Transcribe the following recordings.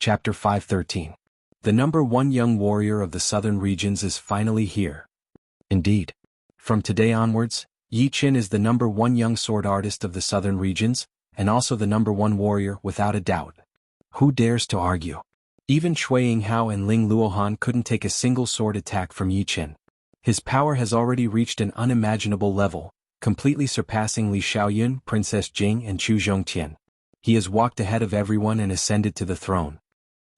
Chapter 513. The number one young warrior of the southern regions is finally here. Indeed. From today onwards, Yi Qin is the number one young sword artist of the southern regions, and also the number one warrior without a doubt. Who dares to argue? Even Cui Yinghao and Ling Luohan couldn't take a single sword attack from Yi Qin. His power has already reached an unimaginable level, completely surpassing Li Xiaoyun, Princess Jing and Chu Zhongtian. He has walked ahead of everyone and ascended to the throne.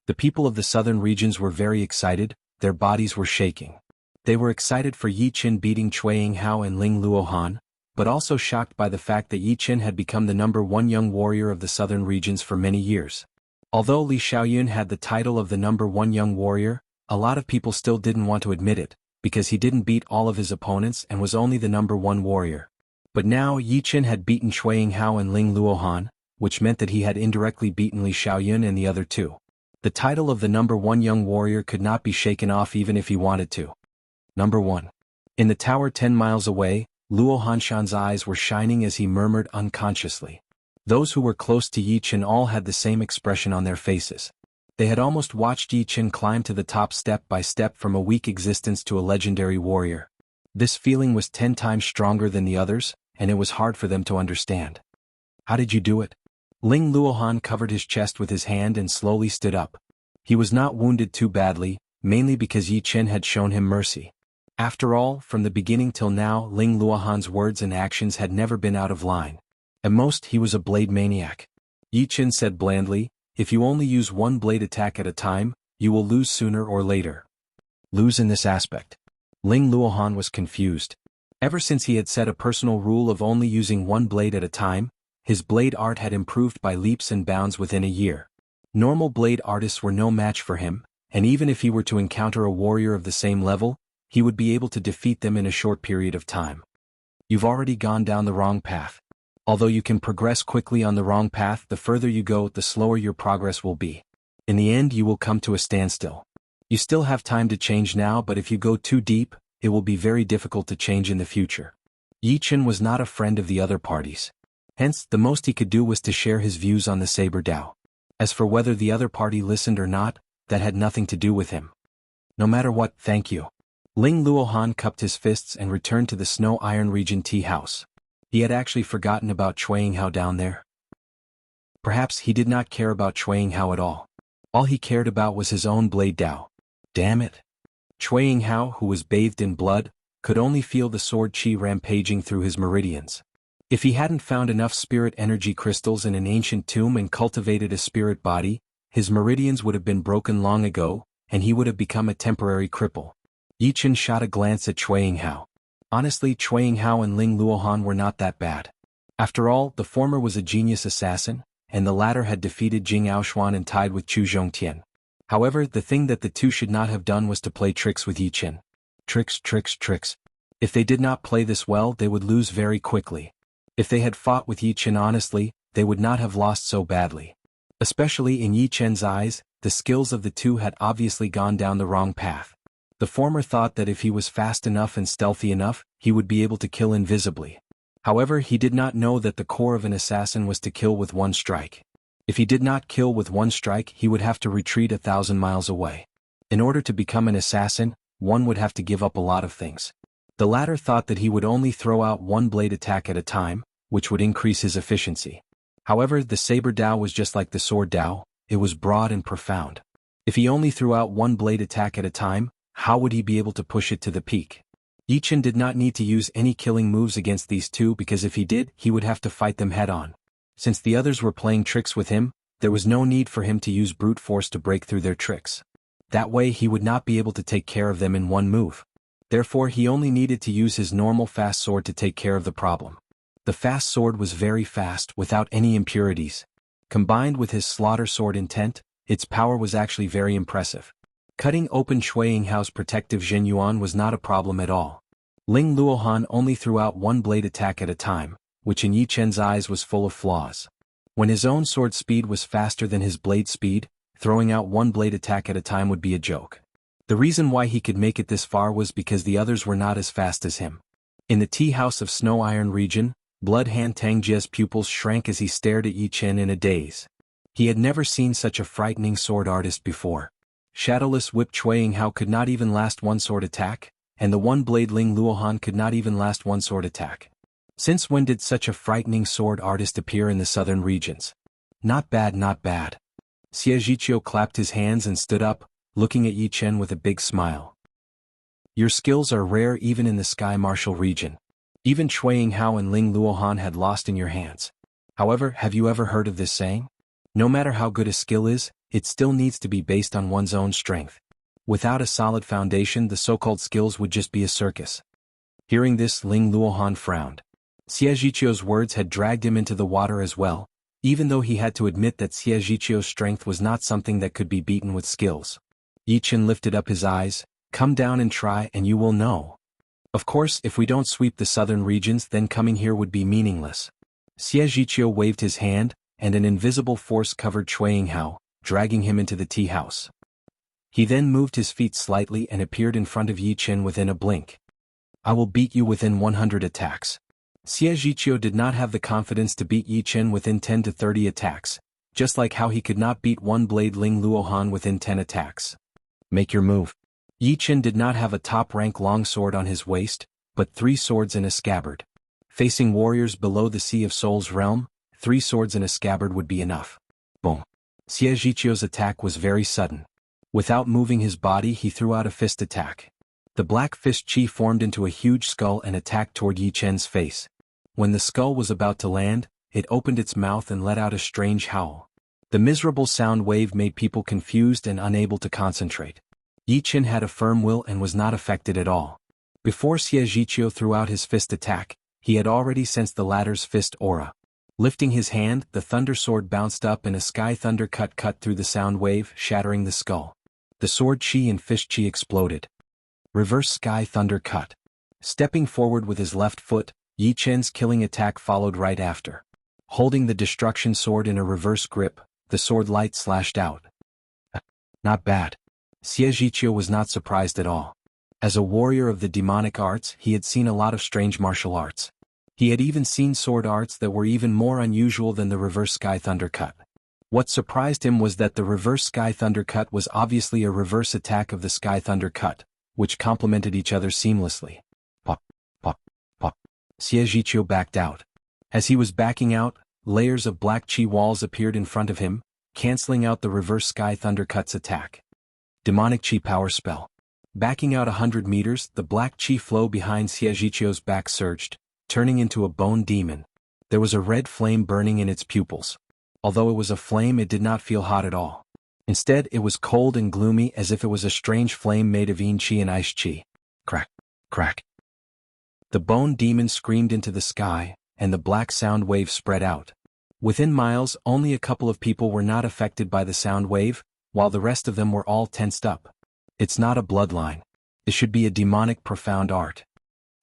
The people of the southern regions were very excited, their bodies were shaking. They were excited for Yi Qin beating Cui Yinghao and Ling Luohan, but also shocked by the fact that Yi Qin had become the number one young warrior of the southern regions for many years. Although Li Xiaoyun had the title of the number one young warrior, a lot of people still didn't want to admit it, because he didn't beat all of his opponents and was only the number one warrior. But now Yi Qin had beaten Cui Yinghao and Ling Luohan, which meant that he had indirectly beaten Li Xiaoyun and the other two. The title of the number one young warrior could not be shaken off even if he wanted to. Number 1. In the tower 10 miles away, Luo Hanshan's eyes were shining as he murmured unconsciously. Those who were close to Yi Qin all had the same expression on their faces. They had almost watched Yi Qin climb to the top step by step from a weak existence to a legendary warrior. This feeling was 10 times stronger than the others, and it was hard for them to understand. How did you do it? Ling Luohan covered his chest with his hand and slowly stood up. He was not wounded too badly, mainly because Yi Qin had shown him mercy. After all, from the beginning till now, Ling Luohan's words and actions had never been out of line. At most, he was a blade maniac. Yi Qin said blandly, "If you only use one blade attack at a time, you will lose sooner or later." Lose in this aspect. Ling Luohan was confused. Ever since he had set a personal rule of only using one blade at a time, his blade art had improved by leaps and bounds within a year. Normal blade artists were no match for him, and even if he were to encounter a warrior of the same level, he would be able to defeat them in a short period of time. You've already gone down the wrong path. Although you can progress quickly on the wrong path, the further you go, the slower your progress will be. In the end, you will come to a standstill. You still have time to change now, but if you go too deep, it will be very difficult to change in the future. Yi Qin was not a friend of the other parties. Hence, the most he could do was to share his views on the Saber Dao. As for whether the other party listened or not, that had nothing to do with him. No matter what, thank you. Ling Luohan cupped his fists and returned to the Snow Iron Region tea house. He had actually forgotten about Cui Yinghao down there. Perhaps he did not care about Cui Yinghao at all. All he cared about was his own blade Dao. Damn it. Cui Yinghao, who was bathed in blood, could only feel the sword qi rampaging through his meridians. If he hadn't found enough spirit energy crystals in an ancient tomb and cultivated a spirit body, his meridians would have been broken long ago, and he would have become a temporary cripple. Yi Qin shot a glance at Cui Yinghao. Honestly, Cui Yinghao and Ling Luohan were not that bad. After all, the former was a genius assassin, and the latter had defeated Jing Aoshuan and tied with Chu Zhongtian. However, the thing that the two should not have done was to play tricks with Yi Qin. Tricks, tricks, tricks. If they did not play this well, they would lose very quickly. If they had fought with Yi Qin honestly, they would not have lost so badly. Especially in Yi Qin's eyes, the skills of the two had obviously gone down the wrong path. The former thought that if he was fast enough and stealthy enough, he would be able to kill invisibly. However, he did not know that the core of an assassin was to kill with one strike. If he did not kill with one strike, he would have to retreat 1,000 miles away. In order to become an assassin, one would have to give up a lot of things. The latter thought that he would only throw out one blade attack at a time, which would increase his efficiency. However, the Saber Dao was just like the Sword Dao, it was broad and profound. If he only threw out one blade attack at a time, how would he be able to push it to the peak? Yi Qin did not need to use any killing moves against these two because if he did, he would have to fight them head-on. Since the others were playing tricks with him, there was no need for him to use brute force to break through their tricks. That way he would not be able to take care of them in one move. Therefore he only needed to use his normal fast sword to take care of the problem. The fast sword was very fast without any impurities. Combined with his slaughter sword intent, its power was actually very impressive. Cutting open Cui Yinghao's protective Zhenyuan was not a problem at all. Ling Luohan only threw out one blade attack at a time, which in Yi Qin's eyes was full of flaws. When his own sword speed was faster than his blade speed, throwing out one blade attack at a time would be a joke. The reason why he could make it this far was because the others were not as fast as him. In the tea house of Snow Iron Region, Blood Han Tangjia's pupils shrank as he stared at Yi Qin in a daze. He had never seen such a frightening sword artist before. Shadowless Whip Chuang Hao could not even last one sword attack, and the one-blade Ling Luohan could not even last one sword attack. Since when did such a frightening sword artist appear in the southern regions? Not bad, not bad. Xie Zhiqiu clapped his hands and stood up, looking at Yi Chen with a big smile. Your skills are rare even in the Sky Martial region. Even Chuang Hao and Ling Luohan had lost in your hands. However, have you ever heard of this saying? No matter how good a skill is, it still needs to be based on one's own strength. Without a solid foundation, the so-called skills would just be a circus. Hearing this, Ling Luohan frowned. Xie Zhiqiu's words had dragged him into the water as well, even though he had to admit that Xie Zhiqiu's strength was not something that could be beaten with skills. Yi Chen lifted up his eyes. Come down and try and you will know. Of course, if we don't sweep the southern regions, then coming here would be meaningless. Xie Zhiqiu waved his hand, and an invisible force covered Chuang Hao, dragging him into the tea house. He then moved his feet slightly and appeared in front of Yi Chen within a blink. I will beat you within 100 attacks. Xie Zhiqiu did not have the confidence to beat Yi Chen within 10 to 30 attacks, just like how he could not beat one-blade Ling Luohan within 10 attacks. Make your move. Yi Chen did not have a top-rank longsword on his waist, but 3 swords in a scabbard. Facing warriors below the Sea of Souls realm, 3 swords in a scabbard would be enough. Boom. Xie Zhiqiu's attack was very sudden. Without moving his body, he threw out a fist attack. The black fist chi formed into a huge skull and attacked toward Yi Chen's face. When the skull was about to land, it opened its mouth and let out a strange howl. The miserable sound wave made people confused and unable to concentrate. Yi Chen had a firm will and was not affected at all. Before Xie Zhiqiu threw out his fist attack, he had already sensed the latter's fist aura. Lifting his hand, the thunder sword bounced up and a sky thunder cut through the sound wave, shattering the skull. The sword chi and fist chi exploded. Reverse sky thunder cut. Stepping forward with his left foot, Yi Chen's killing attack followed right after. Holding the destruction sword in a reverse grip, the sword light slashed out. Not bad. Xie Zhiqiu was not surprised at all. As a warrior of the demonic arts, he had seen a lot of strange martial arts. He had even seen sword arts that were even more unusual than the reverse sky thunder cut. What surprised him was that the reverse sky thunder cut was obviously a reverse attack of the sky thunder cut, which complemented each other seamlessly. Pop, pop, pop. Xie Zhiqiu backed out. As he was backing out, layers of black chi walls appeared in front of him, canceling out the reverse sky thunder cut's attack. Demonic chi power spell. Backing out 100 meters, the black chi flow behind Xie Zhiqiu's back surged, turning into a bone demon. There was a red flame burning in its pupils. Although it was a flame, it did not feel hot at all. Instead, it was cold and gloomy, as if it was a strange flame made of yin chi and ice chi. Crack, crack. The bone demon screamed into the sky, and the black sound wave spread out. Within miles, only a couple of people were not affected by the sound wave, while the rest of them were all tensed up. It's not a bloodline. It should be a demonic profound art.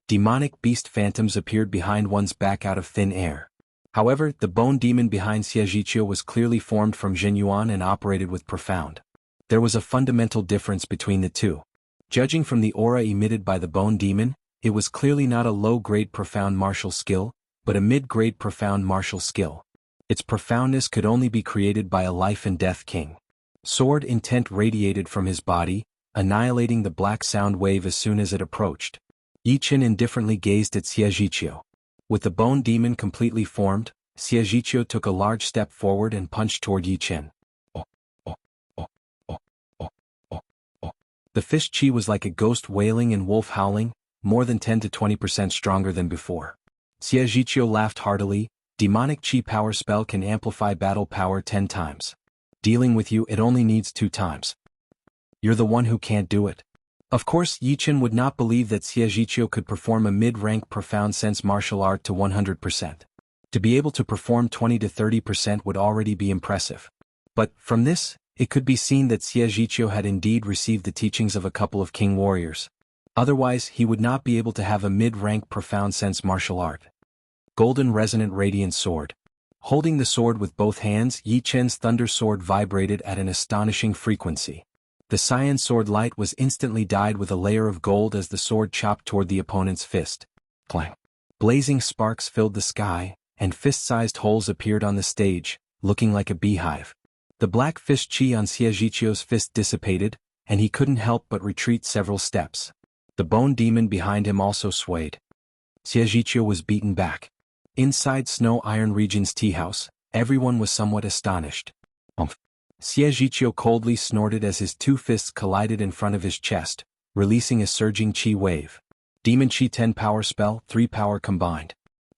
Demonic beast phantoms appeared behind one's back out of thin air. However, the bone demon behind Xie Zhiqiu was clearly formed from Zhenyuan and operated with profound. There was a fundamental difference between the two. Judging from the aura emitted by the bone demon, it was clearly not a low-grade profound martial skill, but a mid-grade profound martial skill. Its profoundness could only be created by a life and death king. Sword intent radiated from his body, annihilating the black sound wave as soon as it approached. Yi Chen indifferently gazed at Xie Zhiqiu. With the bone demon completely formed, Xie Zhiqiu took a large step forward and punched toward Yi Chen. The fist chi was like a ghost wailing and wolf howling, more than 10 to 20% stronger than before. Xie Zhiqiu laughed heartily. Demonic chi power spell can amplify battle power 10 times. Dealing with you, it only needs 2 times. You're the one who can't do it. Of course, Yi Chen would not believe that Xie Zhiqiu could perform a mid-rank profound sense martial art to 100%. To be able to perform 20 to 30% would already be impressive. But, from this, it could be seen that Xie Zhiqiu had indeed received the teachings of a couple of king warriors. Otherwise, he would not be able to have a mid-rank profound sense martial art. Golden Resonant Radiant Sword. Holding the sword with both hands, Yi Chen's thunder sword vibrated at an astonishing frequency. The cyan sword light was instantly dyed with a layer of gold as the sword chopped toward the opponent's fist. Clang. Blazing sparks filled the sky, and fist-sized holes appeared on the stage, looking like a beehive. The black fist chi on Xiajiqiu's fist dissipated, and he couldn't help but retreat several steps. The bone demon behind him also swayed. Xiajiqiu was beaten back. Inside Snow Iron Region's tea house, everyone was somewhat astonished. Xiajiqiu coldly snorted as his two fists collided in front of his chest, releasing a surging chi wave. Demon Chi 10 power spell, 3 power combined.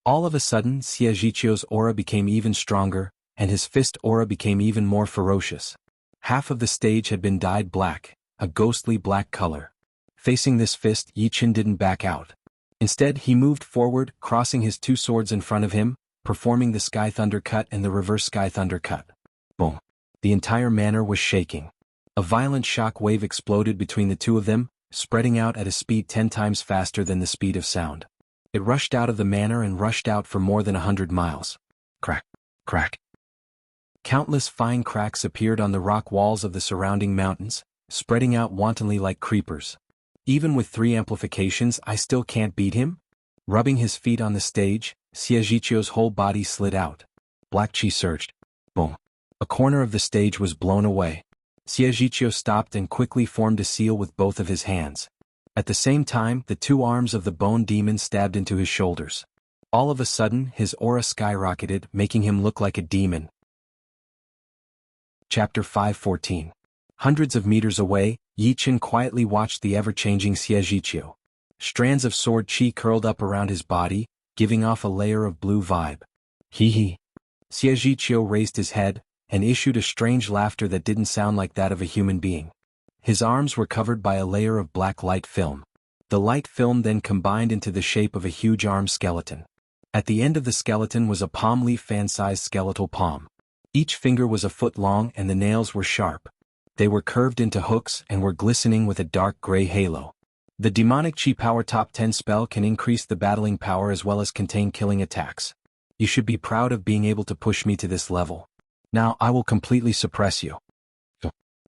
All of a sudden, Xiajiqiu's aura became even stronger, and his fist aura became even more ferocious. Half of the stage had been dyed black, a ghostly black color. Facing this fist, Yi Qin didn't back out. Instead, he moved forward, crossing his two swords in front of him, performing the Sky Thunder Cut and the Reverse Sky Thunder Cut. Boom. The entire manor was shaking. A violent shock wave exploded between the two of them, spreading out at a speed 10 times faster than the speed of sound. It rushed out of the manor and rushed out for more than 100 miles. Crack, crack. Countless fine cracks appeared on the rock walls of the surrounding mountains, spreading out wantonly like creepers. Even with 3 amplifications, I still can't beat him? Rubbing his feet on the stage, Xiajiqiu's whole body slid out. Black chi surged. Boom. A corner of the stage was blown away. Xiajiqiu stopped and quickly formed a seal with both of his hands. At the same time, the 2 arms of the bone demon stabbed into his shoulders. All of a sudden, his aura skyrocketed, making him look like a demon. Chapter 5:14. Hundreds of meters away, Yi Qin quietly watched the ever-changing Xiajiqiu. Strands of sword chi curled up around his body, giving off a layer of blue vibe. Hee hee. Xiajiqiu raised his head, and issued a strange laughter that didn't sound like that of a human being. His arms were covered by a layer of black light film. The light film then combined into the shape of a huge arm skeleton. At the end of the skeleton was a palm leaf fan-sized skeletal palm. Each finger was a foot long and the nails were sharp. They were curved into hooks and were glistening with a dark gray halo. The demonic chi power top 10 spell can increase the battling power as well as contain killing attacks. You should be proud of being able to push me to this level. Now I will completely suppress you.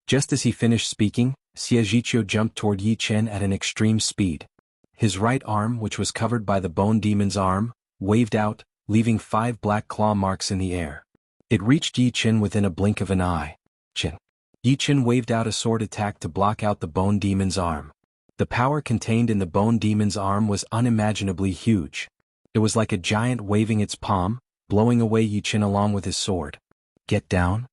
Just as he finished speaking, Xiajiqiu jumped toward Yi Qin at an extreme speed. His right arm, which was covered by the bone demon's arm, waved out, leaving 5 black claw marks in the air. It reached Yi Qin within a blink of an eye. Qin. Yi Qin waved out a sword attack to block out the bone demon's arm. The power contained in the bone demon's arm was unimaginably huge. It was like a giant waving its palm, blowing away Yi Qin along with his sword. Get down?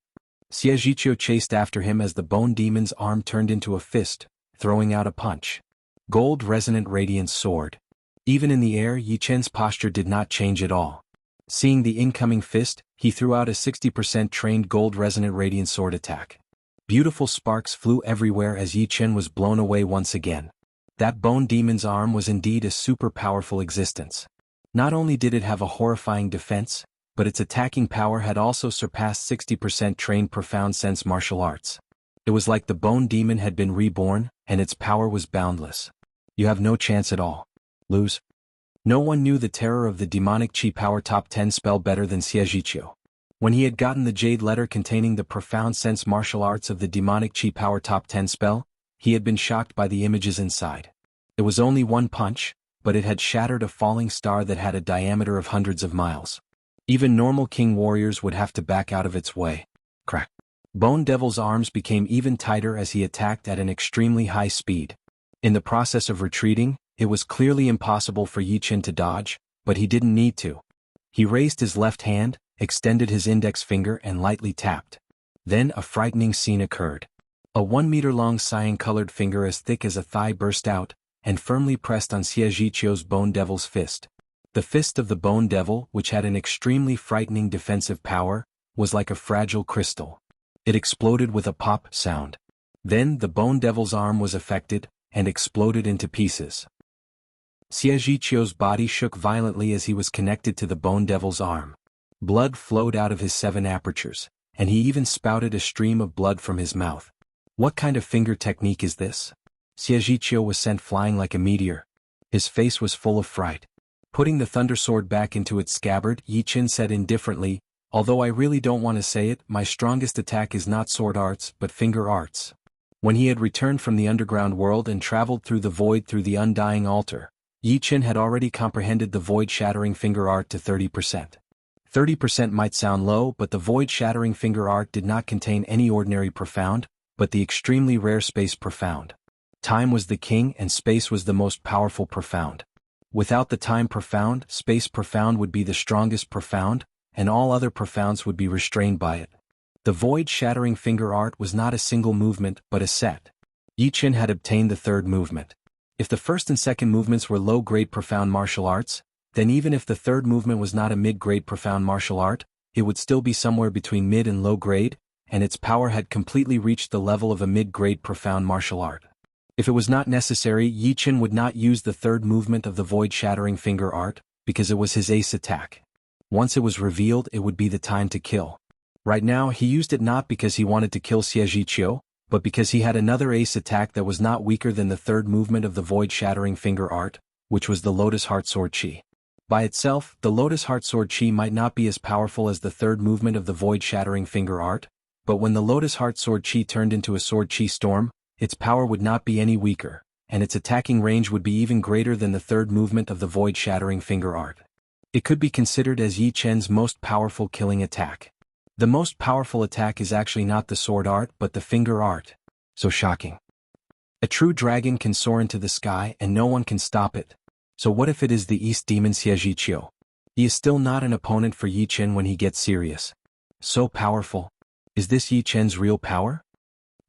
Xiajiqiu chased after him as the bone demon's arm turned into a fist, throwing out a punch. Gold resonant radiance sword. Even in the air, Yi Qin's posture did not change at all. Seeing the incoming fist, he threw out a 60% trained gold resonant radiance sword attack. Beautiful sparks flew everywhere as Yi Qin was blown away once again. That bone demon's arm was indeed a super powerful existence. Not only did it have a horrifying defense, but its attacking power had also surpassed 60% trained profound sense martial arts. It was like the bone demon had been reborn, and its power was boundless. You have no chance at all. Lose. No one knew the terror of the demonic chi power top 10 spell better than Xiajiqiu. When he had gotten the jade letter containing the profound sense martial arts of the demonic chi power top 10 spell, he had been shocked by the images inside. It was only one punch, but it had shattered a falling star that had a diameter of hundreds of miles. Even normal king warriors would have to back out of its way. Crack. Bone Devil's arms became even tighter as he attacked at an extremely high speed. In the process of retreating, it was clearly impossible for Yi Qin to dodge, but he didn't need to. He raised his left hand, extended his index finger and lightly tapped. Then a frightening scene occurred. A 1-meter-long cyan-colored finger as thick as a thigh burst out, and firmly pressed on Xiajiqiu's Bone Devil's fist. The fist of the Bone Devil, which had an extremely frightening defensive power, was like a fragile crystal. It exploded with a pop sound. Then the Bone Devil's arm was affected, and exploded into pieces. Xiajiqiu's body shook violently as he was connected to the Bone Devil's arm. Blood flowed out of his 7 apertures, and he even spouted a stream of blood from his mouth. What kind of finger technique is this? Xiajiqiu was sent flying like a meteor. His face was full of fright. Putting the thunder sword back into its scabbard, Yi Qin said indifferently, "Although I really don't want to say it, my strongest attack is not sword arts but finger arts." When he had returned from the underground world and traveled through the void through the undying altar, Yi Qin had already comprehended the void-shattering finger art to 30%. 30% might sound low, but the void-shattering finger art did not contain any ordinary profound, but the extremely rare space profound. Time was the king and space was the most powerful profound. Without the time profound, space profound would be the strongest profound, and all other profounds would be restrained by it. The void-shattering finger art was not a single movement but a set. Yi Qin had obtained the third movement. If the first and second movements were low-grade profound martial arts, then even if the third movement was not a mid-grade profound martial art, it would still be somewhere between mid and low grade, and its power had completely reached the level of a mid-grade profound martial art. If it was not necessary, Yi Qin would not use the third movement of the void-shattering finger art, because it was his ace attack. Once it was revealed, it would be the time to kill. Right now, he used it not because he wanted to kill Xie Zhiqiu, but because he had another ace attack that was not weaker than the third movement of the void-shattering finger art, which was the Lotus Heart Sword Qi. By itself, the Lotus Heart Sword Qi might not be as powerful as the third movement of the void-shattering finger art, but when the Lotus Heart Sword Qi turned into a Sword Qi storm, its power would not be any weaker, and its attacking range would be even greater than the third movement of the void-shattering finger art. It could be considered as Yi Qin's most powerful killing attack. The most powerful attack is actually not the sword art but the finger art. So shocking. A true dragon can soar into the sky and no one can stop it. So what if it is the East Demon Xie Zhiqiu? He is still not an opponent for Yi Qin when he gets serious. So powerful. Is this Yi Qin's real power?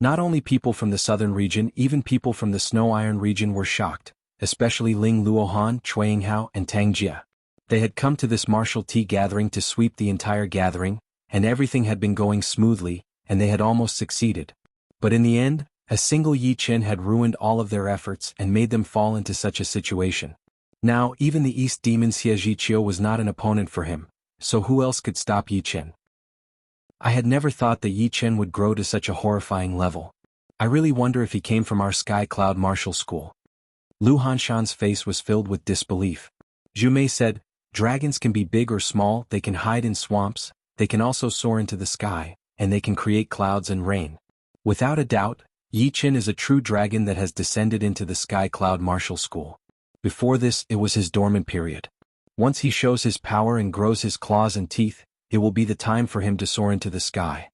Not only people from the southern region, even people from the Snow Iron region were shocked, especially Ling Luohan, Chuanghao, and Tang Jia. They had come to this martial tea gathering to sweep the entire gathering, and everything had been going smoothly, and they had almost succeeded. But in the end, a single Yi Qin had ruined all of their efforts and made them fall into such a situation. Now, even the East Demon Xie Zhiqiu was not an opponent for him, so who else could stop Yi Qin? I had never thought that Yi Qin would grow to such a horrifying level. I really wonder if he came from our Sky Cloud Martial School. Lu Hanshan's face was filled with disbelief. Zhu Mei said, dragons can be big or small, they can hide in swamps, they can also soar into the sky, and they can create clouds and rain. Without a doubt, Yi Qin is a true dragon that has descended into the Sky Cloud Martial School. Before this, it was his dormant period. Once he shows his power and grows his claws and teeth, it will be the time for him to soar into the sky.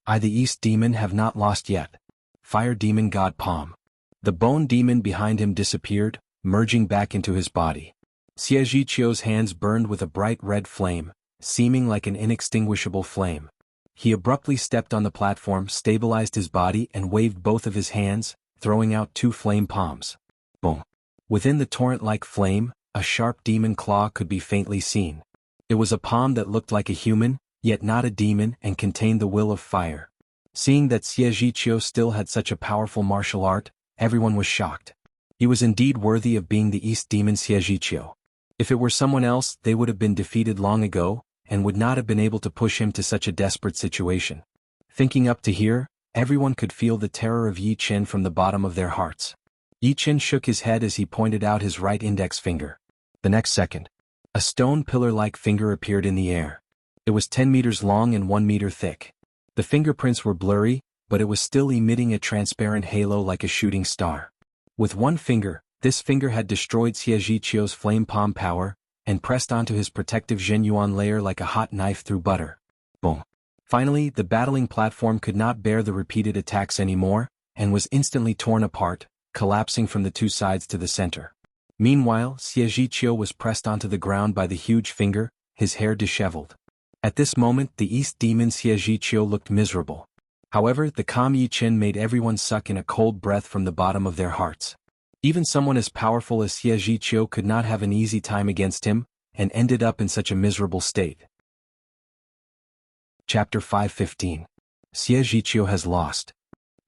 I, the East Demon, have not lost yet. Fire Demon God Palm. The Bone Demon behind him disappeared, merging back into his body. Xie Zhiqiu's hands burned with a bright red flame, seeming like an inextinguishable flame. He abruptly stepped on the platform, stabilized his body and waved both of his hands, throwing out two flame palms. Boom. Within the torrent-like flame, a sharp demon claw could be faintly seen. It was a palm that looked like a human, yet not a demon, and contained the will of fire. Seeing that Xie Zhiqiu still had such a powerful martial art, everyone was shocked. He was indeed worthy of being the East Demon Xie Zhiqiu. If it were someone else, they would have been defeated long ago, and would not have been able to push him to such a desperate situation. Thinking up to here, everyone could feel the terror of Yi Qin from the bottom of their hearts. Yi Qin shook his head as he pointed out his right index finger. The next second, a stone pillar-like finger appeared in the air. It was 10 meters long and 1 meter thick. The fingerprints were blurry, but it was still emitting a transparent halo like a shooting star. With one finger, this finger had destroyed Xie Zhiqiu's flame palm power, and pressed onto his protective Zhenyuan layer like a hot knife through butter. Boom. Finally, the battling platform could not bear the repeated attacks anymore, and was instantly torn apart, collapsing from the two sides to the center. Meanwhile, Xie Zhiqiu was pressed onto the ground by the huge finger, his hair disheveled. At this moment, the East Demon Xie Zhiqiu looked miserable. However, the calm Yi Qin made everyone suck in a cold breath from the bottom of their hearts. Even someone as powerful as Xie Zhiqiu could not have an easy time against him, and ended up in such a miserable state. Chapter 5:15. Xie Zhiqiu has lost.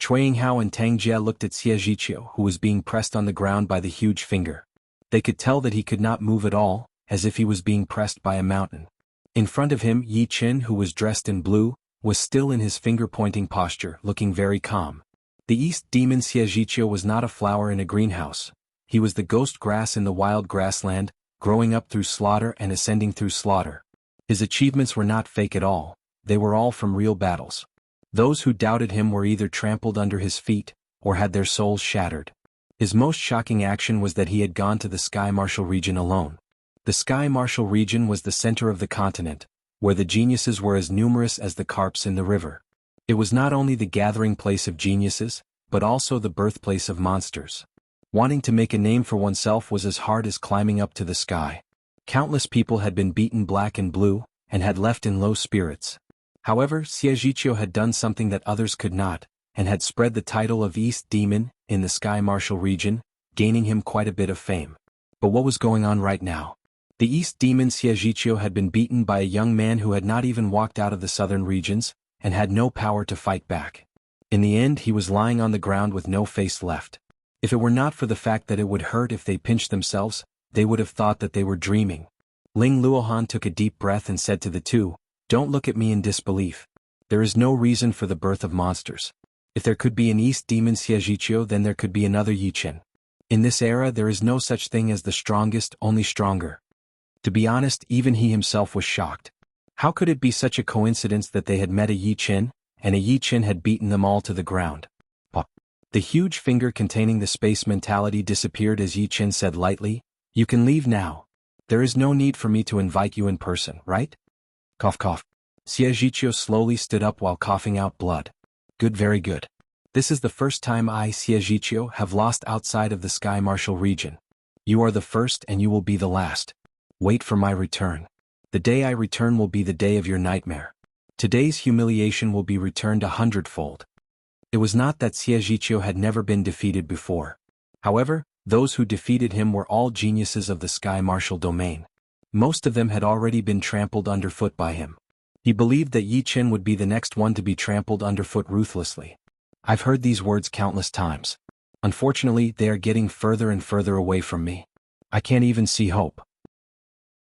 Chuanghao and Tang Jia looked at Xie Zhiqiu, who was being pressed on the ground by the huge finger. They could tell that he could not move at all, as if he was being pressed by a mountain. In front of him, Yi Qin, who was dressed in blue, was still in his finger-pointing posture, looking very calm. The East Demon Xie Zhiqiu was not a flower in a greenhouse. He was the ghost grass in the wild grassland, growing up through slaughter and ascending through slaughter. His achievements were not fake at all, they were all from real battles. Those who doubted him were either trampled under his feet, or had their souls shattered. His most shocking action was that he had gone to the Sky Martial region alone. The The Sky Martial region was the center of the continent, where the geniuses were as numerous as the carps in the river. It was not only the gathering place of geniuses, but also the birthplace of monsters. Wanting to make a name for oneself was as hard as climbing up to the sky. Countless people had been beaten black and blue, and had left in low spirits. However, Xiajiqiu had done something that others could not, and had spread the title of East Demon in the Sky Martial region, gaining him quite a bit of fame. But what was going on right now? The East Demon Xiajiqiu had been beaten by a young man who had not even walked out of the southern regions, and had no power to fight back. In the end, he was lying on the ground with no face left. If it were not for the fact that it would hurt if they pinched themselves, they would have thought that they were dreaming. Ling Luohan took a deep breath and said to the two, "Don't look at me in disbelief. There is no reason for the birth of monsters. If there could be an East Demon Xiajiqiu, then there could be another Yichen. In this era there is no such thing as the strongest, only stronger." To be honest, even he himself was shocked. How could it be such a coincidence that they had met a Yichen, and a Yichen had beaten them all to the ground? Pop. The huge finger containing the space mentality disappeared as Yichen said lightly, "You can leave now. There is no need for me to invite you in person, right?" Cough cough. Xiajiqiu slowly stood up while coughing out blood. "Good, very good. This is the first time I, Xiajiqiu, have lost outside of the Sky Martial region. You are the first and you will be the last. Wait for my return. The day I return will be the day of your nightmare. Today's humiliation will be returned 100-fold. It was not that Xiajiqiu had never been defeated before. However, those who defeated him were all geniuses of the Sky Martial domain. Most of them had already been trampled underfoot by him. He believed that Yichen would be the next one to be trampled underfoot ruthlessly. I've heard these words countless times. Unfortunately, they are getting further and further away from me. I can't even see hope.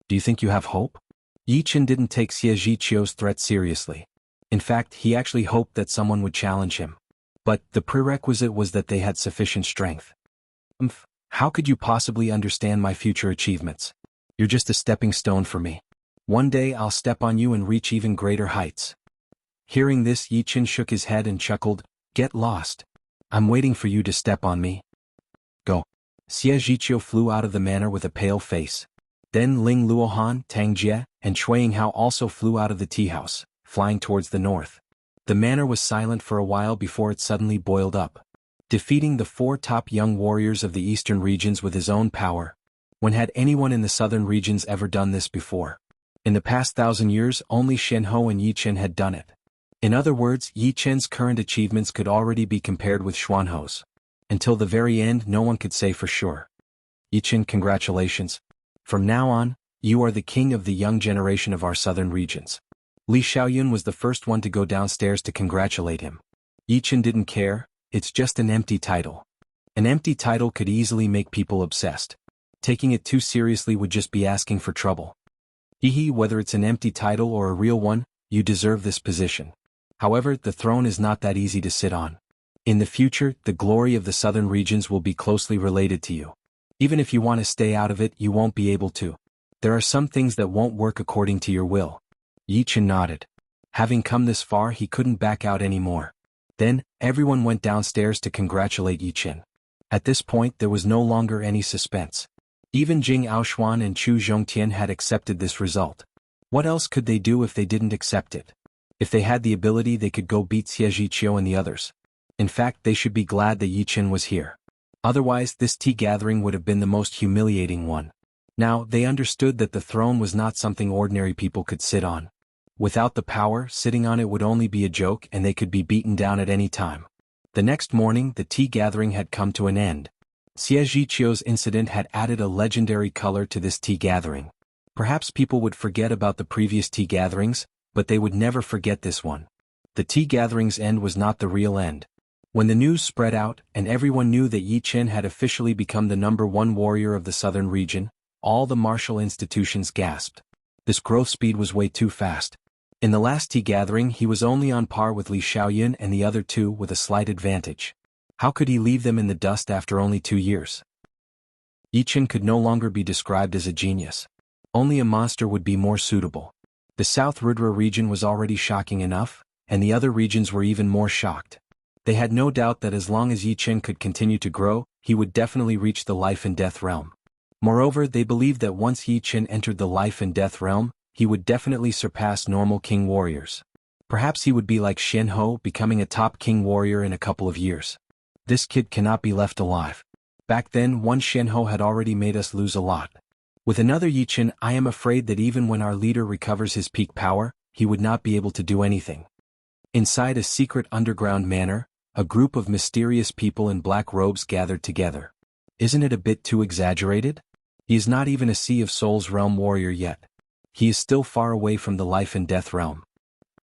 Do you think you have hope? Yichen didn't take Xiajiqiu's threat seriously. In fact, he actually hoped that someone would challenge him. But the prerequisite was that they had sufficient strength. How could you possibly understand my future achievements? You're just a stepping stone for me. One day I'll step on you and reach even greater heights." Hearing this, Yichen shook his head and chuckled, "Get lost. I'm waiting for you to step on me. Go." Xiajiqiu flew out of the manor with a pale face. Then Ling Luohan, Tang Jie, and Cui Yinghao also flew out of the tea house, flying towards the north. The manor was silent for a while before it suddenly boiled up. Defeating the 4 top young warriors of the eastern regions with his own power. When had anyone in the southern regions ever done this before? In the past 1,000 years, only Shenhou and Yichen had done it. In other words, Yichen's current achievements could already be compared with Xuanhou's. Until the very end, no one could say for sure. Yichen, congratulations. From now on, you are the king of the young generation of our southern regions. Li Xiaoyun was the first one to go downstairs to congratulate him. Yichen didn't care, it's just an empty title. An empty title could easily make people obsessed. Taking it too seriously would just be asking for trouble. Whether it's an empty title or a real one, you deserve this position. However, the throne is not that easy to sit on. In the future, the glory of the southern regions will be closely related to you. Even if you want to stay out of it, you won't be able to. There are some things that won't work according to your will. Yichen nodded. Having come this far, he couldn't back out anymore. Then, everyone went downstairs to congratulate Yichen. At this point, there was no longer any suspense. Even Jing Aoshuan and Chu Zhongtian had accepted this result. What else could they do if they didn't accept it? If they had the ability, they could go beat Xiajiqiu and the others. In fact, they should be glad that Yichen was here. Otherwise, this tea gathering would have been the most humiliating one. Now, they understood that the throne was not something ordinary people could sit on. Without the power, sitting on it would only be a joke and they could be beaten down at any time. The next morning, the tea gathering had come to an end. Xiajiqiu's incident had added a legendary color to this tea gathering. Perhaps people would forget about the previous tea gatherings, but they would never forget this one. The tea gathering's end was not the real end. When the news spread out and everyone knew that Yichen had officially become the #1 warrior of the southern region, all the martial institutions gasped. This growth speed was way too fast. In the last tea gathering, he was only on par with Li Xiaoyun and the other two with a slight advantage. How could he leave them in the dust after only 2 years? Yichen could no longer be described as a genius. Only a monster would be more suitable. The South Rudra region was already shocking enough, and the other regions were even more shocked. They had no doubt that as long as Yichen could continue to grow, he would definitely reach the life and death realm. Moreover, they believed that once Yi Qin entered the life and death realm, he would definitely surpass normal king warriors. Perhaps he would be like Jianghu, becoming a top king warrior in a couple of years. This kid cannot be left alive. Back then, one Jianghu had already made us lose a lot. With another Yi Qin, I am afraid that even when our leader recovers his peak power, he would not be able to do anything. Inside a secret underground manor, a group of mysterious people in black robes gathered together. Isn't it a bit too exaggerated? He is not even a Sea of Souls realm warrior yet. He is still far away from the life and death realm.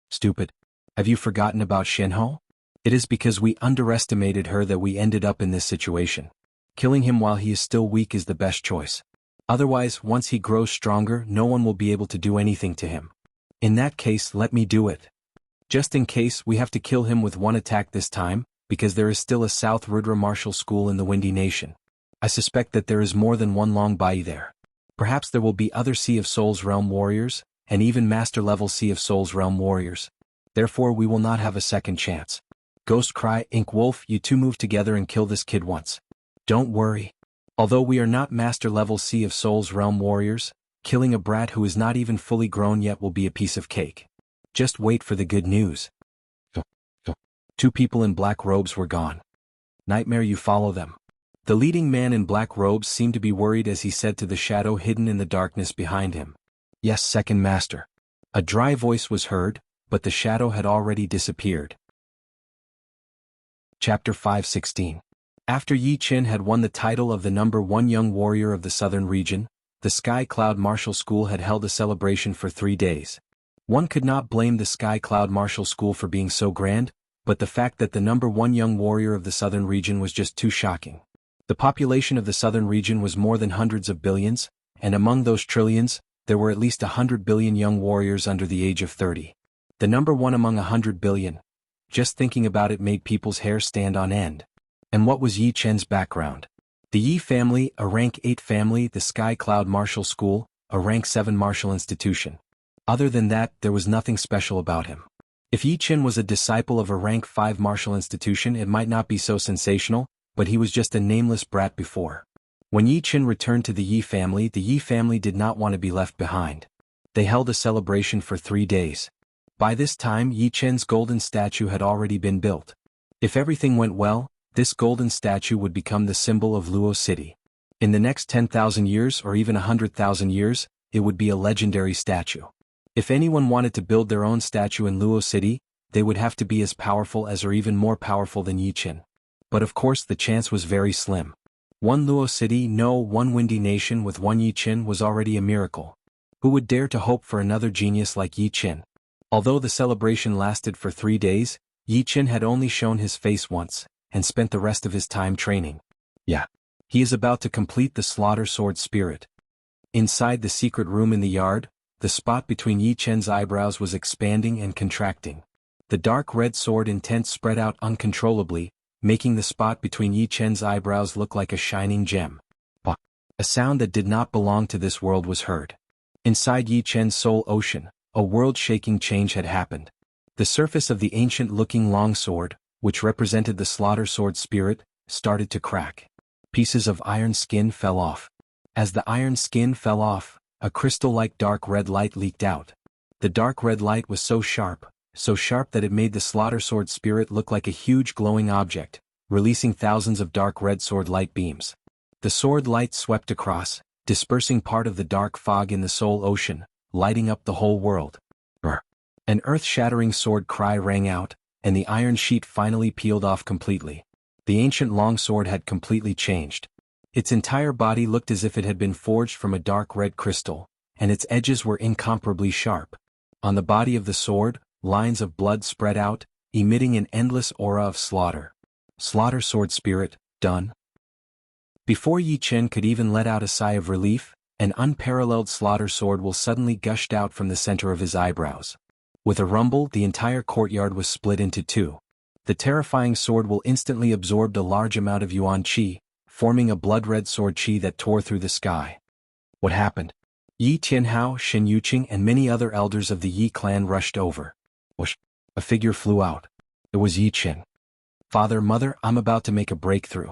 Stupid. Have you forgotten about Jianghu? It is because we underestimated her that we ended up in this situation. Killing him while he is still weak is the best choice. Otherwise, once he grows stronger, no one will be able to do anything to him. In that case, let me do it. Just in case, we have to kill him with one attack this time, because there is still a South Rudra martial school in the Windy Nation. I suspect that there is more than one Long Bai there. Perhaps there will be other Sea of Souls realm warriors, and even master-level Sea of Souls realm warriors. Therefore we will not have a second chance. Ghost Cry, Ink Wolf, you two move together and kill this kid once. Don't worry. Although we are not master-level Sea of Souls realm warriors, killing a brat who is not even fully grown yet will be a piece of cake. Just wait for the good news. Two people in black robes were gone. Nightmare, you follow them. The leading man in black robes seemed to be worried as he said to the shadow hidden in the darkness behind him. Yes, second master. A dry voice was heard, but the shadow had already disappeared. Chapter 5:16. After Yi Qin had won the title of the #1 young warrior of the southern region, the Sky Cloud Martial School had held a celebration for 3 days. One could not blame the Sky Cloud Martial School for being so grand, but the fact that the #1 young warrior of the southern region was just too shocking. The population of the southern region was more than hundreds of billions, and among those trillions, there were at least 100 billion young warriors under the age of 30. The #1 among 100 billion. Just thinking about it made people's hair stand on end. And what was Yi Chen's background? The Yi family, a rank 8 family, the Sky Cloud Martial School, a rank 7 martial institution. Other than that, there was nothing special about him. If Yi Chen was a disciple of a rank 5 martial institution, it might not be so sensational, but he was just a nameless brat before. When Yi Chen returned to the Yi family did not want to be left behind. They held a celebration for 3 days. By this time, Yi Chen's golden statue had already been built. If everything went well, this golden statue would become the symbol of Luo City. In the next 10,000 years or even 100,000 years, it would be a legendary statue. If anyone wanted to build their own statue in Luo City, they would have to be as powerful as or even more powerful than Yi Chen. But of course the chance was very slim. One Luo City, no, one Windy Nation with one Yi Chen was already a miracle. Who would dare to hope for another genius like Yi Chen? Although the celebration lasted for 3 days, Yi Chen had only shown his face once, and spent the rest of his time training. Yeah. He is about to complete the Slaughter Sword Spirit. Inside the secret room in the yard, the spot between Yi Chen's eyebrows was expanding and contracting. The dark red sword intent spread out uncontrollably, making the spot between Yi Chen's eyebrows look like a shining gem. A sound that did not belong to this world was heard. Inside Yi Chen's soul ocean, a world-shaking change had happened. The surface of the ancient-looking longsword, which represented the Slaughter Sword Spirit, started to crack. Pieces of iron skin fell off. As the iron skin fell off, a crystal-like dark red light leaked out. The dark red light was so sharp that it made the Slaughter Sword Spirit look like a huge glowing object, releasing thousands of dark red sword light beams. The sword light swept across, dispersing part of the dark fog in the soul ocean, lighting up the whole world. An earth-shattering sword cry rang out, and the iron sheet finally peeled off completely. The ancient longsword had completely changed. Its entire body looked as if it had been forged from a dark red crystal, and its edges were incomparably sharp. On the body of the sword, lines of blood spread out, emitting an endless aura of slaughter. Slaughter Sword Spirit, done. Before Yi Chen could even let out a sigh of relief, an unparalleled slaughter sword will suddenly gushed out from the center of his eyebrows. With a rumble, the entire courtyard was split into two. The terrifying sword will instantly absorbed a large amount of Yuan Qi, forming a blood-red sword Qi that tore through the sky. What happened? Yi Tianhao, Shen Yuqing and many other elders of the Yi clan rushed over. Whoosh! A figure flew out. It was Yi Chen. Father, Mother, I'm about to make a breakthrough.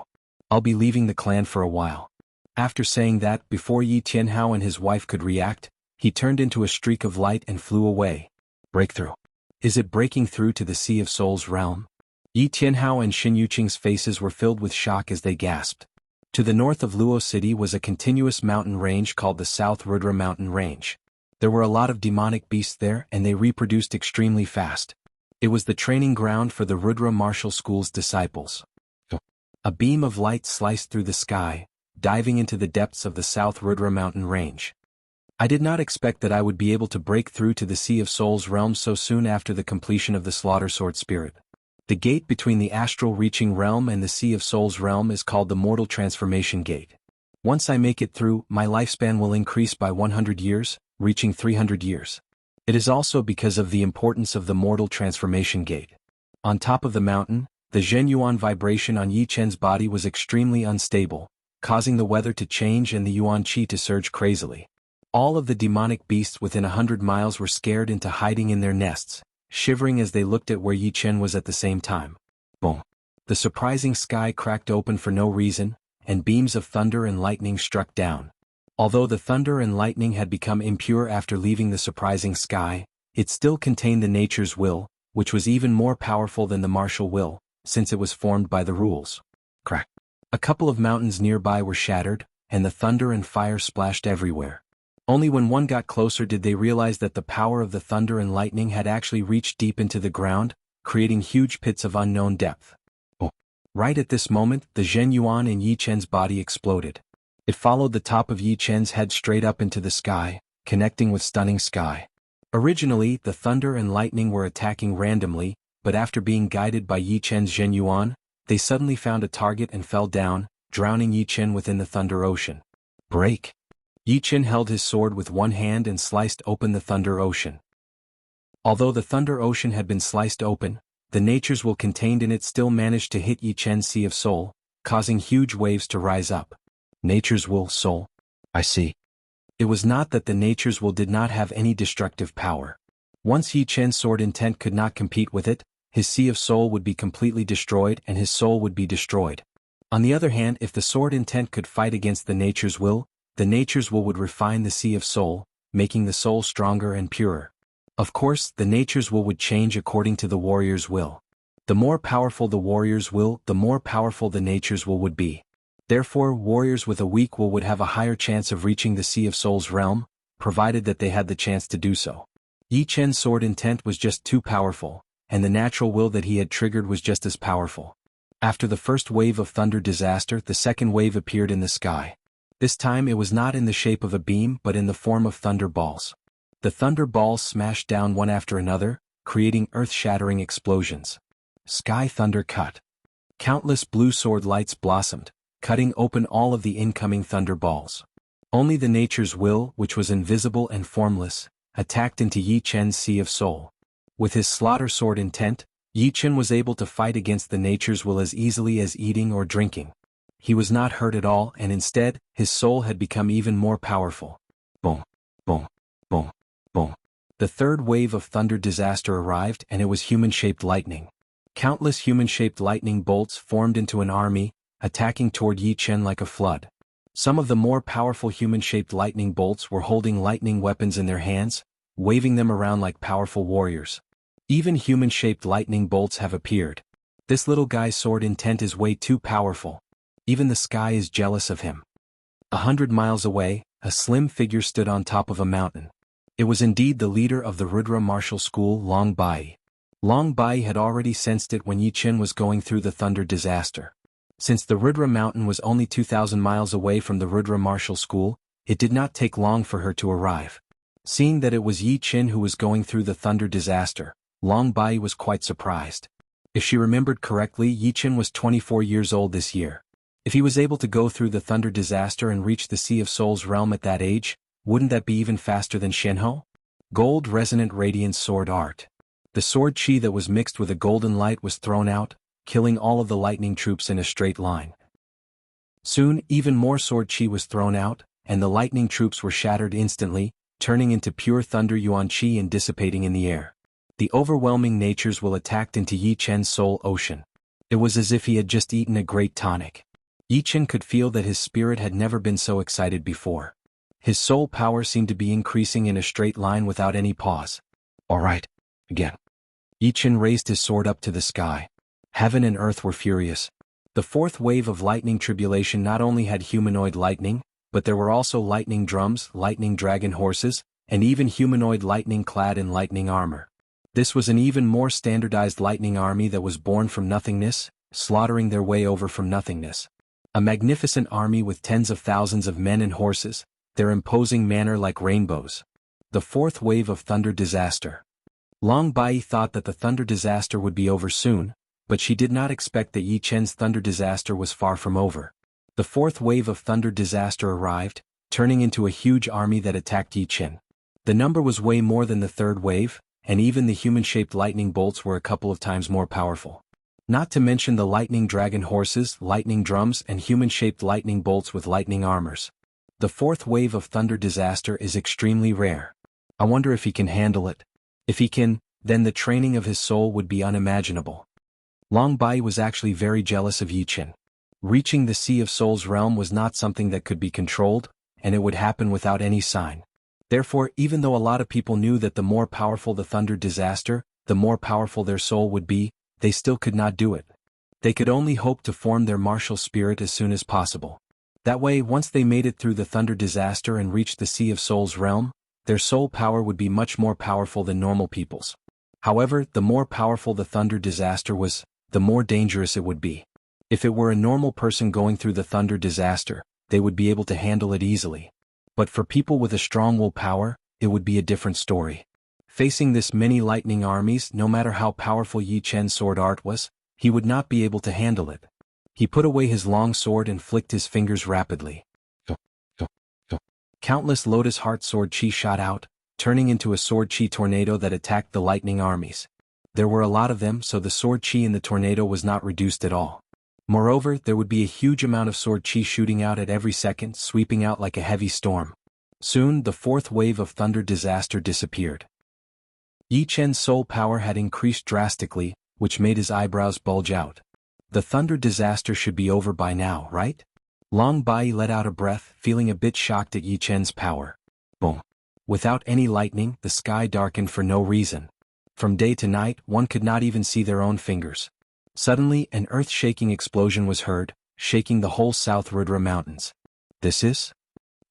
I'll be leaving the clan for a while. After saying that, before Yi Tianhao and his wife could react, he turned into a streak of light and flew away. Breakthrough. Is it breaking through to the Sea of Souls realm? Yi Tianhao and Xin Yuqing's faces were filled with shock as they gasped. To the north of Luo City was a continuous mountain range called the South Rudra Mountain Range. There were a lot of demonic beasts there and they reproduced extremely fast. It was the training ground for the Rudra Martial School's disciples. A beam of light sliced through the sky, diving into the depths of the South Rudra Mountain Range. I did not expect that I would be able to break through to the Sea of Souls realm so soon after the completion of the Slaughter Sword Spirit. The gate between the astral reaching realm and the Sea of Souls realm is called the Mortal Transformation Gate. Once I make it through, my lifespan will increase by 100 years, reaching 300 years. It is also because of the importance of the Mortal Transformation Gate. On top of the mountain, the Zhenyuan vibration on Yi Chen's body was extremely unstable, causing the weather to change and the Yuan Qi to surge crazily. All of the demonic beasts within 100 miles were scared into hiding in their nests, shivering as they looked at where Yi Chen was at the same time. Boom! The surprising sky cracked open for no reason, and beams of thunder and lightning struck down. Although the thunder and lightning had become impure after leaving the surprising sky, it still contained the nature's will, which was even more powerful than the martial will, since it was formed by the rules. Crack! A couple of mountains nearby were shattered, and the thunder and fire splashed everywhere. Only when one got closer did they realize that the power of the thunder and lightning had actually reached deep into the ground, creating huge pits of unknown depth. Oh! Right at this moment, the Zhenyuan in Yi Chen's body exploded. It followed the top of Yi Chen's head straight up into the sky, connecting with stunning sky. Originally, the thunder and lightning were attacking randomly, but after being guided by Yi Chen's Zhenyuan, they suddenly found a target and fell down, drowning Yi Chen within the thunder ocean. Break! Yi Chen held his sword with one hand and sliced open the thunder ocean. Although the thunder ocean had been sliced open, the nature's will contained in it still managed to hit Yi Chen's Sea of Soul, causing huge waves to rise up. Nature's will, soul. I see. It was not that the nature's will did not have any destructive power. Once Yi Chen's sword intent could not compete with it, his Sea of Soul would be completely destroyed and his soul would be destroyed. On the other hand, if the sword intent could fight against the nature's will, the nature's will would refine the Sea of Soul, making the soul stronger and purer. Of course, the nature's will would change according to the warrior's will. The more powerful the warrior's will, the more powerful the nature's will would be. Therefore, warriors with a weak will would have a higher chance of reaching the Sea of Souls realm, provided that they had the chance to do so. Yi Chen's sword intent was just too powerful, and the natural will that he had triggered was just as powerful. After the first wave of thunder disaster, the second wave appeared in the sky. This time it was not in the shape of a beam but in the form of thunder balls. The thunder balls smashed down one after another, creating earth-shattering explosions. Sky thunder cut. Countless blue sword lights blossomed, cutting open all of the incoming thunder balls. Only the nature's will, which was invisible and formless, attacked into Yi Chen's Sea of Soul. With his slaughter sword intent, Yi Chen was able to fight against the nature's will as easily as eating or drinking. He was not hurt at all and instead, his soul had become even more powerful. Boom, boom, boom, boom. The third wave of thunder disaster arrived and it was human-shaped lightning. Countless human-shaped lightning bolts formed into an army, attacking toward Yi Chen like a flood. Some of the more powerful human-shaped lightning bolts were holding lightning weapons in their hands, waving them around like powerful warriors. Even human-shaped lightning bolts have appeared. This little guy's sword intent is way too powerful. Even the sky is jealous of him. 100 miles away, a slim figure stood on top of a mountain. It was indeed the leader of the Rudra Martial School, Long Bai. Long Bai had already sensed it when Yi Chen was going through the thunder disaster. Since the Rudra Mountain was only 2,000 miles away from the Rudra Martial School, it did not take long for her to arrive. Seeing that it was Yi Chen who was going through the thunder disaster, Long Bai was quite surprised. If she remembered correctly, Yi Chen was 24 years old this year. If he was able to go through the thunder disaster and reach the Sea of Souls realm at that age, wouldn't that be even faster than Shenhe? Gold Resonant Radiance Sword Art. The sword chi that was mixed with a golden light was thrown out, killing all of the lightning troops in a straight line. Soon, even more sword chi was thrown out, and the lightning troops were shattered instantly, turning into pure thunder yuan chi and dissipating in the air. The overwhelming nature's will attacked into Yi Chen's soul ocean. It was as if he had just eaten a great tonic. Yi Chen could feel that his spirit had never been so excited before. His soul power seemed to be increasing in a straight line without any pause. All right. Again. Yi Chen raised his sword up to the sky. Heaven and earth were furious. The fourth wave of lightning tribulation not only had humanoid lightning, but there were also lightning drums, lightning dragon horses, and even humanoid lightning clad in lightning armor. This was an even more standardized lightning army that was born from nothingness, slaughtering their way over from nothingness. A magnificent army with tens of thousands of men and horses, their imposing manner like rainbows. The fourth wave of thunder disaster. Long Bai thought that the thunder disaster would be over soon, but she did not expect that Yi Chen's thunder disaster was far from over. The fourth wave of thunder disaster arrived, turning into a huge army that attacked Yi Chen. The number was way more than the third wave, and even the human-shaped lightning bolts were a couple of times more powerful. Not to mention the lightning dragon horses, lightning drums, and human-shaped lightning bolts with lightning armors. The fourth wave of thunder disaster is extremely rare. I wonder if he can handle it. If he can, then the training of his soul would be unimaginable. Long Bai was actually very jealous of Yi Chen. Reaching the Sea of Souls realm was not something that could be controlled, and it would happen without any sign. Therefore, even though a lot of people knew that the more powerful the thunder disaster, the more powerful their soul would be, they still could not do it. They could only hope to form their martial spirit as soon as possible. That way, once they made it through the thunder disaster and reached the Sea of Souls realm, their soul power would be much more powerful than normal people's. However, the more powerful the thunder disaster was, the more dangerous it would be. If it were a normal person going through the thunder disaster, they would be able to handle it easily. But for people with a strong willpower, it would be a different story. Facing this many lightning armies, no matter how powerful Yi Chen's sword art was, he would not be able to handle it. He put away his long sword and flicked his fingers rapidly. Countless lotus heart sword chi shot out, turning into a sword chi tornado that attacked the lightning armies. There were a lot of them, so the sword chi in the tornado was not reduced at all. Moreover, there would be a huge amount of sword chi shooting out at every second, sweeping out like a heavy storm. Soon, the fourth wave of thunder disaster disappeared. Yi Chen's soul power had increased drastically, which made his eyebrows bulge out. The thunder disaster should be over by now, right? Long Bai let out a breath, feeling a bit shocked at Yi Chen's power. Boom. Without any lightning, the sky darkened for no reason. From day to night, one could not even see their own fingers. Suddenly, an earth-shaking explosion was heard, shaking the whole South Rudra Mountains. This is?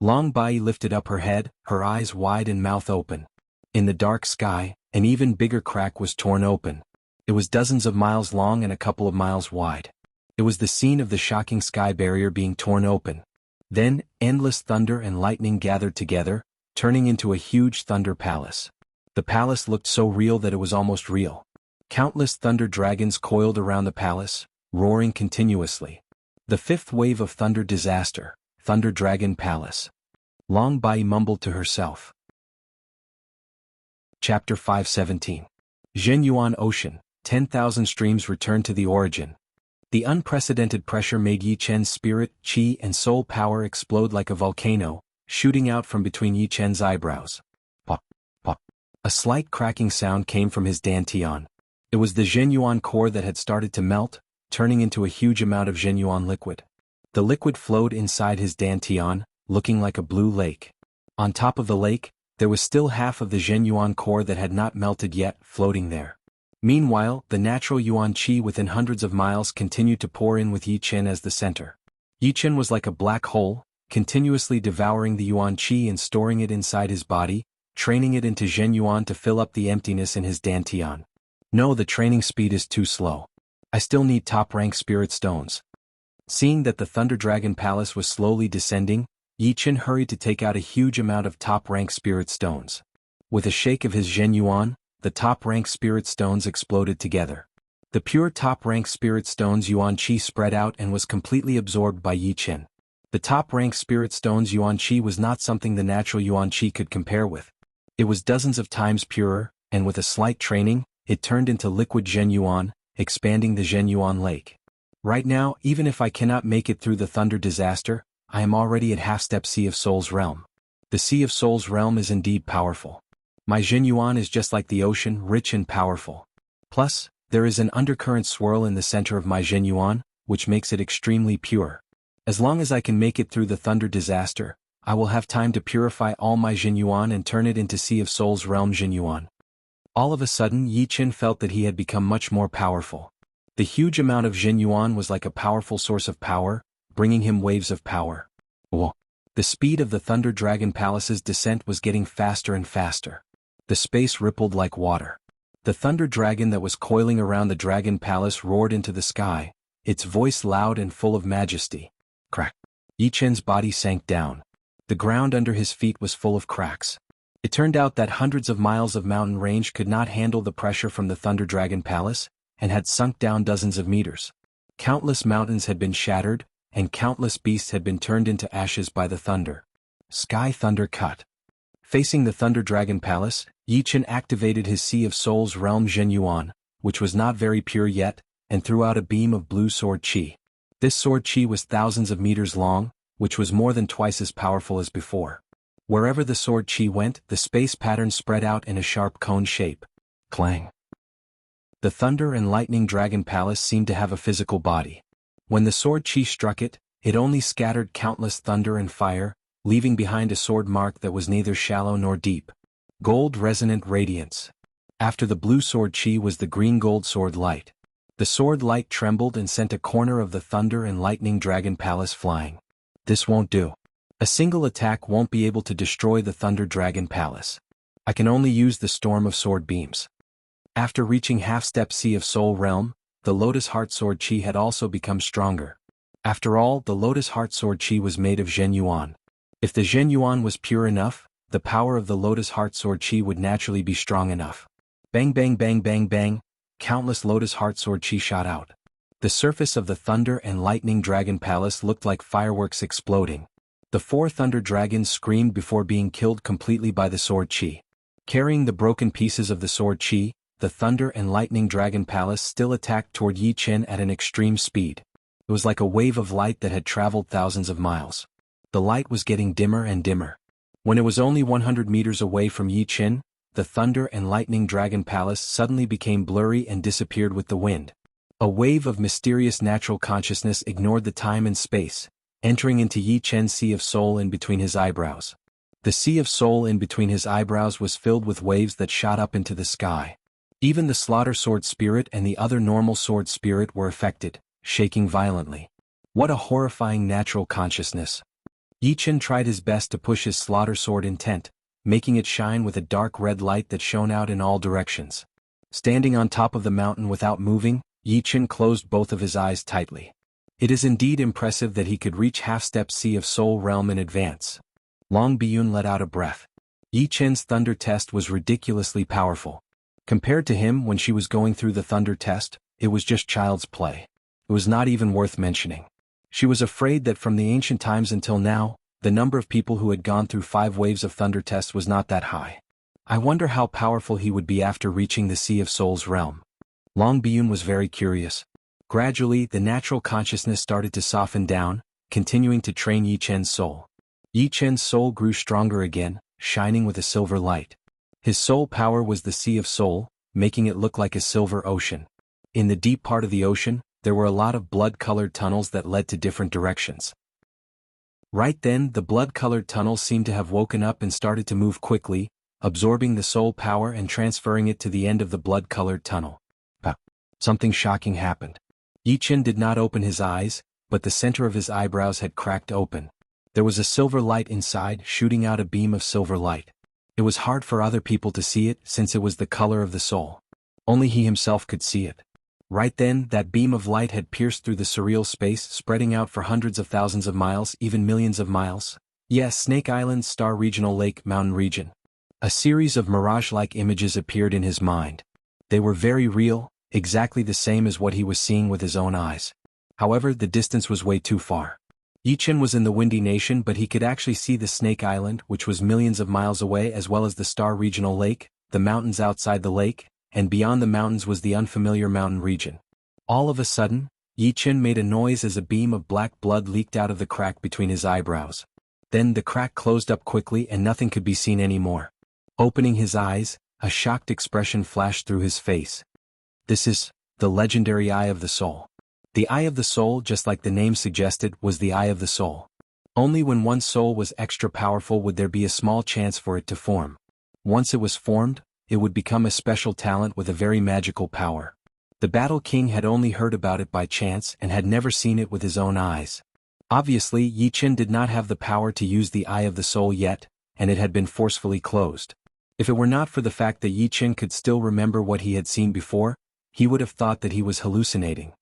Long Bai lifted up her head, her eyes wide and mouth open. In the dark sky, an even bigger crack was torn open. It was dozens of miles long and a couple of miles wide. It was the scene of the shocking sky barrier being torn open. Then, endless thunder and lightning gathered together, turning into a huge thunder palace. The palace looked so real that it was almost real. Countless thunder dragons coiled around the palace, roaring continuously. The fifth wave of thunder disaster, Thunder Dragon Palace. Long Bai mumbled to herself. Chapter 517. Zhenyuan Ocean, 10,000 streams returned to the origin. The unprecedented pressure made Yi Chen's spirit, chi, and soul power explode like a volcano, shooting out from between Yi Chen's eyebrows. Pop, pop. A slight cracking sound came from his dantian. It was the Zhenyuan core that had started to melt, turning into a huge amount of Zhenyuan liquid. The liquid flowed inside his dantian, looking like a blue lake. On top of the lake, there was still half of the Zhenyuan core that had not melted yet, floating there. Meanwhile, the natural Yuan Qi within hundreds of miles continued to pour in with Yi Chen as the center. Yi Chen was like a black hole, continuously devouring the Yuan Qi and storing it inside his body, training it into Zhenyuan to fill up the emptiness in his dantian. No, the training speed is too slow. I still need top-rank spirit stones. Seeing that the Thunder Dragon Palace was slowly descending, Yi Chen hurried to take out a huge amount of top-rank spirit stones. With a shake of his Zhenyuan, the top-rank spirit stones exploded together. The pure top-rank spirit stones Yuan Qi spread out and was completely absorbed by Yi Chen. The top-rank spirit stones Yuan Qi was not something the natural Yuan Qi could compare with. It was dozens of times purer, and with a slight training, it turned into liquid Zhenyuan, expanding the Zhenyuan lake. Right now, even if I cannot make it through the thunder disaster, I am already at half-step Sea of Souls realm. The Sea of Souls realm is indeed powerful. My Zhenyuan is just like the ocean, rich and powerful. Plus, there is an undercurrent swirl in the center of my Zhenyuan, which makes it extremely pure. As long as I can make it through the thunder disaster, I will have time to purify all my Jinyuan and turn it into Sea of Souls realm Jinyuan. All of a sudden Yi Qin felt that he had become much more powerful. The huge amount of Jinyuan was like a powerful source of power, bringing him waves of power. Whoa. The speed of the Thunder Dragon Palace's descent was getting faster and faster. The space rippled like water. The Thunder Dragon that was coiling around the Dragon Palace roared into the sky, its voice loud and full of majesty. Crack. Yi Qin's body sank down. The ground under his feet was full of cracks. It turned out that hundreds of miles of mountain range could not handle the pressure from the Thunder Dragon Palace, and had sunk down dozens of meters. Countless mountains had been shattered, and countless beasts had been turned into ashes by the thunder. Sky Thunder Cut. Facing the Thunder Dragon Palace, Yi Qin activated his Sea of Souls realm Jinyuan, which was not very pure yet, and threw out a beam of blue sword chi. This sword chi was thousands of meters long, which was more than twice as powerful as before. Wherever the sword chi went, the space pattern spread out in a sharp cone shape. Clang. The Thunder and Lightning Dragon Palace seemed to have a physical body. When the sword chi struck it, it only scattered countless thunder and fire, leaving behind a sword mark that was neither shallow nor deep. Gold Resonant Radiance. After the blue sword chi was the green gold sword light. The sword light trembled and sent a corner of the Thunder and Lightning Dragon Palace flying. This won't do. A single attack won't be able to destroy the Thunder Dragon Palace. I can only use the storm of sword beams. After reaching half-step Sea of Soul realm, the Lotus Heart Sword Chi had also become stronger. After all, the Lotus Heart Sword Chi was made of Zhenyuan. If the Zhenyuan was pure enough, the power of the Lotus Heart Sword Chi would naturally be strong enough. Bang bang bang bang bang, countless Lotus Heart Sword Chi shot out. The surface of the Thunder and Lightning Dragon Palace looked like fireworks exploding. The 4 Thunder Dragons screamed before being killed completely by the Sword Chi. Carrying the broken pieces of the Sword Chi, the Thunder and Lightning Dragon Palace still attacked toward Yi Qin at an extreme speed. It was like a wave of light that had traveled thousands of miles. The light was getting dimmer and dimmer. When it was only 100 meters away from Yi Qin, the Thunder and Lightning Dragon Palace suddenly became blurry and disappeared with the wind. A wave of mysterious natural consciousness ignored the time and space, entering into Yi Qin's Sea of Soul in between his eyebrows. The Sea of Soul in between his eyebrows was filled with waves that shot up into the sky. Even the Slaughter Sword Spirit and the other normal Sword Spirit were affected, shaking violently. What a horrifying natural consciousness. Yi Qin tried his best to push his Slaughter Sword intent, making it shine with a dark red light that shone out in all directions. Standing on top of the mountain without moving, Yi Qin closed both of his eyes tightly. It is indeed impressive that he could reach half-step Sea of Soul realm in advance. Long Biyun let out a breath. Yi Qin's thunder test was ridiculously powerful. Compared to him when she was going through the thunder test, it was just child's play. It was not even worth mentioning. She was afraid that from the ancient times until now, the number of people who had gone through 5 waves of thunder tests was not that high. I wonder how powerful he would be after reaching the Sea of Souls realm. Long Biyun was very curious. Gradually, the natural consciousness started to soften down, continuing to train Yi Qin's soul. Yi Qin's soul grew stronger again, shining with a silver light. His soul power was the Sea of Soul, making it look like a silver ocean. In the deep part of the ocean, there were a lot of blood-colored tunnels that led to different directions. Right then, the blood-colored tunnels seemed to have woken up and started to move quickly, absorbing the soul power and transferring it to the end of the blood-colored tunnel. Something shocking happened. Yi Qin did not open his eyes, but the center of his eyebrows had cracked open. There was a silver light inside, shooting out a beam of silver light. It was hard for other people to see it since it was the color of the soul. Only he himself could see it. Right then, that beam of light had pierced through the surreal space, spreading out for hundreds of thousands of miles, even millions of miles. Yes, Snake Island, Star Regional Lake, Mountain Region. A series of mirage-like images appeared in his mind. They were very real, exactly the same as what he was seeing with his own eyes. However, the distance was way too far. Yi Qin was in the Windy Nation, but he could actually see the Snake Island, which was millions of miles away, as well as the Star Regional Lake, the mountains outside the lake, and beyond the mountains was the unfamiliar mountain region. All of a sudden, Yi Qin made a noise as a beam of black blood leaked out of the crack between his eyebrows. Then the crack closed up quickly and nothing could be seen anymore. Opening his eyes, a shocked expression flashed through his face. This is the legendary Eye of the Soul. The eye of the soul, just like the name suggested, was the eye of the soul. Only when one's soul was extra powerful would there be a small chance for it to form. Once it was formed, it would become a special talent with a very magical power. The Battle King had only heard about it by chance and had never seen it with his own eyes. Obviously, Yi Qin did not have the power to use the eye of the soul yet, and it had been forcefully closed. If it were not for the fact that Yi Qin could still remember what he had seen before, he would have thought that he was hallucinating.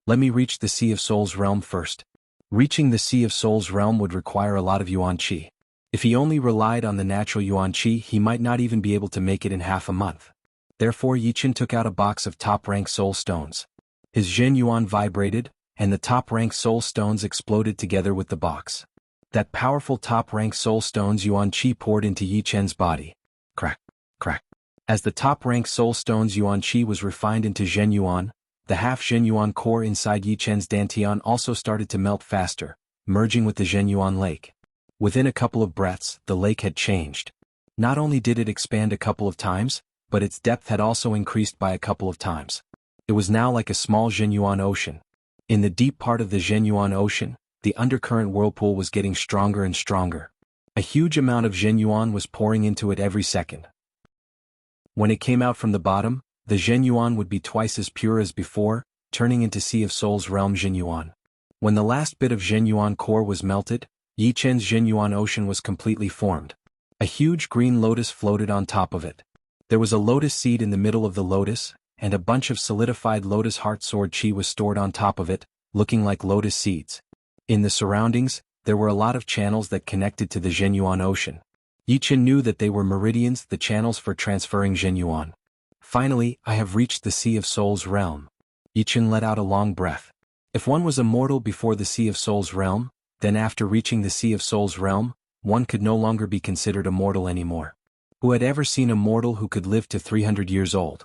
Let me reach the Sea of Souls realm first. Reaching the Sea of Souls realm would require a lot of Yuan Qi. If he only relied on the natural Yuan Qi, he might not even be able to make it in half a month. Therefore Yi Qin took out a box of top-rank soul stones. His Zhen Yuan vibrated, and the top-rank soul stones exploded together with the box. That powerful top-rank soul stones Yuan Qi poured into Yi Qin's body. Crack, crack. As the top-rank soul stones Yuan Qi was refined into Zhen Yuan, the half-Zhen Yuan core inside Yi Qin's Dantian also started to melt faster, merging with the Zhen Yuan lake. Within a couple of breaths, the lake had changed. Not only did it expand a couple of times, but its depth had also increased by a couple of times. It was now like a small Zhen Yuan ocean. In the deep part of the Zhen Yuan ocean, the undercurrent whirlpool was getting stronger and stronger. A huge amount of Zhen Yuan was pouring into it every second. When it came out from the bottom, the Zhen Yuan would be twice as pure as before, turning into Sea of Souls realm Zhen Yuan. When the last bit of Zhen Yuan core was melted, Yi Qin's Zhen Yuan ocean was completely formed. A huge green lotus floated on top of it. There was a lotus seed in the middle of the lotus, and a bunch of solidified lotus heart sword chi was stored on top of it, looking like lotus seeds. In the surroundings, there were a lot of channels that connected to the Zhen Yuan ocean. Yi Qin knew that they were meridians, the channels for transferring Zhen Yuan. Finally, I have reached the Sea of Souls realm. Yi Qin let out a long breath. If one was immortal before the Sea of Souls realm, then after reaching the Sea of Souls realm, one could no longer be considered immortal anymore. Who had ever seen a mortal who could live to 300 years old?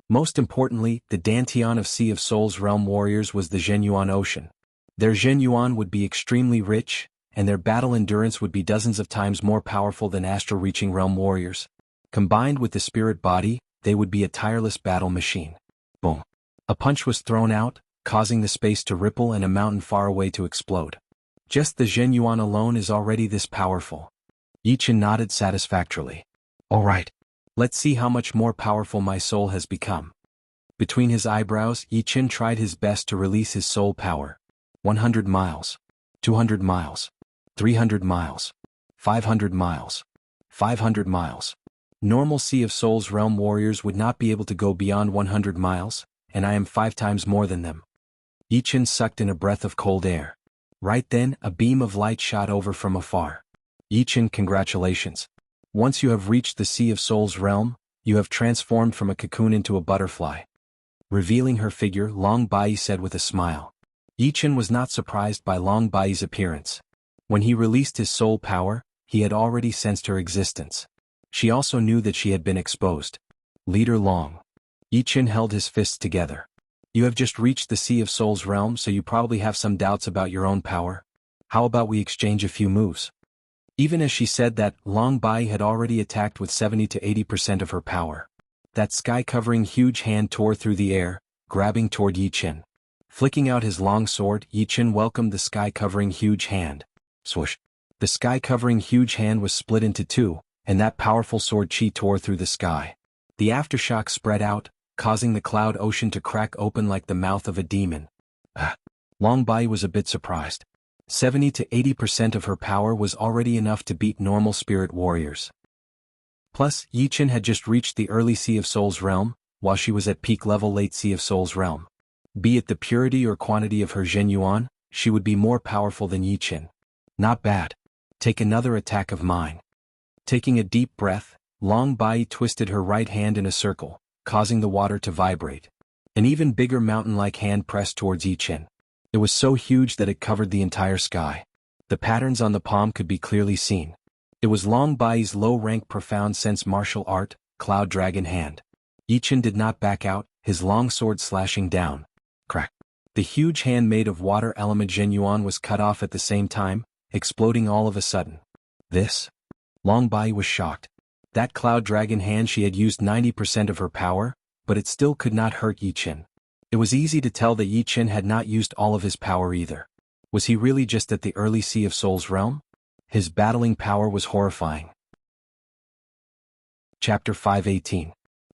Most importantly, the Dantian of Sea of Souls realm warriors was the Zhen Yuan ocean. Their Zhen Yuan would be extremely rich, and their battle endurance would be dozens of times more powerful than astral-reaching realm warriors. Combined with the spirit body, they would be a tireless battle machine. Boom. A punch was thrown out, causing the space to ripple and a mountain far away to explode. Just the Zhen Yuan alone is already this powerful. Yi Qin nodded satisfactorily. All right. Let's see how much more powerful my soul has become. Between his eyebrows, Yi Qin tried his best to release his soul power. 100 miles. 200 miles. 300 miles. 500 miles. 500 miles. Normal Sea of Souls realm warriors would not be able to go beyond 100 miles, and I am 5 times more than them. Yi Qin sucked in a breath of cold air. Right then, a beam of light shot over from afar. Yi Qin, congratulations. Once you have reached the Sea of Souls realm, you have transformed from a cocoon into a butterfly. Revealing her figure, Long Bai said with a smile. Yi Qin was not surprised by Long Bai's appearance. When he released his soul power, he had already sensed her existence. She also knew that she had been exposed. Leader Long. Yi Qin held his fists together. You have just reached the Sea of Souls realm, so you probably have some doubts about your own power. How about we exchange a few moves? Even as she said that, Long Bai had already attacked with 70 to 80% of her power. That sky-covering huge hand tore through the air, grabbing toward Yi Qin. Flicking out his long sword, Yi Qin welcomed the sky-covering huge hand. Swoosh. The sky-covering huge hand was split into two, and that powerful sword chi tore through the sky. The aftershock spread out, causing the cloud ocean to crack open like the mouth of a demon. Long Bai was a bit surprised. 70 to 80% of her power was already enough to beat normal spirit warriors. Plus, Yi Qin had just reached the early Sea of Souls realm, while she was at peak level late Sea of Souls realm. Be it the purity or quantity of her Zhen Yuan, she would be more powerful than Yi Qin. Not bad. Take another attack of mine. Taking a deep breath, Long Bai twisted her right hand in a circle, causing the water to vibrate. An even bigger mountain-like hand pressed towards Yi Qin. It was so huge that it covered the entire sky. The patterns on the palm could be clearly seen. It was Long Bai's low-rank profound sense martial art, Cloud Dragon Hand. Yi Qin did not back out, his long sword slashing down. Crack. The huge hand made of water element Zhen Yuan was cut off at the same time, exploding all of a sudden. This? Long Bai was shocked. That Cloud Dragon Hand, she had used 90% of her power, but it still could not hurt Yi Qin. It was easy to tell that Yi Qin had not used all of his power either. Was he really just at the early Sea of Souls realm? His battling power was horrifying. Chapter 5:18.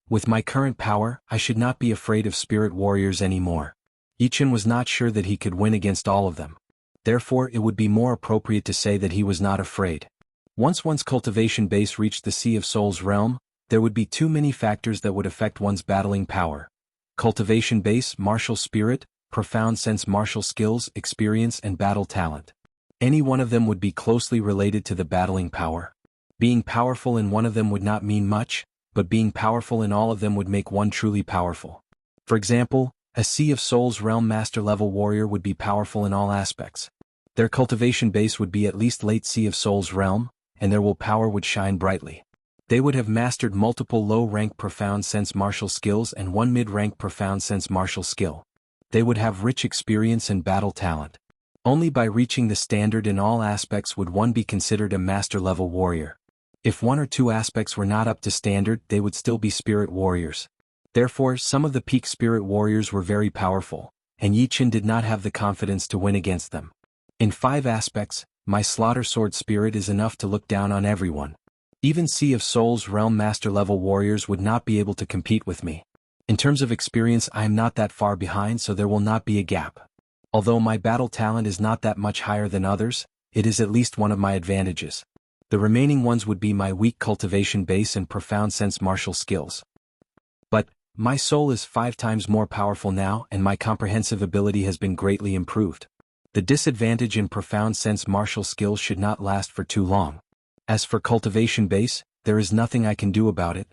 With my current power, I should not be afraid of spirit warriors anymore. Yi Qin was not sure that he could win against all of them. Therefore it would be more appropriate to say that he was not afraid. Once one's cultivation base reached the Sea of Souls realm, there would be too many factors that would affect one's battling power. Cultivation base, martial spirit, profound sense martial skills, experience and battle talent. Any one of them would be closely related to the battling power. Being powerful in one of them would not mean much, but being powerful in all of them would make one truly powerful. For example, a Sea of Souls realm master level warrior would be powerful in all aspects. Their cultivation base would be at least late Sea of Souls realm, and their willpower would shine brightly. They would have mastered multiple low-rank profound sense martial skills and one mid-rank profound sense martial skill. They would have rich experience and battle talent. Only by reaching the standard in all aspects would one be considered a master-level warrior. If one or two aspects were not up to standard, they would still be spirit warriors. Therefore, some of the peak spirit warriors were very powerful, and Yi Qin did not have the confidence to win against them. In 5 aspects, my slaughter sword spirit is enough to look down on everyone. Even Sea of Souls realm master-level warriors would not be able to compete with me. In terms of experience, I am not that far behind, so there will not be a gap. Although my battle talent is not that much higher than others, it is at least one of my advantages. The remaining ones would be my weak cultivation base and profound sense martial skills. But my soul is 5 times more powerful now, and my comprehensive ability has been greatly improved. The disadvantage in profound sense martial skills should not last for too long. As for cultivation base, there is nothing I can do about it.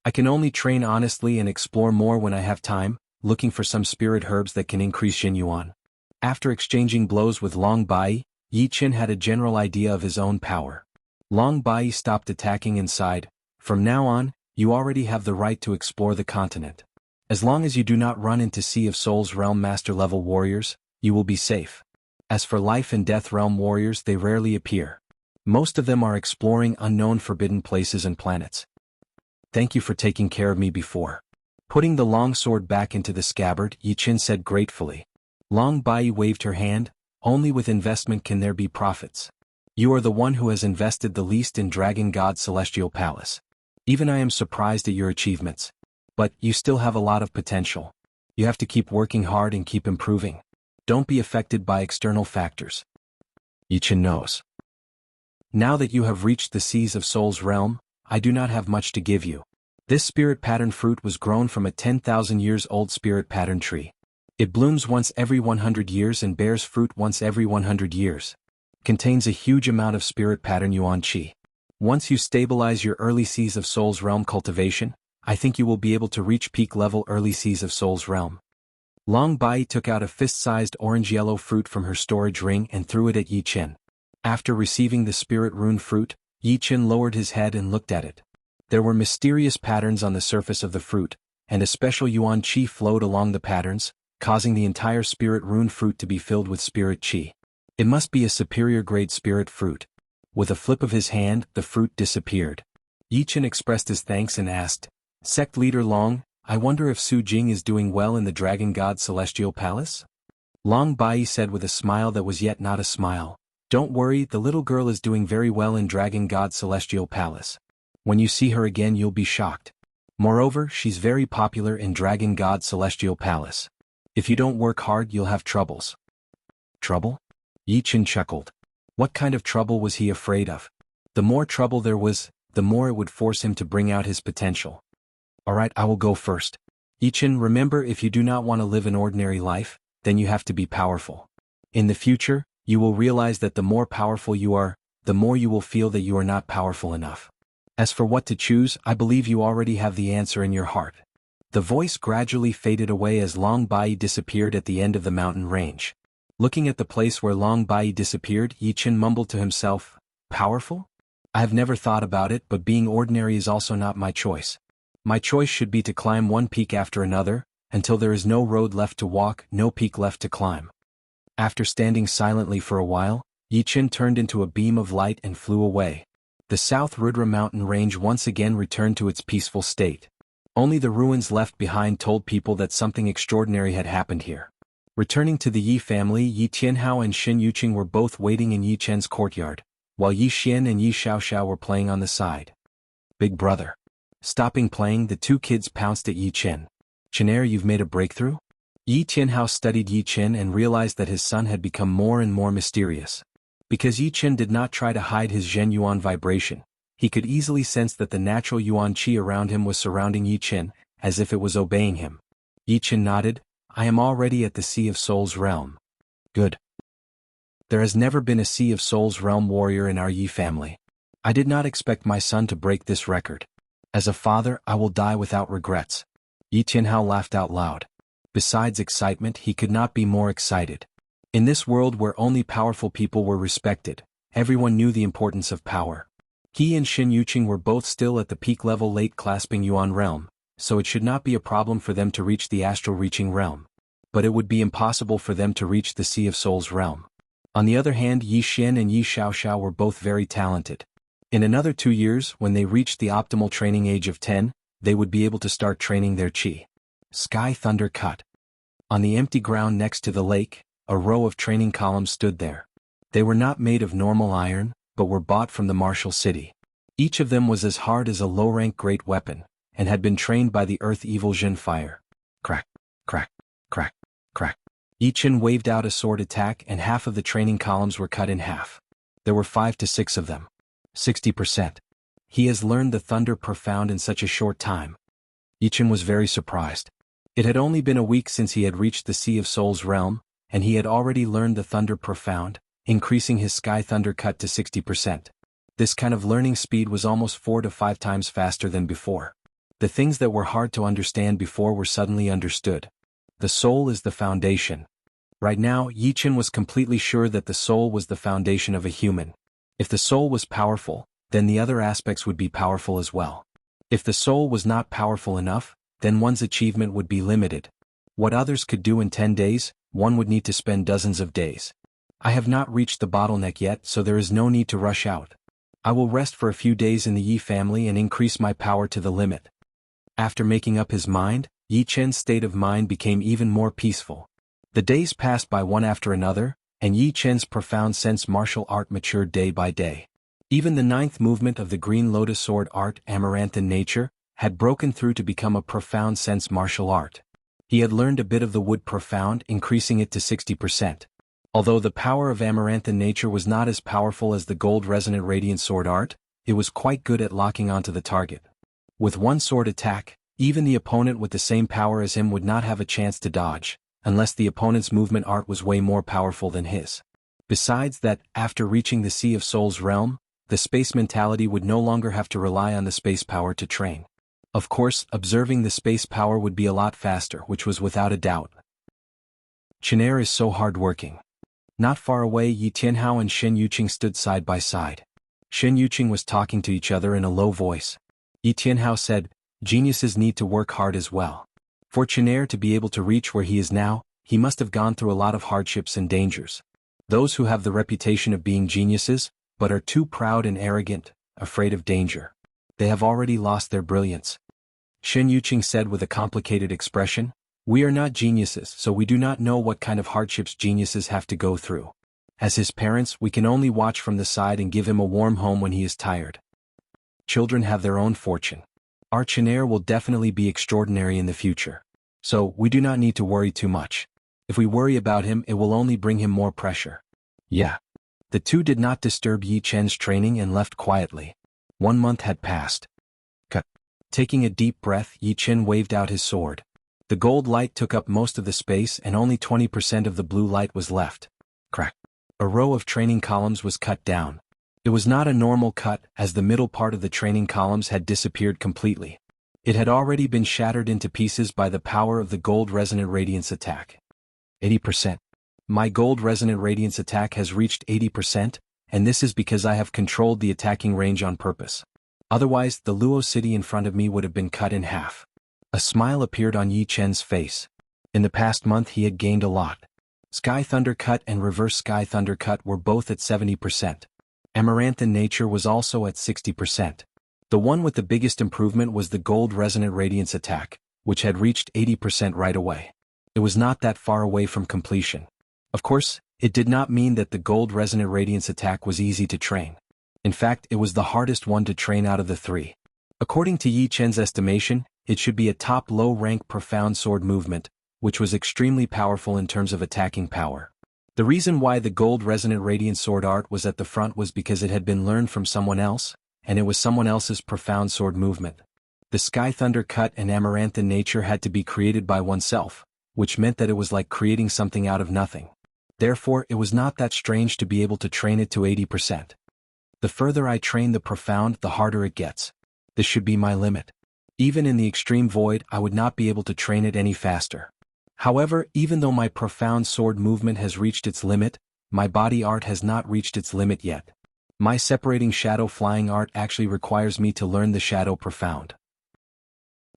I can only train honestly and explore more when I have time, looking for some spirit herbs that can increase yin yuan. After exchanging blows with Long Bai, Yi Qin had a general idea of his own power. Long Bai stopped attacking and sighed, "From now on, you already have the right to explore the continent. As long as you do not run into Sea of Souls realm master-level warriors, you will be safe. As for life and death realm warriors, they rarely appear. Most of them are exploring unknown forbidden places and planets. Thank you for taking care of me before." Putting the long sword back into the scabbard, Yi Qin said gratefully. Long Bai waved her hand, "Only with investment can there be profits. You are the one who has invested the least in Dragon God's Celestial Palace. Even I am surprised at your achievements. But you still have a lot of potential. You have to keep working hard and keep improving. Don't be affected by external factors." Yi Qin knows. Now that you have reached the Seas of Souls realm, I do not have much to give you. This spirit pattern fruit was grown from a 10,000 years old spirit pattern tree. It blooms once every 100 years and bears fruit once every 100 years. Contains a huge amount of spirit pattern yuan qi. Once you stabilize your early Seas of Souls realm cultivation, I think you will be able to reach peak level early Seas of Souls realm. Long Bai took out a fist-sized orange-yellow fruit from her storage ring and threw it at Yi Qin. After receiving the spirit rune fruit, Yi Qin lowered his head and looked at it. There were mysterious patterns on the surface of the fruit, and a special yuan qi flowed along the patterns, causing the entire spirit rune fruit to be filled with spirit qi. It must be a superior grade spirit fruit. With a flip of his hand, the fruit disappeared. Yi Qin expressed his thanks and asked, "Sect Leader Long, I wonder if Su Jing is doing well in the Dragon God's Celestial Palace?" Long Bai said with a smile that was yet not a smile, "Don't worry, the little girl is doing very well in Dragon God's Celestial Palace. When you see her again you'll be shocked. Moreover, she's very popular in Dragon God's Celestial Palace. If you don't work hard you'll have troubles." Trouble? Yi Qin chuckled. What kind of trouble was he afraid of? The more trouble there was, the more it would force him to bring out his potential. "Alright, I will go first. Yi Qin, remember, if you do not want to live an ordinary life, then you have to be powerful. In the future, you will realize that the more powerful you are, the more you will feel that you are not powerful enough. As for what to choose, I believe you already have the answer in your heart." The voice gradually faded away as Long Bai disappeared at the end of the mountain range. Looking at the place where Long Bai disappeared, Yi Qin mumbled to himself, "Powerful? I have never thought about it, but being ordinary is also not my choice. My choice should be to climb one peak after another, until there is no road left to walk, no peak left to climb." After standing silently for a while, Yi Qin turned into a beam of light and flew away. The South Rudra mountain range once again returned to its peaceful state. Only the ruins left behind told people that something extraordinary had happened here. Returning to the Yi family, Yi Tianhao and Xin Yuqing were both waiting in Yi Chen's courtyard, while Yi Xian and Yi Xiaoxiao were playing on the side. Big brother. Stopping playing, the two kids pounced at Yi Chen. Chenair, you've made a breakthrough? Yi Tianhao studied Yi Chen and realized that his son had become more and more mysterious. Because Yi Chen did not try to hide his Zhen Yuan vibration, he could easily sense that the natural Yuan Qi around him was surrounding Yi Chen, as if it was obeying him. Yi Chen nodded. I am already at the Sea of Souls realm. Good. There has never been a Sea of Souls realm warrior in our Yi family. I did not expect my son to break this record. As a father, I will die without regrets. Yi Tianhao laughed out loud. Besides excitement, he could not be more excited. In this world where only powerful people were respected, everyone knew the importance of power. He and Xin Yuqing were both still at the peak level late clasping Yuan realm, so it should not be a problem for them to reach the astral reaching realm. But it would be impossible for them to reach the Sea of Souls realm. On the other hand, Yi Xian and Yi Xiaoxiao were both very talented. In another 2 years, when they reached the optimal training age of 10, they would be able to start training their qi. Sky Thunder Cut. On the empty ground next to the lake, a row of training columns stood there. They were not made of normal iron, but were bought from the martial city. Each of them was as hard as a low-rank great weapon, and had been trained by the earth evil Zhen fire. Crack, crack, crack, crack. Yi Chen waved out a sword attack and half of the training columns were cut in half. There were 5 to 6 of them. 60%. He has learned the Thunder Profound in such a short time. Yi Chen was very surprised. It had only been a week since he had reached the Sea of Souls realm, and he had already learned the Thunder Profound, increasing his Sky Thunder Cut to 60%. This kind of learning speed was almost 4 to 5 times faster than before. The things that were hard to understand before were suddenly understood. The soul is the foundation. Right now, Yi Chen was completely sure that the soul was the foundation of a human. If the soul was powerful, then the other aspects would be powerful as well. If the soul was not powerful enough, then one's achievement would be limited. What others could do in 10 days, one would need to spend dozens of days. I have not reached the bottleneck yet, so there is no need to rush out. I will rest for a few days in the Yi family and increase my power to the limit. After making up his mind, Yi Chen's state of mind became even more peaceful. The days passed by one after another, and Yi Chen's profound sense martial art matured day by day. Even the 9th movement of the Green Lotus Sword art, Amaranthan Nature, had broken through to become a profound sense martial art. He had learned a bit of the Wood Profound, increasing it to 60%. Although the power of Amaranthan Nature was not as powerful as the Gold Resonant Radiant Sword art, it was quite good at locking onto the target. With one sword attack, even the opponent with the same power as him would not have a chance to dodge, unless the opponent's movement art was way more powerful than his. Besides that, after reaching the Sea of Souls realm, the space mentality would no longer have to rely on the space power to train. Of course, observing the space power would be a lot faster, which was without a doubt. Chenair is so hard-working. Not far away, Yi Tianhao and Xin Yuqing stood side by side. Xin Yuqing was talking to each other in a low voice. Yi Tianhao said, "Geniuses need to work hard as well. For Chenair to be able to reach where he is now, he must have gone through a lot of hardships and dangers. Those who have the reputation of being geniuses, but are too proud and arrogant, afraid of danger. They have already lost their brilliance." Xin Yuqing said with a complicated expression, "We are not geniuses, so we do not know what kind of hardships geniuses have to go through. As his parents, we can only watch from the side and give him a warm home when he is tired. Children have their own fortune. Our Chenair will definitely be extraordinary in the future. So, we do not need to worry too much. If we worry about him, it will only bring him more pressure." Yeah. The two did not disturb Yi Chen's training and left quietly. 1 month had passed. Cut. Taking a deep breath, Yi Chen waved out his sword. The gold light took up most of the space and only 20% of the blue light was left. Crack. A row of training columns was cut down. It was not a normal cut, as the middle part of the training columns had disappeared completely. It had already been shattered into pieces by the power of the Gold Resonant Radiance attack. 80%. My Gold Resonant Radiance attack has reached 80%, and this is because I have controlled the attacking range on purpose. Otherwise, the Luo city in front of me would have been cut in half. A smile appeared on Yi Chen's face. In the past month he had gained a lot. Sky Thunder Cut and Reverse Sky Thunder Cut were both at 70%. Amaranthan Nature was also at 60%. The one with the biggest improvement was the Gold Resonant Radiance attack, which had reached 80% right away. It was not that far away from completion. Of course, it did not mean that the Gold Resonant Radiance attack was easy to train. In fact, it was the hardest one to train out of the three. According to Yi Chen's estimation, it should be a top low-rank profound sword movement, which was extremely powerful in terms of attacking power. The reason why the Gold Resonant Radiant sword art was at the front was because it had been learned from someone else, and it was someone else's profound sword movement. The Sky Thunder cut and Amaranthan nature had to be created by oneself, which meant that it was like creating something out of nothing. Therefore, it was not that strange to be able to train it to 80%. The further I train the profound, the harder it gets. This should be my limit. Even in the extreme void, I would not be able to train it any faster. However, even though my profound sword movement has reached its limit, my body art has not reached its limit yet. My separating shadow flying art actually requires me to learn the shadow profound.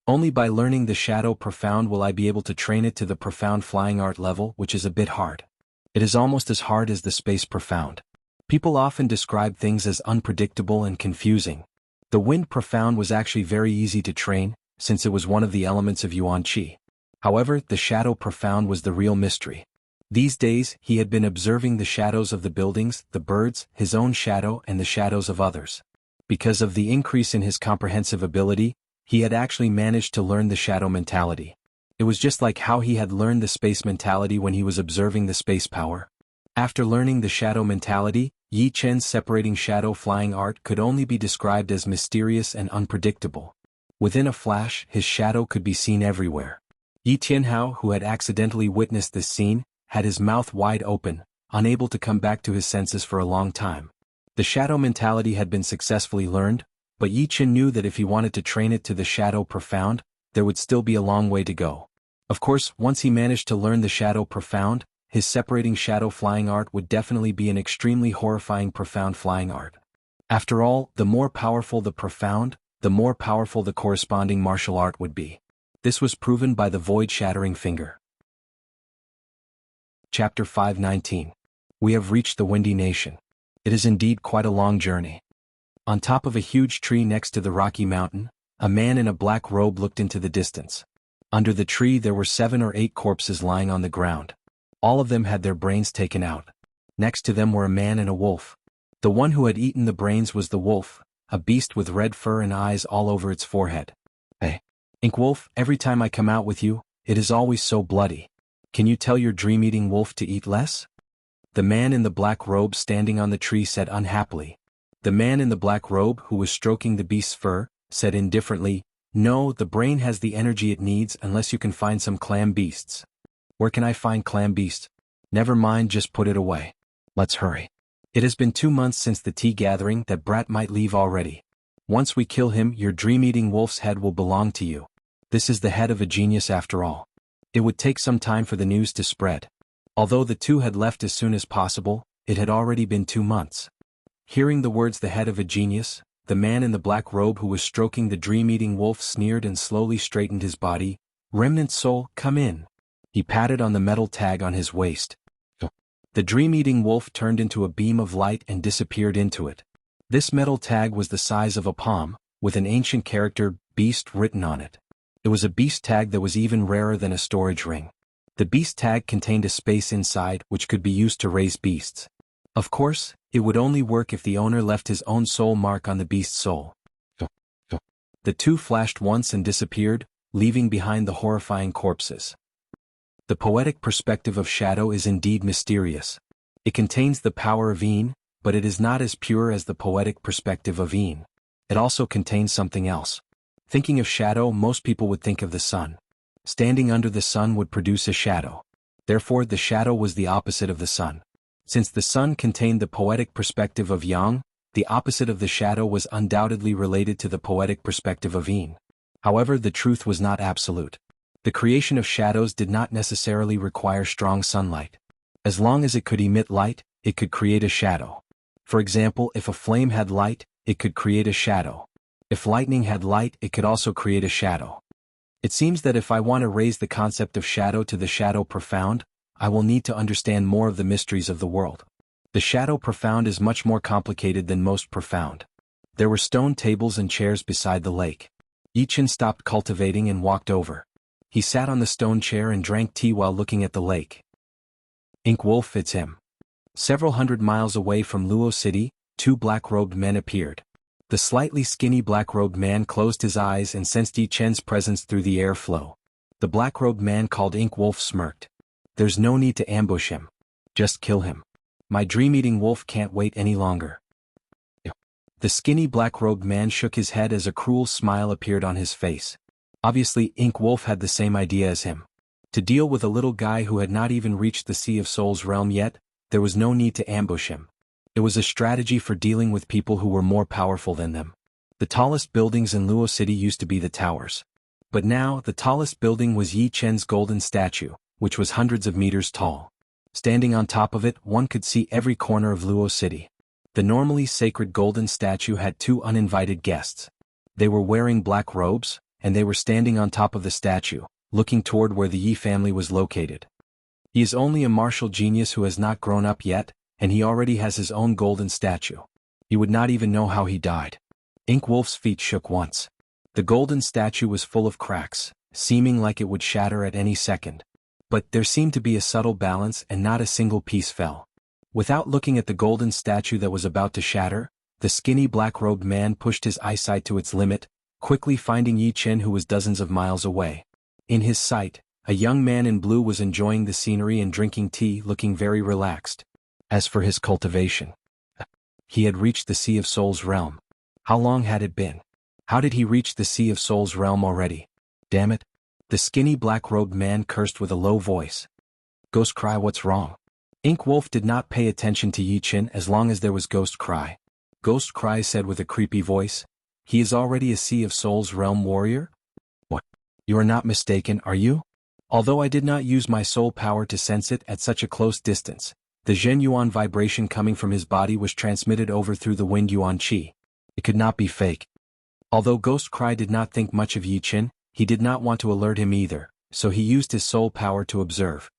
Only by learning the shadow profound will I be able to train it to the profound flying art level, which is a bit hard. It is almost as hard as the space profound. People often describe things as unpredictable and confusing. The wind profound was actually very easy to train, since it was one of the elements of Yuan Qi. However, the shadow profound was the real mystery. These days, he had been observing the shadows of the buildings, the birds, his own shadow, and the shadows of others. Because of the increase in his comprehensive ability, he had actually managed to learn the shadow mentality. It was just like how he had learned the space mentality when he was observing the space power. After learning the shadow mentality, Yi Chen's separating shadow flying art could only be described as mysterious and unpredictable. Within a flash, his shadow could be seen everywhere. Yi Tianhao, who had accidentally witnessed this scene, had his mouth wide open, unable to come back to his senses for a long time. The shadow mentality had been successfully learned, but Yi Chen knew that if he wanted to train it to the shadow profound, there would still be a long way to go. Of course, once he managed to learn the shadow profound, his separating shadow flying art would definitely be an extremely horrifying profound flying art. After all, the more powerful the profound, the more powerful the corresponding martial art would be. This was proven by the void-shattering finger. Chapter 519. We have reached the Windy Nation. It is indeed quite a long journey. On top of a huge tree next to the rocky mountain, a man in a black robe looked into the distance. Under the tree there were 7 or 8 corpses lying on the ground. All of them had their brains taken out. Next to them were a man and a wolf. The one who had eaten the brains was the wolf, a beast with red fur and eyes all over its forehead. Hey, Ink Wolf, every time I come out with you, it is always so bloody. Can you tell your dream-eating wolf to eat less? The man in the black robe standing on the tree said unhappily. The man in the black robe, who was stroking the beast's fur, said indifferently, "No, the brain has the energy it needs unless you can find some clam beasts." "Where can I find clam beasts?" "Never mind, just put it away. Let's hurry. It has been 2 months since the tea gathering, that brat might leave already. Once we kill him, your dream-eating wolf's head will belong to you. This is the head of a genius after all." It would take some time for the news to spread. Although the two had left as soon as possible, it had already been 2 months. Hearing the words "the head of a genius," the man in the black robe who was stroking the dream-eating wolf sneered and slowly straightened his body. "Remnant soul, come in." He patted on the metal tag on his waist. The dream-eating wolf turned into a beam of light and disappeared into it. This metal tag was the size of a palm, with an ancient character, "Beast," written on it. It was a beast tag that was even rarer than a storage ring. The beast tag contained a space inside which could be used to raise beasts. Of course, it would only work if the owner left his own soul mark on the beast's soul. The two flashed once and disappeared, leaving behind the horrifying corpses. The poetic perspective of shadow is indeed mysterious. It contains the power of Yin, but it is not as pure as the poetic perspective of Yin. It also contains something else. Thinking of shadow, most people would think of the sun. Standing under the sun would produce a shadow. Therefore, the shadow was the opposite of the sun. Since the sun contained the poetic perspective of Yang, the opposite of the shadow was undoubtedly related to the poetic perspective of Yin. However, the truth was not absolute. The creation of shadows did not necessarily require strong sunlight. As long as it could emit light, it could create a shadow. For example, if a flame had light, it could create a shadow. If lightning had light, it could also create a shadow. It seems that if I want to raise the concept of shadow to the shadow profound, I will need to understand more of the mysteries of the world. The shadow profound is much more complicated than most profound. There were stone tables and chairs beside the lake. Yi Qin stopped cultivating and walked over. He sat on the stone chair and drank tea while looking at the lake. Ink Wolf, it's him. Several hundred miles away from Luo City, two black-robed men appeared. The slightly skinny black-robed man closed his eyes and sensed Yi Chen's presence through the airflow. The black-robed man called Ink Wolf smirked. There's no need to ambush him. Just kill him. My dream-eating wolf can't wait any longer. The skinny black-robed man shook his head as a cruel smile appeared on his face. Obviously, Ink Wolf had the same idea as him. To deal with a little guy who had not even reached the Sea of Souls realm yet, there was no need to ambush him. It was a strategy for dealing with people who were more powerful than them. The tallest buildings in Luo City used to be the towers. But now, the tallest building was Yi Chen's golden statue, which was hundreds of meters tall. Standing on top of it, one could see every corner of Luo City. The normally sacred golden statue had two uninvited guests. They were wearing black robes, and they were standing on top of the statue, looking toward where the Yi family was located. He is only a martial genius who has not grown up yet, and he already has his own golden statue. He would not even know how he died. Ink Wolf's feet shook once. The golden statue was full of cracks, seeming like it would shatter at any second. But there seemed to be a subtle balance and not a single piece fell. Without looking at the golden statue that was about to shatter, the skinny black-robed man pushed his eyesight to its limit, quickly finding Yi Chen, who was dozens of miles away. In his sight, a young man in blue was enjoying the scenery and drinking tea, looking very relaxed. As for his cultivation, he had reached the Sea of Souls realm. How long had it been? How did he reach the Sea of Souls realm already? Damn it! The skinny black-robed man cursed with a low voice. Ghost Cry, what's wrong? Ink Wolf did not pay attention to Yi Chen as long as there was Ghost Cry. Ghost Cry said with a creepy voice, he is already a Sea of Souls realm warrior? What? You are not mistaken, are you? Although I did not use my soul power to sense it at such a close distance, the Zhen Yuan vibration coming from his body was transmitted over through the wind Yuan Qi. It could not be fake. Although Ghost Cry did not think much of Yi Chen, he did not want to alert him either, so he used his soul power to observe.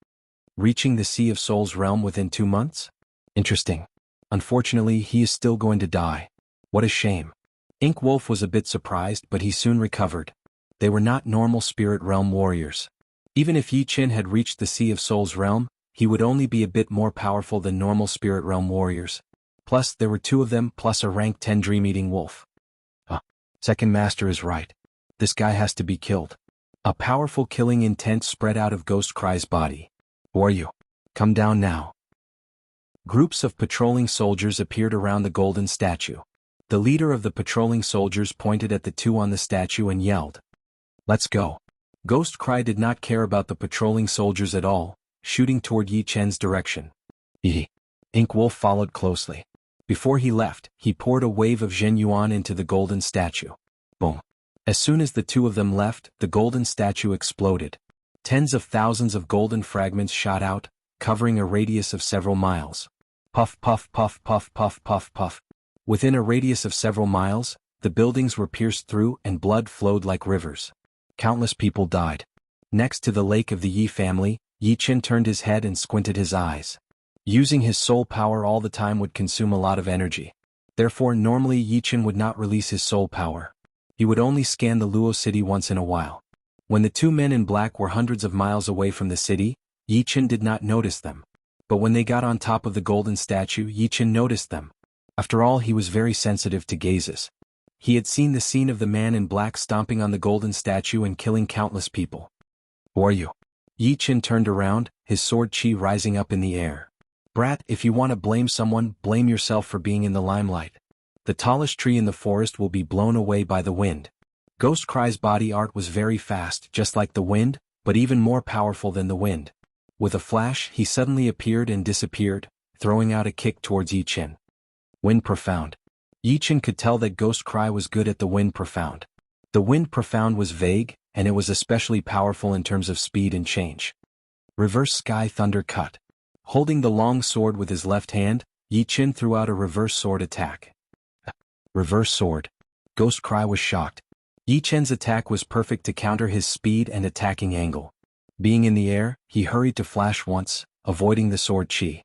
Reaching the Sea of Souls realm within 2 months? Interesting. Unfortunately, he is still going to die. What a shame. Ink Wolf was a bit surprised, but he soon recovered. They were not normal spirit realm warriors. Even if Yi Chen had reached the Sea of Souls realm, he would only be a bit more powerful than normal spirit realm warriors. Plus, there were 2 of them, plus a rank 10 dream-eating wolf. Second Master is right. This guy has to be killed. A powerful killing intent spread out of Ghost Cry's body. Who are you? Come down now. Groups of patrolling soldiers appeared around the golden statue. The leader of the patrolling soldiers pointed at the 2 on the statue and yelled, "Let's go." Ghost Cry did not care about the patrolling soldiers at all, shooting toward Yi Chen's direction. Ink Wolf followed closely. Before he left, he poured a wave of Zhen Yuan into the golden statue. Boom. As soon as the 2 of them left, the golden statue exploded. Tens of thousands of golden fragments shot out, covering a radius of several miles. Puff, puff, puff, puff, puff, puff, puff. Within a radius of several miles, the buildings were pierced through and blood flowed like rivers. Countless people died. Next to the lake of the Yi family, Yi Chen turned his head and squinted his eyes. Using his soul power all the time would consume a lot of energy. Therefore, normally Yi Chen would not release his soul power. He would only scan the Luo city once in a while. When the 2 men in black were hundreds of miles away from the city, Yi Chen did not notice them. But when they got on top of the golden statue, Yi Chen noticed them. After all, he was very sensitive to gazes. He had seen the scene of the man in black stomping on the golden statue and killing countless people. Who are you? Yi Chen turned around, his sword chi rising up in the air. Brat, if you want to blame someone, blame yourself for being in the limelight. The tallest tree in the forest will be blown away by the wind. Ghost Cry's body art was very fast, just like the wind, but even more powerful than the wind. With a flash, he suddenly appeared and disappeared, throwing out a kick towards Yi Chen. Wind Profound. Yi Chen could tell that Ghost Cry was good at the Wind Profound. The Wind Profound was vague, and it was especially powerful in terms of speed and change. Reverse Sky Thunder Cut. Holding the long sword with his left hand, Yi Chen threw out a reverse sword attack. Reverse sword. Ghost Cry was shocked. Yi Chen's attack was perfect to counter his speed and attacking angle. Being in the air, he hurried to flash once, avoiding the sword chi.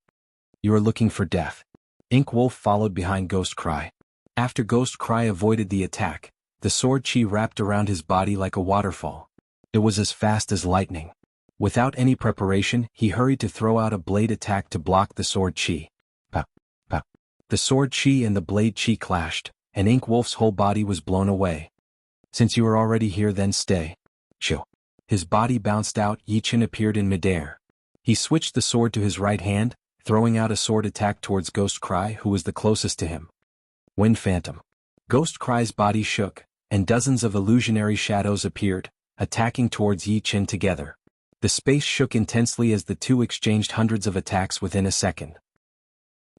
You are looking for death. Ink Wolf followed behind Ghost Cry. After Ghost Cry avoided the attack, the sword chi wrapped around his body like a waterfall. It was as fast as lightning. Without any preparation, he hurried to throw out a blade attack to block the sword chi. Pow, pow. The sword chi and the blade chi clashed, and Ink Wolf's whole body was blown away. Since you are already here, then stay. Chill. His body bounced out. Yi Qin appeared in midair. He switched the sword to his right hand, throwing out a sword attack towards Ghost Cry, who was the closest to him. Wind Phantom. Ghost Cry's body shook, and dozens of illusionary shadows appeared, attacking towards Yi Qin together. The space shook intensely as the two exchanged hundreds of attacks within a second.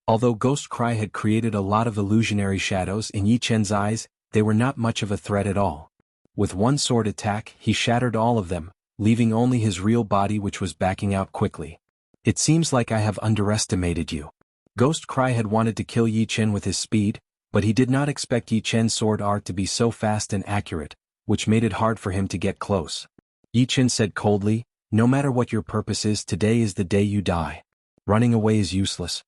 Although Ghost Cry had created a lot of illusionary shadows in Yi Qin's eyes, they were not much of a threat at all. With one sword attack, he shattered all of them, leaving only his real body, which was backing out quickly. It seems like I have underestimated you. Ghost Cry had wanted to kill Yi Qin with his speed, but he did not expect Yi Qin's sword art to be so fast and accurate, which made it hard for him to get close. Yi Qin said coldly, "No matter what your purpose is, today is the day you die. Running away is useless."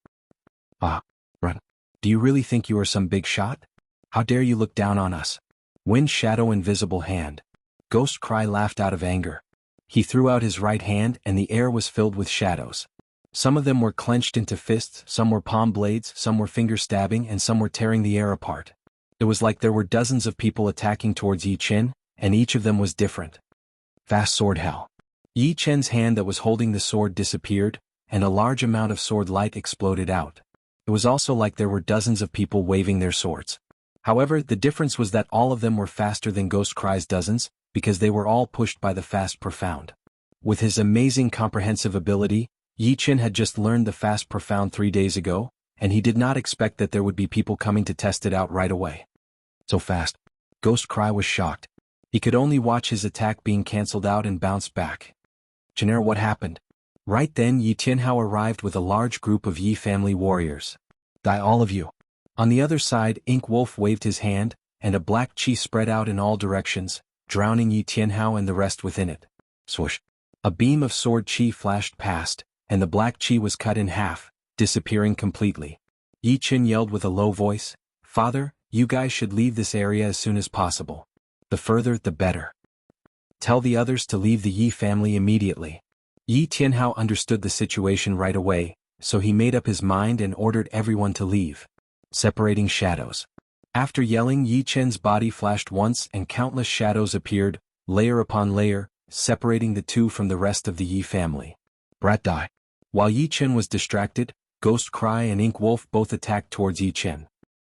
Ah, run. Do you really think you are some big shot? How dare you look down on us? Wind Shadow Invisible Hand. Ghost Cry laughed out of anger. He threw out his right hand and the air was filled with shadows. Some of them were clenched into fists, some were palm blades, some were finger stabbing, and some were tearing the air apart. It was like there were dozens of people attacking towards Yi Qin, and each of them was different. Fast Sword Hell. Yi Qin's hand that was holding the sword disappeared, and a large amount of sword light exploded out. It was also like there were dozens of people waving their swords. However, the difference was that all of them were faster than Ghost Cry's dozens, because they were all pushed by the Fast Profound. With his amazing comprehensive ability, Yi Qin had just learned the Fast Profound 3 days ago, and he did not expect that there would be people coming to test it out right away. So fast. Ghost Cry was shocked. He could only watch his attack being cancelled out and bounced back. Jenner, what happened? Right then Yi Tianhao arrived with a large group of Yi family warriors. Die all of you. On the other side, Ink Wolf waved his hand, and a black chi spread out in all directions, drowning Yi Tianhao and the rest within it. Swoosh. A beam of sword chi flashed past, and the black chi was cut in half, disappearing completely. Yi Qin yelled with a low voice, "Father, you guys should leave this area as soon as possible. The further, the better. Tell the others to leave the Yi family immediately." Yi Tianhao understood the situation right away, so he made up his mind and ordered everyone to leave. Separating shadows. After yelling, Yi Qin's body flashed once and countless shadows appeared, layer upon layer, separating the two from the rest of the Yi family. Brat die. While Yi Qin was distracted, Ghost Cry and Ink Wolf both attacked towards Yi Qin.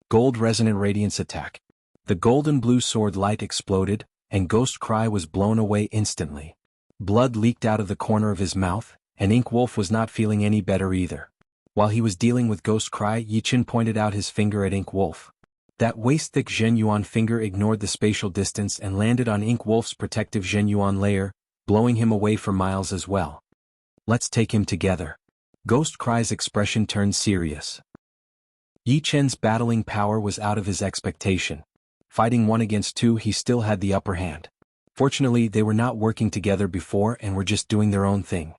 Gold Resonant Radiance attack. The golden blue sword light exploded, and Ghost Cry was blown away instantly. Blood leaked out of the corner of his mouth, and Ink Wolf was not feeling any better either. While he was dealing with Ghost Cry, Yi Qin pointed out his finger at Ink Wolf. That waist-thick Zhen Yuan finger ignored the spatial distance and landed on Ink Wolf's protective Zhen Yuan layer, blowing him away for miles as well. Let's take him together. Ghost Cry's expression turned serious. Yi Qin's battling power was out of his expectation. Fighting 1 against 2, he still had the upper hand. Fortunately, they were not working together before and were just doing their own thing.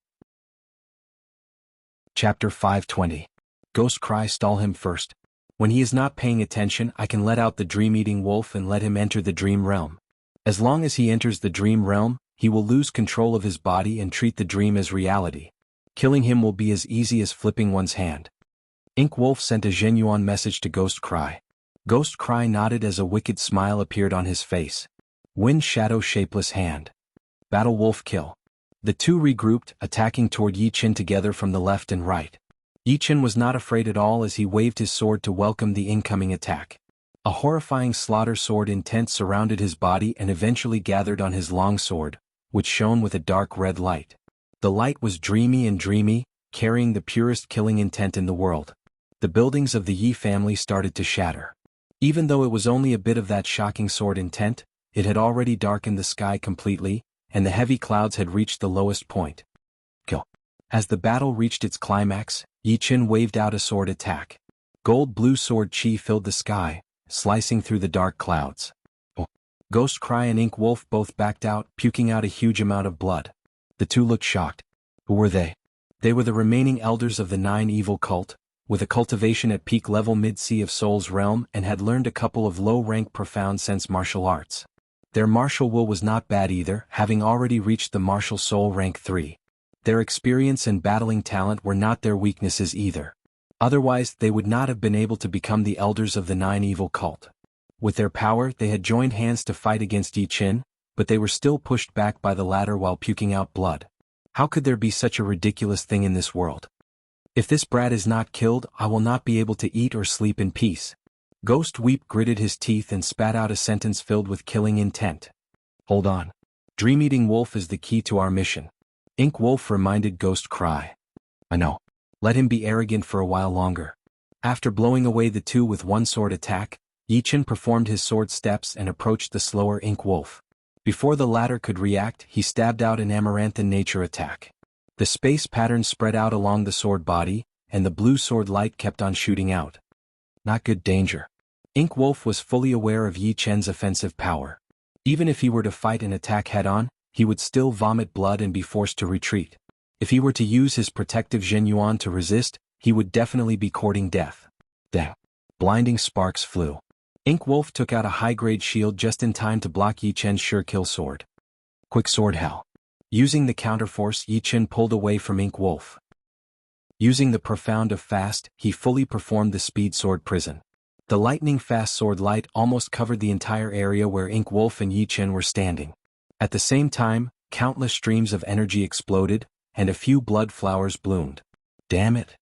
Chapter 520. Ghost Cry, stall him first. When he is not paying attention, I can let out the dream-eating wolf and let him enter the dream realm. As long as he enters the dream realm, he will lose control of his body and treat the dream as reality. Killing him will be as easy as flipping one's hand. Ink Wolf sent a Zhen Yuan message to Ghost Cry. Ghost Cry nodded as a wicked smile appeared on his face. Wind Shadow Shapeless Hand. Battle Wolf Kill. The two regrouped, attacking toward Yi Qin together from the left and right. Yi Qin was not afraid at all as he waved his sword to welcome the incoming attack. A horrifying slaughter sword intent surrounded his body and eventually gathered on his long sword, which shone with a dark red light. The light was dreamy, carrying the purest killing intent in the world. The buildings of the Yi family started to shatter. Even though it was only a bit of that shocking sword intent, it had already darkened the sky completely, and the heavy clouds had reached the lowest point. Kill. As the battle reached its climax, Yi Qin waved out a sword attack. Gold-blue sword chi filled the sky, slicing through the dark clouds. Ghost Cry and Ink Wolf both backed out, puking out a huge amount of blood. The two looked shocked. Who were they? They were the remaining elders of the 9 evil cult, with a cultivation at peak level mid-sea of Soul's realm, and had learned a couple of low-rank profound sense martial arts. Their martial will was not bad either, having already reached the martial soul rank 3. Their experience and battling talent were not their weaknesses either. Otherwise, they would not have been able to become the elders of the Nine Evil cult. With their power, they had joined hands to fight against Yi Qin, but they were still pushed back by the latter while puking out blood. How could there be such a ridiculous thing in this world? If this brat is not killed, I will not be able to eat or sleep in peace. Ghost Weep gritted his teeth and spat out a sentence filled with killing intent. Hold on. Dream-eating wolf is the key to our mission. Ink Wolf reminded Ghost Cry. I know. Let him be arrogant for a while longer. After blowing away the two with one sword attack, Yi Qin performed his sword steps and approached the slower Ink Wolf. Before the latter could react, he stabbed out an amaranthine nature attack. The space pattern spread out along the sword body, and the blue sword light kept on shooting out. Not good danger. Ink Wolf was fully aware of Yi Qin's offensive power. Even if he were to fight and attack head-on, he would still vomit blood and be forced to retreat. If he were to use his protective Zhenyuan to resist, he would definitely be courting death. Then, blinding sparks flew. Ink Wolf took out a high-grade shield just in time to block Yi Qin's sure-kill sword. Quick sword hell. Using the counterforce, Yi Qin pulled away from Ink Wolf. Using the profound of fast, he fully performed the speed sword prison. The lightning-fast sword light almost covered the entire area where Ink Wolf and Yi Qin were standing. At the same time, countless streams of energy exploded, and a few blood flowers bloomed. Damn it.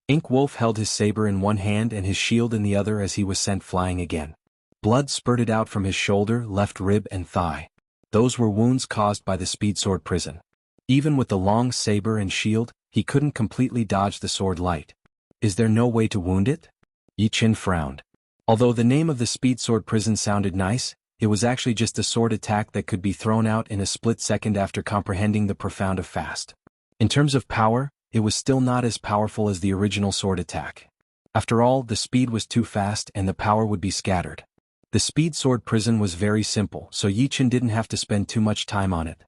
Ink Wolf held his saber in one hand and his shield in the other as he was sent flying again. Blood spurted out from his shoulder, left rib and thigh. Those were wounds caused by the speed sword prison. Even with the long saber and shield, he couldn't completely dodge the sword light. Is there no way to wound it? Yi Qin frowned. Although the name of the speed sword prison sounded nice, it was actually just a sword attack that could be thrown out in a split second after comprehending the profound of fast. In terms of power, it was still not as powerful as the original sword attack. After all, the speed was too fast and the power would be scattered. The speed sword prison was very simple, so Yi Qin didn't have to spend too much time on it.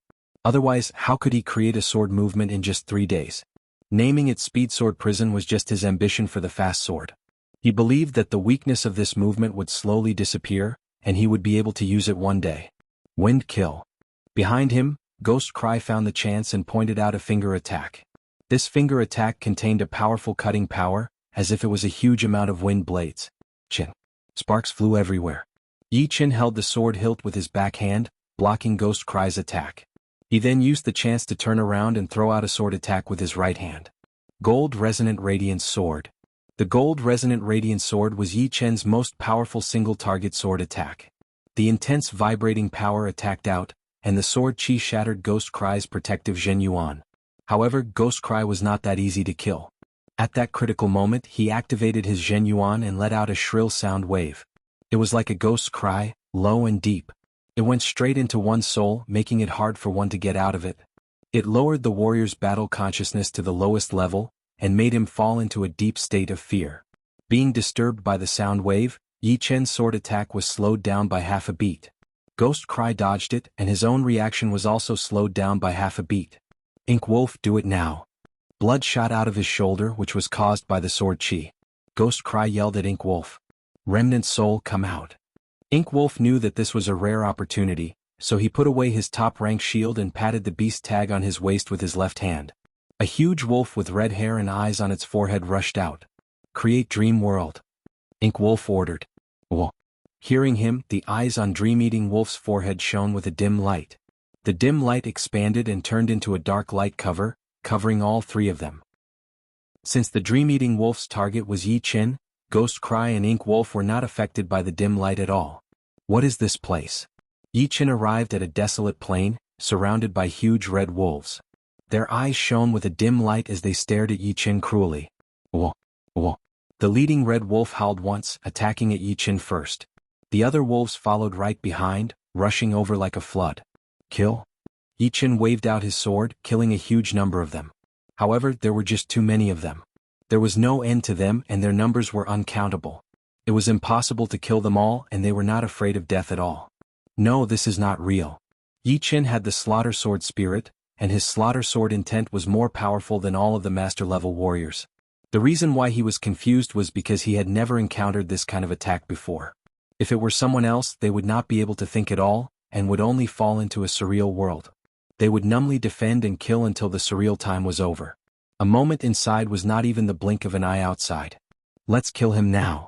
Otherwise, how could he create a sword movement in just 3 days? Naming it speed sword prison was just his ambition for the fast sword. He believed that the weakness of this movement would slowly disappear, and he would be able to use it one day. Wind kill. Behind him, Ghost Cry found the chance and pointed out a finger attack. This finger attack contained a powerful cutting power, as if it was a huge amount of wind blades. Chin. Sparks flew everywhere. Yi Qin held the sword hilt with his backhand, blocking Ghost Cry's attack. He then used the chance to turn around and throw out a sword attack with his right hand. Gold Resonant Radiance Sword. The Gold Resonant Radiance Sword was Yi Qin's most powerful single-target sword attack. The intense vibrating power attacked out, and the sword chi shattered Ghost Cry's protective Zhenyuan. However, Ghost Cry was not that easy to kill. At that critical moment, he activated his Zhenyuan and let out a shrill sound wave. It was like a ghost cry, low and deep. It went straight into one's soul, making it hard for one to get out of it. It lowered the warrior's battle consciousness to the lowest level, and made him fall into a deep state of fear. Being disturbed by the sound wave, Yi Qin's sword attack was slowed down by half a beat. Ghost Cry dodged it, and his own reaction was also slowed down by half a beat. Ink Wolf, do it now. Blood shot out of his shoulder, which was caused by the sword chi. Ghost Cry yelled at Ink Wolf. Remnant soul, come out. Ink Wolf knew that this was a rare opportunity, so he put away his top-rank shield and patted the beast tag on his waist with his left hand. A huge wolf with red hair and eyes on its forehead rushed out. Create Dream World. Ink Wolf ordered. Whoa. Hearing him, the eyes on Dream-Eating Wolf's forehead shone with a dim light. The dim light expanded and turned into a dark light cover, covering all three of them. Since the Dream-Eating Wolf's target was Yi Qin, Ghost Cry and Ink Wolf were not affected by the dim light at all. What is this place? Yi Qin arrived at a desolate plain, surrounded by huge red wolves. Their eyes shone with a dim light as they stared at Yi Qin cruelly. Whoa, whoa. The leading red wolf howled once, attacking at Yi Qin first. The other wolves followed right behind, rushing over like a flood. Kill? Yi Qin waved out his sword, killing a huge number of them. However, there were just too many of them. There was no end to them and their numbers were uncountable. It was impossible to kill them all and they were not afraid of death at all. No, this is not real. Yi Qin had the slaughter sword spirit, and his slaughter sword intent was more powerful than all of the master-level warriors. The reason why he was confused was because he had never encountered this kind of attack before. If it were someone else, they would not be able to think at all, and would only fall into a surreal world. They would numbly defend and kill until the surreal time was over. A moment inside was not even the blink of an eye outside. Let's kill him now.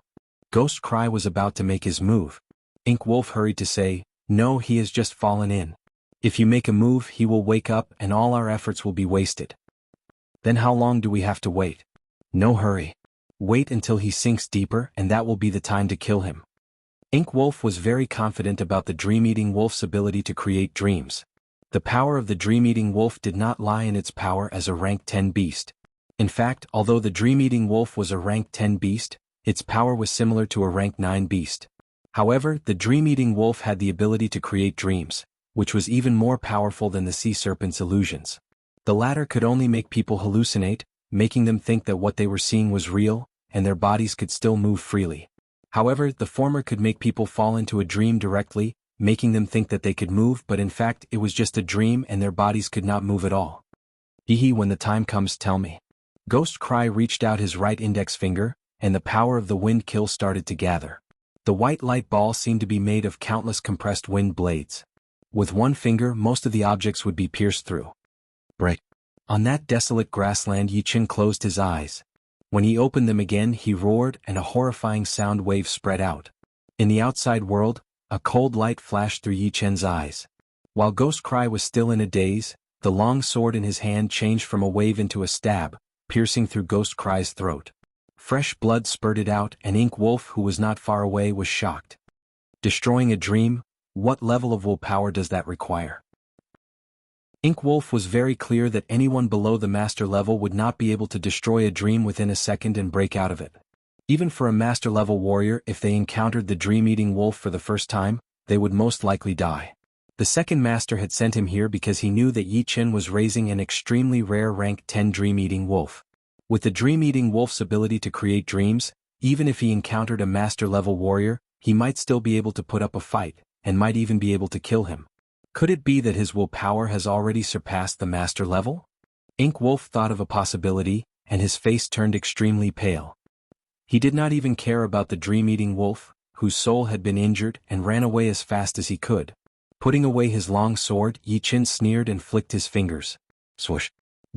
Ghost Cry was about to make his move. Ink Wolf hurried to say, no, he has just fallen in. If you make a move, he will wake up and all our efforts will be wasted. Then how long do we have to wait? No hurry. Wait until he sinks deeper and that will be the time to kill him. Ink Wolf was very confident about the Dream-Eating Wolf's ability to create dreams. The power of the Dream-Eating Wolf did not lie in its power as a rank 10 beast. In fact, although the Dream-Eating Wolf was a rank 10 beast, its power was similar to a rank 9 beast. However, the Dream-Eating Wolf had the ability to create dreams, which was even more powerful than the Sea Serpent's illusions. The latter could only make people hallucinate, making them think that what they were seeing was real, and their bodies could still move freely. However, the former could make people fall into a dream directly, making them think that they could move, but in fact it was just a dream and their bodies could not move at all. Hehe, when the time comes, tell me. Ghost Cry reached out his right index finger, and the power of the wind kill started to gather. The white light ball seemed to be made of countless compressed wind blades. With one finger, most of the objects would be pierced through. Break. On that desolate grassland, Yi Qin closed his eyes. When he opened them again, he roared and a horrifying sound wave spread out. In the outside world, a cold light flashed through Yi Qin's eyes. While Ghost Cry was still in a daze, the long sword in his hand changed from a wave into a stab, piercing through Ghost Cry's throat. Fresh blood spurted out and Ink Wolf, who was not far away, was shocked. Destroying a dream? What level of willpower does that require? Ink Wolf was very clear that anyone below the master level would not be able to destroy a dream within a second and break out of it. Even for a master level warrior, if they encountered the Dream-Eating Wolf for the first time, they would most likely die. The second master had sent him here because he knew that Yi Qin was raising an extremely rare rank 10 Dream-Eating Wolf. With the Dream-Eating Wolf's ability to create dreams, even if he encountered a master level warrior, he might still be able to put up a fight, and might even be able to kill him. Could it be that his willpower has already surpassed the master level? Ink Wolf thought of a possibility, and his face turned extremely pale. He did not even care about the Dream-Eating Wolf, whose soul had been injured, and ran away as fast as he could. Putting away his long sword, Yi Qin sneered and flicked his fingers. Swoosh!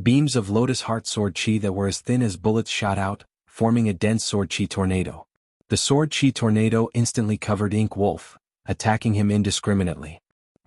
Beams of Lotus Heart Sword Chi that were as thin as bullets shot out, forming a dense Sword Chi tornado. The Sword Chi tornado instantly covered Ink Wolf, attacking him indiscriminately.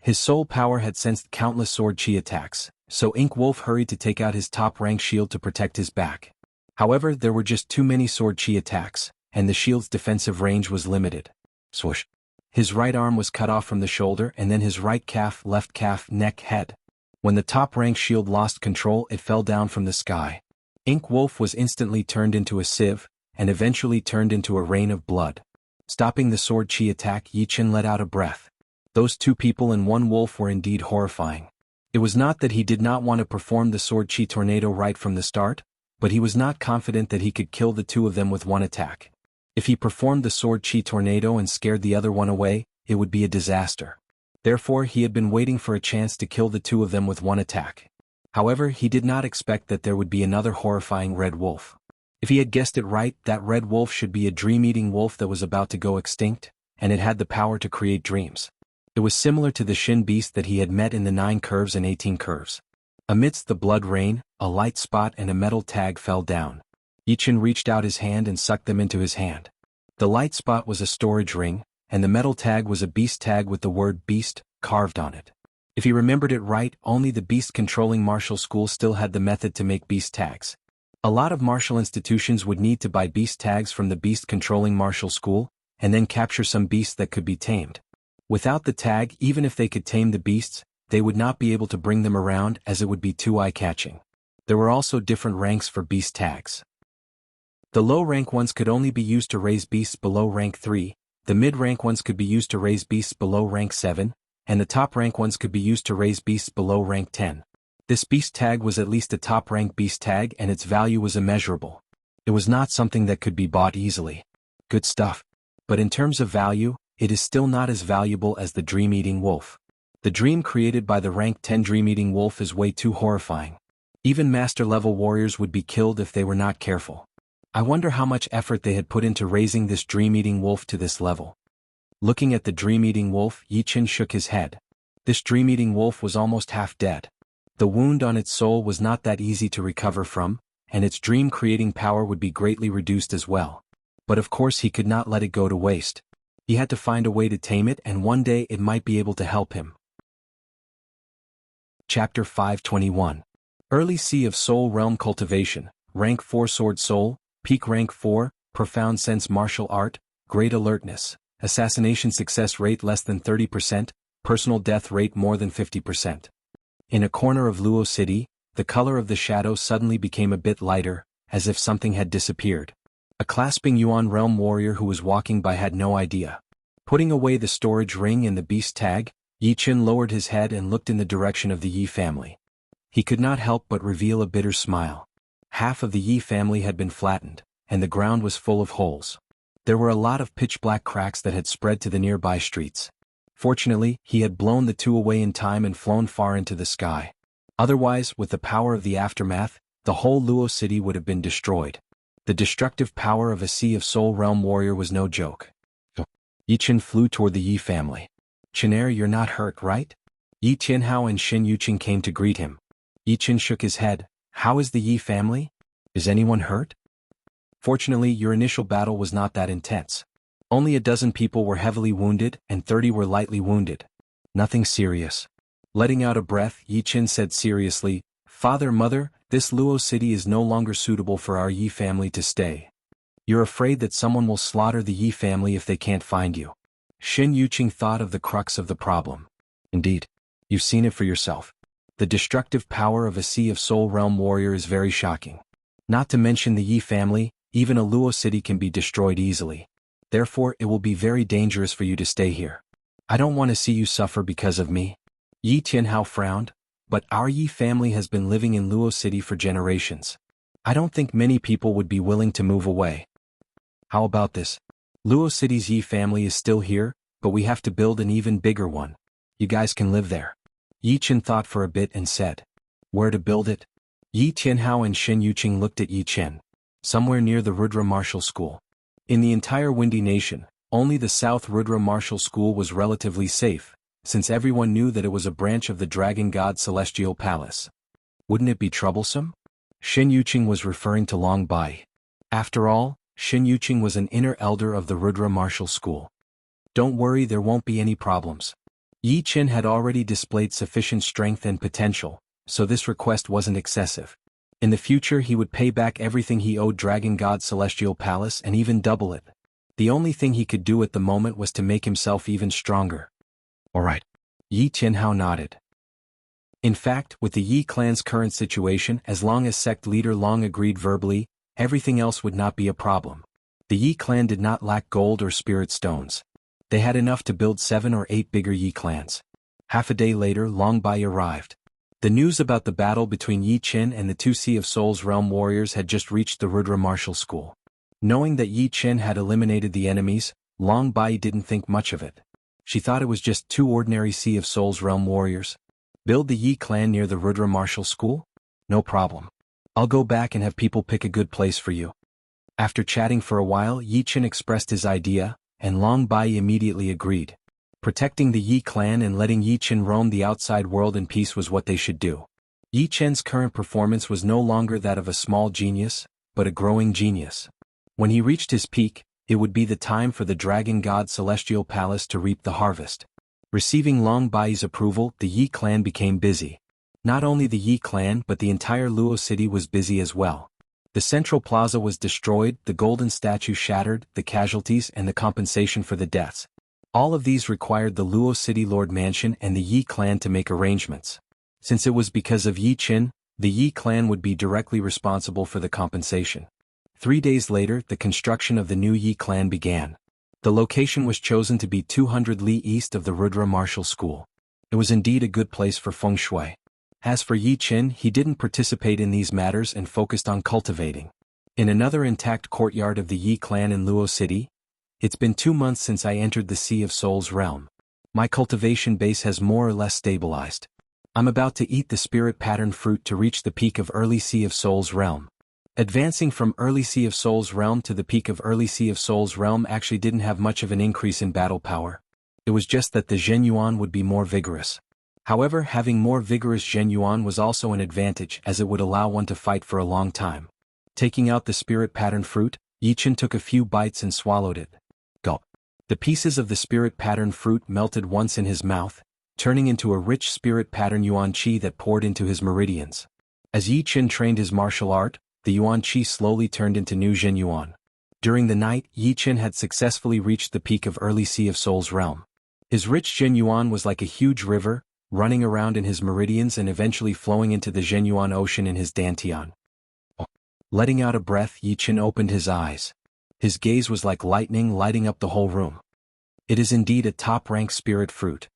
His soul power had sensed countless Sword Chi attacks, so Ink Wolf hurried to take out his top-rank shield to protect his back. However, there were just too many Sword Chi attacks, and the shield's defensive range was limited. Swoosh! His right arm was cut off from the shoulder and then his right calf, left calf, neck, head. When the top-rank shield lost control, it fell down from the sky. Ink Wolf was instantly turned into a sieve, and eventually turned into a rain of blood. Stopping the Sword Chi attack, Yi Qin let out a breath. Those two people and one wolf were indeed horrifying. It was not that he did not want to perform the Sword Chi tornado right from the start, but he was not confident that he could kill the two of them with one attack. If he performed the Sword Chi tornado and scared the other one away, it would be a disaster. Therefore, he had been waiting for a chance to kill the two of them with one attack. However, he did not expect that there would be another horrifying red wolf. If he had guessed it right, that red wolf should be a dream-eating wolf that was about to go extinct, and it had the power to create dreams. It was similar to the Shin beast that he had met in the 9 curves and 18 curves. Amidst the blood rain, a light spot and a metal tag fell down. Yi Qin reached out his hand and sucked them into his hand. The light spot was a storage ring, and the metal tag was a beast tag with the word beast carved on it. If he remembered it right, only the beast-controlling martial school still had the method to make beast tags. A lot of martial institutions would need to buy beast tags from the beast-controlling martial school, and then capture some beasts that could be tamed. Without the tag, even if they could tame the beasts, they would not be able to bring them around as it would be too eye-catching. There were also different ranks for beast tags. The low-rank ones could only be used to raise beasts below rank 3, the mid-rank ones could be used to raise beasts below rank 7, and the top-rank ones could be used to raise beasts below rank 10. This beast tag was at least a top-rank beast tag and its value was immeasurable. It was not something that could be bought easily. Good stuff. But in terms of value, it is still not as valuable as the Dream-Eating Wolf. The dream created by the rank 10 Dream-Eating Wolf is way too horrifying. Even master-level warriors would be killed if they were not careful. I wonder how much effort they had put into raising this dream-eating wolf to this level. Looking at the dream-eating wolf, Yi Qin shook his head. This dream-eating wolf was almost half dead. The wound on its soul was not that easy to recover from, and its dream-creating power would be greatly reduced as well. But of course he could not let it go to waste. He had to find a way to tame it, and one day it might be able to help him. Chapter 521. Early Sea of Soul Realm Cultivation, Rank 4 Sword Soul, Peak Rank 4, Profound Sense Martial Art, Great Alertness, Assassination Success Rate less than 30%, Personal Death Rate more than 50%. In a corner of Luo City, the color of the shadow suddenly became a bit lighter, as if something had disappeared. A clasping Yuan Realm warrior who was walking by had no idea. Putting away the storage ring and the beast tag, Yi Qin lowered his head and looked in the direction of the Yi family. He could not help but reveal a bitter smile. Half of the Yi family had been flattened, and the ground was full of holes. There were a lot of pitch-black cracks that had spread to the nearby streets. Fortunately, he had blown the two away in time and flown far into the sky. Otherwise, with the power of the aftermath, the whole Luo city would have been destroyed. The destructive power of a Sea of Soul Realm warrior was no joke. Yi Qin flew toward the Yi family. "Qin'er, you're not hurt, right?" Yi Tianhao and Xin Yuqing came to greet him. Yi Qin shook his head. "How is the Yi family? Is anyone hurt?" "Fortunately, your initial battle was not that intense. Only a dozen people were heavily wounded and 30 were lightly wounded. Nothing serious." Letting out a breath, Yi Qin said seriously, "Father, Mother, this Luo city is no longer suitable for our Yi family to stay. You're afraid that someone will slaughter the Yi family if they can't find you." Xin Yuqing thought of the crux of the problem. "Indeed. You've seen it for yourself. The destructive power of a Sea of Soul Realm warrior is very shocking. Not to mention the Yi family, even a Luo city can be destroyed easily. Therefore it will be very dangerous for you to stay here. I don't want to see you suffer because of me." Yi Tianhao frowned. "But our Yi family has been living in Luo City for generations. I don't think many people would be willing to move away." "How about this? Luo City's Yi family is still here, but we have to build an even bigger one. You guys can live there." Yi Qin thought for a bit and said, "Where to build it?" Yi Tianhao and Xin Yuqing looked at Yi Qin. "Somewhere near the Rudra Martial School." In the entire Windy Nation, only the South Rudra Martial School was relatively safe, since everyone knew that it was a branch of the Dragon God Celestial Palace. Wouldn't it be troublesome? Xin Yuqing was referring to Long Bai. After all, Xin Yuqing was an inner elder of the Rudra Martial School. "Don't worry, there won't be any problems." Yi Qin had already displayed sufficient strength and potential, so this request wasn't excessive. In the future he would pay back everything he owed Dragon God Celestial Palace and even double it. The only thing he could do at the moment was to make himself even stronger. "All right." Yi Tianhao nodded. In fact, with the Yi clan's current situation, as long as sect leader Long agreed verbally, everything else would not be a problem. The Yi clan did not lack gold or spirit stones. They had enough to build 7 or 8 bigger Yi clans. Half a day later, Long Bai arrived. The news about the battle between Yi Qin and the two Sea of Souls Realm warriors had just reached the Rudra Martial School. Knowing that Yi Qin had eliminated the enemies, Long Bai didn't think much of it. She thought it was just 2 ordinary Sea of Souls Realm warriors. Build the Yi clan near the Rudra Martial School? No problem. I'll go back and have people pick a good place for you. After chatting for a while, Yi Qin expressed his idea, and Long Bai immediately agreed. Protecting the Yi clan and letting Yi Qin roam the outside world in peace was what they should do. Yi Qin's current performance was no longer that of a small genius, but a growing genius. When he reached his peak, it would be the time for the Dragon God Celestial Palace to reap the harvest. Receiving Long Bai's approval, the Yi clan became busy. Not only the Yi clan but the entire Luo city was busy as well. The central plaza was destroyed, the golden statue shattered, the casualties and the compensation for the deaths. All of these required the Luo City Lord Mansion and the Yi clan to make arrangements. Since it was because of Yi Qin, the Yi clan would be directly responsible for the compensation. 3 days later, the construction of the new Yi clan began. The location was chosen to be 200 li east of the Rudra Martial School. It was indeed a good place for feng shui. As for Yi Qin, he didn't participate in these matters and focused on cultivating. In another intact courtyard of the Yi clan in Luo City, "It's been 2 months since I entered the Sea of Souls realm. My cultivation base has more or less stabilized. I'm about to eat the spirit pattern fruit to reach the peak of early Sea of Souls realm. Advancing from early Sea of Souls realm to the peak of early Sea of Souls realm actually didn't have much of an increase in battle power. It was just that the Zhen Yuan would be more vigorous. However, having more vigorous Zhen Yuan was also an advantage as it would allow one to fight for a long time. Taking out the spirit pattern fruit, Yichen took a few bites and swallowed it. Gulp. The pieces of the spirit pattern fruit melted once in his mouth, turning into a rich spirit pattern Yuan Qi that poured into his meridians. As Yichen trained his martial art, the Yuan Qi slowly turned into new Zhen Yuan. During the night, Yichen had successfully reached the peak of early Sea of Souls realm. His rich Zhen Yuan was like a huge river, running around in his meridians and eventually flowing into the Zhen Yuan ocean in his dantian. Letting out a breath, Yichen opened his eyes. His gaze was like lightning lighting up the whole room. It is indeed a top-rank spirit fruit.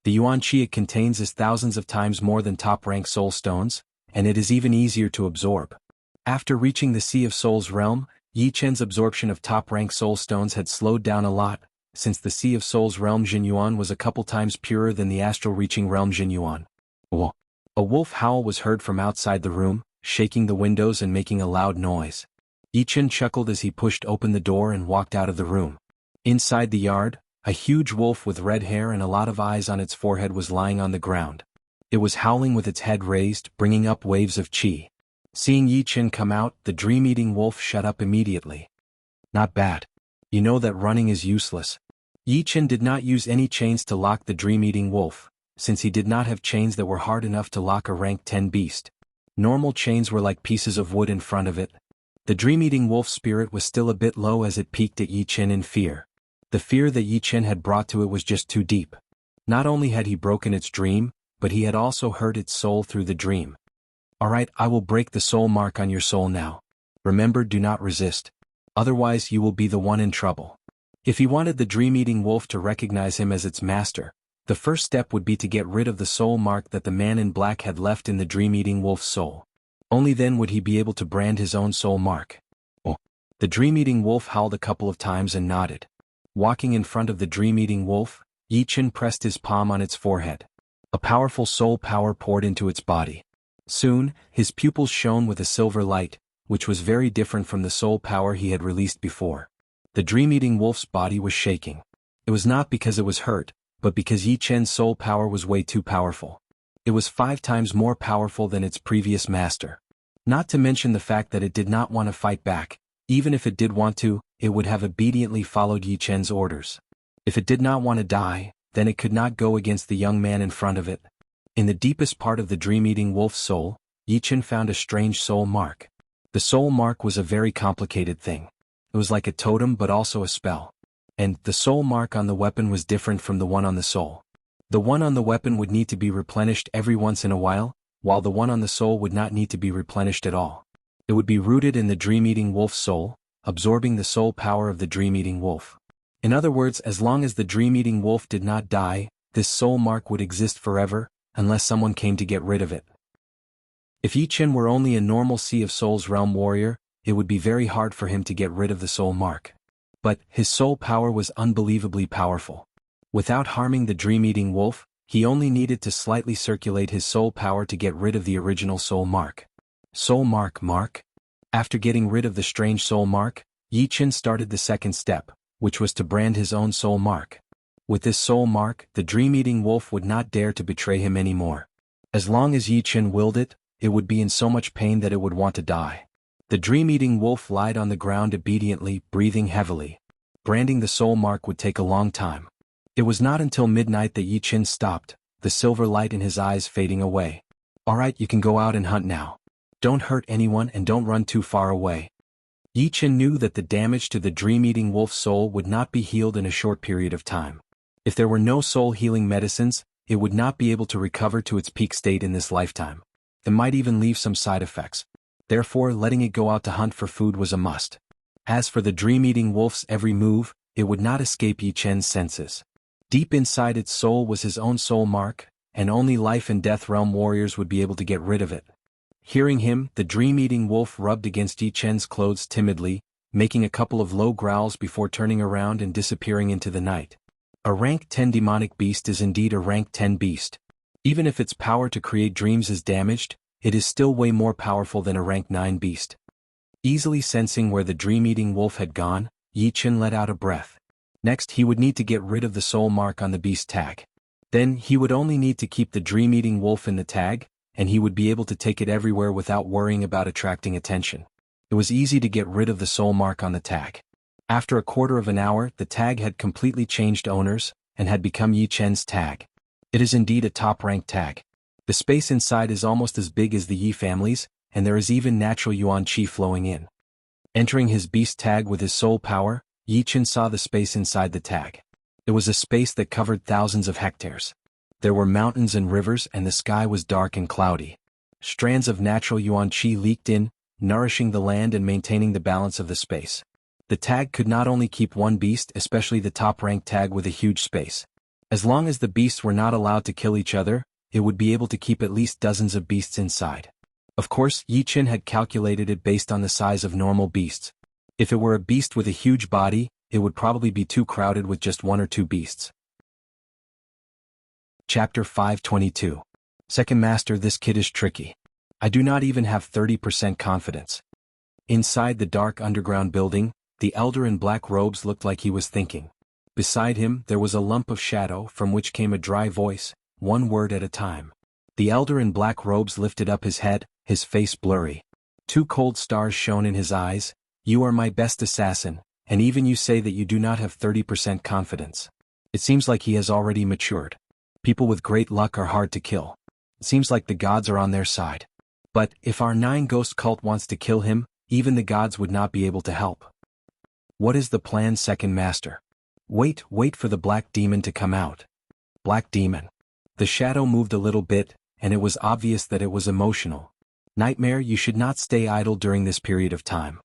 The Yuan Qi it contains is thousands of times more than top-rank soul stones, and it is even easier to absorb. After reaching the Sea of Souls realm, Yichen's absorption of top-rank soul stones had slowed down a lot, since the Sea of Souls realm Zhen Yuan was a couple times purer than the astral-reaching realm Zhen Yuan. A wolf howl was heard from outside the room, shaking the windows and making a loud noise. Yichen chuckled as he pushed open the door and walked out of the room. Inside the yard, a huge wolf with red hair and a lot of eyes on its forehead was lying on the ground. It was howling with its head raised, bringing up waves of qi. Seeing Yichen come out, the dream-eating wolf shut up immediately. Not bad. You know that running is useless. Yichen did not use any chains to lock the dream-eating wolf, since he did not have chains that were hard enough to lock a rank 10 beast. Normal chains were like pieces of wood in front of it. The dream-eating wolf's spirit was still a bit low as it peeked at Yichen in fear. The fear that Yichen had brought to it was just too deep. Not only had he broken its dream, but he had also hurt its soul through the dream. Alright, I will break the soul mark on your soul now. Remember, do not resist. Otherwise you will be the one in trouble. If he wanted the dream-eating wolf to recognize him as its master, the first step would be to get rid of the soul mark that the man in black had left in the dream-eating wolf's soul. Only then would he be able to brand his own soul mark. The dream-eating wolf howled a couple of times and nodded. Walking in front of the dream-eating wolf, Yichen pressed his palm on its forehead. A powerful soul power poured into its body. Soon, his pupils shone with a silver light, which was very different from the soul power he had released before. The dream-eating wolf's body was shaking. It was not because it was hurt, but because Yichen's soul power was way too powerful. It was 5 times more powerful than its previous master. Not to mention the fact that it did not want to fight back. Even if it did want to, it would have obediently followed Yichen's orders. If it did not want to die, then it could not go against the young man in front of it. In the deepest part of the dream-eating wolf's soul, Yichen found a strange soul mark. The soul mark was a very complicated thing. It was like a totem but also a spell. And the soul mark on the weapon was different from the one on the soul. The one on the weapon would need to be replenished every once in a while the one on the soul would not need to be replenished at all. It would be rooted in the dream-eating wolf's soul, absorbing the soul power of the dream-eating wolf. In other words, as long as the dream-eating wolf did not die, this soul mark would exist forever, unless someone came to get rid of it. If Yichen were only a normal Sea of Souls realm warrior, it would be very hard for him to get rid of the soul mark. But his soul power was unbelievably powerful. Without harming the dream-eating wolf, he only needed to slightly circulate his soul power to get rid of the original soul mark. Soul mark. After getting rid of the strange soul mark, Yichen started the second step, which was to brand his own soul mark. With this soul mark, the dream-eating wolf would not dare to betray him anymore. As long as Yichen willed it, it would be in so much pain that it would want to die. The dream-eating wolf lied on the ground obediently, breathing heavily. Branding the soul mark would take a long time. It was not until midnight that Yichen stopped, the silver light in his eyes fading away. Alright, you can go out and hunt now. Don't hurt anyone and don't run too far away. Yichen knew that the damage to the dream-eating wolf's soul would not be healed in a short period of time. If there were no soul-healing medicines, it would not be able to recover to its peak state in this lifetime. It might even leave some side effects. Therefore, letting it go out to hunt for food was a must. As for the dream-eating wolf's every move, it would not escape Yichen's senses. Deep inside its soul was his own soul mark, and only life and death realm warriors would be able to get rid of it. Hearing him, the dream-eating wolf rubbed against Yichen's clothes timidly, making a couple of low growls before turning around and disappearing into the night. A rank 10 demonic beast is indeed a rank 10 beast. Even if its power to create dreams is damaged, it is still way more powerful than a rank 9 beast. Easily sensing where the dream-eating wolf had gone, Yi Chen let out a breath. Next he would need to get rid of the soul mark on the beast tag. Then he would only need to keep the dream-eating wolf in the tag, and he would be able to take it everywhere without worrying about attracting attention. It was easy to get rid of the soul mark on the tag. After a quarter of an hour, the tag had completely changed owners, and had become Yi Chen's tag. It is indeed a top-ranked tag. The space inside is almost as big as the Yi families, and there is even natural yuan qi flowing in. Entering his beast tag with his soul power, Yi Chen saw the space inside the tag. It was a space that covered thousands of hectares. There were mountains and rivers, and the sky was dark and cloudy. Strands of natural yuan qi leaked in, nourishing the land and maintaining the balance of the space. The tag could not only keep one beast, especially the top-ranked tag with a huge space. As long as the beasts were not allowed to kill each other, it would be able to keep at least dozens of beasts inside. Of course, Yi Chen had calculated it based on the size of normal beasts. If it were a beast with a huge body, it would probably be too crowded with just 1 or 2 beasts. Chapter 522. Second Master, this kid is tricky. I do not even have 30% confidence. Inside the dark underground building, the elder in black robes looked like he was thinking. Beside him, there was a lump of shadow from which came a dry voice, one word at a time. The elder in black robes lifted up his head, his face blurry. 2 cold stars shone in his eyes. You are my best assassin, and even you say that you do not have 30% confidence. It seems like he has already matured. People with great luck are hard to kill. It seems like the gods are on their side. But, if our 9 ghost cult wants to kill him, even the gods would not be able to help. What is the plan, Second Master? Wait for the black demon to come out. Black demon. The shadow moved a little bit, and it was obvious that it was emotional. Nightmare, you should not stay idle during this period of time.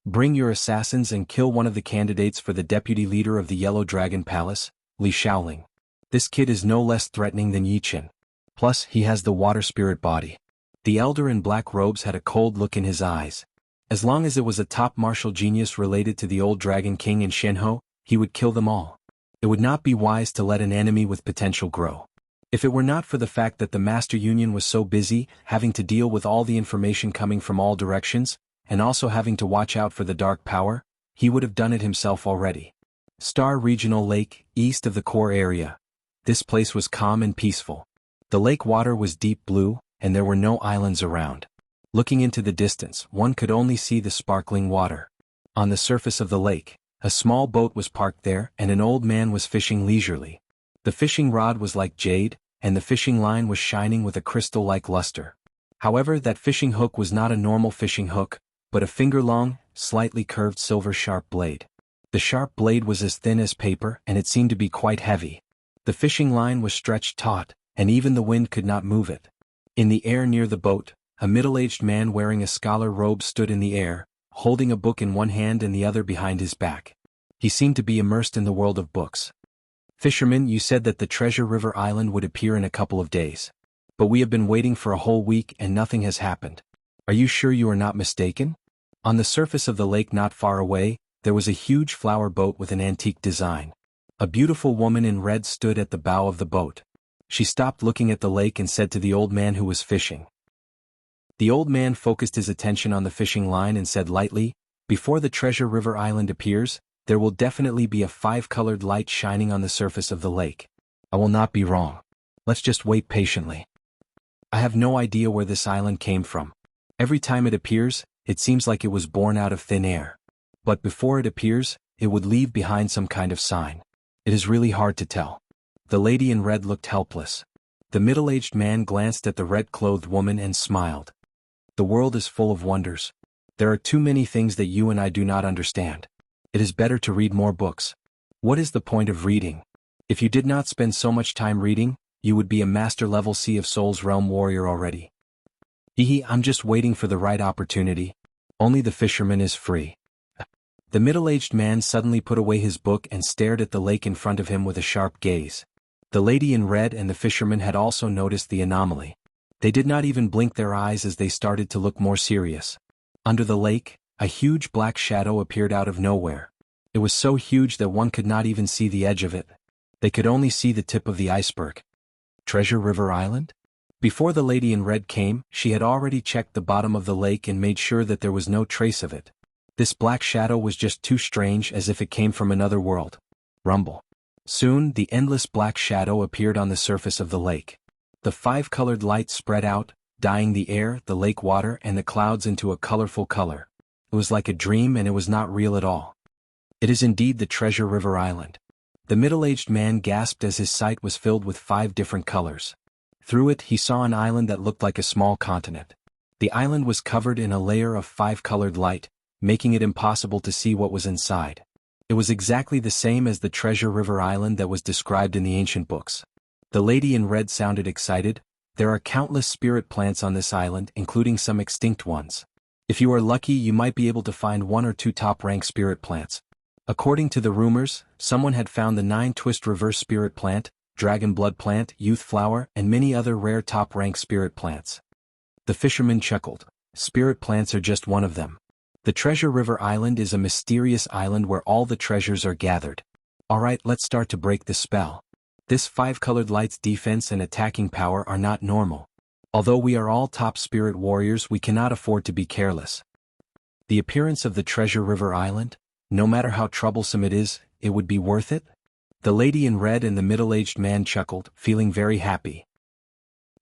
Bring your assassins and kill one of the candidates for the deputy leader of the Yellow Dragon Palace, Li Shaoling. This kid is no less threatening than Yi Chen. Plus, he has the water spirit body. The elder in black robes had a cold look in his eyes. As long as it was a top martial genius related to the old Dragon King in Shenhe, he would kill them all. It would not be wise to let an enemy with potential grow. If it were not for the fact that the Master Union was so busy, having to deal with all the information coming from all directions, and also having to watch out for the dark power, he would have done it himself already. Star Regional Lake, east of the core area. This place was calm and peaceful. The lake water was deep blue, and there were no islands around. Looking into the distance, one could only see the sparkling water. On the surface of the lake, a small boat was parked there, and an old man was fishing leisurely. The fishing rod was like jade, and the fishing line was shining with a crystal-like luster. However, that fishing hook was not a normal fishing hook, but a finger-long, slightly curved silver-sharp blade. The sharp blade was as thin as paper, and it seemed to be quite heavy. The fishing line was stretched taut, and even the wind could not move it. In the air near the boat, a middle-aged man wearing a scholar robe stood in the air, holding a book in one hand and the other behind his back. He seemed to be immersed in the world of books. Fisherman, you said that the Treasure River Island would appear in a couple of days. But we have been waiting for a whole week and nothing has happened. Are you sure you are not mistaken? On the surface of the lake not far away, there was a huge flower boat with an antique design. A beautiful woman in red stood at the bow of the boat. She stopped looking at the lake and said to the old man who was fishing. The old man focused his attention on the fishing line and said lightly, "Before the Treasure River Island appears, there will definitely be a 5-colored light shining on the surface of the lake. I will not be wrong. Let's just wait patiently." I have no idea where this island came from. Every time it appears, it seems like it was born out of thin air. But before it appears, it would leave behind some kind of sign. It is really hard to tell. The lady in red looked helpless. The middle-aged man glanced at the red-clothed woman and smiled. The world is full of wonders. There are too many things that you and I do not understand. It is better to read more books. What is the point of reading? If you did not spend so much time reading, you would be a master-level Sea of Souls realm warrior already. I'm just waiting for the right opportunity. Only the fisherman is free. The middle-aged man suddenly put away his book and stared at the lake in front of him with a sharp gaze. The lady in red and the fisherman had also noticed the anomaly. They did not even blink their eyes as they started to look more serious. Under the lake, a huge black shadow appeared out of nowhere. It was so huge that one could not even see the edge of it. They could only see the tip of the iceberg. Treasure River Island? Before the lady in red came, she had already checked the bottom of the lake and made sure that there was no trace of it. This black shadow was just too strange, as if it came from another world. Rumble. Soon, the endless black shadow appeared on the surface of the lake. The 5-colored light spread out, dyeing the air, the lake water, and the clouds into a colorful color. It was like a dream, and it was not real at all. It is indeed the Treasure River Island. The middle-aged man gasped as his sight was filled with 5 different colors. Through it, he saw an island that looked like a small continent. The island was covered in a layer of 5-colored light, making it impossible to see what was inside. It was exactly the same as the Treasure River Island that was described in the ancient books. The lady in red sounded excited. There are countless spirit plants on this island, including some extinct ones. If you are lucky, you might be able to find 1 or 2 top-rank spirit plants. According to the rumors, someone had found the 9-twist reverse spirit plant, dragon blood plant, youth flower, and many other rare top-rank spirit plants. The fisherman chuckled. Spirit plants are just one of them. The Treasure River Island is a mysterious island where all the treasures are gathered. Alright, let's start to break the spell. This 5-colored light's defense and attacking power are not normal. Although we are all top spirit warriors, we cannot afford to be careless. The appearance of the Treasure River Island, no matter how troublesome it is, it would be worth it? The lady in red and the middle-aged man chuckled, feeling very happy.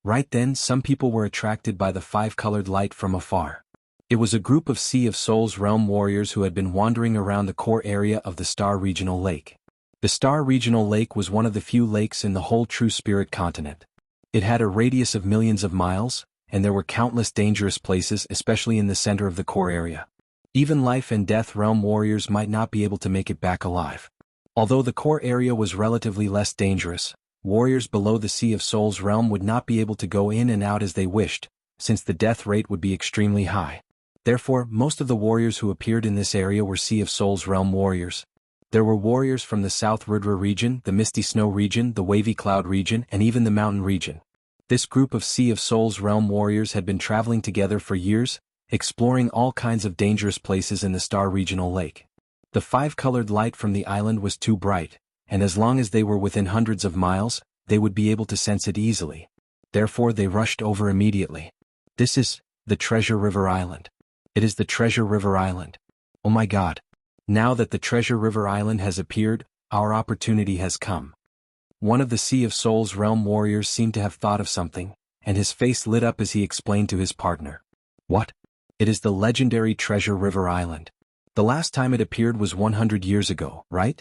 Right then, some people were attracted by the 5-colored light from afar. It was a group of Sea of Souls realm warriors who had been wandering around the core area of the Star Regional Lake. The Star Regional Lake was one of the few lakes in the whole True Spirit continent. It had a radius of millions of miles, and there were countless dangerous places, especially in the center of the core area. Even life and death realm warriors might not be able to make it back alive. Although the core area was relatively less dangerous, warriors below the Sea of Souls realm would not be able to go in and out as they wished, since the death rate would be extremely high. Therefore, most of the warriors who appeared in this area were Sea of Souls realm warriors. There were warriors from the South Rudra region, the Misty Snow region, the Wavy Cloud region, and even the Mountain region. This group of Sea of Souls realm warriors had been traveling together for years, exploring all kinds of dangerous places in the Star Regional Lake. The 5-colored light from the island was too bright, and as long as they were within hundreds of miles, they would be able to sense it easily. Therefore, they rushed over immediately. This is the Treasure River Island. It is the Treasure River Island. Oh my God. Now that the Treasure River Island has appeared, our opportunity has come. One of the Sea of Souls realm warriors seemed to have thought of something, and his face lit up as he explained to his partner. What? It is the legendary Treasure River Island. The last time it appeared was 100 years ago, right?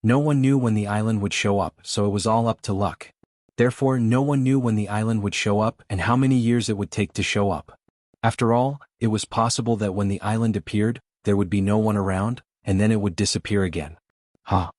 No one knew when the island would show up, so it was all up to luck. Therefore, no one knew when the island would show up and how many years it would take to show up. After all, it was possible that when the island appeared, there would be no one around, and then it would disappear again. Huh.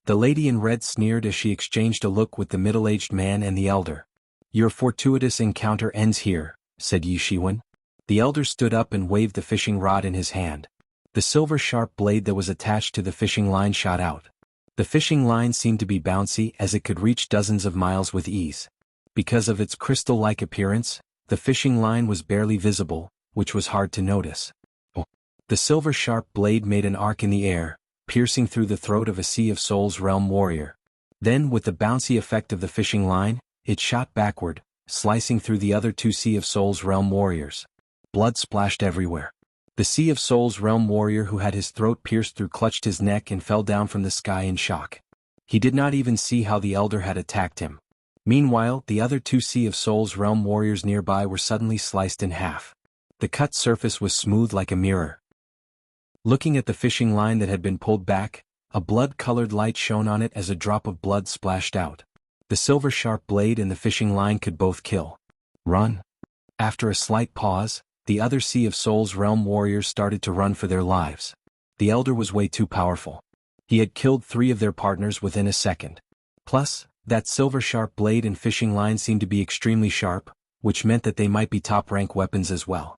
The lady in red sneered as she exchanged a look with the middle-aged man and the elder. Your fortuitous encounter ends here, said Yi Shiwen. The elder stood up and waved the fishing rod in his hand. The silver sharp blade that was attached to the fishing line shot out. The fishing line seemed to be bouncy as it could reach dozens of miles with ease. Because of its crystal-like appearance, the fishing line was barely visible, which was hard to notice. Oh. The silver sharp blade made an arc in the air, piercing through the throat of a Sea of Souls realm warrior. Then, with the bouncy effect of the fishing line, it shot backward, slicing through the other 2 Sea of Souls realm warriors. Blood splashed everywhere. The Sea of Souls realm warrior who had his throat pierced through clutched his neck and fell down from the sky in shock. He did not even see how the elder had attacked him. Meanwhile, the other 2 Sea of Souls realm warriors nearby were suddenly sliced in half. The cut surface was smooth like a mirror. Looking at the fishing line that had been pulled back, a blood-colored light shone on it as a drop of blood splashed out. The silver sharp blade and the fishing line could both kill. Run. After a slight pause, the other Sea of Souls realm warriors started to run for their lives. The elder was way too powerful. He had killed 3 of their partners within a second. Plus, that silver sharp blade and fishing line seemed to be extremely sharp, which meant that they might be top-rank weapons as well.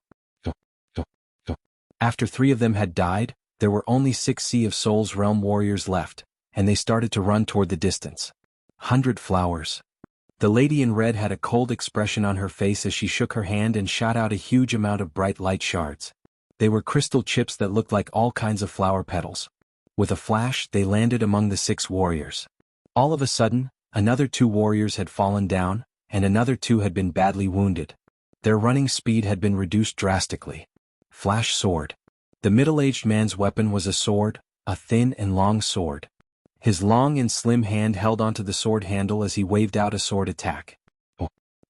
After 3 of them had died, there were only 6 Sea of Souls realm warriors left, and they started to run toward the distance. 100 flowers. The lady in red had a cold expression on her face as she shook her hand and shot out a huge amount of bright light shards. They were crystal chips that looked like all kinds of flower petals. With a flash, they landed among the 6 warriors. All of a sudden, another 2 warriors had fallen down, and another 2 had been badly wounded. Their running speed had been reduced drastically. Flash sword. The middle-aged man's weapon was a sword, a thin and long sword. His long and slim hand held onto the sword handle as he waved out a sword attack.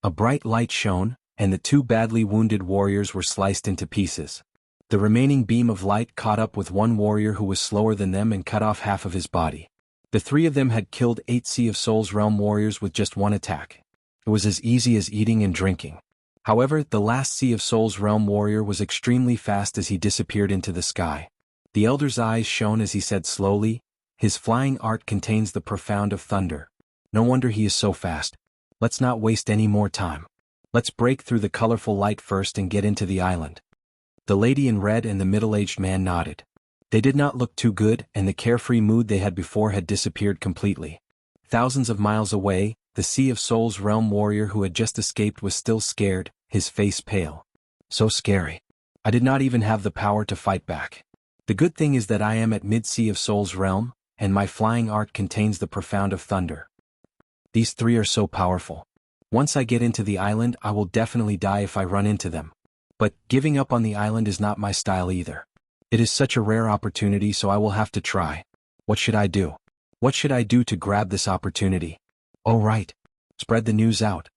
A bright light shone, and the 2 badly wounded warriors were sliced into pieces. The remaining beam of light caught up with one warrior who was slower than them and cut off half of his body. The 3 of them had killed 8 Sea of Souls realm warriors with just one attack. It was as easy as eating and drinking. However, the last Sea of Souls realm warrior was extremely fast as he disappeared into the sky. The elder's eyes shone as he said slowly, "His flying art contains the profound of thunder. No wonder he is so fast. Let's not waste any more time. Let's break through the colorful light first and get into the island." The lady in red and the middle-aged man nodded. They did not look too good, and the carefree mood they had before had disappeared completely. Thousands of miles away, the Sea of Souls realm warrior who had just escaped was still scared, his face pale. So scary. I did not even have the power to fight back. The good thing is that I am at mid-Sea of Souls realm, and my flying art contains the profound of thunder. These 3 are so powerful. Once I get into the island, I will definitely die if I run into them. But giving up on the island is not my style either. It is such a rare opportunity, so I will have to try. What should I do? What should I do to grab this opportunity? Oh right. Spread the news out.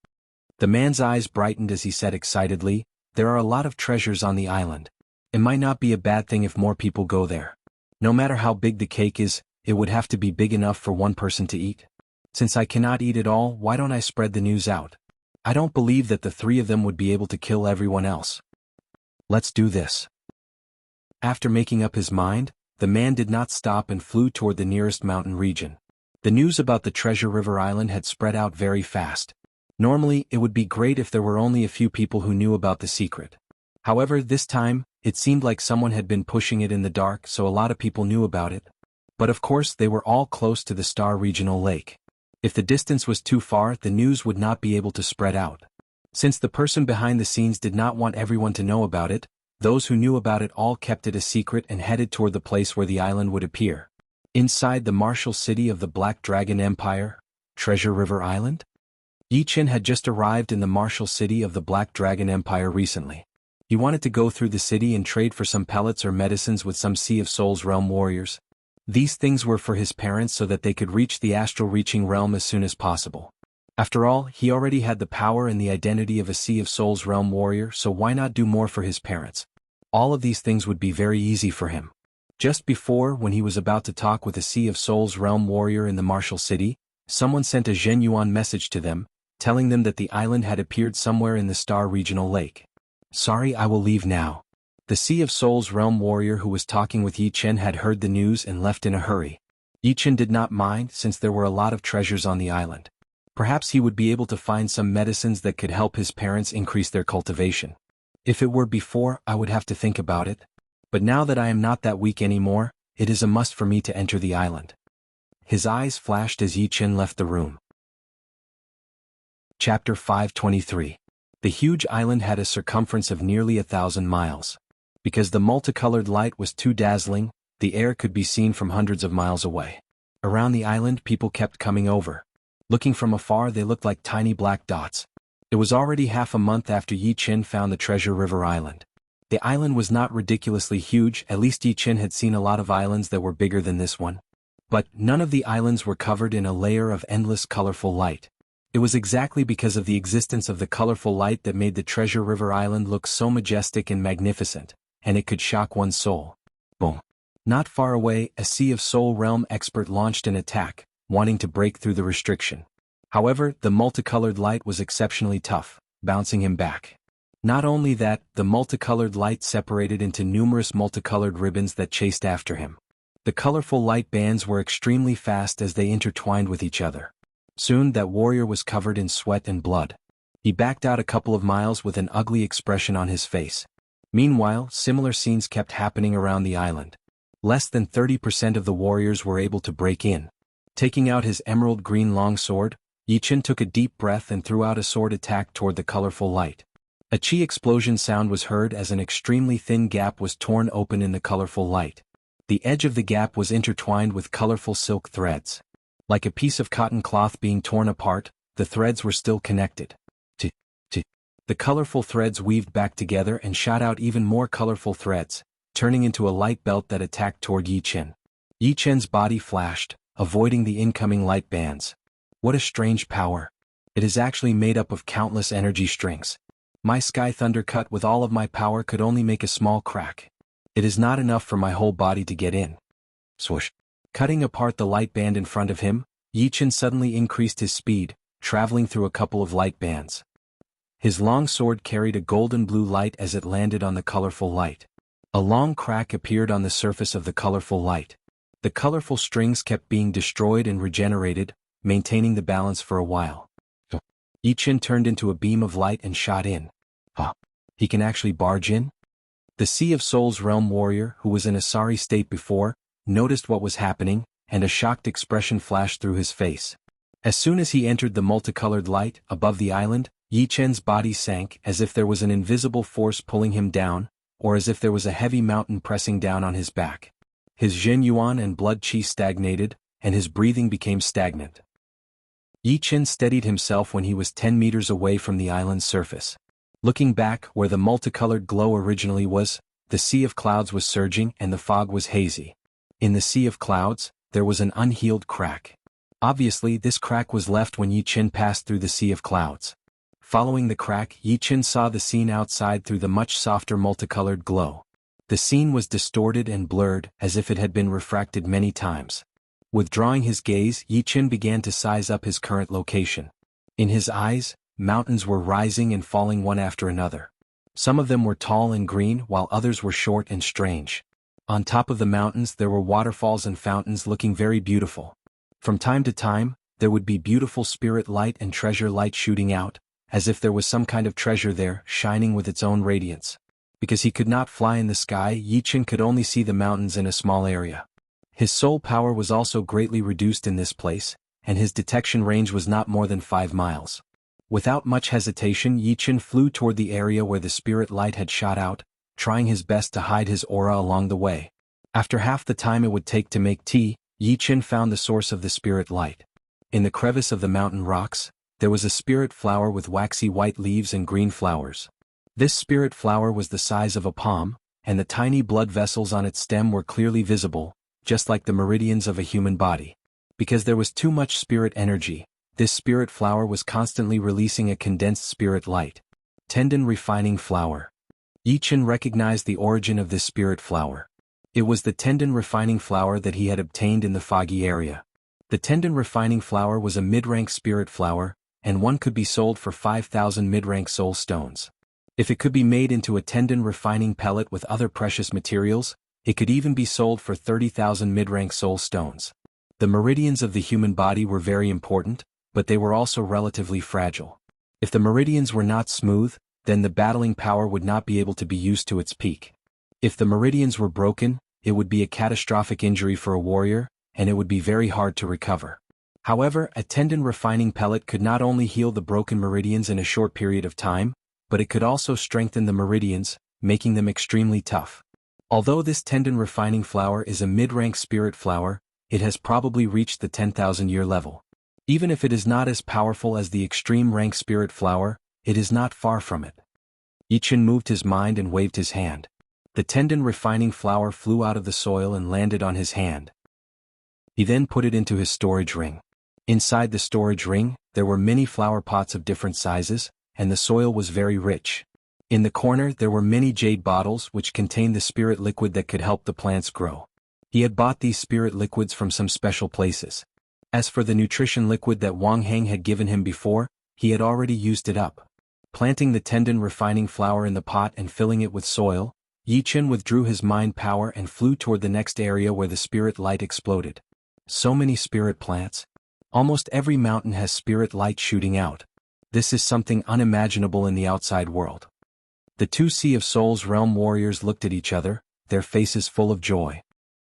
The man's eyes brightened as he said excitedly, "There are a lot of treasures on the island. It might not be a bad thing if more people go there. No matter how big the cake is, it would have to be big enough for one person to eat. Since I cannot eat it all, why don't I spread the news out? I don't believe that the 3 of them would be able to kill everyone else. Let's do this." After making up his mind, the man did not stop and flew toward the nearest mountain region. The news about the Treasure River Island had spread out very fast. Normally, it would be great if there were only a few people who knew about the secret. However, this time, it seemed like someone had been pushing it in the dark, so a lot of people knew about it. But of course they were all close to the Star Regional Lake. If the distance was too far, the news would not be able to spread out. Since the person behind the scenes did not want everyone to know about it, those who knew about it all kept it a secret and headed toward the place where the island would appear. Inside the martial city of the Black Dragon Empire, Treasure River Island? Yi Qin had just arrived in the martial city of the Black Dragon Empire recently. He wanted to go through the city and trade for some pellets or medicines with some Sea of Souls realm warriors. These things were for his parents so that they could reach the astral reaching realm as soon as possible. After all, he already had the power and the identity of a Sea of Souls realm warrior, so why not do more for his parents? All of these things would be very easy for him. Just before, when he was about to talk with a Sea of Souls realm warrior in the martial city, someone sent a Zhenyuan message to them, telling them that the island had appeared somewhere in the Star Regional Lake. "Sorry, I will leave now." The Sea of Souls realm warrior who was talking with Yi Chen had heard the news and left in a hurry. Yi Chen did not mind since there were a lot of treasures on the island. Perhaps he would be able to find some medicines that could help his parents increase their cultivation. If it were before, I would have to think about it. But now that I am not that weak anymore, it is a must for me to enter the island. His eyes flashed as Yi Chen left the room. Chapter 523. The huge island had a circumference of nearly 1,000 miles. Because the multicolored light was too dazzling, the air could be seen from hundreds of miles away. Around the island, people kept coming over. Looking from afar, they looked like tiny black dots. It was already half a month after Yi Chen found the Treasure River Island. The island was not ridiculously huge, at least Yi Chen had seen a lot of islands that were bigger than this one. But none of the islands were covered in a layer of endless colorful light. It was exactly because of the existence of the colorful light that made the Treasure River Island look so majestic and magnificent, and it could shock one's soul. Boom. Not far away, a Sea of Soul realm expert launched an attack, wanting to break through the restriction. However, the multicolored light was exceptionally tough, bouncing him back. Not only that, the multicolored light separated into numerous multicolored ribbons that chased after him. The colorful light bands were extremely fast as they intertwined with each other. Soon that warrior was covered in sweat and blood. He backed out a couple of miles with an ugly expression on his face. Meanwhile, similar scenes kept happening around the island. Less than 30% of the warriors were able to break in. Taking out his emerald green longsword, Yi Chen took a deep breath and threw out a sword attack toward the colorful light. A chi explosion sound was heard as an extremely thin gap was torn open in the colorful light. The edge of the gap was intertwined with colorful silk threads. Like a piece of cotton cloth being torn apart, the threads were still connected. The colorful threads weaved back together and shot out even more colorful threads, turning into a light belt that attacked toward Yi Qin. Yi Qin's body flashed, avoiding the incoming light bands. What a strange power. It is actually made up of countless energy strings. My sky thunder cut with all of my power could only make a small crack. It is not enough for my whole body to get in. Swoosh. Cutting apart the light band in front of him, Yi Qin suddenly increased his speed, traveling through a couple of light bands. His long sword carried a golden blue light as it landed on the colorful light. A long crack appeared on the surface of the colorful light. The colorful strings kept being destroyed and regenerated, maintaining the balance for a while. Yi Qin turned into a beam of light and shot in. He can actually barge in? The Sea of Souls realm warrior, who was in a sorry state before, noticed what was happening, and a shocked expression flashed through his face. As soon as he entered the multicolored light above the island, Yi Qin's body sank as if there was an invisible force pulling him down, or as if there was a heavy mountain pressing down on his back. His Zhen Yuan and blood qi stagnated, and his breathing became stagnant. Yi Qin steadied himself when he was 10 meters away from the island's surface. Looking back where the multicolored glow originally was, the sea of clouds was surging and the fog was hazy. In the sea of clouds, there was an unhealed crack. Obviously, this crack was left when Yi Qin passed through the sea of clouds. Following the crack, Yi Qin saw the scene outside through the much softer multicolored glow. The scene was distorted and blurred as if it had been refracted many times. Withdrawing his gaze, Yi Qin began to size up his current location. In his eyes, mountains were rising and falling one after another. Some of them were tall and green while others were short and strange. On top of the mountains there were waterfalls and fountains looking very beautiful. From time to time, there would be beautiful spirit light and treasure light shooting out, as if there was some kind of treasure there, shining with its own radiance. Because he could not fly in the sky, Yi Qin could only see the mountains in a small area. His soul power was also greatly reduced in this place, and his detection range was not more than 5 miles. Without much hesitation, Yi Qin flew toward the area where the spirit light had shot out, trying his best to hide his aura along the way. After half the time it would take to make tea, Yi Qin found the source of the spirit light. In the crevice of the mountain rocks, there was a spirit flower with waxy white leaves and green flowers. This spirit flower was the size of a palm, and the tiny blood vessels on its stem were clearly visible, just like the meridians of a human body. Because there was too much spirit energy, this spirit flower was constantly releasing a condensed spirit light. Tendon refining flower. Yi Qin recognized the origin of this spirit flower. It was the tendon refining flower that he had obtained in the foggy area. The tendon refining flower was a mid-rank spirit flower, and one could be sold for 5,000 mid-rank soul stones. If it could be made into a tendon refining pellet with other precious materials, it could even be sold for 30,000 mid-rank soul stones. The meridians of the human body were very important, but they were also relatively fragile. If the meridians were not smooth, then the battling power would not be able to be used to its peak. If the meridians were broken, it would be a catastrophic injury for a warrior, and it would be very hard to recover. However, a tendon refining pellet could not only heal the broken meridians in a short period of time, but it could also strengthen the meridians, making them extremely tough. Although this tendon refining flower is a mid-rank spirit flower, it has probably reached the 10,000-year level. Even if it is not as powerful as the extreme rank spirit flower, it is not far from it. Yi Qin moved his mind and waved his hand. The tendon refining flower flew out of the soil and landed on his hand. He then put it into his storage ring. Inside the storage ring, there were many flower pots of different sizes, and the soil was very rich. In the corner there were many jade bottles which contained the spirit liquid that could help the plants grow. He had bought these spirit liquids from some special places. As for the nutrition liquid that Wang Heng had given him before, he had already used it up. Planting the tendon refining flower in the pot and filling it with soil, Yi Qin withdrew his mind power and flew toward the next area where the spirit light exploded. So many spirit plants. Almost every mountain has spirit light shooting out. This is something unimaginable in the outside world. The two Sea of Souls realm warriors looked at each other, their faces full of joy.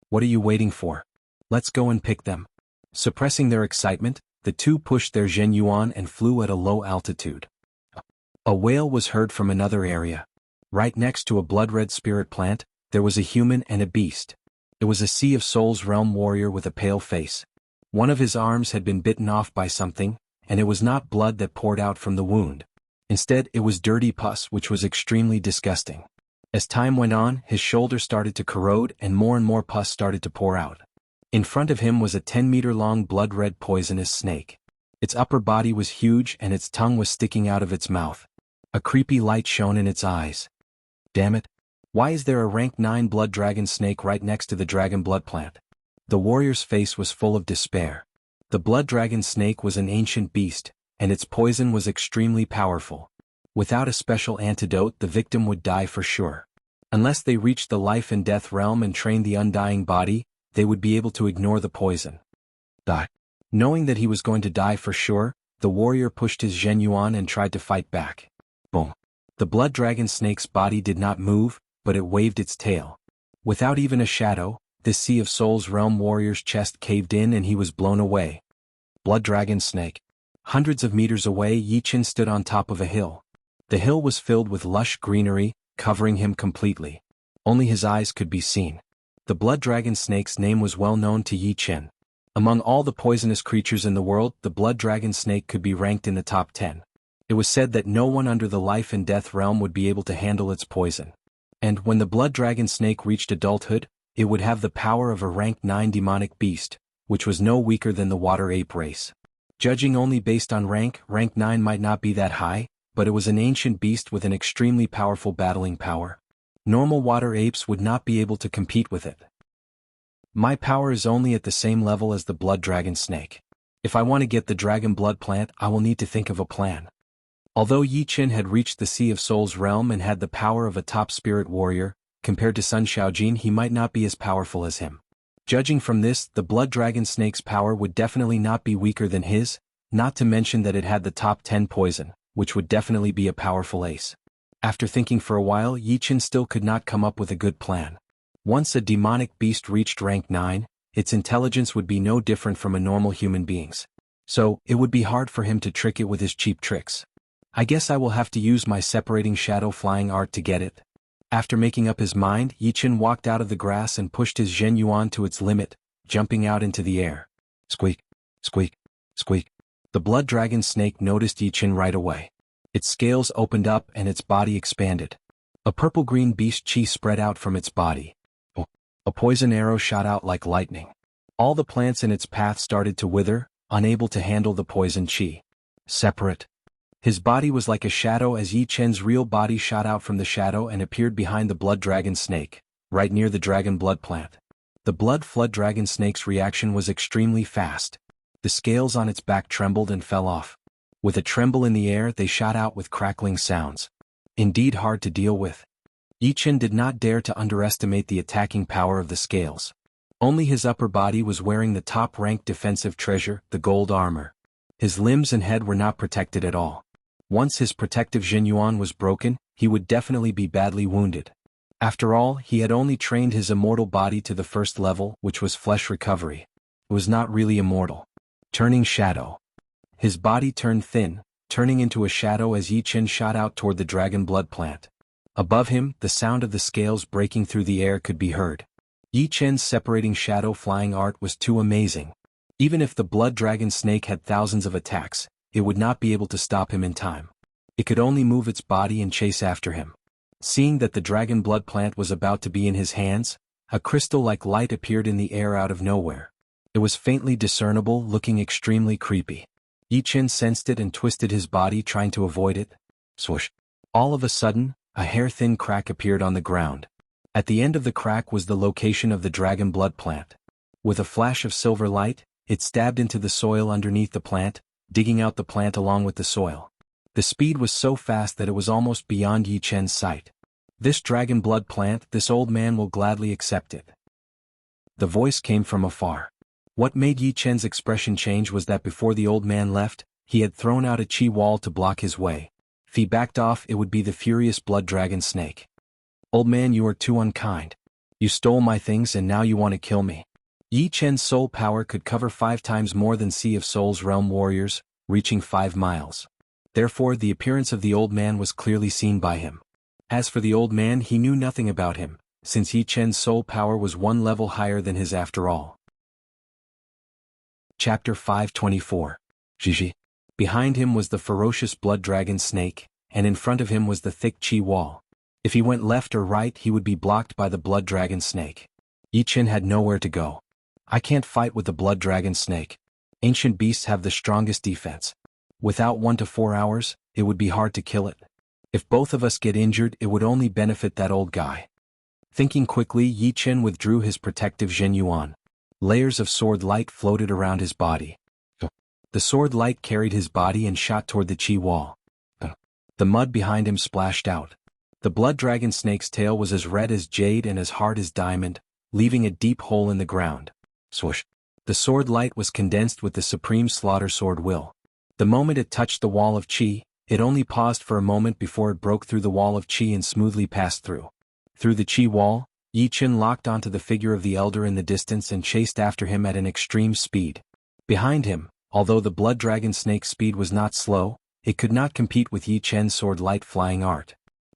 What are you waiting for? Let's go and pick them. Suppressing their excitement, the two pushed their Zhen Yuan and flew at a low altitude. A wail was heard from another area. Right next to a blood-red spirit plant, there was a human and a beast. It was a Sea of Souls realm warrior with a pale face. One of his arms had been bitten off by something, and it was not blood that poured out from the wound. Instead, it was dirty pus, which was extremely disgusting. As time went on, his shoulder started to corrode and more pus started to pour out. In front of him was a 10-meter-long blood-red poisonous snake. Its upper body was huge and its tongue was sticking out of its mouth. A creepy light shone in its eyes. Damn it! Why is there a rank 9 blood dragon snake right next to the dragon blood plant? The warrior's face was full of despair. The blood dragon snake was an ancient beast, and its poison was extremely powerful. Without a special antidote, the victim would die for sure. Unless they reached the life and death realm and trained the undying body, they would be able to ignore the poison. Knowing that he was going to die for sure, the warrior pushed his Zhenyuan and tried to fight back. Boom! The blood dragon snake's body did not move, but it waved its tail. Without even a shadow, this Sea of Souls realm warrior's chest caved in and he was blown away. Blood dragon snake. Hundreds of meters away, Yi Qin stood on top of a hill. The hill was filled with lush greenery, covering him completely. Only his eyes could be seen. The blood dragon snake's name was well known to Yi Qin. Among all the poisonous creatures in the world, the blood dragon snake could be ranked in the top 10. It was said that no one under the life and death realm would be able to handle its poison. And when the blood dragon snake reached adulthood, it would have the power of a rank 9 demonic beast, which was no weaker than the water ape race. Judging only based on rank 9 might not be that high, but it was an ancient beast with an extremely powerful battling power. Normal water apes would not be able to compete with it. My power is only at the same level as the blood dragon snake. If I want to get the dragon blood plant, I will need to think of a plan. Although Yi Qin had reached the Sea of Souls realm and had the power of a top spirit warrior, compared to Sun Xiaojin he might not be as powerful as him. Judging from this, the blood dragon snake's power would definitely not be weaker than his, not to mention that it had the top 10 poison, which would definitely be a powerful ace. After thinking for a while, Yi Qin still could not come up with a good plan. Once a demonic beast reached rank 9, its intelligence would be no different from a normal human being's. So, it would be hard for him to trick it with his cheap tricks. I guess I will have to use my separating shadow flying art to get it. After making up his mind, Yi Qin walked out of the grass and pushed his Zhenyuan to its limit, jumping out into the air. Squeak, squeak, squeak. The blood dragon snake noticed Yi Qin right away. Its scales opened up and its body expanded. A purple-green beast chi spread out from its body. A poison arrow shot out like lightning. All the plants in its path started to wither, unable to handle the poison chi. Separate. His body was like a shadow as Yi Qin's real body shot out from the shadow and appeared behind the blood dragon snake, right near the dragon blood plant. The blood flood dragon snake's reaction was extremely fast. The scales on its back trembled and fell off. With a tremble in the air, they shot out with crackling sounds. Indeed hard to deal with. Yi Qin did not dare to underestimate the attacking power of the scales. Only his upper body was wearing the top-ranked defensive treasure, the gold armor. His limbs and head were not protected at all. Once his protective Zhenyuan was broken, he would definitely be badly wounded. After all, he had only trained his immortal body to the first level, which was flesh recovery. It was not really immortal. Turning shadow. His body turned thin, turning into a shadow as Yi Qin shot out toward the dragon blood plant. Above him, the sound of the scales breaking through the air could be heard. Yi Qin's separating shadow flying art was too amazing. Even if the blood dragon snake had thousands of attacks, it would not be able to stop him in time. It could only move its body and chase after him. Seeing that the dragon blood plant was about to be in his hands, a crystal-like light appeared in the air out of nowhere. It was faintly discernible, looking extremely creepy. Yi Qin sensed it and twisted his body trying to avoid it. Swoosh. All of a sudden, a hair-thin crack appeared on the ground. At the end of the crack was the location of the dragon blood plant. With a flash of silver light, it stabbed into the soil underneath the plant, digging out the plant along with the soil. The speed was so fast that it was almost beyond Yi Qin's sight. This dragon blood plant, this old man will gladly accept it. The voice came from afar. What made Yi Qin's expression change was that before the old man left, he had thrown out a chi wall to block his way. If he backed off, it would be the furious blood dragon snake. Old man, you are too unkind. You stole my things and now you want to kill me. Yi Qin's soul power could cover 5 times more than Sea of Souls realm warriors, reaching 5 miles. Therefore, the appearance of the old man was clearly seen by him. As for the old man, he knew nothing about him, since Yi Qin's soul power was 1 level higher than his after all. Chapter 524. Gigi. Behind him was the ferocious blood dragon snake, and in front of him was the thick chi wall. If he went left or right, he would be blocked by the blood dragon snake. Yi Qin had nowhere to go. I can't fight with the blood dragon snake. Ancient beasts have the strongest defense. Without 1 to 4 hours, it would be hard to kill it. If both of us get injured, it would only benefit that old guy. Thinking quickly, Yi Qin withdrew his protective Zhenyuan. Layers of sword light floated around his body. The sword light carried his body and shot toward the chi wall. The mud behind him splashed out. The blood dragon snake's tail was as red as jade and as hard as diamond, leaving a deep hole in the ground. Swoosh! The sword light was condensed with the supreme slaughter sword will. The moment it touched the wall of chi, it only paused for a moment before it broke through the wall of chi and smoothly passed through. Through the chi wall, Yi Qin locked onto the figure of the elder in the distance and chased after him at an extreme speed. Behind him, although the blood dragon snake's speed was not slow, it could not compete with Yi Qin's sword light flying art.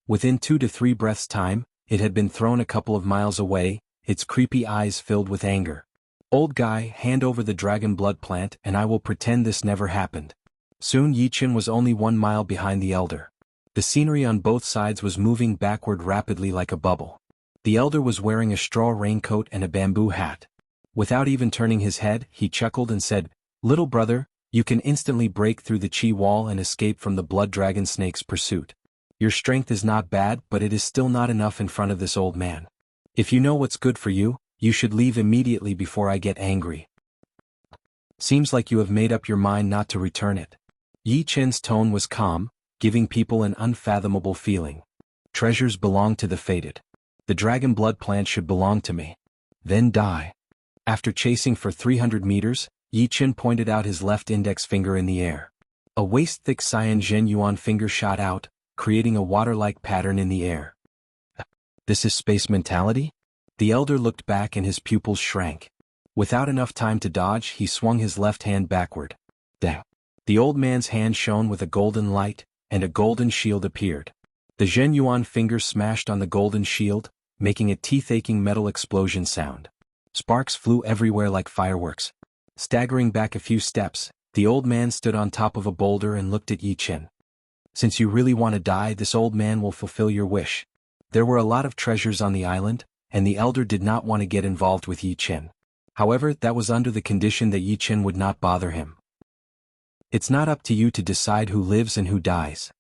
Within 2 to 3 breaths' time, it had been thrown a couple of miles away, its creepy eyes filled with anger. Old guy, hand over the dragon blood plant and I will pretend this never happened. Soon Yi Qin was only 1 mile behind the elder. The scenery on both sides was moving backward rapidly like a bubble. The elder was wearing a straw raincoat and a bamboo hat. Without even turning his head, he chuckled and said, "Little brother, you can instantly break through the chi wall and escape from the blood dragon snake's pursuit. Your strength is not bad, but it is still not enough in front of this old man. If you know what's good for you, you should leave immediately before I get angry. Seems like you have made up your mind not to return it." Yi Qin's tone was calm, giving people an unfathomable feeling. Treasures belong to the fated. The dragon blood plant should belong to me. Then die. After chasing for 300 meters, Yi Qin pointed out his left index finger in the air. A waist-thick cyan Zhenyuan finger shot out, creating a water-like pattern in the air. This is space mentality? The elder looked back and his pupils shrank. Without enough time to dodge, he swung his left hand backward. Dang. The old man's hand shone with a golden light, and a golden shield appeared. The Zhenyuan finger smashed on the golden shield, making a teeth-aching metal explosion sound. Sparks flew everywhere like fireworks. Staggering back a few steps, the old man stood on top of a boulder and looked at Yi Qin. "Since you really want to die, this old man will fulfill your wish." There were a lot of treasures on the island, and the elder did not want to get involved with Yi Qin. However, that was under the condition that Yi Qin would not bother him. "It's not up to you to decide who lives and who dies."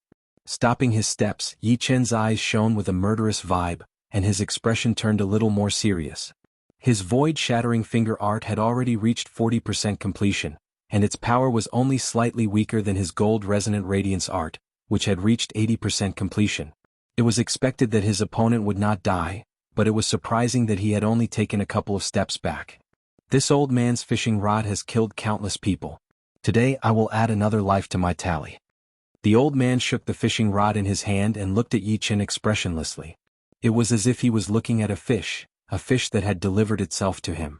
Stopping his steps, Yi Qin's eyes shone with a murderous vibe, and his expression turned a little more serious. His void-shattering finger art had already reached 40% completion, and its power was only slightly weaker than his gold-resonant radiance art, which had reached 80% completion. It was expected that his opponent would not die, but it was surprising that he had only taken a couple of steps back. This old man's fishing rod has killed countless people. Today I will add another life to my tally. The old man shook the fishing rod in his hand and looked at Yi Qin expressionlessly. It was as if he was looking at a fish that had delivered itself to him.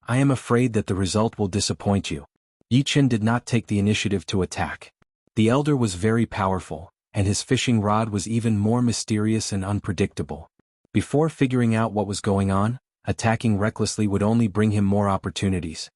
"I am afraid that the result will disappoint you." Yi Qin did not take the initiative to attack. The elder was very powerful, and his fishing rod was even more mysterious and unpredictable. Before figuring out what was going on, attacking recklessly would only bring him more opportunities.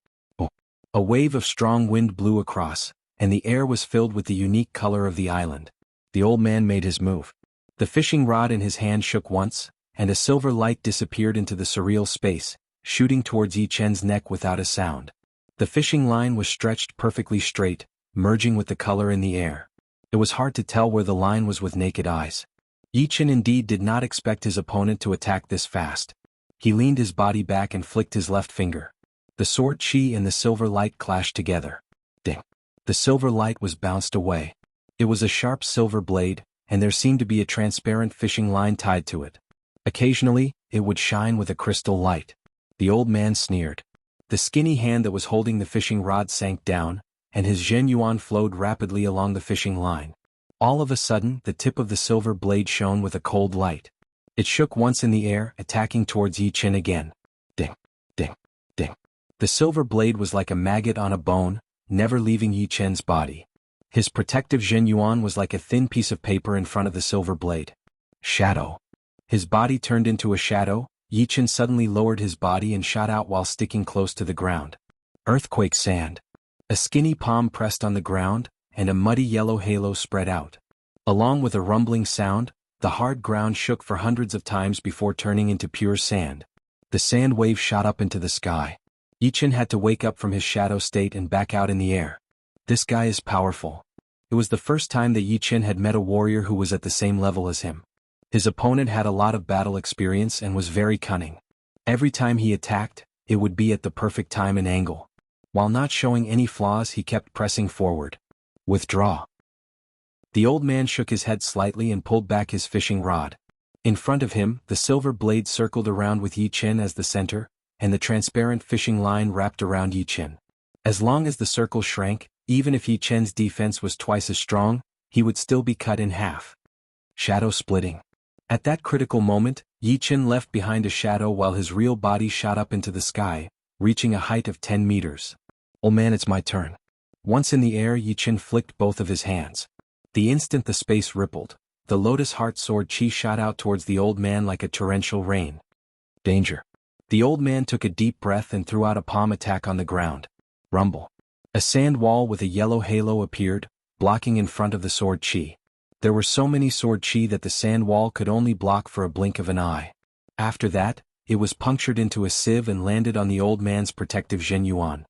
A wave of strong wind blew across, and the air was filled with the unique color of the island. The old man made his move. The fishing rod in his hand shook once, and a silver light disappeared into the surreal space, shooting towards Yi Qin's neck without a sound. The fishing line was stretched perfectly straight, merging with the color in the air. It was hard to tell where the line was with naked eyes. Yi Qin indeed did not expect his opponent to attack this fast. He leaned his body back and flicked his left finger. The sword chi and the silver light clashed together. Ding! The silver light was bounced away. It was a sharp silver blade, and there seemed to be a transparent fishing line tied to it. Occasionally, it would shine with a crystal light. The old man sneered. The skinny hand that was holding the fishing rod sank down, and his Zhenyuan flowed rapidly along the fishing line. All of a sudden, the tip of the silver blade shone with a cold light. It shook once in the air, attacking towards Yi Qin again. Ding! Ding! Ding! The silver blade was like a maggot on a bone, never leaving Yi Qin's body. His protective Zhenyuan was like a thin piece of paper in front of the silver blade. Shadow. His body turned into a shadow. Yi Qin suddenly lowered his body and shot out while sticking close to the ground. Earthquake sand. A skinny palm pressed on the ground, and a muddy yellow halo spread out. Along with a rumbling sound, the hard ground shook for hundreds of times before turning into pure sand. The sand wave shot up into the sky. Yichen had to wake up from his shadow state and back out in the air. This guy is powerful. It was the first time that Yichen had met a warrior who was at the same level as him. His opponent had a lot of battle experience and was very cunning. Every time he attacked, it would be at the perfect time and angle. While not showing any flaws, he kept pressing forward. Withdraw. The old man shook his head slightly and pulled back his fishing rod. In front of him, the silver blade circled around with Yichen as the center, and the transparent fishing line wrapped around Yichen. As long as the circle shrank, even if Yichen's defense was twice as strong, he would still be cut in half. Shadow splitting. At that critical moment, Yichen left behind a shadow while his real body shot up into the sky, reaching a height of 10 meters. "Oh man, it's my turn." Once in the air, Yichen flicked both of his hands. The instant the space rippled, the Lotus Heart Sword Chi shot out towards the old man like a torrential rain. Danger. The old man took a deep breath and threw out a palm attack on the ground. Rumble. A sand wall with a yellow halo appeared, blocking in front of the sword chi. There were so many sword chi that the sand wall could only block for a blink of an eye. After that, it was punctured into a sieve and landed on the old man's protective Zhenyuan.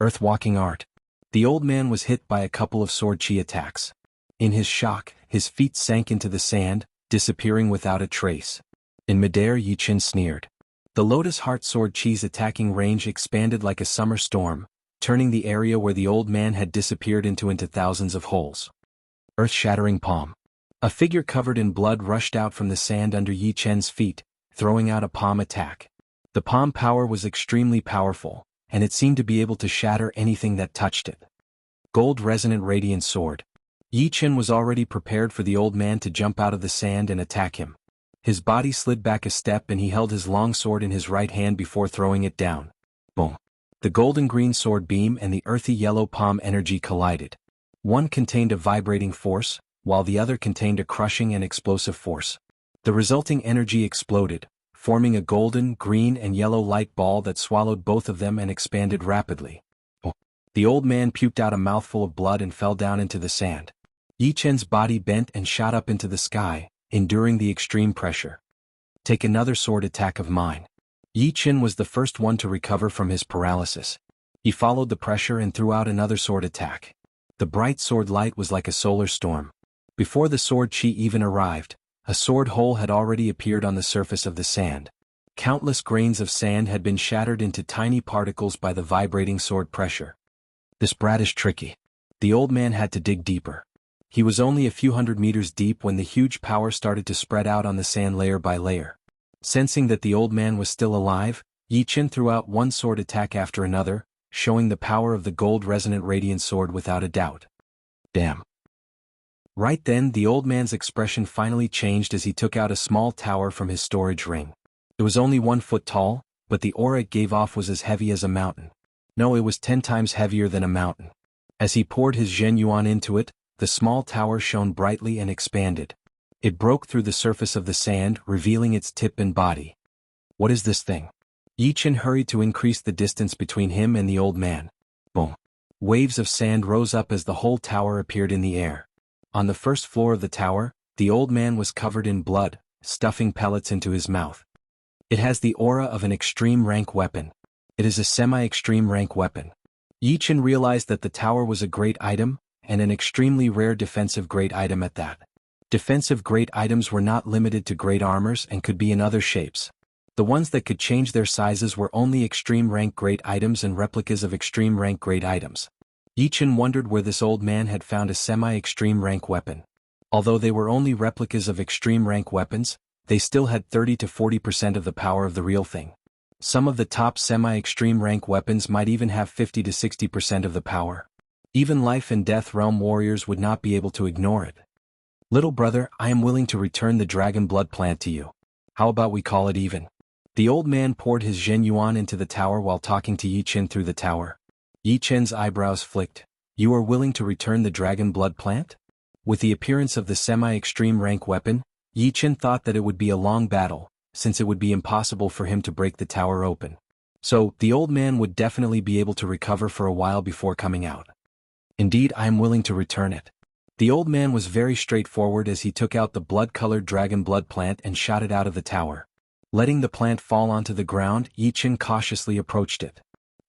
Earth-walking art. The old man was hit by a couple of sword chi attacks. In his shock, his feet sank into the sand, disappearing without a trace. In midair, Yichen sneered. The Lotus Heart Sword Chi's attacking range expanded like a summer storm, turning the area where the old man had disappeared into thousands of holes. Earth-shattering palm. A figure covered in blood rushed out from the sand under Yichen's feet, throwing out a palm attack. The palm power was extremely powerful, and it seemed to be able to shatter anything that touched it. Gold Resonant Radiant Sword. Yichen was already prepared for the old man to jump out of the sand and attack him. His body slid back a step and he held his long sword in his right hand before throwing it down. Boom. The golden-green sword beam and the earthy yellow palm energy collided. One contained a vibrating force, while the other contained a crushing and explosive force. The resulting energy exploded, forming a golden, green and yellow light ball that swallowed both of them and expanded rapidly. The old man puked out a mouthful of blood and fell down into the sand. Yichen's body bent and shot up into the sky, enduring the extreme pressure. Take another sword attack of mine. Yichen was the first one to recover from his paralysis. He followed the pressure and threw out another sword attack. The bright sword light was like a solar storm. Before the sword chi even arrived, a sword hole had already appeared on the surface of the sand. Countless grains of sand had been shattered into tiny particles by the vibrating sword pressure. This brat is tricky. The old man had to dig deeper. He was only a few hundred meters deep when the huge power started to spread out on the sand layer by layer. Sensing that the old man was still alive, Yichen threw out one sword attack after another, showing the power of the gold resonant radiant sword without a doubt. Damn. Right then, the old man's expression finally changed as he took out a small tower from his storage ring. It was only 1 foot tall, but the aura it gave off was as heavy as a mountain. No, it was 10 times heavier than a mountain. As he poured his Zhenyuan into it, the small tower shone brightly and expanded. It broke through the surface of the sand, revealing its tip and body. What is this thing? Yichen hurried to increase the distance between him and the old man. Boom. Waves of sand rose up as the whole tower appeared in the air. On the first floor of the tower, the old man was covered in blood, stuffing pellets into his mouth. It has the aura of an extreme rank weapon. It is a semi-extreme rank weapon. Yichen realized that the tower was a great item, and an extremely rare defensive great item at that. Defensive great items were not limited to great armors and could be in other shapes. The ones that could change their sizes were only extreme rank great items and replicas of extreme rank great items. Yichen wondered where this old man had found a semi-extreme rank weapon. Although they were only replicas of extreme rank weapons, they still had 30 to 40% of the power of the real thing. Some of the top semi-extreme rank weapons might even have 50 to 60% of the power. Even life and death realm warriors would not be able to ignore it. Little brother, I am willing to return the dragon blood plant to you. How about we call it even? The old man poured his Zhenyuan into the tower while talking to Yichen through the tower. Yichen's eyebrows flicked. You are willing to return the dragon blood plant? With the appearance of the semi-extreme rank weapon, Yichen thought that it would be a long battle, since it would be impossible for him to break the tower open. So, the old man would definitely be able to recover for a while before coming out. Indeed, I am willing to return it. The old man was very straightforward as he took out the blood-colored dragon blood plant and shot it out of the tower. Letting the plant fall onto the ground, Yi Qin cautiously approached it.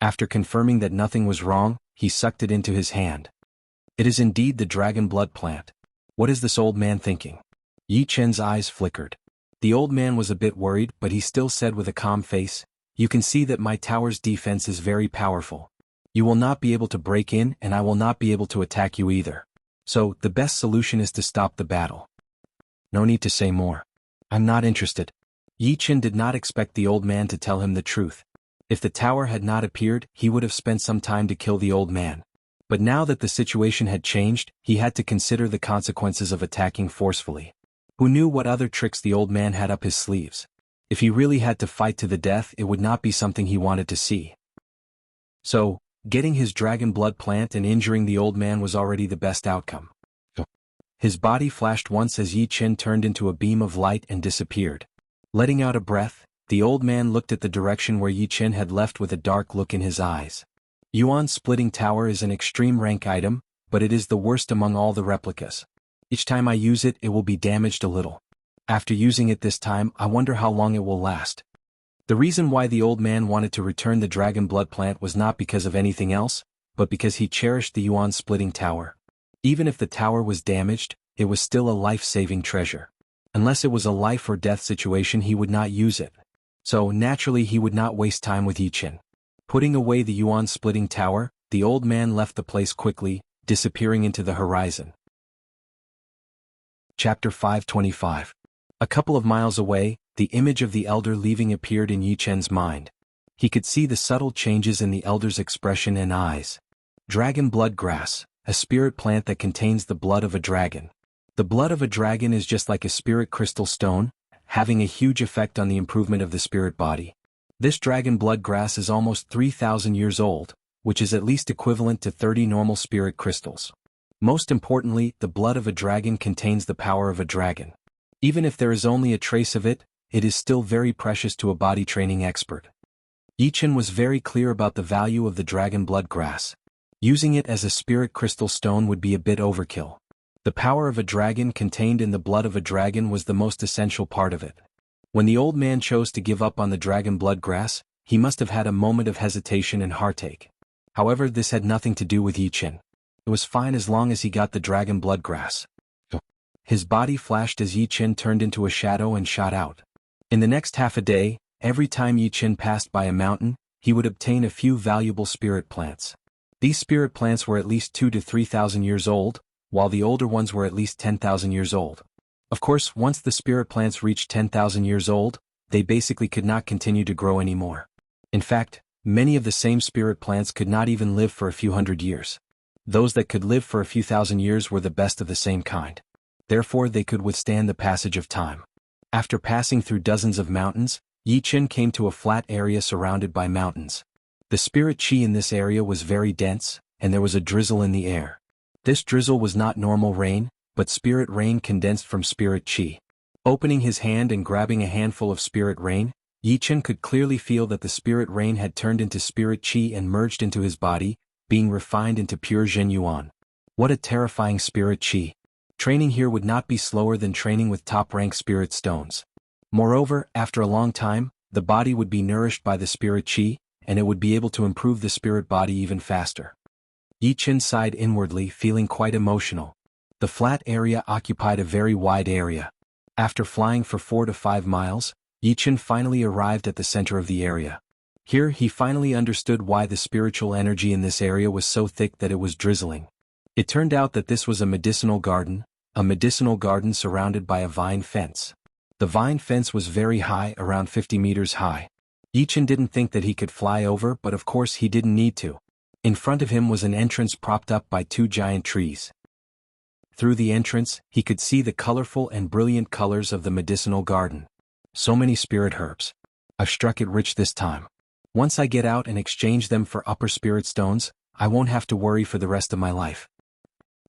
After confirming that nothing was wrong, he sucked it into his hand. It is indeed the dragon blood plant. What is this old man thinking? Yi Qin's eyes flickered. The old man was a bit worried, but he still said with a calm face, "You can see that my tower's defense is very powerful. You will not be able to break in and I will not be able to attack you either. So, the best solution is to stop the battle." No need to say more. I'm not interested. Yi Qin did not expect the old man to tell him the truth. If the tower had not appeared, he would have spent some time to kill the old man. But now that the situation had changed, he had to consider the consequences of attacking forcefully. Who knew what other tricks the old man had up his sleeves? If he really had to fight to the death, it would not be something he wanted to see. So, getting his dragon blood plant and injuring the old man was already the best outcome. His body flashed once as Yi Qin turned into a beam of light and disappeared. Letting out a breath, the old man looked at the direction where Yi Qin had left with a dark look in his eyes. Yuan Splitting Tower is an extreme rank item, but it is the worst among all the replicas. Each time I use it, it will be damaged a little. After using it this time, I wonder how long it will last. The reason why the old man wanted to return the dragon blood plant was not because of anything else, but because he cherished the Yuan Splitting Tower. Even if the tower was damaged, it was still a life-saving treasure. Unless it was a life or death situation, he would not use it. So, naturally, he would not waste time with Yi Qin. Putting away the Yuan Splitting Tower, the old man left the place quickly, disappearing into the horizon. Chapter 525. A couple of miles away, the image of the elder leaving appeared in Yi Qin's mind. He could see the subtle changes in the elder's expression and eyes. Dragon blood grass, a spirit plant that contains the blood of a dragon. The blood of a dragon is just like a spirit crystal stone, having a huge effect on the improvement of the spirit body. This dragon blood grass is almost 3,000 years old, which is at least equivalent to 30 normal spirit crystals. Most importantly, the blood of a dragon contains the power of a dragon. Even if there is only a trace of it, it is still very precious to a body training expert. Yi Qin was very clear about the value of the dragon blood grass. Using it as a spirit crystal stone would be a bit overkill. The power of a dragon contained in the blood of a dragon was the most essential part of it. When the old man chose to give up on the dragon blood grass, he must have had a moment of hesitation and heartache. However, this had nothing to do with Yi Qin. It was fine as long as he got the dragon blood grass. His body flashed as Yi Qin turned into a shadow and shot out. In the next half a day, every time Yi Qin passed by a mountain, he would obtain a few valuable spirit plants. These spirit plants were at least 2,000 to 3,000 years old, while the older ones were at least 10,000 years old. Of course, once the spirit plants reached 10,000 years old, they basically could not continue to grow anymore. In fact, many of the same spirit plants could not even live for a few hundred years. Those that could live for a few thousand years were the best of the same kind. Therefore, they could withstand the passage of time. After passing through dozens of mountains, Yi Qin came to a flat area surrounded by mountains. The spirit chi in this area was very dense, and there was a drizzle in the air. This drizzle was not normal rain, but spirit rain condensed from spirit chi. Opening his hand and grabbing a handful of spirit rain, Yi Qin could clearly feel that the spirit rain had turned into spirit chi and merged into his body, being refined into pure Zhen Yuan. What a terrifying spirit chi. Training here would not be slower than training with top-rank spirit stones. Moreover, after a long time, the body would be nourished by the spirit chi, and it would be able to improve the spirit body even faster. Yi Qin sighed inwardly, feeling quite emotional. The flat area occupied a very wide area. After flying for 4 to 5 miles, Yi Qin finally arrived at the center of the area. Here he finally understood why the spiritual energy in this area was so thick that it was drizzling. It turned out that this was a medicinal garden surrounded by a vine fence. The vine fence was very high, around 50 meters high. Yi Qin didn't think that he could fly over, but of course he didn't need to. In front of him was an entrance propped up by 2 giant trees. Through the entrance, he could see the colorful and brilliant colors of the medicinal garden. So many spirit herbs. I've struck it rich this time. Once I get out and exchange them for upper spirit stones, I won't have to worry for the rest of my life.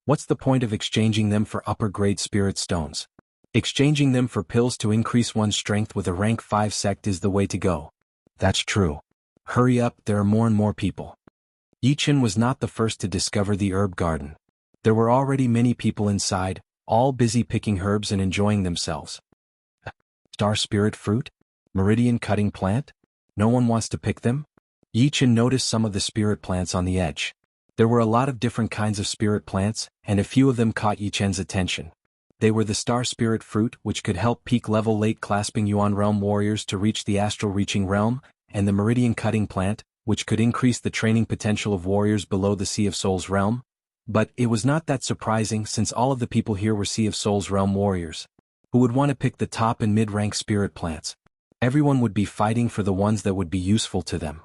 What's the point of exchanging them for upper-grade spirit stones? Exchanging them for pills to increase one's strength with a rank 5 sect is the way to go. That's true. Hurry up, there are more and more people. Yi Chen was not the first to discover the herb garden. There were already many people inside, all busy picking herbs and enjoying themselves. Star spirit fruit? Meridian cutting plant? No one wants to pick them? Yi Chen noticed some of the spirit plants on the edge. There were a lot of different kinds of spirit plants, and a few of them caught Yi Chen's attention. They were the star spirit fruit, which could help peak-level late-clasping Yuan realm warriors to reach the astral-reaching realm, and the meridian cutting plant, which could increase the training potential of warriors below the Sea of Souls realm. But it was not that surprising since all of the people here were Sea of Souls realm warriors, who would want to pick the top and mid-rank spirit plants. Everyone would be fighting for the ones that would be useful to them.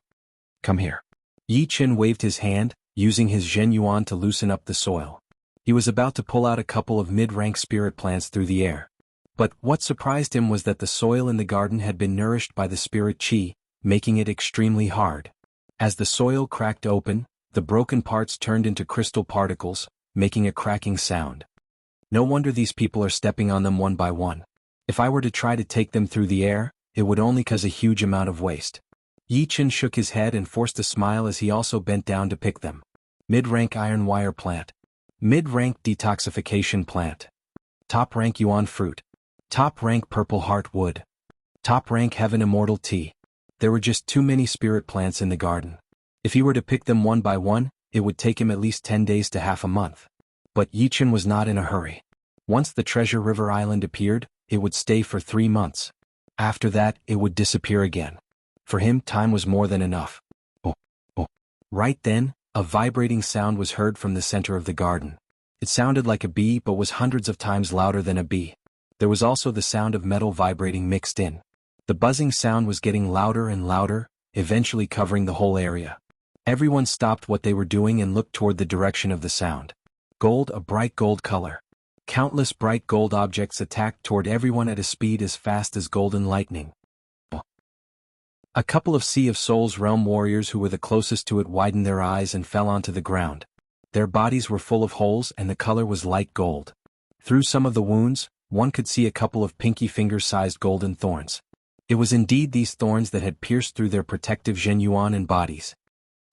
Come here. Yi Chen waved his hand, using his Zhen Yuan to loosen up the soil. He was about to pull out a couple of mid-rank spirit plants through the air. But what surprised him was that the soil in the garden had been nourished by the spirit qi, making it extremely hard. As the soil cracked open, the broken parts turned into crystal particles, making a cracking sound. No wonder these people are stepping on them one by one. If I were to try to take them through the air, it would only cause a huge amount of waste. Yi Chen shook his head and forced a smile as he also bent down to pick them. Mid-rank iron wire plant. Mid-rank detoxification plant. Top-rank yuan fruit. Top-rank purple heart wood. Top-rank heaven immortal tea. There were just too many spirit plants in the garden. If he were to pick them one by one, it would take him at least 10 days to half a month. But Yi Chen was not in a hurry. Once the Treasure River Island appeared, it would stay for 3 months. After that, it would disappear again. For him, time was more than enough. Oh. Right then, a vibrating sound was heard from the center of the garden. It sounded like a bee but was hundreds of times louder than a bee. There was also the sound of metal vibrating mixed in. The buzzing sound was getting louder and louder, eventually covering the whole area. Everyone stopped what they were doing and looked toward the direction of the sound. Gold, a bright gold color. Countless bright gold objects attacked toward everyone at a speed as fast as golden lightning. A couple of Sea of Souls realm warriors who were the closest to it widened their eyes and fell onto the ground. Their bodies were full of holes and the color was light gold. Through some of the wounds, one could see a couple of pinky finger-sized golden thorns. It was indeed these thorns that had pierced through their protective Zhen Yuan and bodies.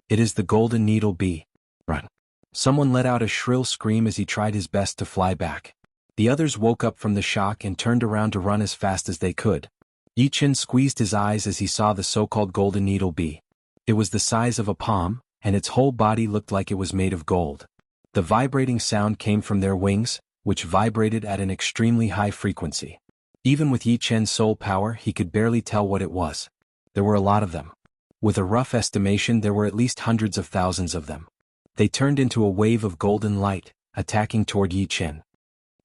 It is the golden needle bee. Run. Someone let out a shrill scream as he tried his best to fly back. The others woke up from the shock and turned around to run as fast as they could. Yi Chen squeezed his eyes as he saw the so-called golden needle bee. It was the size of a palm, and its whole body looked like it was made of gold. The vibrating sound came from their wings, which vibrated at an extremely high frequency. Even with Yi Chen's soul power, he could barely tell what it was. There were a lot of them. With a rough estimation, there were at least hundreds of thousands of them. They turned into a wave of golden light, attacking toward Yi Chen.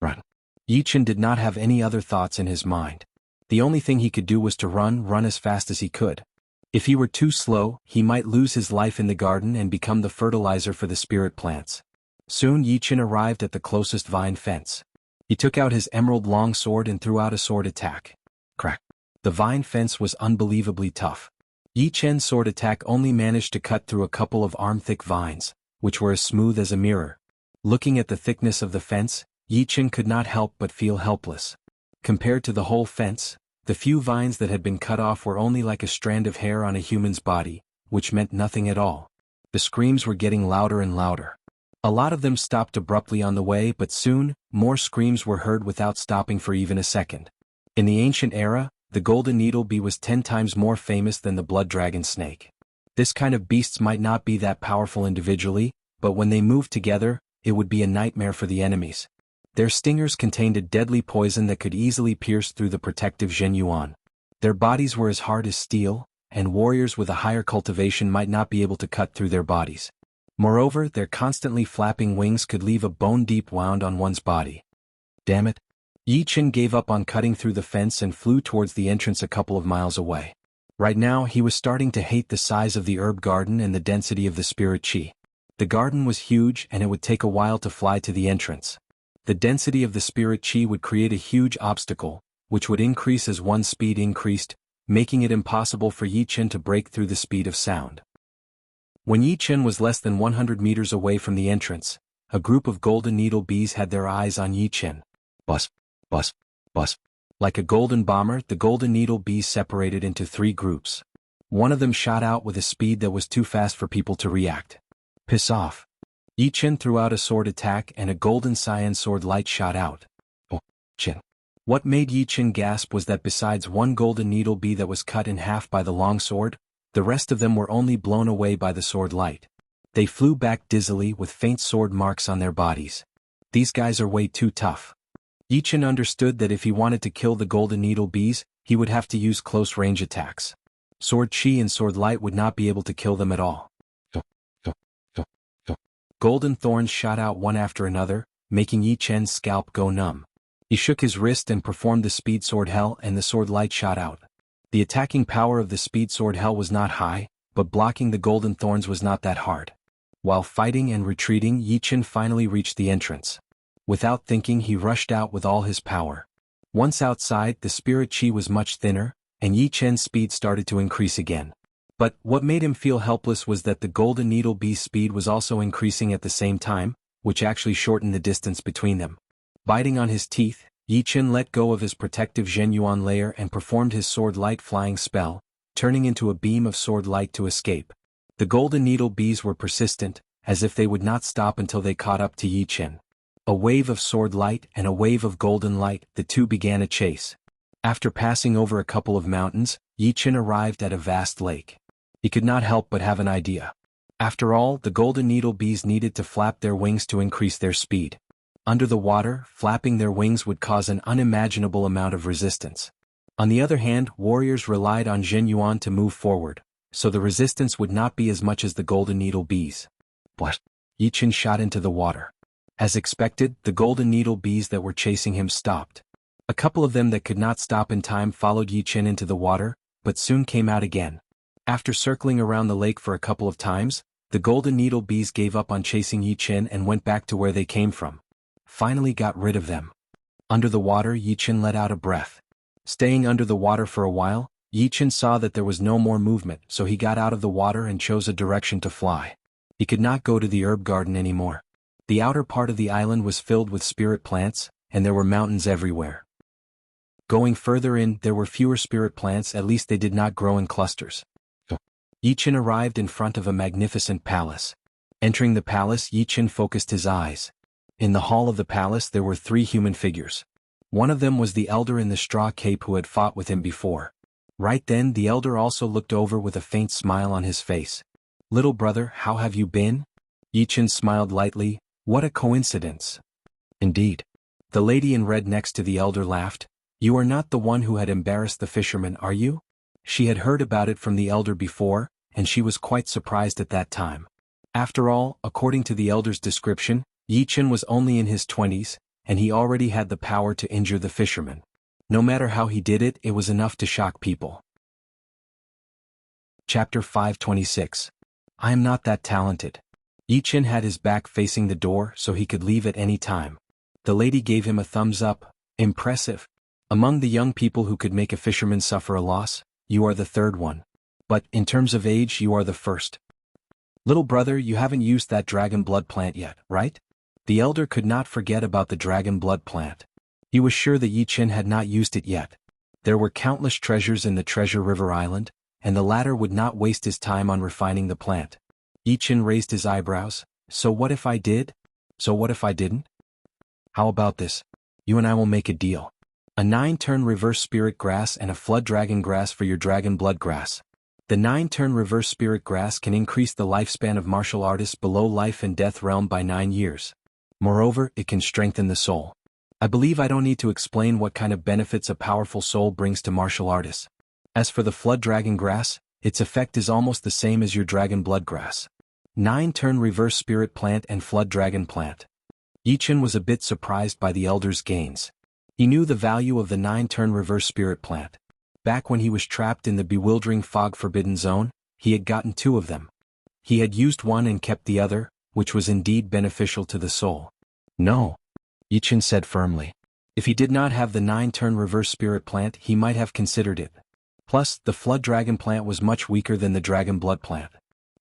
Run. Yi Chen did not have any other thoughts in his mind. The only thing he could do was to run as fast as he could. If he were too slow, he might lose his life in the garden and become the fertilizer for the spirit plants. Soon Yi Chen arrived at the closest vine fence. He took out his emerald long sword and threw out a sword attack. Crack. The vine fence was unbelievably tough. Yi Chen's sword attack only managed to cut through a couple of arm-thick vines, which were as smooth as a mirror. Looking at the thickness of the fence, Yi Chen could not help but feel helpless. Compared to the whole fence, the few vines that had been cut off were only like a strand of hair on a human's body, which meant nothing at all. The screams were getting louder and louder. A lot of them stopped abruptly on the way, but soon, more screams were heard without stopping for even a second. In the ancient era, the golden needle bee was 10 times more famous than the blood dragon snake. This kind of beasts might not be that powerful individually, but when they moved together, it would be a nightmare for the enemies. Their stingers contained a deadly poison that could easily pierce through the protective Zhen Yuan. Their bodies were as hard as steel, and warriors with a higher cultivation might not be able to cut through their bodies. Moreover, their constantly flapping wings could leave a bone-deep wound on one's body. Damn it. Yi Chen gave up on cutting through the fence and flew towards the entrance a couple of miles away. Right now, he was starting to hate the size of the herb garden and the density of the spirit qi. The garden was huge and it would take a while to fly to the entrance. The density of the spirit qi would create a huge obstacle, which would increase as one's speed increased, making it impossible for Yi Chen to break through the speed of sound. When Yi Chen was less than 100 meters away from the entrance, a group of golden needle bees had their eyes on Yi Chen. Buzz, buzz, buzz. Like a golden bomber, the golden needle bees separated into 3 groups. One of them shot out with a speed that was too fast for people to react. Piss off. Yi Chen threw out a sword attack and a golden cyan sword light shot out. Oh, Chen. What made Yi Chen gasp was that besides one golden needle bee that was cut in half by the long sword, the rest of them were only blown away by the sword light. They flew back dizzily with faint sword marks on their bodies. These guys are way too tough. Yi Chen understood that if he wanted to kill the golden needle bees, he would have to use close-range attacks. Sword Chi and sword light would not be able to kill them at all. Golden thorns shot out one after another, making Yi Chen's scalp go numb. He shook his wrist and performed the speed sword hell and the sword light shot out. The attacking power of the speed sword hell was not high, but blocking the golden thorns was not that hard. While fighting and retreating, Yi Chen finally reached the entrance. Without thinking, he rushed out with all his power. Once outside, the spirit chi was much thinner, and Yi Chen's speed started to increase again. But what made him feel helpless was that the golden needle bee's speed was also increasing at the same time, which actually shortened the distance between them. Biting on his teeth, Yi Chen let go of his protective Zhenyuan layer and performed his sword light flying spell, turning into a beam of sword light to escape. The golden needle bees were persistent, as if they would not stop until they caught up to Yi Chen. A wave of sword light and a wave of golden light, the two began a chase. After passing over a couple of mountains, Yi Chen arrived at a vast lake. He could not help but have an idea. After all, the golden needle bees needed to flap their wings to increase their speed. Under the water, flapping their wings would cause an unimaginable amount of resistance. On the other hand, warriors relied on Zhenyuan to move forward, so the resistance would not be as much as the golden needle bees. What? Yi Chen shot into the water. As expected, the golden needle bees that were chasing him stopped. A couple of them that could not stop in time followed Yi Chen into the water, but soon came out again. After circling around the lake for a couple of times, the golden needle bees gave up on chasing Yi Chen and went back to where they came from. Finally got rid of them. Under the water, Yi Chen let out a breath. Staying under the water for a while, Yi Chen saw that there was no more movement, so he got out of the water and chose a direction to fly. He could not go to the herb garden anymore. The outer part of the island was filled with spirit plants, and there were mountains everywhere. Going further in, there were fewer spirit plants, at least they did not grow in clusters. Yi Chen arrived in front of a magnificent palace. Entering the palace, Yi Chen focused his eyes. In the hall of the palace there were 3 human figures. One of them was the elder in the straw cape who had fought with him before. Right then the elder also looked over with a faint smile on his face. "Little brother, how have you been?" Yi Chen smiled lightly. "What a coincidence." "Indeed." The lady in red next to the elder laughed. "You are not the one who had embarrassed the fisherman, are you?" She had heard about it from the elder before, and she was quite surprised at that time. After all, according to the elder's description, Yi Chen was only in his 20s, and he already had the power to injure the fisherman. No matter how he did it, it was enough to shock people. Chapter 526. I am not that talented. Yi Chen had his back facing the door so he could leave at any time. The lady gave him a thumbs up. Impressive. Among the young people who could make a fisherman suffer a loss, you are the third one. But, in terms of age, you are the first. Little brother, you haven't used that dragon blood plant yet, right? The elder could not forget about the dragon blood plant. He was sure that Yi Chen had not used it yet. There were countless treasures in the Treasure River Island, and the latter would not waste his time on refining the plant. Yi Chen raised his eyebrows. So what if I did? So what if I didn't? How about this? You and I will make a deal. A 9-turn reverse spirit grass and a flood dragon grass for your dragon blood grass. The 9-turn reverse spirit grass can increase the lifespan of martial artists below life and death realm by 9 years. Moreover, it can strengthen the soul. I believe I don't need to explain what kind of benefits a powerful soul brings to martial artists. As for the flood dragon grass, its effect is almost the same as your dragon blood grass. 9-turn reverse spirit plant and flood dragon plant. Yi Chen was a bit surprised by the elder's gains. He knew the value of the 9-turn reverse spirit plant. Back when he was trapped in the bewildering fog forbidden zone, he had gotten 2 of them. He had used one and kept the other, which was indeed beneficial to the soul. No, Yi Chen said firmly. If he did not have the 9-turn reverse spirit plant, he might have considered it. Plus, the flood dragon plant was much weaker than the dragon blood plant.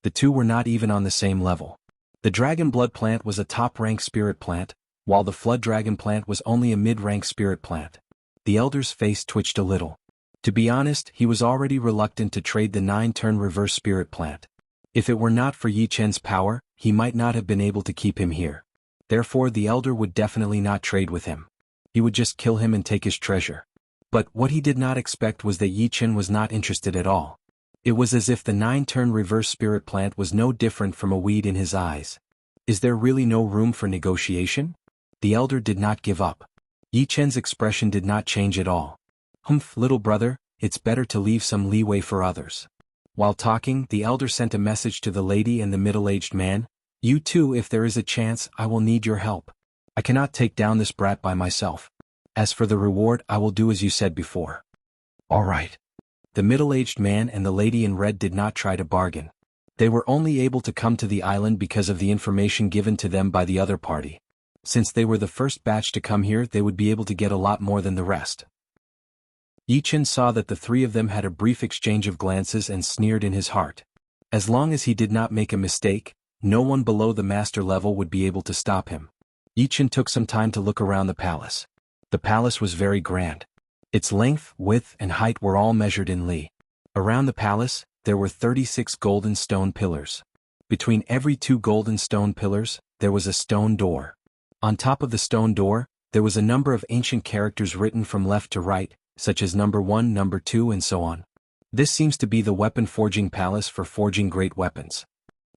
The 2 were not even on the same level. The dragon blood plant was a top-rank spirit plant, while the flood dragon plant was only a mid-rank spirit plant. The elder's face twitched a little. To be honest, he was already reluctant to trade the 9-turn reverse spirit plant. If it were not for Yi Chen's power, he might not have been able to keep him here. Therefore the elder would definitely not trade with him. He would just kill him and take his treasure. But what he did not expect was that Yi Chen was not interested at all. It was as if the 9-turn reverse spirit plant was no different from a weed in his eyes. Is there really no room for negotiation? The elder did not give up. Yi Chen's expression did not change at all. Humph, little brother, it's better to leave some leeway for others. While talking, the elder sent a message to the lady and the middle-aged man. You too, if there is a chance, I will need your help. I cannot take down this brat by myself. As for the reward, I will do as you said before. All right. The middle-aged man and the lady in red did not try to bargain. They were only able to come to the island because of the information given to them by the other party. Since they were the first batch to come here, they would be able to get a lot more than the rest. Yi Chen saw that the three of them had a brief exchange of glances and sneered in his heart. As long as he did not make a mistake, no one below the master level would be able to stop him. Yi Chen took some time to look around the palace. The palace was very grand. Its length, width, and height were all measured in li. Around the palace, there were 36 golden stone pillars. Between every 2 golden stone pillars, there was a stone door. On top of the stone door, there was a number of ancient characters written from left to right, such as number 1, number 2, and so on. This seems to be the weapon forging palace for forging great weapons.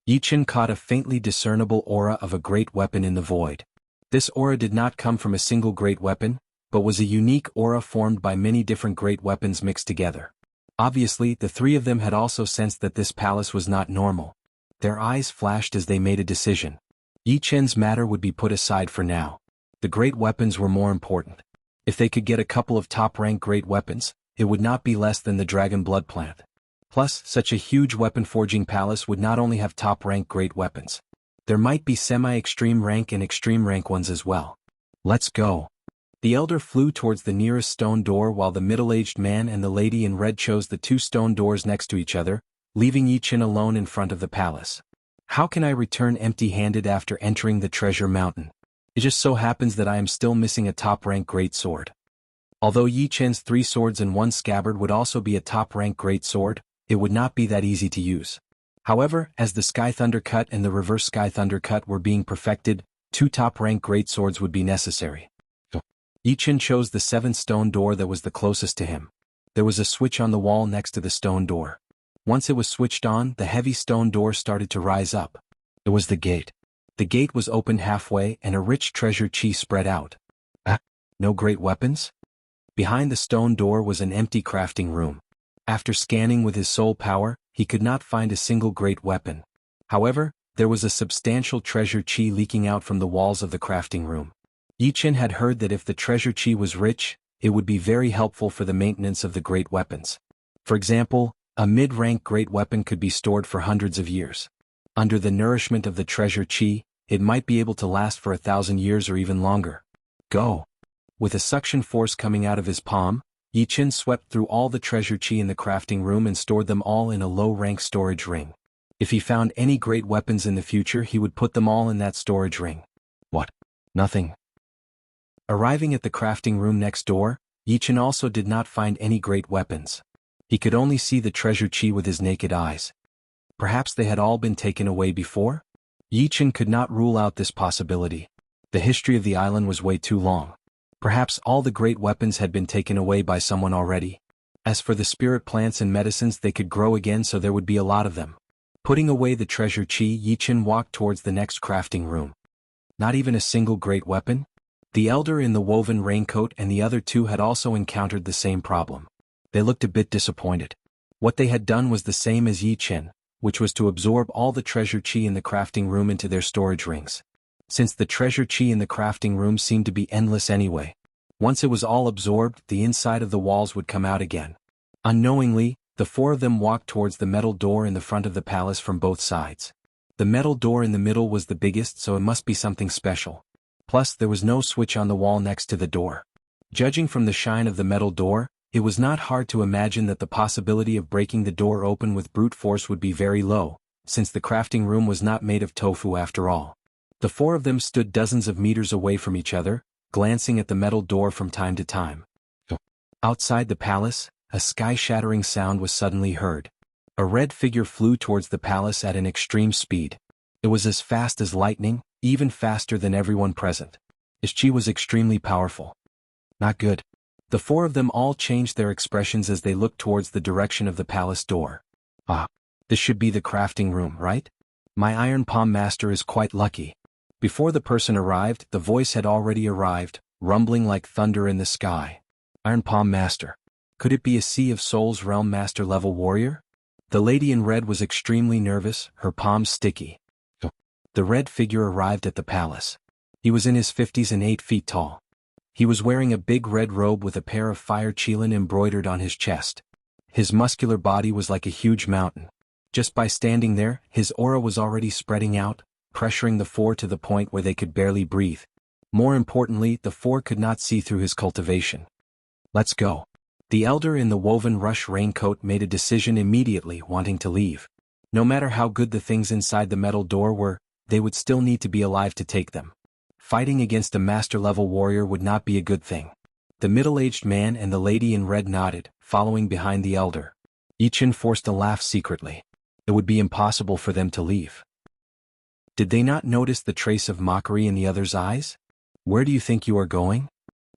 Yi Chen caught a faintly discernible aura of a great weapon in the void. This aura did not come from a single great weapon, but was a unique aura formed by many different great weapons mixed together. Obviously, the three of them had also sensed that this palace was not normal. Their eyes flashed as they made a decision. Yi Chen's matter would be put aside for now. The great weapons were more important. If they could get a couple of top-rank great weapons, it would not be less than the dragon blood plant. Plus, such a huge weapon-forging palace would not only have top-rank great weapons. There might be semi-extreme rank and extreme rank ones as well. Let's go. The elder flew towards the nearest stone door while the middle-aged man and the lady in red chose the 2 stone doors next to each other, leaving Yi Chen alone in front of the palace. How can I return empty-handed after entering the treasure mountain? It just so happens that I am still missing a top-rank great sword. Although Yi Chen's 3 swords and 1 scabbard would also be a top-rank great sword, it would not be that easy to use. However, as the Sky Thunder Cut and the Reverse Sky Thunder Cut were being perfected, 2 top-rank great swords would be necessary. Yi Chen chose the 7th stone door that was the closest to him. There was a switch on the wall next to the stone door. Once it was switched on, the heavy stone door started to rise up. It was the gate. The gate was opened halfway and a rich treasure chi spread out. No great weapons? Behind the stone door was an empty crafting room. After scanning with his soul power, he could not find a single great weapon. However, there was a substantial treasure chi leaking out from the walls of the crafting room. Yi Chen had heard that if the treasure chi was rich, it would be very helpful for the maintenance of the great weapons. For example, a mid-rank great weapon could be stored for hundreds of years. Under the nourishment of the treasure chi, it might be able to last for 1,000 years or even longer. Go! With a suction force coming out of his palm, Yi Chen swept through all the treasure chi in the crafting room and stored them all in a low-rank storage ring. If he found any great weapons in the future, he would put them all in that storage ring. What? Nothing. Arriving at the crafting room next door, Yi Chen also did not find any great weapons. He could only see the treasure chi with his naked eyes. Perhaps they had all been taken away before? Yi Chen could not rule out this possibility. The history of the island was way too long. Perhaps all the great weapons had been taken away by someone already. As for the spirit plants and medicines, they could grow again, so there would be a lot of them. Putting away the treasure chi, Yi Chen walked towards the next crafting room. Not even a single great weapon? The elder in the woven raincoat and the other 2 had also encountered the same problem. They looked a bit disappointed. What they had done was the same as Yi Chen, which was to absorb all the treasure chi in the crafting room into their storage rings. Since the treasure chi in the crafting room seemed to be endless anyway, once it was all absorbed, the inside of the walls would come out again. Unknowingly, the 4 of them walked towards the metal door in the front of the palace from both sides. The metal door in the middle was the biggest, so it must be something special. Plus, there was no switch on the wall next to the door. Judging from the shine of the metal door, it was not hard to imagine that the possibility of breaking the door open with brute force would be very low, since the crafting room was not made of tofu after all. The 4 of them stood dozens of meters away from each other, glancing at the metal door from time to time. Outside the palace, a sky-shattering sound was suddenly heard. A red figure flew towards the palace at an extreme speed. It was as fast as lightning, even faster than everyone present. His chi was extremely powerful. Not good. The four of them all changed their expressions as they looked towards the direction of the palace door. Ah, this should be the crafting room, right? My Iron Palm Master is quite lucky. Before the person arrived, the voice had already arrived, rumbling like thunder in the sky. Iron Palm Master. Could it be a Sea of Souls Realm Master level warrior? The lady in red was extremely nervous, her palms sticky. The red figure arrived at the palace. He was in his 50s and 8 feet tall. He was wearing a big red robe with a pair of fire qilin embroidered on his chest. His muscular body was like a huge mountain. Just by standing there, his aura was already spreading out, pressuring the four to the point where they could barely breathe. More importantly, the four could not see through his cultivation. Let's go. The elder in the woven rush raincoat made a decision immediately, wanting to leave. No matter how good the things inside the metal door were, they would still need to be alive to take them. Fighting against a master-level warrior would not be a good thing. The middle-aged man and the lady in red nodded, following behind the elder. Yichin forced a laugh secretly. It would be impossible for them to leave. Did they not notice the trace of mockery in the other's eyes? Where do you think you are going?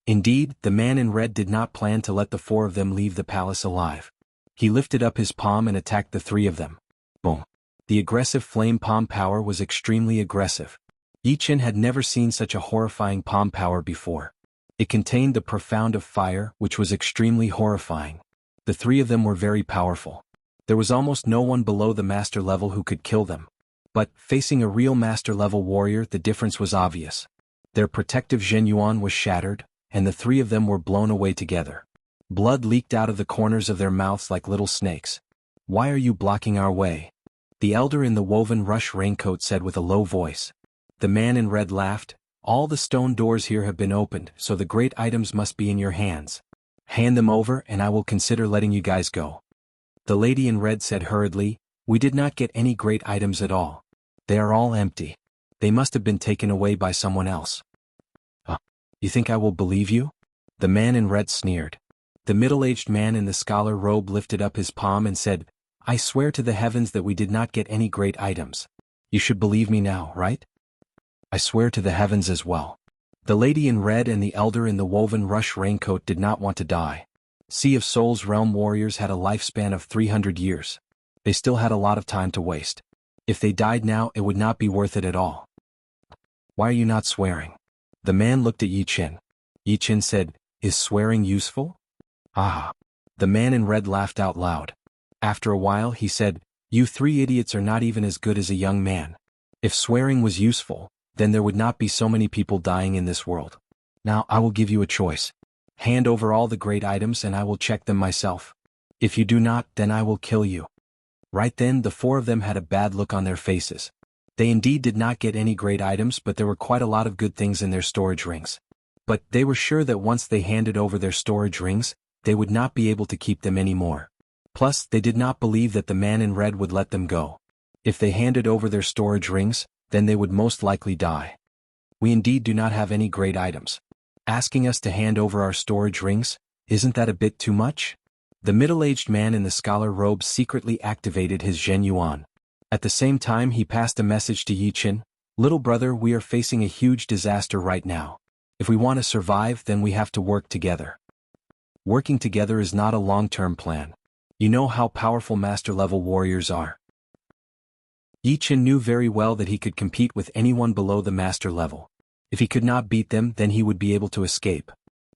Indeed, the man in red did not plan to let the four of them leave the palace alive. He lifted up his palm and attacked the three of them. Boom. The aggressive flame palm power was extremely aggressive. Yichin had never seen such a horrifying palm power before. It contained the profound of fire, which was extremely horrifying. The three of them were very powerful. There was almost no one below the master level who could kill them. But, facing a real master level warrior, the difference was obvious. Their protective Zhenyuan was shattered, and the three of them were blown away together. Blood leaked out of the corners of their mouths like little snakes. Why are you blocking our way? The elder in the woven rush raincoat said with a low voice. The man in red laughed. All the stone doors here have been opened, so the great items must be in your hands. Hand them over and I will consider letting you guys go. The lady in red said hurriedly, we did not get any great items at all. They are all empty. They must have been taken away by someone else. You think I will believe you? The man in red sneered. The middle-aged man in the scholar robe lifted up his palm and said, I swear to the heavens that we did not get any great items. You should believe me now, right? I swear to the heavens as well. The lady in red and the elder in the woven rush raincoat did not want to die. Sea of Souls realm warriors had a lifespan of 300 years. They still had a lot of time to waste. If they died now, it would not be worth it at all. Why are you not swearing? The man looked at Yichin. Yichin said, Is swearing useful? Ah. The man in red laughed out loud. After a while he said, You three idiots are not even as good as a young man. If swearing was useful, then there would not be so many people dying in this world. Now I will give you a choice. Hand over all the great items and I will check them myself. If you do not, then I will kill you. Right then the four of them had a bad look on their faces. They indeed did not get any great items, but there were quite a lot of good things in their storage rings. But they were sure that once they handed over their storage rings, they would not be able to keep them anymore. Plus, they did not believe that the man in red would let them go. If they handed over their storage rings, then they would most likely die. We indeed do not have any great items. Asking us to hand over our storage rings, isn't that a bit too much? The middle-aged man in the scholar robe secretly activated his Zhenyuan. At the same time he passed a message to Yichin, Little brother, we are facing a huge disaster right now. If we want to survive, then we have to work together. Working together is not a long-term plan. You know how powerful master-level warriors are. Yichin knew very well that he could compete with anyone below the master level. If he could not beat them, then he would be able to escape.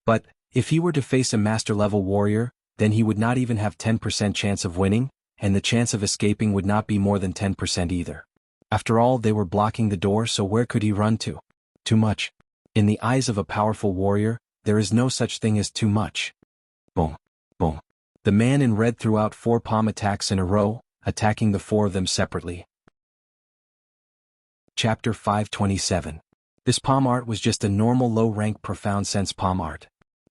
But, if he were to face a master-level warrior, then he would not even have 10% chance of winning, and the chance of escaping would not be more than 10% either. After all, they were blocking the door, so where could he run to? Too much. In the eyes of a powerful warrior, there is no such thing as too much. Boom. Boom. The man in red threw out 4 palm attacks in a row, attacking the 4 of them separately. Chapter 527. This palm art was just a normal low-rank profound sense palm art.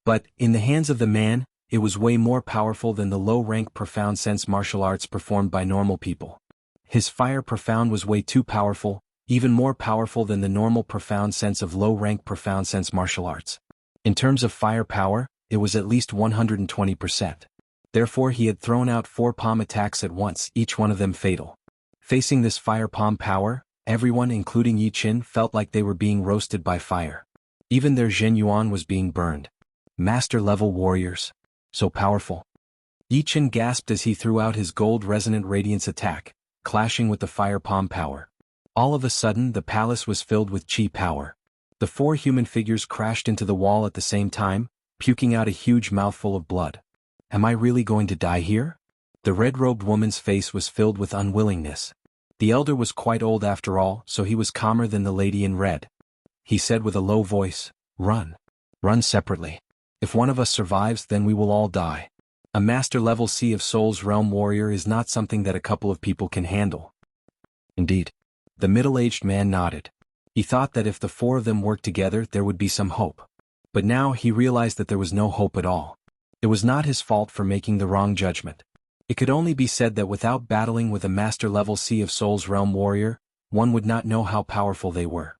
But, in the hands of the man, it was way more powerful than the low-rank profound sense martial arts performed by normal people. His fire profound was way too powerful, even more powerful than the normal profound sense of low-rank profound sense martial arts. In terms of fire power, it was at least 120%. Therefore he had thrown out 4 palm attacks at once, each one of them fatal. Facing this fire palm power, Everyone, including Yi Qin, felt like they were being roasted by fire. Even their Zhen Yuan was being burned. Master-level warriors. So powerful. Yi Qin gasped as he threw out his gold resonant radiance attack, clashing with the fire palm power. All of a sudden, the palace was filled with chi power. The 4 human figures crashed into the wall at the same time, puking out a huge mouthful of blood. Am I really going to die here? The red-robed woman's face was filled with unwillingness. The elder was quite old after all, so he was calmer than the lady in red. He said with a low voice, "Run. Run separately. If one of us survives, then we will all die. A master-level Sea of Souls realm warrior is not something that a couple of people can handle." Indeed. The middle-aged man nodded. He thought that if the 4 of them worked together there would be some hope. But now he realized that there was no hope at all. It was not his fault for making the wrong judgment. It could only be said that without battling with a master-level Sea of Souls realm warrior, one would not know how powerful they were.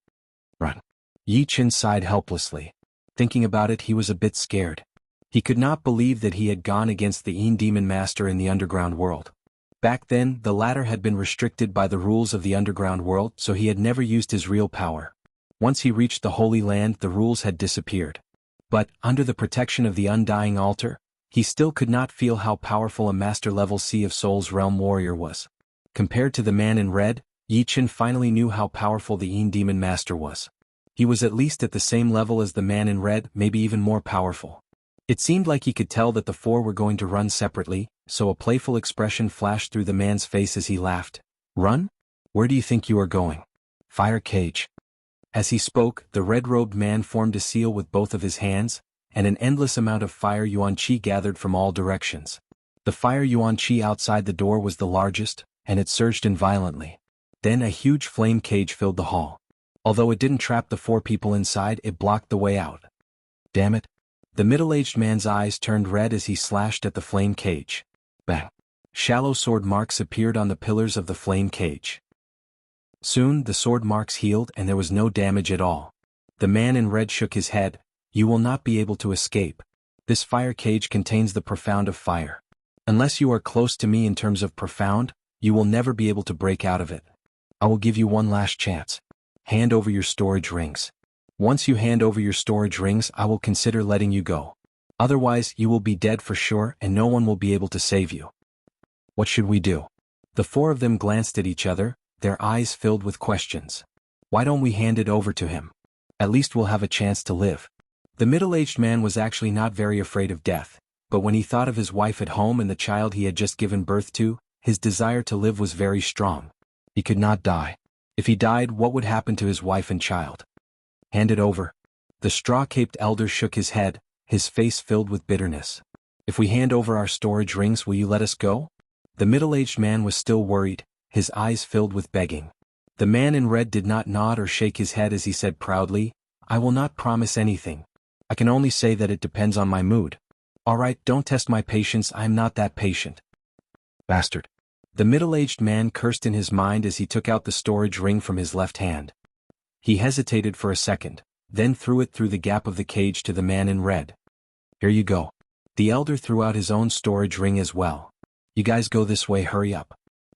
Run. Yi Qin sighed helplessly. Thinking about it, he was a bit scared. He could not believe that he had gone against the Yin Demon Master in the underground world. Back then, the latter had been restricted by the rules of the underground world, so he had never used his real power. Once he reached the Holy Land, the rules had disappeared. But, under the protection of the Undying Altar, he still could not feel how powerful a master-level Sea of Souls realm warrior was. Compared to the man in red, Yi Qin finally knew how powerful the Yin Demon Master was. He was at least at the same level as the man in red, maybe even more powerful. It seemed like he could tell that the 4 were going to run separately, so a playful expression flashed through the man's face as he laughed. "Run? Where do you think you are going?" "Fire cage." As he spoke, the red-robed man formed a seal with both of his hands, and an endless amount of fire yuan qi gathered from all directions. The fire yuan qi outside the door was the largest, and it surged in violently. Then a huge flame cage filled the hall. Although it didn't trap the 4 people inside, it blocked the way out. Damn it. The middle-aged man's eyes turned red as he slashed at the flame cage. Bang. Shallow sword marks appeared on the pillars of the flame cage. Soon, the sword marks healed and there was no damage at all. The man in red shook his head. "You will not be able to escape. This fire cage contains the profound of fire. Unless you are close to me in terms of profound, you will never be able to break out of it. I will give you one last chance. Hand over your storage rings. Once you hand over your storage rings, I will consider letting you go. Otherwise, you will be dead for sure and no one will be able to save you." What should we do? The 4 of them glanced at each other, their eyes filled with questions. Why don't we hand it over to him? At least we'll have a chance to live. The middle-aged man was actually not very afraid of death, but when he thought of his wife at home and the child he had just given birth to, his desire to live was very strong. He could not die. If he died, what would happen to his wife and child? Hand it over. The straw-caped elder shook his head, his face filled with bitterness. If we hand over our storage rings, will you let us go? The middle-aged man was still worried, his eyes filled with begging. The man in red did not nod or shake his head as he said proudly, "I will not promise anything. I can only say that it depends on my mood." "All right, don't test my patience, I am not that patient." Bastard. The middle-aged man cursed in his mind as he took out the storage ring from his left hand. He hesitated for a second, then threw it through the gap of the cage to the man in red. "Here you go." The elder threw out his own storage ring as well. "You guys go this way, hurry up."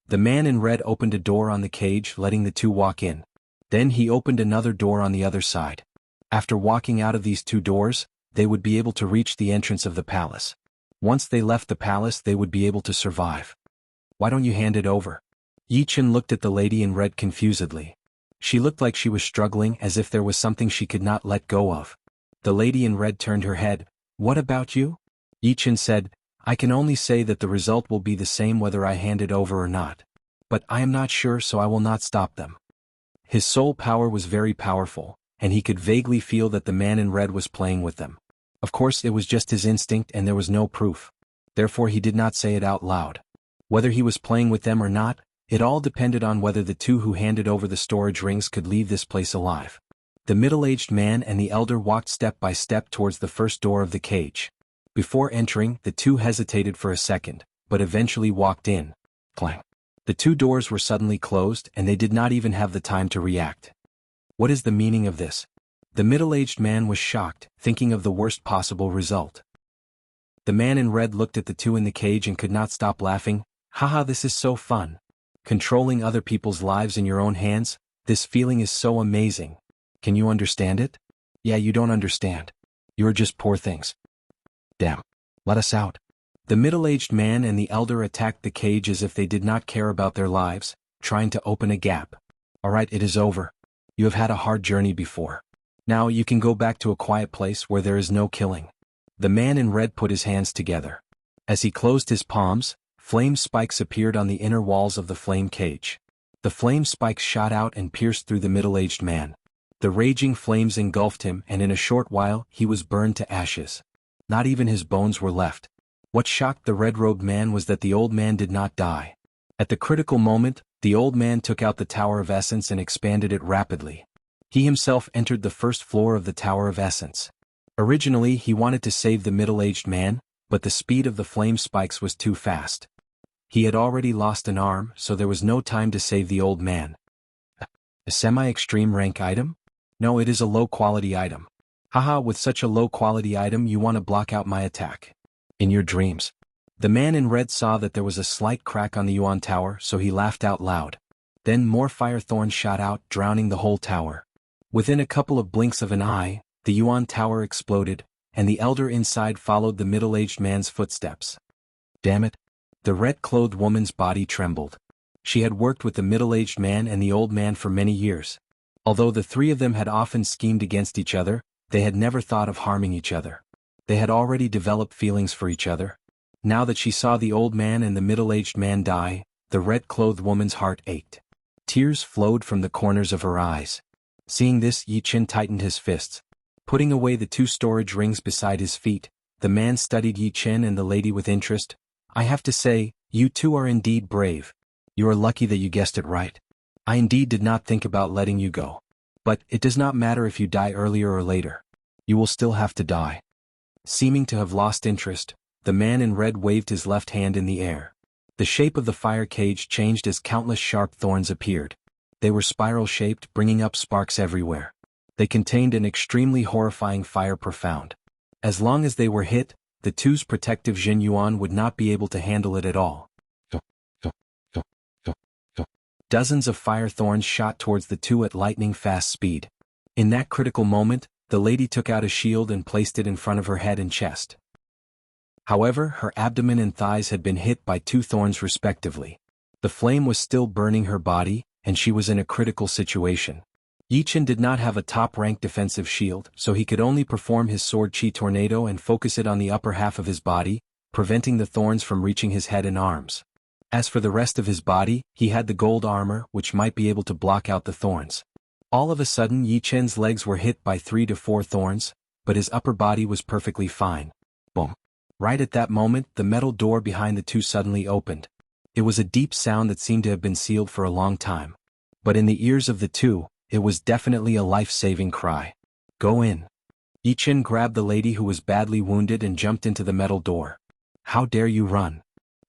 The man in red opened a door on the cage, letting the 2 walk in. Then he opened another door on the other side. After walking out of these 2 doors, they would be able to reach the entrance of the palace. Once they left the palace, they would be able to survive. "Why don't you hand it over?" Yi Qin looked at the lady in red confusedly. She looked like she was struggling, as if there was something she could not let go of. The lady in red turned her head. "What about you?" Yi Qin said, "I can only say that the result will be the same whether I hand it over or not. But I am not sure, so I will not stop them." His soul power was very powerful, and he could vaguely feel that the man in red was playing with them. Of course, it was just his instinct and there was no proof. Therefore he did not say it out loud. Whether he was playing with them or not, it all depended on whether the 2 who handed over the storage rings could leave this place alive. The middle-aged man and the elder walked step by step towards the first door of the cage. Before entering, the 2 hesitated for a second, but eventually walked in. Clang. The 2 doors were suddenly closed and they did not even have the time to react. What is the meaning of this? The middle-aged man was shocked, thinking of the worst possible result. The man in red looked at the 2 in the cage and could not stop laughing. "Haha, this is so fun. Controlling other people's lives in your own hands, This feeling is so amazing. Can you understand it? Yeah, you don't understand. You're just poor things. Damn. Let us out. The middle-aged man and the elder attacked the cage as if they did not care about their lives, trying to open a gap. Alright, it is over. You have had a hard journey before. Now you can go back to a quiet place where there is no killing. The man in red put his hands together. As he closed his palms, flame spikes appeared on the inner walls of the flame cage. The flame spikes shot out and pierced through the middle-aged man. The raging flames engulfed him, and in a short while he was burned to ashes. Not even his bones were left. What shocked the red-robed man was that the old man did not die. At the critical moment, the old man took out the Tower of Essence and expanded it rapidly. He himself entered the first floor of the Tower of Essence. Originally he wanted to save the middle-aged man, but the speed of the flame spikes was too fast. He had already lost an arm, so there was no time to save the old man. A semi-extreme rank item? No, it is a low-quality item. Haha, with such a low-quality item you want to block out my attack. In your dreams. The man in red saw that there was a slight crack on the Yuan Tower, so he laughed out loud. Then more fire thorns shot out, drowning the whole tower. Within a couple of blinks of an eye, the Yuan Tower exploded, and the elder inside followed the middle-aged man's footsteps. Damn it. The red-clothed woman's body trembled. She had worked with the middle-aged man and the old man for many years. Although the three of them had often schemed against each other, they had never thought of harming each other. They had already developed feelings for each other. Now that she saw the old man and the middle-aged man die, the red-clothed woman's heart ached. Tears flowed from the corners of her eyes. Seeing this, Yi Qin tightened his fists. Putting away the two storage rings beside his feet, the man studied Yi Qin and the lady with interest. I have to say, you two are indeed brave. You are lucky that you guessed it right. I indeed did not think about letting you go. But it does not matter if you die earlier or later. You will still have to die. Seeming to have lost interest, the man in red waved his left hand in the air. The shape of the fire cage changed as countless sharp thorns appeared. They were spiral-shaped, bringing up sparks everywhere. They contained an extremely horrifying fire profound. As long as they were hit, the two's protective Jin Yuan would not be able to handle it at all. Dozens of fire thorns shot towards the two at lightning-fast speed. In that critical moment, the lady took out a shield and placed it in front of her head and chest. However, her abdomen and thighs had been hit by two thorns respectively. The flame was still burning her body, and she was in a critical situation. Yi Qin did not have a top-rank defensive shield, so he could only perform his sword chi tornado and focus it on the upper half of his body, preventing the thorns from reaching his head and arms. As for the rest of his body, he had the gold armor, which might be able to block out the thorns. All of a sudden, Yi Qin's legs were hit by 3 to 4 thorns, but his upper body was perfectly fine. Boom. Right at that moment, the metal door behind the two suddenly opened. It was a deep sound that seemed to have been sealed for a long time. But in the ears of the two, it was definitely a life-saving cry. Go in. Yi Qin grabbed the lady who was badly wounded and jumped into the metal door. How dare you run?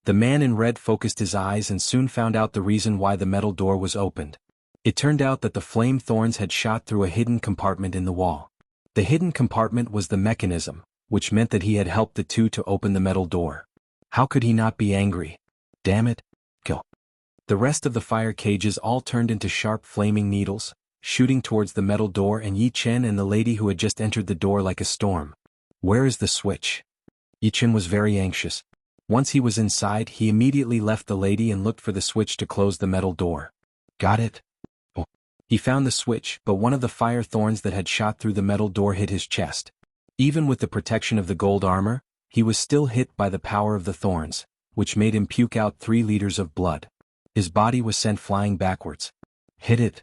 The man in red focused his eyes and soon found out the reason why the metal door was opened. It turned out that the flame thorns had shot through a hidden compartment in the wall. The hidden compartment was the mechanism, which meant that he had helped the two to open the metal door. How could he not be angry? Damn it. Kill. The rest of the fire cages all turned into sharp flaming needles, shooting towards the metal door and Yi Qin and the lady who had just entered the door like a storm. Where is the switch? Yi Qin was very anxious. Once he was inside, he immediately left the lady and looked for the switch to close the metal door. Got it? Oh. He found the switch, but one of the fire thorns that had shot through the metal door hit his chest. Even with the protection of the gold armor, he was still hit by the power of the thorns, which made him puke out 3 liters of blood. His body was sent flying backwards. Hit it.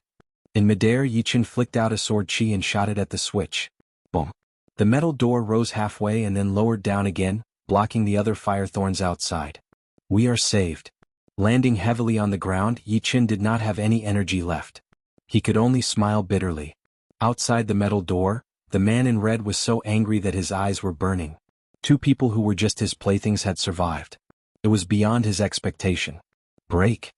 In midair, Yi Qin flicked out a sword chi and shot it at the switch. Boom. The metal door rose halfway and then lowered down again, blocking the other fire thorns outside. We are saved. Landing heavily on the ground, Yi Qin did not have any energy left. He could only smile bitterly. Outside the metal door, the man in red was so angry that his eyes were burning. 2 people who were just his playthings had survived. It was beyond his expectation. Break.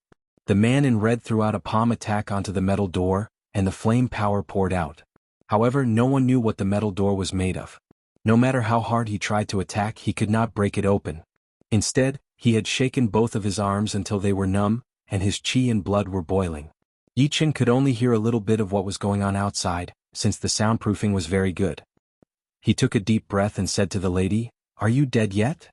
The man in red threw out a palm attack onto the metal door, and the flame power poured out. However, no one knew what the metal door was made of. No matter how hard he tried to attack, he could not break it open. Instead, he had shaken both of his arms until they were numb, and his chi and blood were boiling. Yi Qin could only hear a little bit of what was going on outside, since the soundproofing was very good. He took a deep breath and said to the lady, "Are you dead yet?"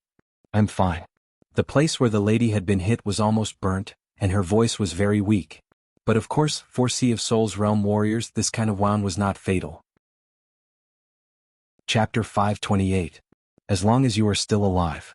"I'm fine." The place where the lady had been hit was almost burnt, and her voice was very weak. But of course, for Sea of Souls realm warriors this kind of wound was not fatal. Chapter 528. As long as you are still alive.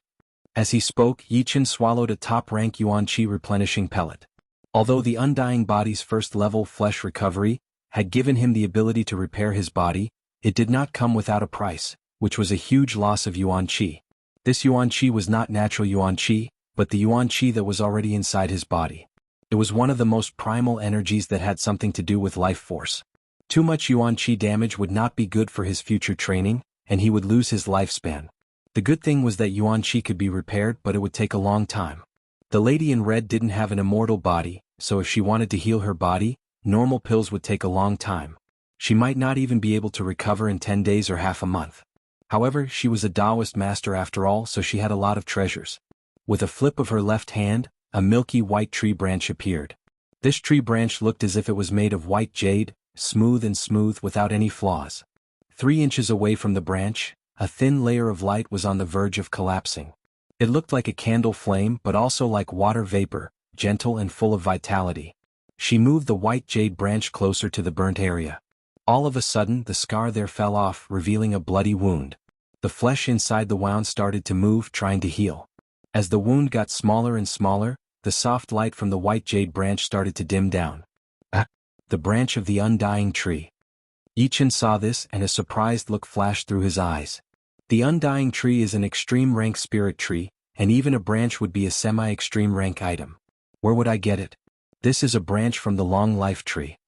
As he spoke, Yi Qin swallowed a top-rank Yuan Qi replenishing pellet. Although the undying body's first-level flesh recovery had given him the ability to repair his body, it did not come without a price, which was a huge loss of Yuan Qi. This Yuan Qi was not natural Yuan Qi, but the Yuan Qi that was already inside his body. It was one of the most primal energies that had something to do with life force. Too much Yuan Qi damage would not be good for his future training, and he would lose his lifespan. The good thing was that Yuan Qi could be repaired, but it would take a long time. The lady in red didn't have an immortal body, so if she wanted to heal her body, normal pills would take a long time. She might not even be able to recover in 10 days or half a month. However, she was a Taoist master after all, so she had a lot of treasures. With a flip of her left hand, a milky white tree branch appeared. This tree branch looked as if it was made of white jade, smooth without any flaws. 3 inches away from the branch, a thin layer of light was on the verge of collapsing. It looked like a candle flame but also like water vapor, gentle and full of vitality. She moved the white jade branch closer to the burnt area. All of a sudden the scar there fell off, revealing a bloody wound. The flesh inside the wound started to move, trying to heal. As the wound got smaller and smaller, the soft light from the white jade branch started to dim down. The branch of the undying tree. Yi Qin saw this and a surprised look flashed through his eyes. The undying tree is an extreme rank spirit tree, and even a branch would be a semi-extreme rank item. Where would I get it? This is a branch from the long life tree.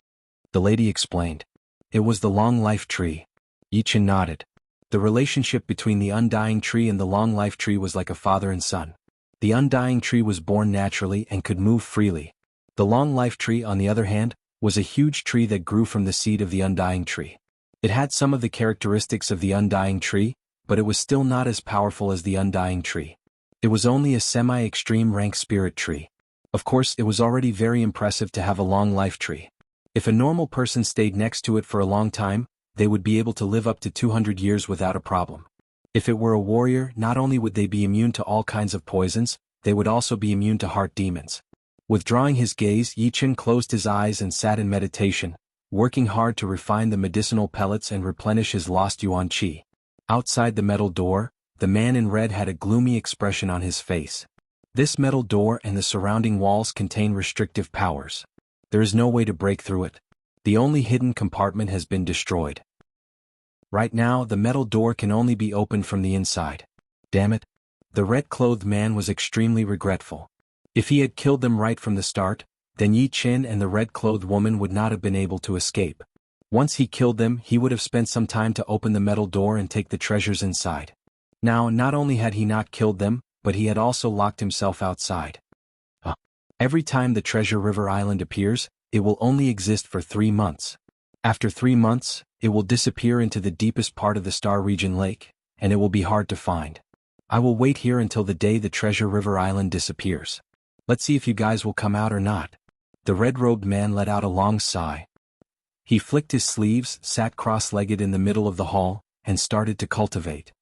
The lady explained. It was the long life tree. Yi Qin nodded. The relationship between the undying tree and the long life tree was like a father and son. The undying tree was born naturally and could move freely. The long life tree, on the other hand, was a huge tree that grew from the seed of the undying tree. It had some of the characteristics of the undying tree, but it was still not as powerful as the undying tree. It was only a semi-extreme rank spirit tree. Of course, it was already very impressive to have a long life tree. If a normal person stayed next to it for a long time, they would be able to live up to 200 years without a problem. If it were a warrior, not only would they be immune to all kinds of poisons, they would also be immune to heart demons. Withdrawing his gaze, Yi Qin closed his eyes and sat in meditation, working hard to refine the medicinal pellets and replenish his lost Yuan Qi. Outside the metal door, the man in red had a gloomy expression on his face. This metal door and the surrounding walls contain restrictive powers. There is no way to break through it. The only hidden compartment has been destroyed. Right now, the metal door can only be opened from the inside. Damn it. The red-clothed man was extremely regretful. If he had killed them right from the start, then Yi Qin and the red-clothed woman would not have been able to escape. Once he killed them, he would have spent some time to open the metal door and take the treasures inside. Now, not only had he not killed them, but he had also locked himself outside. Every time the Treasure River Island appears, it will only exist for 3 months. After 3 months, it will disappear into the deepest part of the Star Region Lake, and it will be hard to find. I will wait here until the day the Treasure River Island disappears. Let's see if you guys will come out or not. The red-robed man let out a long sigh. He flicked his sleeves, sat cross-legged in the middle of the hall, and started to cultivate.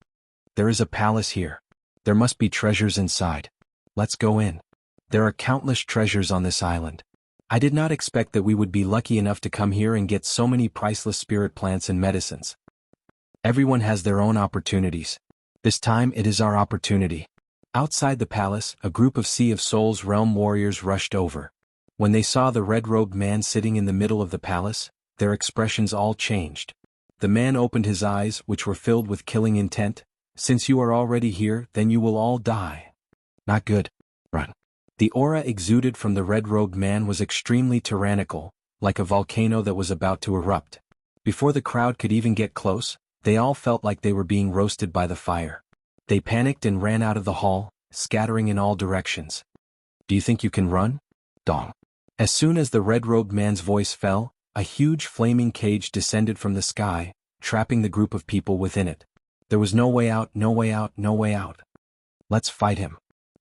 There is a palace here. There must be treasures inside. Let's go in. There are countless treasures on this island. I did not expect that we would be lucky enough to come here and get so many priceless spirit plants and medicines. Everyone has their own opportunities. This time it is our opportunity. Outside the palace, a group of Sea of Souls realm warriors rushed over. When they saw the red-robed man sitting in the middle of the palace, their expressions all changed. The man opened his eyes, which were filled with killing intent. Since you are already here, then you will all die. Not good. Run. The aura exuded from the red-robed man was extremely tyrannical, like a volcano that was about to erupt. Before the crowd could even get close, they all felt like they were being roasted by the fire. They panicked and ran out of the hall, scattering in all directions. Do you think you can run? Dong. As soon as the red-robed man's voice fell, a huge flaming cage descended from the sky, trapping the group of people within it. There was no way out, no way out, no way out. Let's fight him.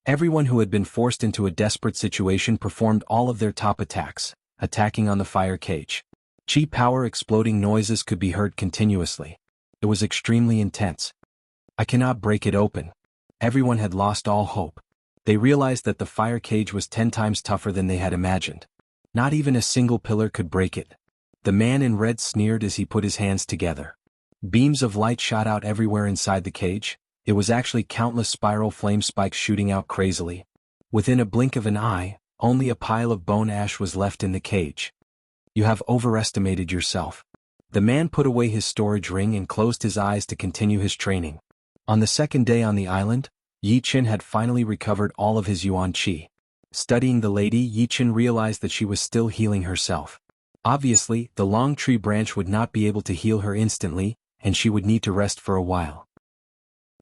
Everyone who had been forced into a desperate situation performed all of their top attacks, attacking on the fire cage. Chi power exploding noises could be heard continuously. It was extremely intense. I cannot break it open. Everyone had lost all hope. They realized that the fire cage was 10 times tougher than they had imagined. Not even a single pillar could break it. The man in red sneered as he put his hands together. Beams of light shot out everywhere inside the cage. It was actually countless spiral flame spikes shooting out crazily. Within a blink of an eye, only a pile of bone ash was left in the cage. You have overestimated yourself. The man put away his storage ring and closed his eyes to continue his training. On the second day on the island, Yi Qin had finally recovered all of his yuan qi. Studying the lady, Yi Qin realized that she was still healing herself. Obviously, the long tree branch would not be able to heal her instantly, and she would need to rest for a while.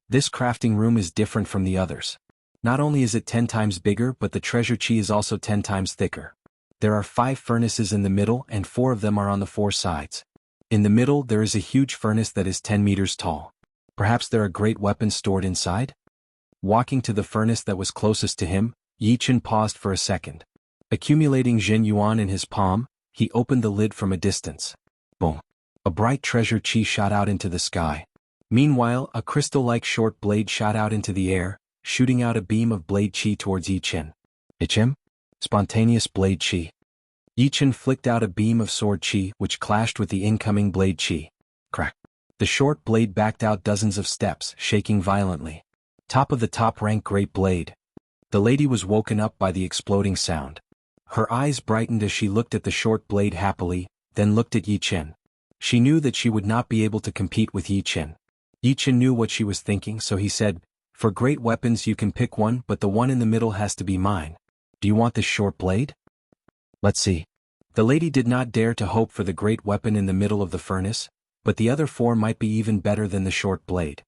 This crafting room is different from the others. Not only is it 10 times bigger, but the treasure chi is also 10 times thicker. There are 5 furnaces in the middle and 4 of them are on the 4 sides. In the middle there is a huge furnace that is 10 meters tall. Perhaps there are great weapons stored inside? Walking to the furnace that was closest to him, Yi Qin paused for a second. Accumulating Jin Yuan in his palm, he opened the lid from a distance. Boom! A bright treasure chi shot out into the sky. Meanwhile, a crystal-like short blade shot out into the air, shooting out a beam of blade chi towards Yi Qin. Ichim? Spontaneous blade chi. Yi Qin flicked out a beam of sword chi which clashed with the incoming blade chi. Crack. The short blade backed out dozens of steps, shaking violently. Top of the top-rank great blade. The lady was woken up by the exploding sound. Her eyes brightened as she looked at the short blade happily, then looked at Yi Qin. She knew that she would not be able to compete with Yi Qin. Yi Qin knew what she was thinking, so he said, "For great weapons you can pick one, but the one in the middle has to be mine. Do you want this short blade? Let's see." The lady did not dare to hope for the great weapon in the middle of the furnace, but the other 4 might be even better than the short blade.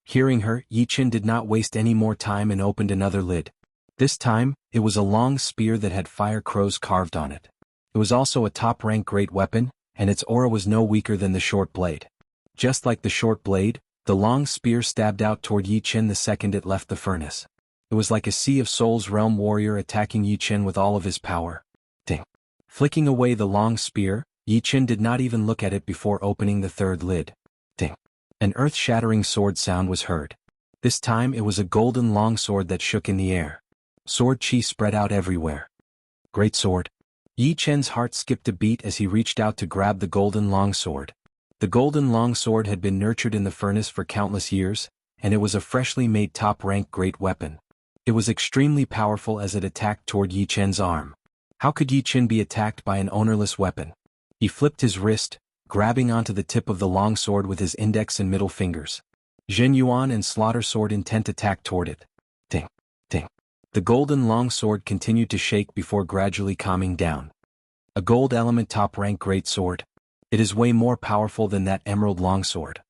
Hearing her, Yi Qin did not waste any more time and opened another lid. This time, it was a long spear that had fire crows carved on it. It was also a top-rank great weapon, and its aura was no weaker than the short blade. Just like the short blade, the long spear stabbed out toward Yi Qin the second it left the furnace. It was like a Sea of Souls realm warrior attacking Yi Qin with all of his power. Ding! Flicking away the long spear, Yi Qin did not even look at it before opening the third lid. Ding! An earth-shattering sword sound was heard. This time it was a golden longsword that shook in the air. Sword chi spread out everywhere. Great sword. Yi Qin's heart skipped a beat as he reached out to grab the golden longsword. The golden longsword had been nurtured in the furnace for countless years, and it was a freshly made top-rank great weapon. It was extremely powerful as it attacked toward Yi Qin's arm. How could Yi Qin be attacked by an ownerless weapon? He flipped his wrist, grabbing onto the tip of the longsword with his index and middle fingers. Jin Yuan and Slaughter Sword intent attacked toward it. Ding! Ding! The golden longsword continued to shake before gradually calming down. A gold element top-rank great sword. It is way more powerful than that emerald longsword.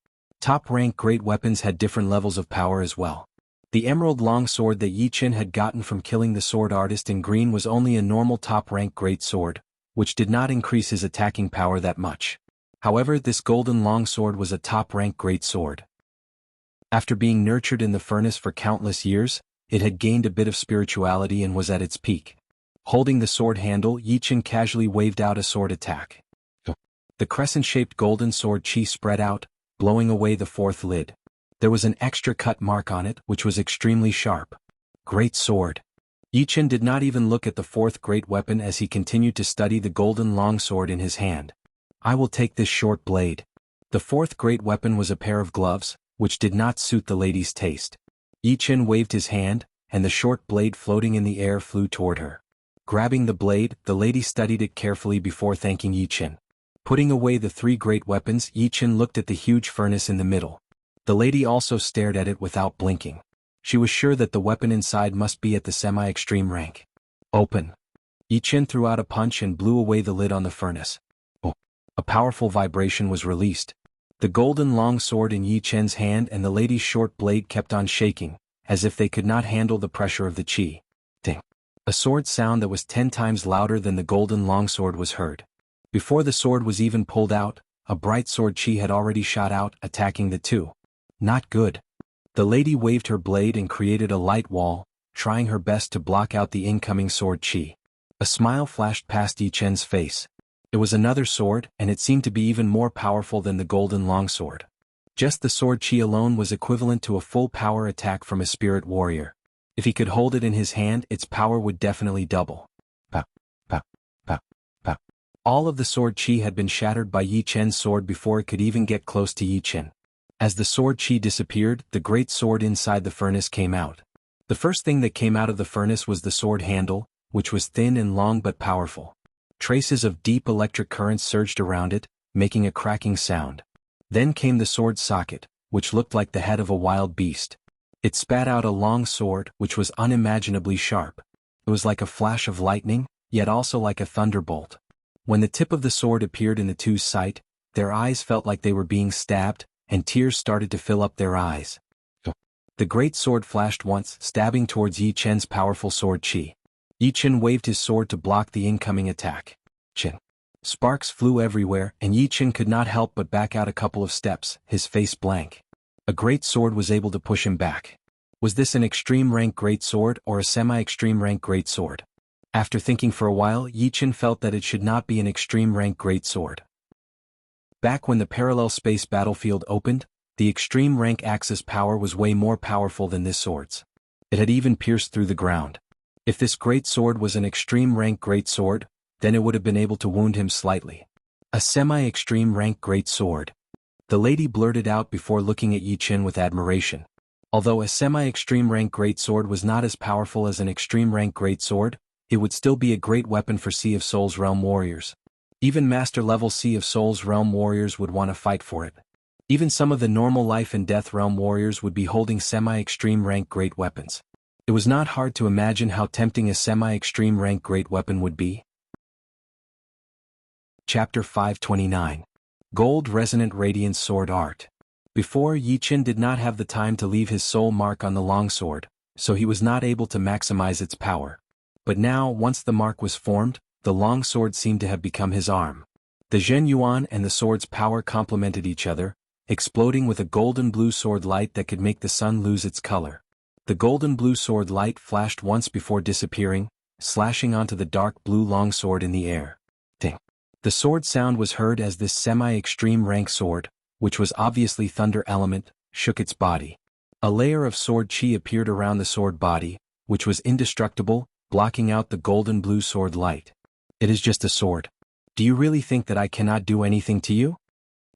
Top-rank great weapons had different levels of power as well. The emerald longsword that Yi Qin had gotten from killing the sword artist in green was only a normal top-rank great sword, which did not increase his attacking power that much. However, this golden longsword was a top-rank great sword. After being nurtured in the furnace for countless years, it had gained a bit of spirituality and was at its peak. Holding the sword handle, Yi Qin casually waved out a sword attack. The crescent-shaped golden sword chi spread out, blowing away the fourth lid. There was an extra cut mark on it, which was extremely sharp. Great sword. Yi Qin did not even look at the fourth great weapon as he continued to study the golden longsword in his hand. I will take this short blade. The fourth great weapon was a pair of gloves, which did not suit the lady's taste. Yi Qin waved his hand, and the short blade floating in the air flew toward her. Grabbing the blade, the lady studied it carefully before thanking Yi Qin. Putting away the 3 great weapons, Yi Qin looked at the huge furnace in the middle. The lady also stared at it without blinking. She was sure that the weapon inside must be at the semi-extreme rank. Open. Yi Qin threw out a punch and blew away the lid on the furnace. Oh! A powerful vibration was released. The golden long sword in Yi Qin's hand and the lady's short blade kept on shaking, as if they could not handle the pressure of the chi. Ding! A sword sound that was 10 times louder than the golden longsword was heard. Before the sword was even pulled out, a bright sword chi had already shot out, attacking the two. Not good. The lady waved her blade and created a light wall, trying her best to block out the incoming sword chi. A smile flashed past Yi Chen's face. It was another sword, and it seemed to be even more powerful than the golden longsword. Just the sword chi alone was equivalent to a full power attack from a spirit warrior. If he could hold it in his hand, its power would definitely double. Pow, pow, pow, pow. All of the sword chi had been shattered by Yi Chen's sword before it could even get close to Yi Chen. As the sword chi disappeared, the great sword inside the furnace came out. The first thing that came out of the furnace was the sword handle, which was thin and long but powerful. Traces of deep electric currents surged around it, making a cracking sound. Then came the sword socket, which looked like the head of a wild beast. It spat out a long sword, which was unimaginably sharp. It was like a flash of lightning, yet also like a thunderbolt. When the tip of the sword appeared in the two's sight, their eyes felt like they were being stabbed, and tears started to fill up their eyes. The great sword flashed once, stabbing towards Yi Chen's powerful sword chi. Yi Chen waved his sword to block the incoming attack. Chen. Sparks flew everywhere, and Yi Chen could not help but back out a couple of steps, his face blank. A great sword was able to push him back. Was this an extreme rank great sword or a semi-extreme rank great sword? After thinking for a while, Yi Chen felt that it should not be an extreme rank great sword. Back when the parallel space battlefield opened, the extreme rank Axis power was way more powerful than this sword's. It had even pierced through the ground. If this great sword was an extreme rank great sword, then it would have been able to wound him slightly. A semi-extreme rank great sword. The lady blurted out before looking at Yi Chen with admiration. Although a semi-extreme rank great sword was not as powerful as an extreme rank great sword, it would still be a great weapon for Sea of Souls realm warriors. Even master-level Sea of Souls realm warriors would want to fight for it. Even some of the normal life and death realm warriors would be holding semi-extreme rank great weapons. It was not hard to imagine how tempting a semi-extreme rank great weapon would be. Chapter 529. Gold Resonant Radiance Sword Art. Before, Yi Chen did not have the time to leave his soul mark on the longsword, so he was not able to maximize its power. But now, once the mark was formed, the longsword seemed to have become his arm. The Zhen Yuan and the sword's power complemented each other, exploding with a golden blue sword light that could make the sun lose its color. The golden blue sword light flashed once before disappearing, slashing onto the dark blue longsword in the air. Ding. The sword sound was heard as this semi-extreme rank sword, which was obviously thunder element, shook its body. A layer of sword chi appeared around the sword body, which was indestructible, blocking out the golden blue sword light. It is just a sword. Do you really think that I cannot do anything to you?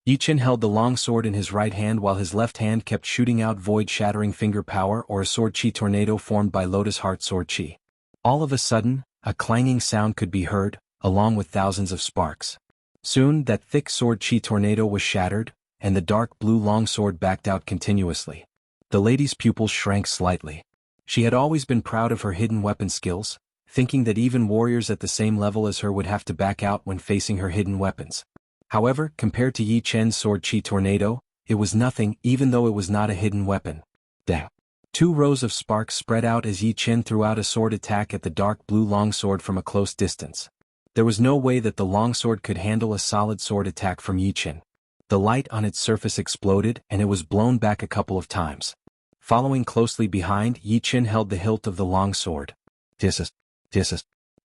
Yi Chen held the long sword in his right hand while his left hand kept shooting out void-shattering finger power or a sword chi tornado formed by Lotus Heart sword chi. All of a sudden, a clanging sound could be heard, along with thousands of sparks. Soon, that thick sword chi tornado was shattered, and the dark blue longsword backed out continuously. The lady's pupils shrank slightly. She had always been proud of her hidden weapon skills, thinking that even warriors at the same level as her would have to back out when facing her hidden weapons. However, compared to Yi Chen's sword chi tornado, it was nothing even though it was not a hidden weapon. Dang. 2 rows of sparks spread out as Yi Chen threw out a sword attack at the dark blue longsword from a close distance. There was no way that the longsword could handle a solid sword attack from Yi Chen. The light on its surface exploded and it was blown back a couple of times. Following closely behind, Yi Chen held the hilt of the longsword. Tissus.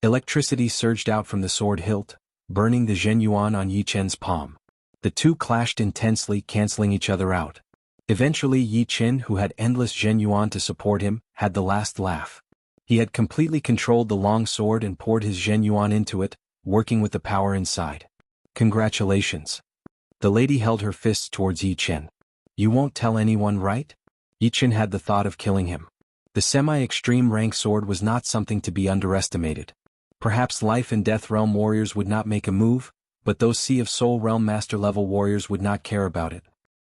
Electricity surged out from the sword hilt, burning the Zhen Yuan on Yi Chen's palm. The two clashed intensely, canceling each other out. Eventually Yi Chen, who had endless Zhen Yuan to support him, had the last laugh. He had completely controlled the long sword and poured his Zhen Yuan into it, working with the power inside. Congratulations. The lady held her fists towards Yi Chen. You won't tell anyone, right? Yi Chen had the thought of killing him. The semi-extreme rank sword was not something to be underestimated. Perhaps life and death realm warriors would not make a move, but those Sea of Soul realm master level warriors would not care about it.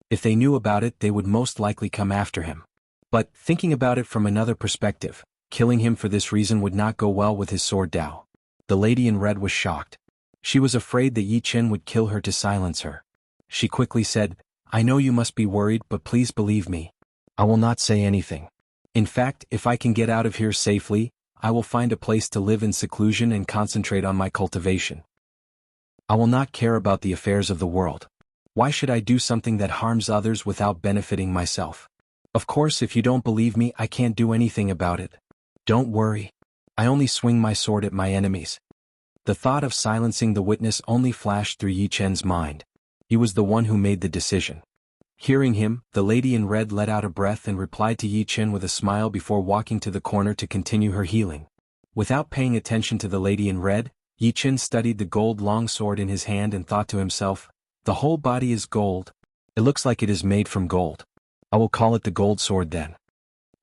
If they knew about it, they would most likely come after him. But, thinking about it from another perspective, killing him for this reason would not go well with his sword Dao. The lady in red was shocked. She was afraid that Yi Chen would kill her to silence her. She quickly said, I know you must be worried, but please believe me. I will not say anything. In fact, if I can get out of here safely, I will find a place to live in seclusion and concentrate on my cultivation. I will not care about the affairs of the world. Why should I do something that harms others without benefiting myself? Of course, if you don't believe me, I can't do anything about it. Don't worry. I only swing my sword at my enemies. The thought of silencing the witness only flashed through Yi Chen's mind. He was the one who made the decision. Hearing him, the lady in red let out a breath and replied to Yi Chen with a smile before walking to the corner to continue her healing. Without paying attention to the lady in red, Yi Chen studied the gold longsword in his hand and thought to himself, the whole body is gold. It looks like it is made from gold. I will call it the gold sword then.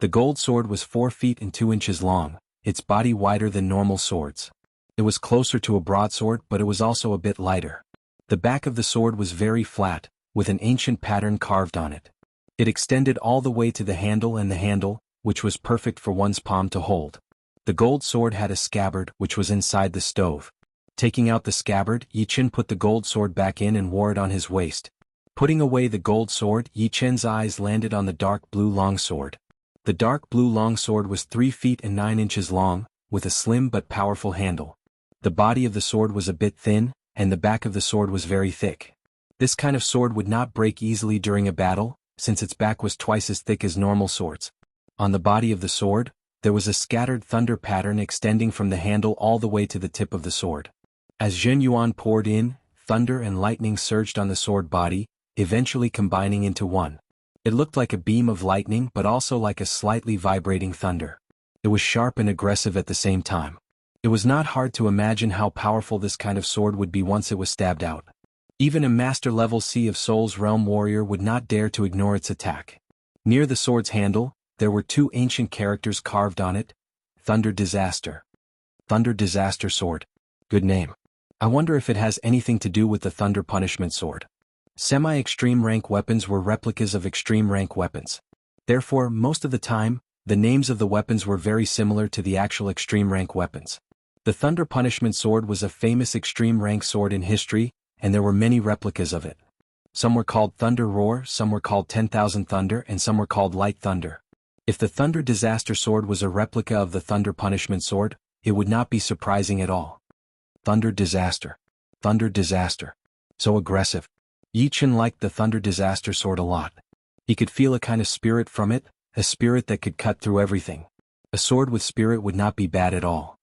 The gold sword was 4 feet and 2 inches long, its body wider than normal swords. It was closer to a broadsword, but it was also a bit lighter. The back of the sword was very flat, with an ancient pattern carved on it. It extended all the way to the handle, and the handle, which was perfect for one's palm to hold. The gold sword had a scabbard which was inside the stove. Taking out the scabbard, Yi Chen put the gold sword back in and wore it on his waist. Putting away the gold sword, Yi Chen's eyes landed on the dark blue longsword. The dark blue longsword was 3 feet and 9 inches long, with a slim but powerful handle. The body of the sword was a bit thin, and the back of the sword was very thick. This kind of sword would not break easily during a battle, since its back was twice as thick as normal swords. On the body of the sword, there was a scattered thunder pattern extending from the handle all the way to the tip of the sword. As Zhen Yuan poured in, thunder and lightning surged on the sword body, eventually combining into one. It looked like a beam of lightning but also like a slightly vibrating thunder. It was sharp and aggressive at the same time. It was not hard to imagine how powerful this kind of sword would be once it was stabbed out. Even a master-level Sea of Souls realm warrior would not dare to ignore its attack. Near the sword's handle, there were 2 ancient characters carved on it. Thunder Disaster. Thunder Disaster Sword. Good name. I wonder if it has anything to do with the Thunder Punishment Sword. Semi-extreme rank weapons were replicas of extreme rank weapons. Therefore, most of the time, the names of the weapons were very similar to the actual extreme rank weapons. The Thunder Punishment Sword was a famous extreme rank sword in history, and there were many replicas of it. Some were called Thunder Roar, some were called 10,000 Thunder, and some were called Light Thunder. If the Thunder Disaster Sword was a replica of the Thunder Punishment Sword, it would not be surprising at all. Thunder Disaster. Thunder Disaster. So aggressive. Yi Chen liked the Thunder Disaster Sword a lot. He could feel a kind of spirit from it, a spirit that could cut through everything. A sword with spirit would not be bad at all.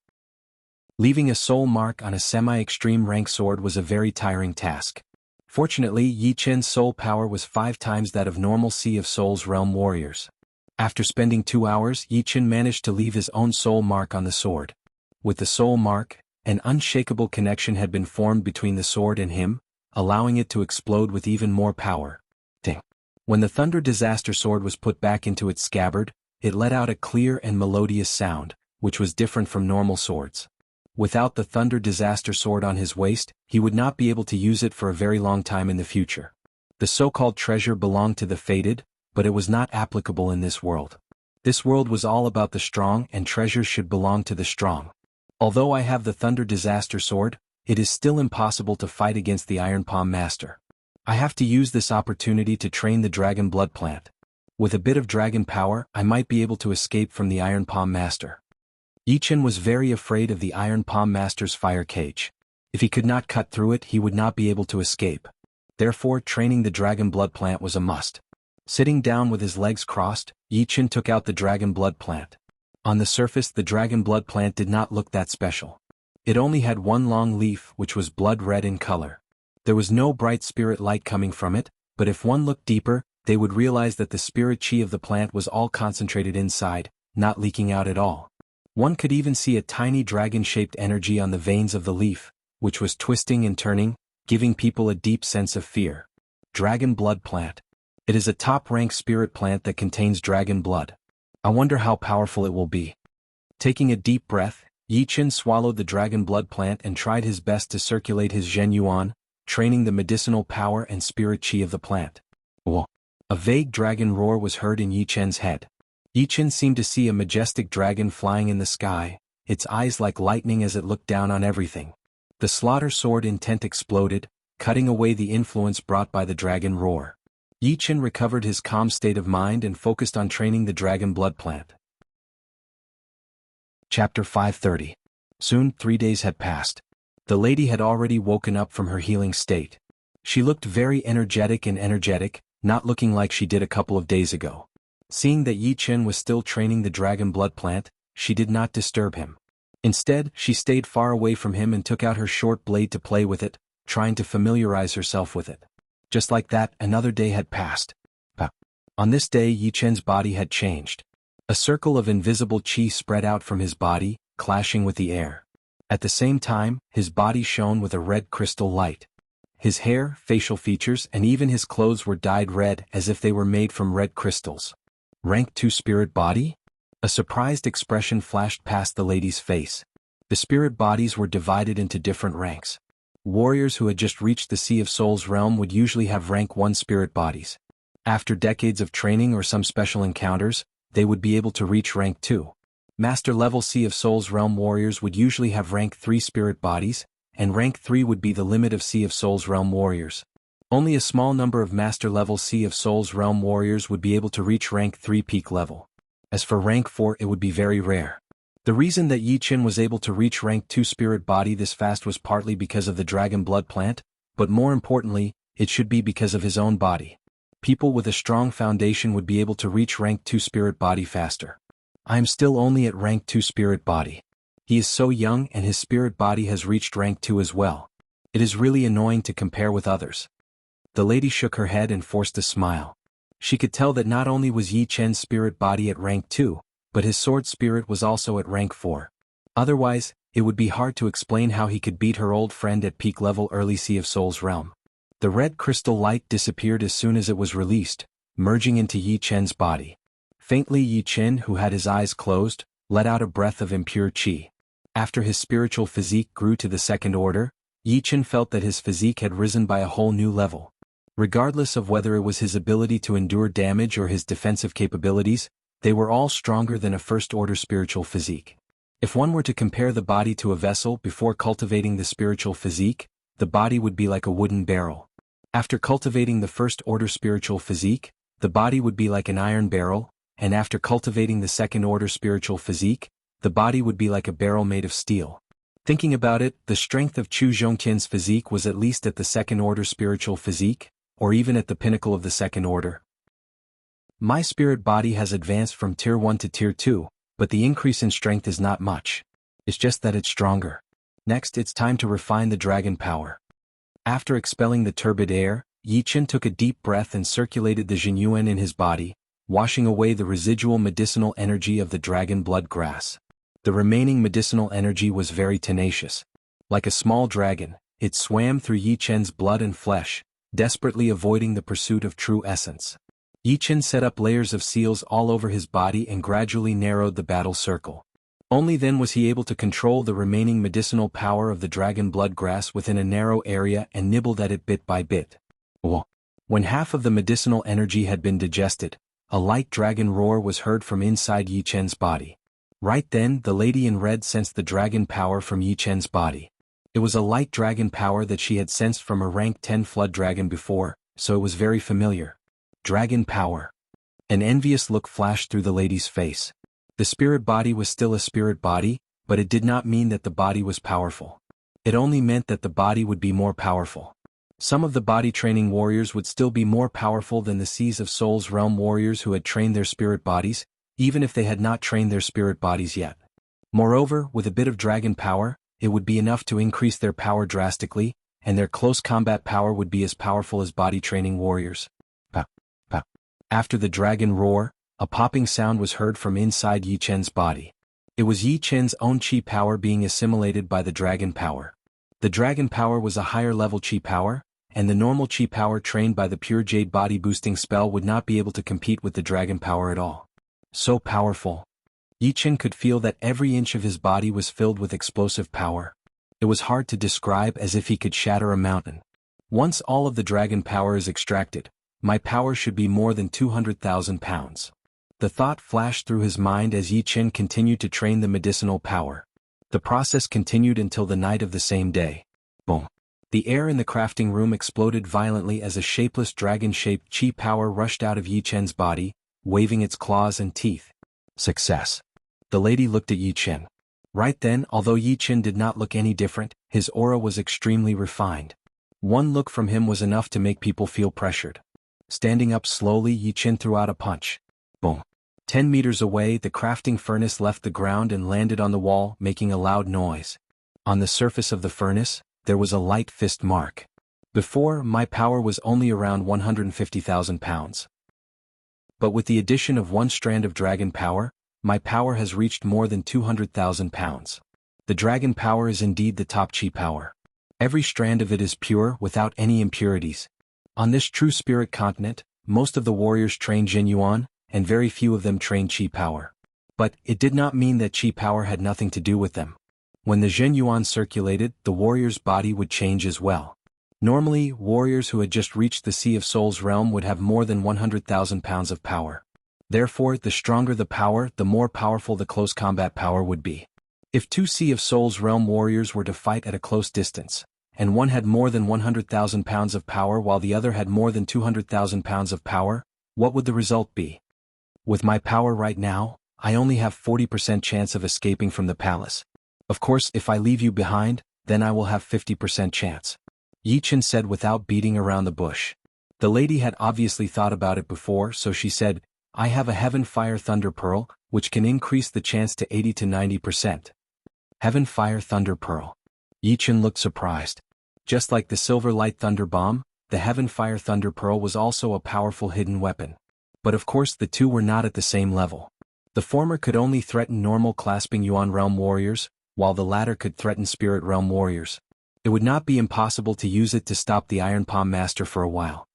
Leaving a soul mark on a semi-extreme rank sword was a very tiring task. Fortunately, Yi Chen's soul power was 5 times that of normal Sea of Souls realm warriors. After spending 2 hours, Yi Chen managed to leave his own soul mark on the sword. With the soul mark, an unshakable connection had been formed between the sword and him, allowing it to explode with even more power. Ding. When the Thunder Disaster Sword was put back into its scabbard, it let out a clear and melodious sound, which was different from normal swords. Without the Thunder Disaster Sword on his waist, he would not be able to use it for a very long time in the future. The so-called treasure belonged to the fated, but it was not applicable in this world. This world was all about the strong, and treasures should belong to the strong. Although I have the Thunder Disaster Sword, it is still impossible to fight against the Iron Palm Master. I have to use this opportunity to train the Dragon Blood Plant. With a bit of dragon power, I might be able to escape from the Iron Palm Master. Yi Chen was very afraid of the Iron Palm Master's fire cage. If he could not cut through it, he would not be able to escape. Therefore, training the Dragon Blood Plant was a must. Sitting down with his legs crossed, Yi Chen took out the Dragon Blood Plant. On the surface, the Dragon Blood Plant did not look that special. It only had 1 long leaf which was blood red in color. There was no bright spirit light coming from it, but if one looked deeper, they would realize that the spirit chi of the plant was all concentrated inside, not leaking out at all. One could even see a tiny dragon-shaped energy on the veins of the leaf, which was twisting and turning, giving people a deep sense of fear. Dragon Blood Plant. It is a top-rank spirit plant that contains dragon blood. I wonder how powerful it will be. Taking a deep breath, Yi Chen swallowed the Dragon Blood Plant and tried his best to circulate his Zhen Yuan, training the medicinal power and spirit chi of the plant. Whoa! A vague dragon roar was heard in Yi Chen's head. Yi Chen seemed to see a majestic dragon flying in the sky, its eyes like lightning as it looked down on everything. The slaughter sword intent exploded, cutting away the influence brought by the dragon roar. Yi Chen recovered his calm state of mind and focused on training the Dragon Blood Plant. Chapter 530. Soon 3 days had passed. The lady had already woken up from her healing state. She looked very energetic, not looking like she did a couple of days ago. Seeing that Yi Chen was still training the Dragon Blood Plant, she did not disturb him. Instead, she stayed far away from him and took out her short blade to play with it, trying to familiarize herself with it. Just like that, another day had passed. On this day, Yi Chen's body had changed. A circle of invisible qi spread out from his body, clashing with the air. At the same time, his body shone with a red crystal light. His hair, facial features, and even his clothes were dyed red as if they were made from red crystals. Rank 2 spirit body? A surprised expression flashed past the lady's face. The spirit bodies were divided into different ranks. Warriors who had just reached the Sea of Souls realm would usually have rank 1 spirit bodies. After decades of training or some special encounters, they would be able to reach rank 2. Master-level Sea of Souls realm warriors would usually have rank 3 spirit bodies, and rank 3 would be the limit of Sea of Souls realm warriors. Only a small number of master-level Sea of Souls realm warriors would be able to reach rank 3 peak level. As for rank 4, it would be very rare. The reason that Yi Chen was able to reach rank 2 spirit body this fast was partly because of the dragon blood plant, but more importantly, it should be because of his own body. People with a strong foundation would be able to reach rank 2 spirit body faster. I am still only at rank 2 spirit body. He is so young and his spirit body has reached rank 2 as well. It is really annoying to compare with others. The lady shook her head and forced a smile. She could tell that not only was Yi Chen's spirit body at rank 2, but his sword spirit was also at rank 4. Otherwise, it would be hard to explain how he could beat her old friend at peak level early Sea of Souls realm. The red crystal light disappeared as soon as it was released, merging into Yi Chen's body. Faintly, Yi Chen, who had his eyes closed, let out a breath of impure qi. After his spiritual physique grew to the second order, Yi Chen felt that his physique had risen by a whole new level. Regardless of whether it was his ability to endure damage or his defensive capabilities, they were all stronger than a first-order spiritual physique. If one were to compare the body to a vessel before cultivating the spiritual physique, the body would be like a wooden barrel. After cultivating the first-order spiritual physique, the body would be like an iron barrel, and after cultivating the second-order spiritual physique, the body would be like a barrel made of steel. Thinking about it, the strength of Chu Zhongqian's physique was at least at the second-order spiritual physique, or even at the pinnacle of the second order. My spirit body has advanced from Tier 1 to Tier 2, but the increase in strength is not much. It's just that it's stronger. Next, it's time to refine the dragon power. After expelling the turbid air, Yi Chen took a deep breath and circulated the Jinyuan in his body, washing away the residual medicinal energy of the dragon blood grass. The remaining medicinal energy was very tenacious. Like a small dragon, it swam through Yi Chen's blood and flesh, desperately avoiding the pursuit of true essence. Yi Chen set up layers of seals all over his body and gradually narrowed the battle circle. Only then was he able to control the remaining medicinal power of the dragon blood grass within a narrow area and nibbled at it bit by bit. When half of the medicinal energy had been digested, a light dragon roar was heard from inside Yi Chen's body. Right then, the lady in red sensed the dragon power from Yi Chen's body. It was a light dragon power that she had sensed from a rank 10 flood dragon before, so it was very familiar. Dragon power. An envious look flashed through the lady's face. The spirit body was still a spirit body, but it did not mean that the body was powerful. It only meant that the body would be more powerful. Some of the body training warriors would still be more powerful than the Seas of Souls realm warriors who had trained their spirit bodies, even if they had not trained their spirit bodies yet. Moreover, with a bit of dragon power, it would be enough to increase their power drastically, and their close combat power would be as powerful as body training warriors. Pow, pow. After the dragon roar, a popping sound was heard from inside Yi Chen's body. It was Yi Chen's own chi power being assimilated by the dragon power. The dragon power was a higher level chi power, and the normal chi power trained by the pure jade body boosting spell would not be able to compete with the dragon power at all. So powerful. Yi Chen could feel that every inch of his body was filled with explosive power. It was hard to describe, as if he could shatter a mountain. Once all of the dragon power is extracted, my power should be more than 200,000 pounds. The thought flashed through his mind as Yi Chen continued to train the medicinal power. The process continued until the night of the same day. Boom. The air in the crafting room exploded violently as a shapeless dragon-shaped chi power rushed out of Yi Chen's body, waving its claws and teeth. Success. The lady looked at Yi Chen. Right then, although Yi Chen did not look any different, his aura was extremely refined. One look from him was enough to make people feel pressured. Standing up slowly, Yi Chen threw out a punch. Boom. 10 meters away, the crafting furnace left the ground and landed on the wall, making a loud noise. On the surface of the furnace, there was a light fist mark. Before, my power was only around 150,000 pounds. But with the addition of one strand of dragon power, my power has reached more than 200,000 pounds. The dragon power is indeed the top chi power. Every strand of it is pure, without any impurities. On this true spirit continent, most of the warriors train Jin Yuan, and very few of them train chi power. But it did not mean that chi power had nothing to do with them. When the Jin Yuan circulated, the warrior's body would change as well. Normally, warriors who had just reached the Sea of Souls realm would have more than 100,000 pounds of power. Therefore, the stronger the power, the more powerful the close combat power would be. If two Sea of Souls realm warriors were to fight at a close distance, and one had more than 100,000 pounds of power while the other had more than 200,000 pounds of power, what would the result be? With my power right now, I only have 40% chance of escaping from the palace. Of course, if I leave you behind, then I will have 50% chance. Yi Chen said without beating around the bush. The lady had obviously thought about it before, so she said, I have a Heaven Fire Thunder Pearl, which can increase the chance to 80 to 90%. Heaven Fire Thunder Pearl. Yi Chen looked surprised. Just like the Silver Light Thunder Bomb, the Heaven Fire Thunder Pearl was also a powerful hidden weapon. But of course the two were not at the same level. The former could only threaten normal clasping Yuan Realm warriors, while the latter could threaten Spirit Realm warriors. It would not be impossible to use it to stop the Iron Palm Master for a while.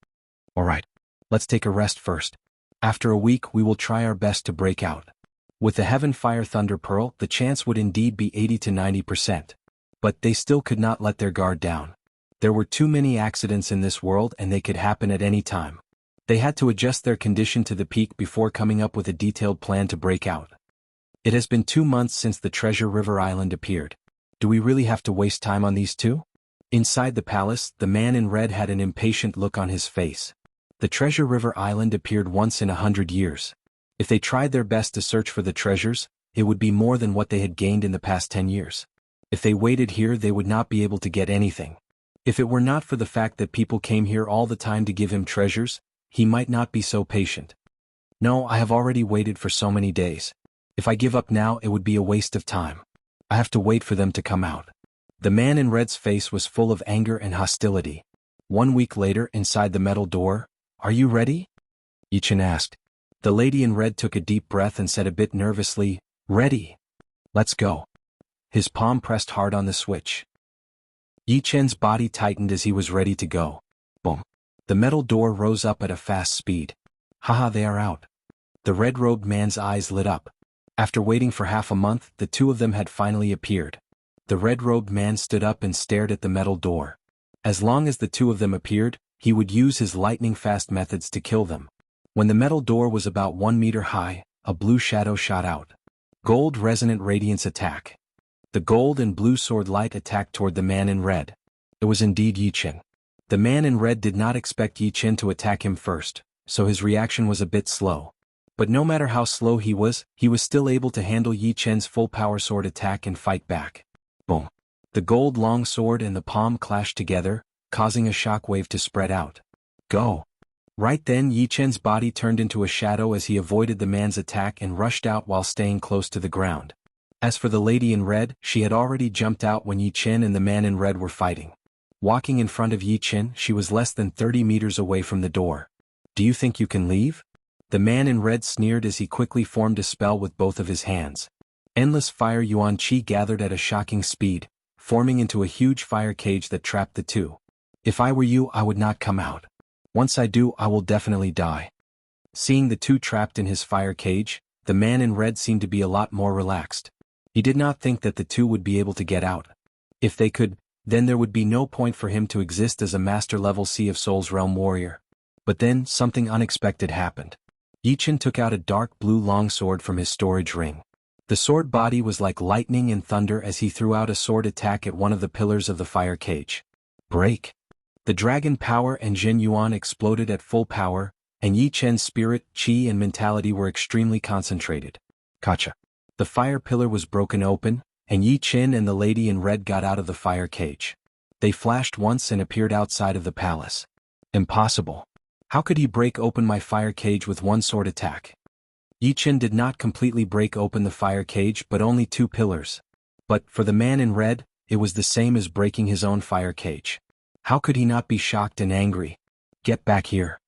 Alright, let's take a rest first. After a week we will try our best to break out. With the Heaven Fire Thunder Pearl, the chance would indeed be 80 to 90%. But they still could not let their guard down. There were too many accidents in this world and they could happen at any time. They had to adjust their condition to the peak before coming up with a detailed plan to break out. It has been 2 months since the Treasure River Island appeared. Do we really have to waste time on these two? Inside the palace, the man in red had an impatient look on his face. The Treasure River Island appeared once in 100 years. If they tried their best to search for the treasures, it would be more than what they had gained in the past 10 years. If they waited here, they would not be able to get anything. If it were not for the fact that people came here all the time to give him treasures, he might not be so patient. No, I have already waited for so many days. If I give up now, it would be a waste of time. I have to wait for them to come out. The man in red's face was full of anger and hostility. 1 week later, inside the metal door, "Are you ready?" Yi Chen asked. The lady in red took a deep breath and said a bit nervously, "Ready. Let's go." His palm pressed hard on the switch. Yi Chen's body tightened as he was ready to go. Boom. The metal door rose up at a fast speed. Haha, they are out. The red-robed man's eyes lit up. After waiting for half a month, the two of them had finally appeared. The red-robed man stood up and stared at the metal door. As long as the two of them appeared, he would use his lightning-fast methods to kill them. When the metal door was about 1 meter high, a blue shadow shot out. Gold Resonant Radiance Attack. The gold and blue sword light attacked toward the man in red. It was indeed Yi Chen. The man in red did not expect Yi Chen to attack him first, so his reaction was a bit slow. But no matter how slow he was still able to handle Yi Chen's full power sword attack and fight back. Boom. The gold long sword and the palm clashed together, causing a shockwave to spread out. Go. Right then Yi Chen's body turned into a shadow as he avoided the man's attack and rushed out while staying close to the ground. As for the lady in red, she had already jumped out when Yi Chen and the man in red were fighting. Walking in front of Yi Chen, she was less than 30 meters away from the door. "Do you think you can leave?" The man in red sneered as he quickly formed a spell with both of his hands. Endless fire yuan qi gathered at a shocking speed, forming into a huge fire cage that trapped the two. "If I were you, I would not come out. Once I do, I will definitely die." Seeing the two trapped in his fire cage, the man in red seemed to be a lot more relaxed. He did not think that the two would be able to get out. If they could, then there would be no point for him to exist as a master-level Sea of Souls realm warrior. But then, something unexpected happened. Yi Chen took out a dark blue longsword from his storage ring. The sword body was like lightning and thunder as he threw out a sword attack at one of the pillars of the fire cage. Break! The dragon power and Jin Yuan exploded at full power, and Yi Chen's spirit, chi and mentality were extremely concentrated. Gotcha. The fire pillar was broken open, and Yi Chen and the lady in red got out of the fire cage. They flashed once and appeared outside of the palace. Impossible. How could he break open my fire cage with one sword attack? Yi Qin did not completely break open the fire cage but only 2 pillars. But, for the man in red, it was the same as breaking his own fire cage. How could he not be shocked and angry? Get back here.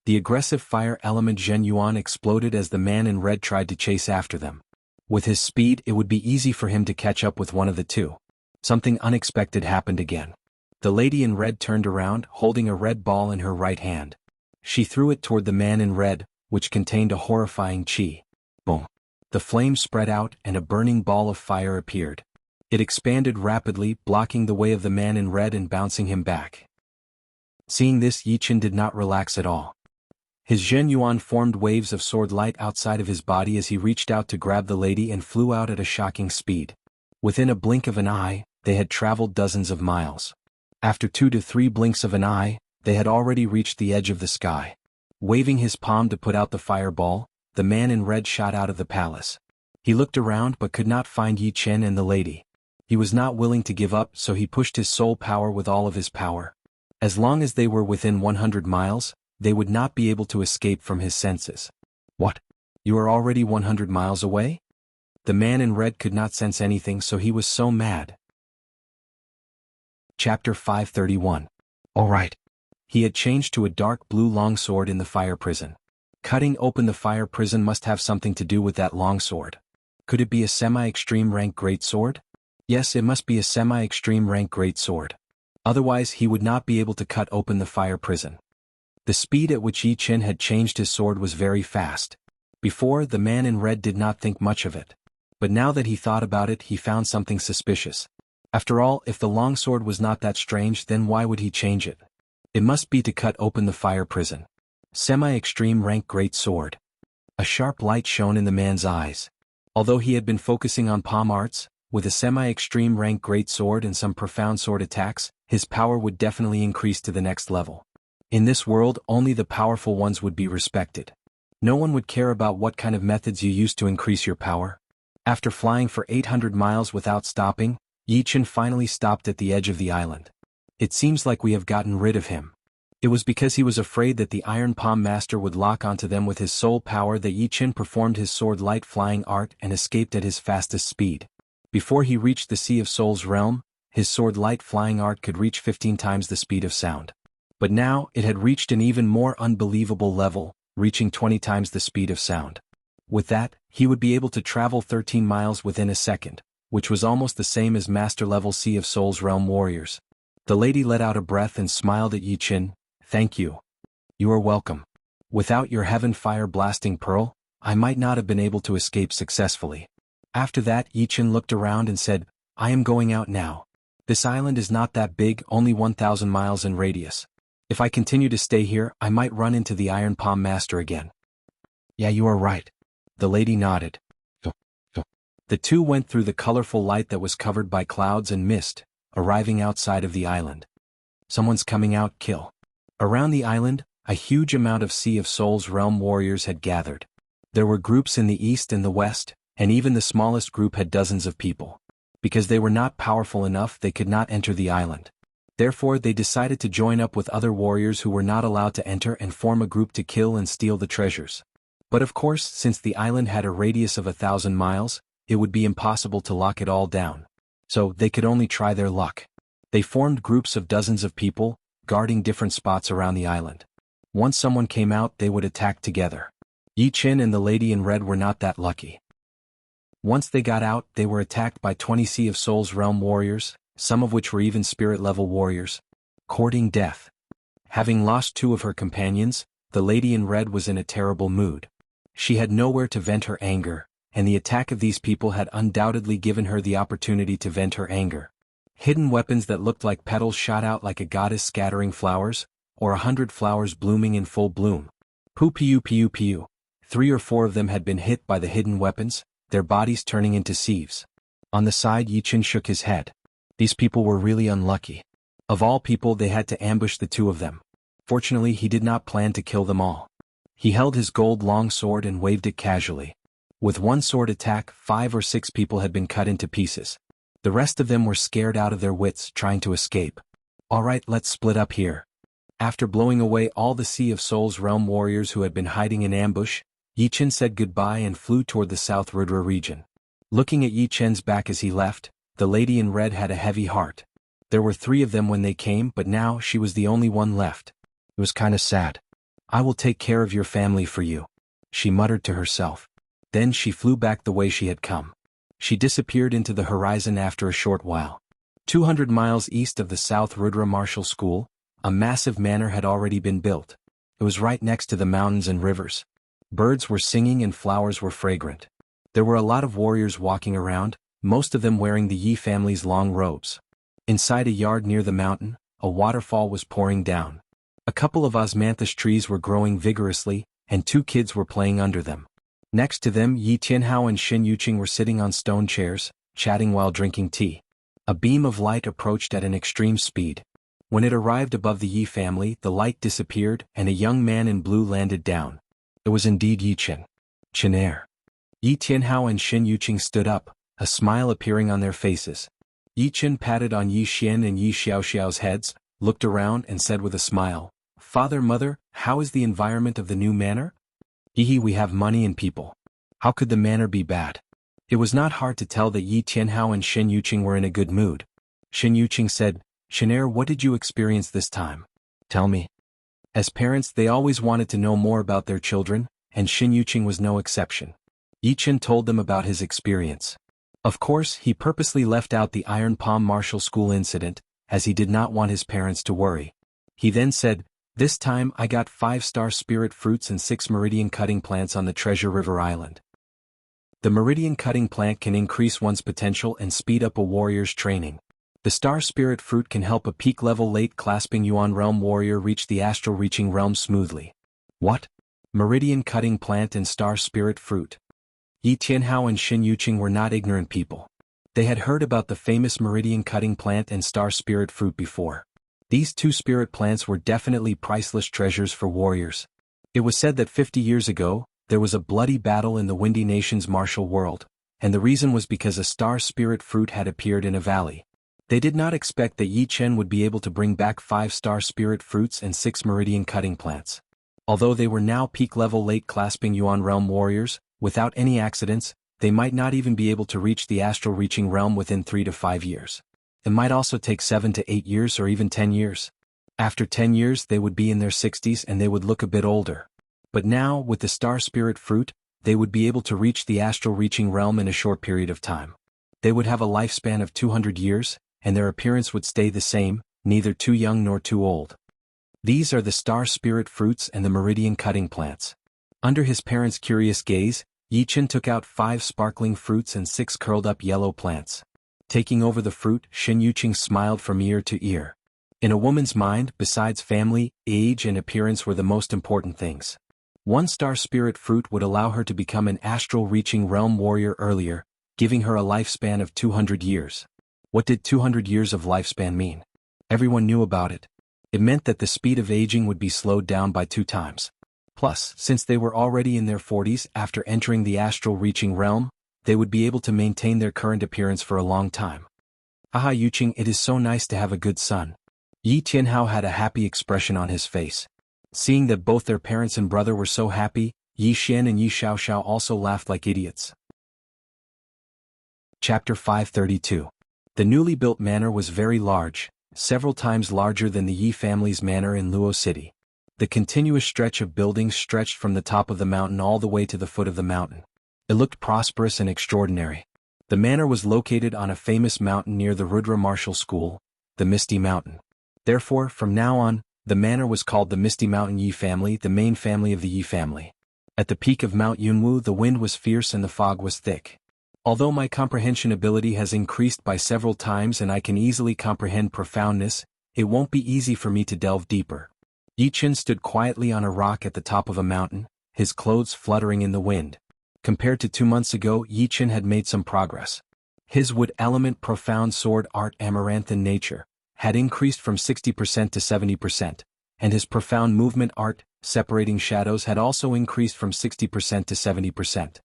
The aggressive fire element Zhen Yuan exploded as the man in red tried to chase after them. With his speed, it would be easy for him to catch up with one of the two. Something unexpected happened again. The lady in red turned around, holding a red ball in her right hand. She threw it toward the man in red, which contained a horrifying chi. Boom. The flames spread out and a burning ball of fire appeared. It expanded rapidly, blocking the way of the man in red and bouncing him back. Seeing this, Yi Qin did not relax at all. His Zhen Yuan formed waves of sword light outside of his body as he reached out to grab the lady and flew out at a shocking speed. Within a blink of an eye, they had traveled dozens of miles. After 2 to 3 blinks of an eye, they had already reached the edge of the sky. Waving his palm to put out the fireball, the man in red shot out of the palace. He looked around but could not find Yi Qin and the lady. He was not willing to give up, so he pushed his soul power with all of his power. As long as they were within 100 miles, they would not be able to escape from his senses. What? You are already 100 miles away? The man in red could not sense anything, so he was so mad. Chapter 531. All right. He had changed to a dark blue longsword in the fire prison. Cutting open the fire prison must have something to do with that longsword. Could it be a semi-extreme rank greatsword? Yes, it must be a semi-extreme rank greatsword. Otherwise he would not be able to cut open the fire prison. The speed at which Yi Qin had changed his sword was very fast. Before, the man in red did not think much of it. But now that he thought about it, he found something suspicious. After all, if the longsword was not that strange, then why would he change it? It must be to cut open the fire prison. Semi-extreme rank great sword. A sharp light shone in the man's eyes. Although he had been focusing on palm arts, with a semi-extreme rank great sword and some profound sword attacks, his power would definitely increase to the next level. In this world, only the powerful ones would be respected. No one would care about what kind of methods you use to increase your power. After flying for 800 miles without stopping, Yi Qin finally stopped at the edge of the island. It seems like we have gotten rid of him. It was because he was afraid that the Iron Palm Master would lock onto them with his soul power that Yi Qin performed his sword light flying art and escaped at his fastest speed. Before he reached the Sea of Souls realm, his sword light flying art could reach 15 times the speed of sound. But now, it had reached an even more unbelievable level, reaching 20 times the speed of sound. With that, he would be able to travel 13 miles within a second, which was almost the same as master-level Sea of Souls realm warriors. The lady let out a breath and smiled at Yi Qin. Thank you. You are welcome. Without your heaven fire blasting pearl, I might not have been able to escape successfully. After that, Yi Qin looked around and said, I am going out now. This island is not that big, only 1,000 miles in radius. If I continue to stay here, I might run into the Iron Palm Master again. Yeah, you are right. The lady nodded. The two went through the colorful light that was covered by clouds and mist, arriving outside of the island. Someone's coming out, kill. Around the island, a huge amount of Sea of Souls realm warriors had gathered. There were groups in the east and the west, and even the smallest group had dozens of people. Because they were not powerful enough, they could not enter the island. Therefore, they decided to join up with other warriors who were not allowed to enter and form a group to kill and steal the treasures. But of course, since the island had a radius of 1,000 miles, it would be impossible to lock it all down. So, they could only try their luck. They formed groups of dozens of people, guarding different spots around the island. Once someone came out, they would attack together. Yi Qin and the lady in red were not that lucky. Once they got out, they were attacked by 20 Sea of Souls realm warriors, some of which were even spirit-level warriors. Courting death. Having lost 2 of her companions, the lady in red was in a terrible mood. She had nowhere to vent her anger, and the attack of these people had undoubtedly given her the opportunity to vent her anger. Hidden weapons that looked like petals shot out like a goddess scattering flowers, or 100 flowers blooming in full bloom. Pew. 3 or 4 of them had been hit by the hidden weapons, their bodies turning into sieves. On the side, Yi Qin shook his head. These people were really unlucky. Of all people, they had to ambush the 2 of them. Fortunately, he did not plan to kill them all. He held his gold long sword and waved it casually. With one sword attack, 5 or 6 people had been cut into pieces. The rest of them were scared out of their wits, trying to escape. Alright, let's split up here. After blowing away all the Sea of Souls realm warriors who had been hiding in ambush, Yi Chen said goodbye and flew toward the South Rudra region. Looking at Yi Chen's back as he left, the lady in red had a heavy heart. There were 3 of them when they came, but now she was the only one left. It was kinda sad. I will take care of your family for you, she muttered to herself. Then she flew back the way she had come. She disappeared into the horizon after a short while. 200 miles east of the South Rudra Martial School, a massive manor had already been built. It was right next to the mountains and rivers. Birds were singing and flowers were fragrant. There were a lot of warriors walking around, most of them wearing the Yi family's long robes. Inside a yard near the mountain, a waterfall was pouring down. A couple of osmanthus trees were growing vigorously, and 2 kids were playing under them. Next to them, Yi Tianhao and Xin Yuqing were sitting on stone chairs, chatting while drinking tea. A beam of light approached at an extreme speed. When it arrived above the Yi family, the light disappeared and a young man in blue landed down. It was indeed Yi Chen. Chenair. Yi Tianhao and Xin Yuqing stood up, a smile appearing on their faces. Yi Chen patted on Yi Xian and Yi Xiaoxiao's heads, looked around and said with a smile, "Father, mother, how is the environment of the new manor?" "Hehe, we have money and people. How could the manor be bad?" It was not hard to tell that Yi Tianhao and Xin Yuqing were in a good mood. Xin Yuqing said, "Chenair, what did you experience this time? Tell me." As parents, they always wanted to know more about their children, and Xin Yuqing was no exception. Yi Chen told them about his experience. Of course, he purposely left out the Iron Palm Martial School incident, as he did not want his parents to worry. He then said, "This time I got 5-star spirit fruits and 6 meridian cutting plants on the Treasure River Island. The meridian cutting plant can increase one's potential and speed up a warrior's training. The star spirit fruit can help a peak-level late clasping Yuan realm warrior reach the astral reaching realm smoothly." What? Meridian cutting plant and star spirit fruit? Yi Tianhao and Xin Yuqing were not ignorant people. They had heard about the famous meridian cutting plant and star spirit fruit before. These 2 spirit plants were definitely priceless treasures for warriors. It was said that 50 years ago, there was a bloody battle in the Windy Nation's martial world, and the reason was because a star spirit fruit had appeared in a valley. They did not expect that Yi Chen would be able to bring back 5-star spirit fruits and 6 meridian cutting plants. Although they were now peak-level late clasping Yuan realm warriors, without any accidents, they might not even be able to reach the astral reaching realm within 3 to 5 years. It might also take 7 to 8 years or even 10 years. After 10 years they would be in their 60s and they would look a bit older. But now, with the star spirit fruit, they would be able to reach the astral reaching realm in a short period of time. They would have a lifespan of 200 years, and their appearance would stay the same, neither too young nor too old. These are the star spirit fruits and the meridian cutting plants. Under his parents' curious gaze, Yi Chen took out 5 sparkling fruits and 6 curled-up yellow plants. Taking over the fruit, Xin Yuqing smiled from ear to ear. In a woman's mind, besides family, age and appearance were the most important things. 1 star spirit fruit would allow her to become an astral reaching realm warrior earlier, giving her a lifespan of 200 years. What did 200 years of lifespan mean? Everyone knew about it. It meant that the speed of aging would be slowed down by 2 times. Plus, since they were already in their 40s after entering the astral reaching realm, they would be able to maintain their current appearance for a long time. "Aha, Yuqing, it is so nice to have a good son." Yi Tianhao had a happy expression on his face. Seeing that both their parents and brother were so happy, Yi Xian and Yi Xiaoxiao also laughed like idiots. Chapter 532. The newly built manor was very large, several times larger than the Yi family's manor in Luo City. The continuous stretch of buildings stretched from the top of the mountain all the way to the foot of the mountain. It looked prosperous and extraordinary. The manor was located on a famous mountain near the Rudra Martial School, the Misty Mountain. Therefore, from now on, the manor was called the Misty Mountain Yi family, the main family of the Yi family. At the peak of Mount Yunwu, the wind was fierce and the fog was thick. Although my comprehension ability has increased by several times and I can easily comprehend profoundness, it won't be easy for me to delve deeper. Yi Chen stood quietly on a rock at the top of a mountain, his clothes fluttering in the wind. Compared to 2 months ago, Yi Chen had made some progress. His wood element profound sword art amaranthine nature had increased from 60% to 70%, and his profound movement art, separating shadows, had also increased from 60% to 70%.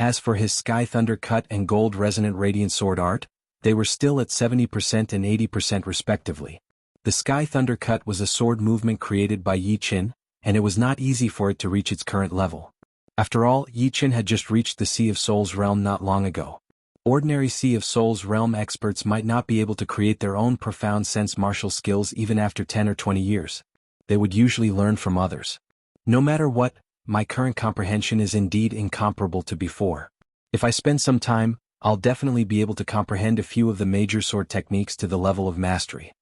As for his sky thunder cut and gold resonant radiant sword art, they were still at 70% and 80% respectively. The sky thunder cut was a sword movement created by Yi Chen, and it was not easy for it to reach its current level. After all, Yi Qin had just reached the Sea of Souls realm not long ago. Ordinary Sea of Souls realm experts might not be able to create their own profound sense martial skills even after 10 or 20 years. They would usually learn from others. No matter what, my current comprehension is indeed incomparable to before. If I spend some time, I'll definitely be able to comprehend a few of the major sword techniques to the level of mastery.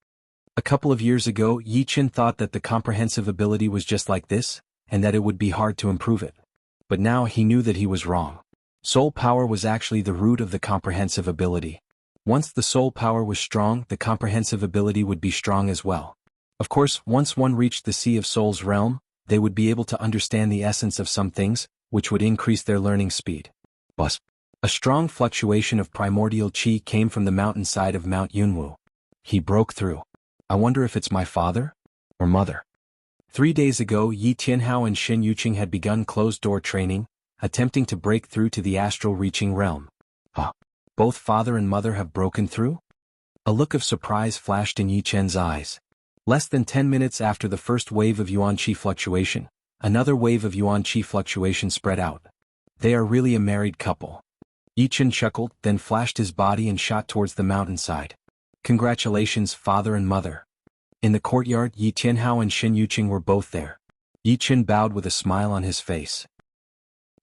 A couple of years ago, Yi Qin thought that the comprehensive ability was just like this, and that it would be hard to improve it. But now he knew that he was wrong. Soul power was actually the root of the comprehensive ability. Once the soul power was strong, the comprehensive ability would be strong as well. Of course, once one reached the Sea of Souls realm, they would be able to understand the essence of some things, which would increase their learning speed. But a strong fluctuation of primordial qi came from the mountainside of Mount Yunwu. He broke through. I wonder if it's my father? Or mother? 3 days ago, Yi Tianhao and Shen Yuqing had begun closed-door training, attempting to break through to the astral-reaching realm. Both father and mother have broken through? A look of surprise flashed in Yi Chen's eyes. Less than 10 minutes after the first wave of Yuan Qi fluctuation, another wave of Yuan Qi fluctuation spread out. They are really a married couple. Yi Chen chuckled, then flashed his body and shot towards the mountainside. Congratulations, father and mother. In the courtyard, Yi Tianhao and Shen Yuqing were both there. Yi Chen bowed with a smile on his face.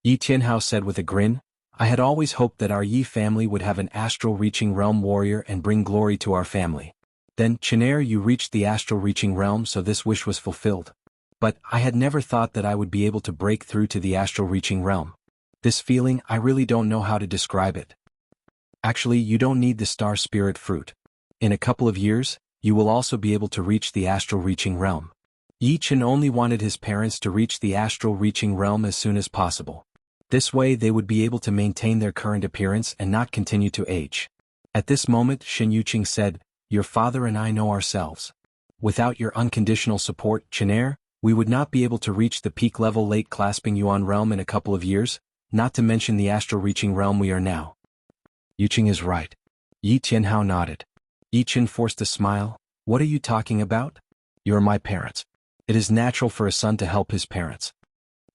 Yi Tianhao said with a grin, I had always hoped that our Yi family would have an astral-reaching realm warrior and bring glory to our family. Then, Chenair, you reached the astral-reaching realm, so this wish was fulfilled. But I had never thought that I would be able to break through to the astral-reaching realm. This feeling, I really don't know how to describe it. Actually, you don't need the star spirit fruit. In a couple of years, you will also be able to reach the astral-reaching realm. Yi Chen only wanted his parents to reach the astral-reaching realm as soon as possible. This way they would be able to maintain their current appearance and not continue to age. At this moment, Shen Yuqing said, Your father and I know ourselves. Without your unconditional support, Chenair, we would not be able to reach the peak level late clasping Yuan realm in a couple of years, not to mention the astral-reaching realm we are now. Yuqing is right. Yi Tianhao nodded. Yi Chen forced a smile. What are you talking about? You are my parents. It is natural for a son to help his parents.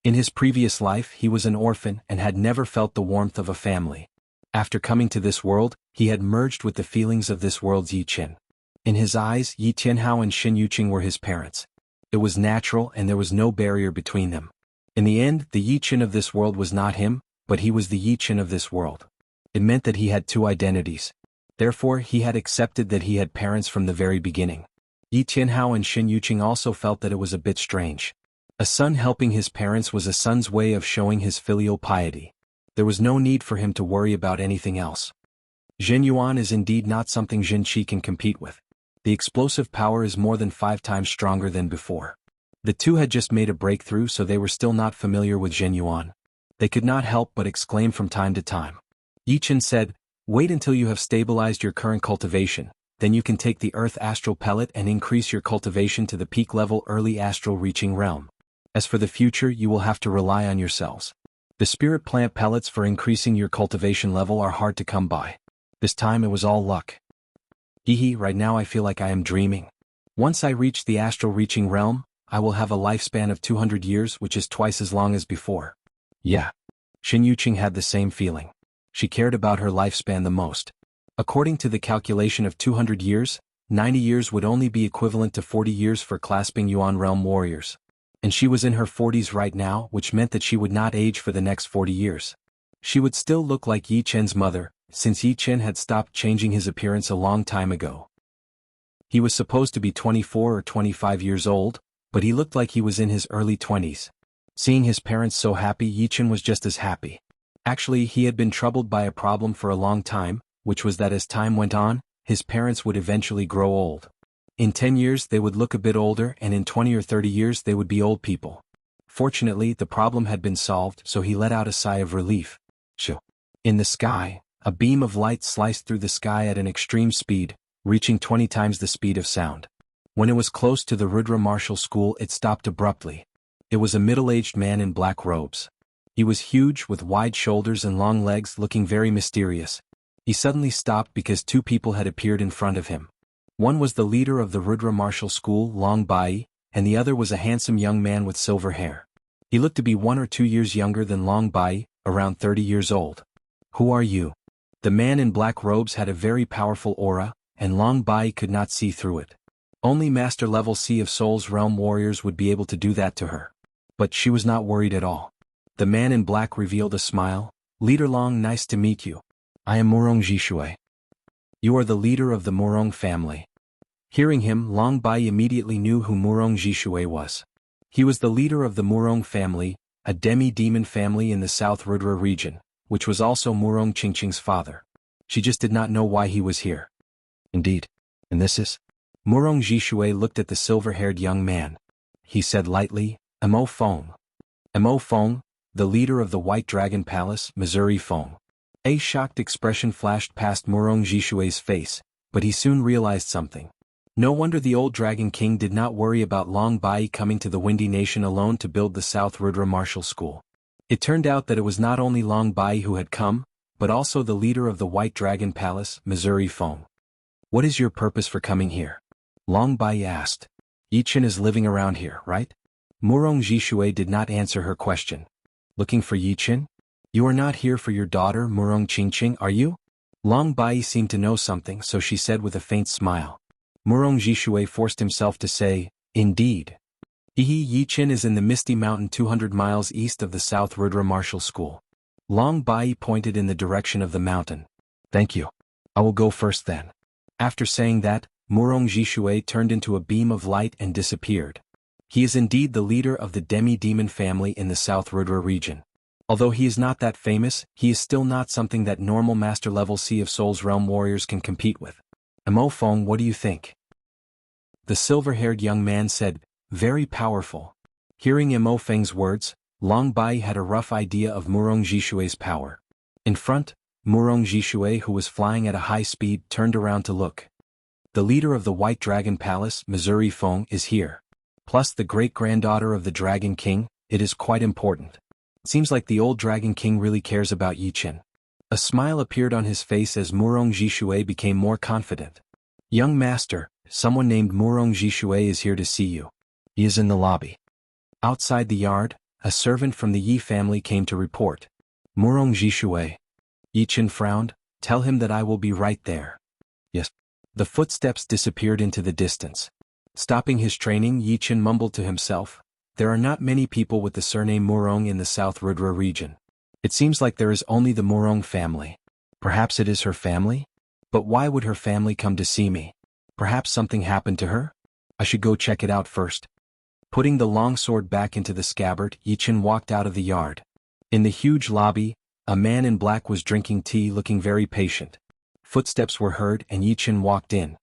In his previous life, he was an orphan and had never felt the warmth of a family. After coming to this world, he had merged with the feelings of this world's Yi Chen. In his eyes, Yi Tianhao and Shen Yuqing were his parents. It was natural and there was no barrier between them. In the end, the Yi Chen of this world was not him, but he was the Yi Chen of this world. It meant that he had two identities. Therefore, he had accepted that he had parents from the very beginning. Yi Tianhao and Shen Yuqing also felt that it was a bit strange. A son helping his parents was a son's way of showing his filial piety. There was no need for him to worry about anything else. Zhen Yuan is indeed not something Zhen Qi can compete with. The explosive power is more than 5 times stronger than before. The two had just made a breakthrough, so they were still not familiar with Zhen Yuan. They could not help but exclaim from time to time. Yi Chen said, Wait until you have stabilized your current cultivation, then you can take the Earth Astral Pellet and increase your cultivation to the peak level early astral reaching realm. As for the future, you will have to rely on yourselves. The spirit plant pellets for increasing your cultivation level are hard to come by. This time it was all luck. Hehe, right now I feel like I am dreaming. Once I reach the astral reaching realm, I will have a lifespan of 200 years, which is twice as long as before. Yeah. Shen Yuqing had the same feeling. She cared about her lifespan the most. According to the calculation of 200 years, 90 years would only be equivalent to 40 years for clasping Yuan realm warriors. And she was in her 40s right now, which meant that she would not age for the next 40 years. She would still look like Yi Chen's mother, since Yi Chen had stopped changing his appearance a long time ago. He was supposed to be 24 or 25 years old, but he looked like he was in his early 20s. Seeing his parents so happy, Yi Chen was just as happy. Actually, he had been troubled by a problem for a long time, which was that as time went on, his parents would eventually grow old. In 10 years they would look a bit older, and in 20 or 30 years they would be old people. Fortunately, the problem had been solved, so he let out a sigh of relief. Shoo. In the sky, a beam of light sliced through the sky at an extreme speed, reaching 20 times the speed of sound. When it was close to the Rudra Martial School, it stopped abruptly. It was a middle-aged man in black robes. He was huge, with wide shoulders and long legs, looking very mysterious. He suddenly stopped because 2 people had appeared in front of him. One was the leader of the Rudra Martial School, Long Bai, and the other was a handsome young man with silver hair. He looked to be 1 or 2 years younger than Long Bai, around 30 years old. Who are you? The man in black robes had a very powerful aura, and Long Bai could not see through it. Only master-level Sea of Souls realm warriors would be able to do that to her. But she was not worried at all. The man in black revealed a smile. Leader Long, nice to meet you. I am Murong Jishui. You are the leader of the Murong family. Hearing him, Long Bai immediately knew who Murong Jishui was. He was the leader of the Murong family, a demi-demon family in the South Rudra region, which was also Murong Qingqing's father. She just did not know why he was here. Indeed. And this is? Murong Jishui looked at the silver-haired young man. He said lightly, Mo Feng. Mo Feng, the leader of the White Dragon Palace, Missouri Feng. A shocked expression flashed past Murong Jishui's face, but he soon realized something. No wonder the old Dragon King did not worry about Long Bai coming to the Windy Nation alone to build the South Rudra Martial School. It turned out that it was not only Long Bai who had come, but also the leader of the White Dragon Palace, Missouri Feng. What is your purpose for coming here? Long Bai asked. Yichen is living around here, right? Murong Jishui did not answer her question. Looking for Yichen? You are not here for your daughter Murong Qingqing, are you? Long Bai seemed to know something, so she said with a faint smile. Murong Jishui forced himself to say, Indeed. Yichen is in the Misty Mountain 200 miles east of the South Rudra Martial School. Long Bai pointed in the direction of the mountain. Thank you. I will go first then. After saying that, Murong Jishui turned into a beam of light and disappeared. He is indeed the leader of the demi-demon family in the South Rudra region. Although he is not that famous, he is still not something that normal master-level Sea of Souls realm warriors can compete with. Mo Feng, what do you think? The silver-haired young man said, Very powerful. Hearing Mo Feng's words, Long Bai had a rough idea of Murong Jishui's power. In front, Murong Jishui, who was flying at a high speed, turned around to look. The leader of the White Dragon Palace, Missouri Feng, is here. Plus the great-granddaughter of the Dragon King, it is quite important. Seems like the old Dragon King really cares about Yichen. A smile appeared on his face as Murong Jishui became more confident. Young master, someone named Murong Jishui is here to see you. He is in the lobby. Outside the yard, a servant from the Yi family came to report. Murong Jishui. Yichen frowned. Tell him that I will be right there. Yes. The footsteps disappeared into the distance. Stopping his training, Yichen mumbled to himself. There are not many people with the surname Murong in the South Rudra region. It seems like there is only the Murong family. Perhaps it is her family? But why would her family come to see me? Perhaps something happened to her? I should go check it out first. Putting the long sword back into the scabbard, Yichen walked out of the yard. In the huge lobby, a man in black was drinking tea, looking very patient. Footsteps were heard and Yichen walked in.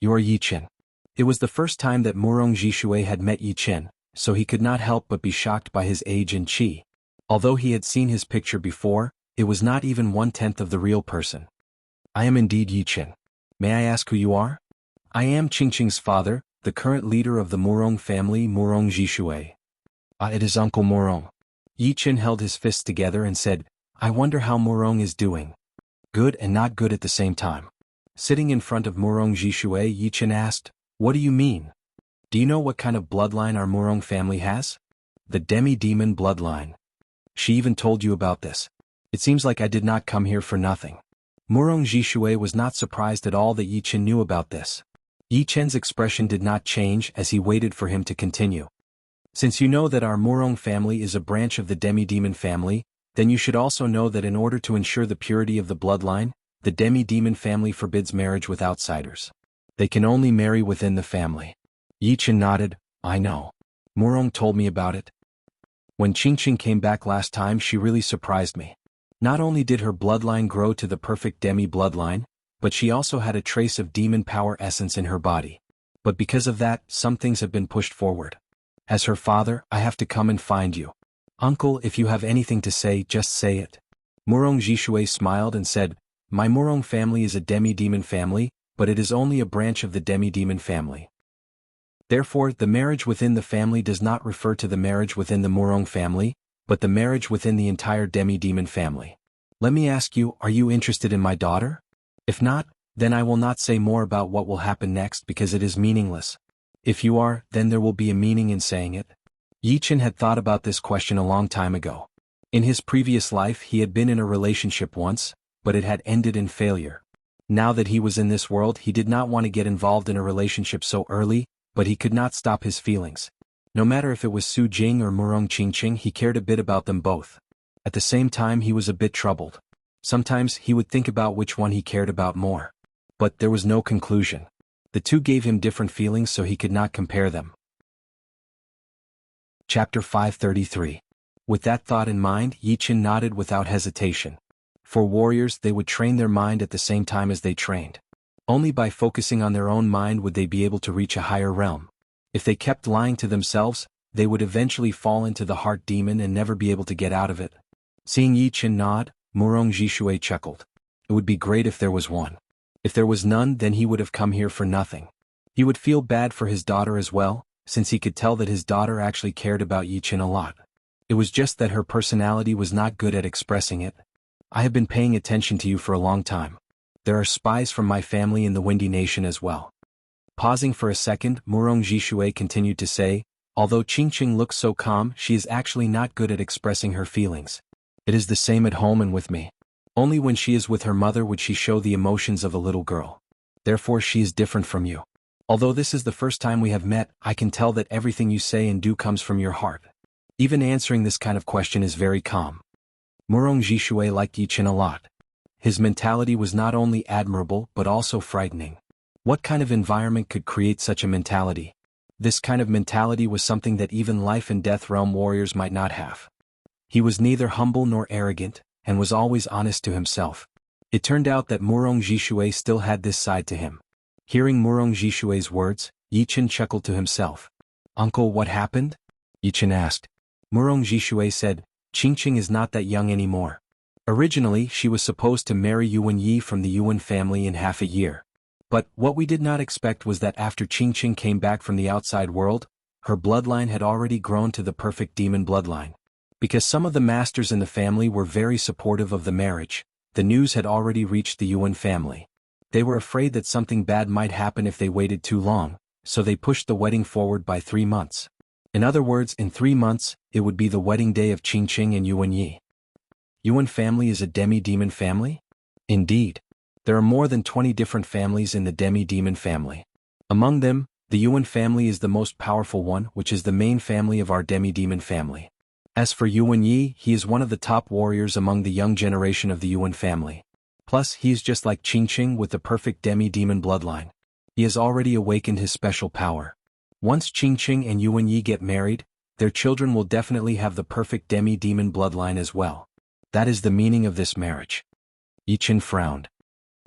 You are Yichen. It was the first time that Murong Jishui had met Yichen, so he could not help but be shocked by his age and chi. Although he had seen his picture before, it was not even 1/10 of the real person. I am indeed Yichen. May I ask who you are? I am Qingqing's father, the current leader of the Murong family, Murong Jishui. It is Uncle Murong. Yichen held his fists together and said, I wonder how Murong is doing. Good and not good at the same time. Sitting in front of Murong Jishui, Yichen asked, What do you mean? Do you know what kind of bloodline our Murong family has? The demi-demon bloodline. She even told you about this. It seems like I did not come here for nothing. Murong Jishui was not surprised at all that Yichen knew about this. Yichen's expression did not change as he waited for him to continue. Since you know that our Murong family is a branch of the demi-demon family, then you should also know that in order to ensure the purity of the bloodline, the demi-demon family forbids marriage with outsiders. They can only marry within the family. Yichen nodded. I know. Murong told me about it. When Qingqing came back last time, she really surprised me. Not only did her bloodline grow to the perfect demi-bloodline, but she also had a trace of demon power essence in her body. But because of that, some things have been pushed forward. As her father, I have to come and find you. Uncle, if you have anything to say, just say it. Murong Jishui smiled and said, My Murong family is a demi-demon family, but it is only a branch of the demi-demon family. Therefore, the marriage within the family does not refer to the marriage within the Murong family, but the marriage within the entire demi-demon family. Let me ask you, are you interested in my daughter? If not, then I will not say more about what will happen next because it is meaningless. If you are, then there will be a meaning in saying it. Yi Chen had thought about this question a long time ago. In his previous life he had been in a relationship once, but it had ended in failure. Now that he was in this world he did not want to get involved in a relationship so early, but he could not stop his feelings. No matter if it was Su Jing or Murong Qingqing, he cared a bit about them both. At the same time he was a bit troubled. Sometimes he would think about which one he cared about more. But there was no conclusion. The two gave him different feelings so he could not compare them. Chapter 533. With that thought in mind, Yi Chen nodded without hesitation. For warriors, they would train their mind at the same time as they trained. Only by focusing on their own mind would they be able to reach a higher realm. If they kept lying to themselves, they would eventually fall into the heart demon and never be able to get out of it. Seeing Yi Chen nod, Murong Jishui chuckled. It would be great if there was one. If there was none, then he would have come here for nothing. He would feel bad for his daughter as well, since he could tell that his daughter actually cared about Yi Chen a lot. It was just that her personality was not good at expressing it. I have been paying attention to you for a long time. There are spies from my family in the Windy Nation as well. Pausing for a second, Murong Jishui continued to say, although Qingqing looks so calm, she is actually not good at expressing her feelings. It is the same at home and with me. Only when she is with her mother would she show the emotions of a little girl. Therefore she is different from you. Although this is the first time we have met, I can tell that everything you say and do comes from your heart. Even answering this kind of question is very calm. Murong Jishui liked Yi Chen a lot. His mentality was not only admirable but also frightening. What kind of environment could create such a mentality? This kind of mentality was something that even life and death realm warriors might not have. He was neither humble nor arrogant, and was always honest to himself. It turned out that Murong Jishui still had this side to him. Hearing Murong Jishui's words, Yi Chen chuckled to himself. Uncle, what happened? Yi Chen asked. Murong Jishui said, Qingqing is not that young anymore. Originally she was supposed to marry Yuan Yi from the Yuan family in half a year. But what we did not expect was that after Qingqing came back from the outside world, her bloodline had already grown to the perfect demon bloodline. Because some of the masters in the family were very supportive of the marriage, the news had already reached the Yuan family. They were afraid that something bad might happen if they waited too long, so they pushed the wedding forward by 3 months. In other words, in 3 months, it would be the wedding day of Qingqing and Yuan Yi. Yuan family is a demi-demon family? Indeed. There are more than 20 different families in the demi-demon family. Among them, the Yuan family is the most powerful one, which is the main family of our demi-demon family. As for Yuan Yi, he is one of the top warriors among the young generation of the Yuan family. Plus, he is just like Qingqing with the perfect demi-demon bloodline. He has already awakened his special power. Once Qingqing and Yuan Yi get married, their children will definitely have the perfect demi-demon bloodline as well. That is the meaning of this marriage. Yi Chen frowned.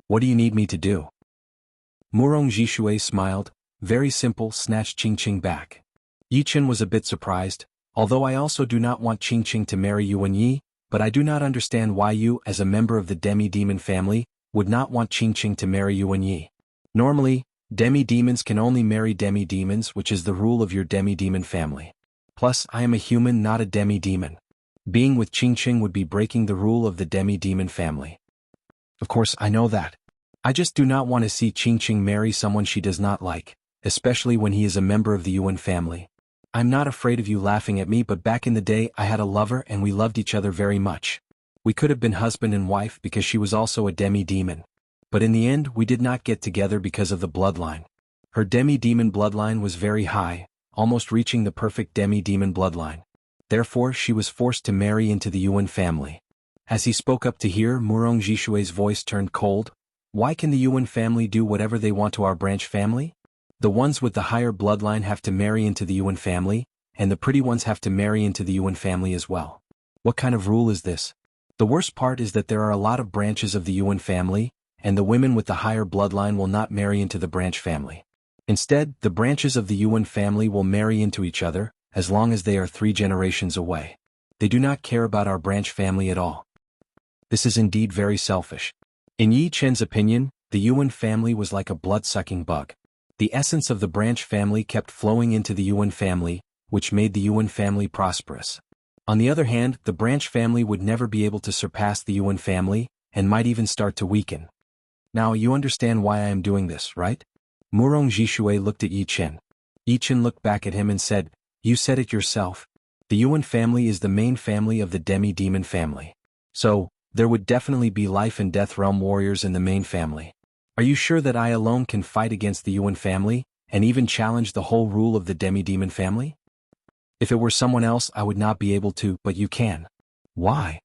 What do you need me to do? Murong Jishui smiled. Very simple, snatched Qingqing back. Yi Chen was a bit surprised. Although I also do not want Qingqing to marry Yuan Yi, but I do not understand why you, as a member of the demi-demon family, would not want Qingqing to marry Yuan Yi. Normally, demi-demons can only marry demi-demons, which is the rule of your demi-demon family. Plus, I am a human, not a demi-demon. Being with Qingqing would be breaking the rule of the demi-demon family. Of course, I know that. I just do not want to see Qingqing marry someone she does not like, especially when he is a member of the Yuan family. I'm not afraid of you laughing at me, but back in the day I had a lover and we loved each other very much. We could have been husband and wife because she was also a demi-demon. But in the end we did not get together because of the bloodline. Her demi-demon bloodline was very high, almost reaching the perfect demi-demon bloodline. Therefore she was forced to marry into the Yuan family. As he spoke up to hear, Murong Jishui's voice turned cold. Why can the Yuan family do whatever they want to our branch family? The ones with the higher bloodline have to marry into the Yuan family, and the pretty ones have to marry into the Yuan family as well. What kind of rule is this? The worst part is that there are a lot of branches of the Yuan family, and the women with the higher bloodline will not marry into the branch family. Instead, the branches of the Yuan family will marry into each other, as long as they are 3 generations away. They do not care about our branch family at all. This is indeed very selfish. In Yi Chen's opinion, the Yuan family was like a blood-sucking bug. The essence of the branch family kept flowing into the Yuan family, which made the Yuan family prosperous. On the other hand, the branch family would never be able to surpass the Yuan family, and might even start to weaken. Now you understand why I am doing this, right? Murong Jishui looked at Yi Chen. Yi Chen looked back at him and said, You said it yourself. The Yuan family is the main family of the demi-demon family. So, there would definitely be life and death realm warriors in the main family. Are you sure that I alone can fight against the Yuan family, and even challenge the whole rule of the demi-demon family? If it were someone else I would not be able to, but you can. Why?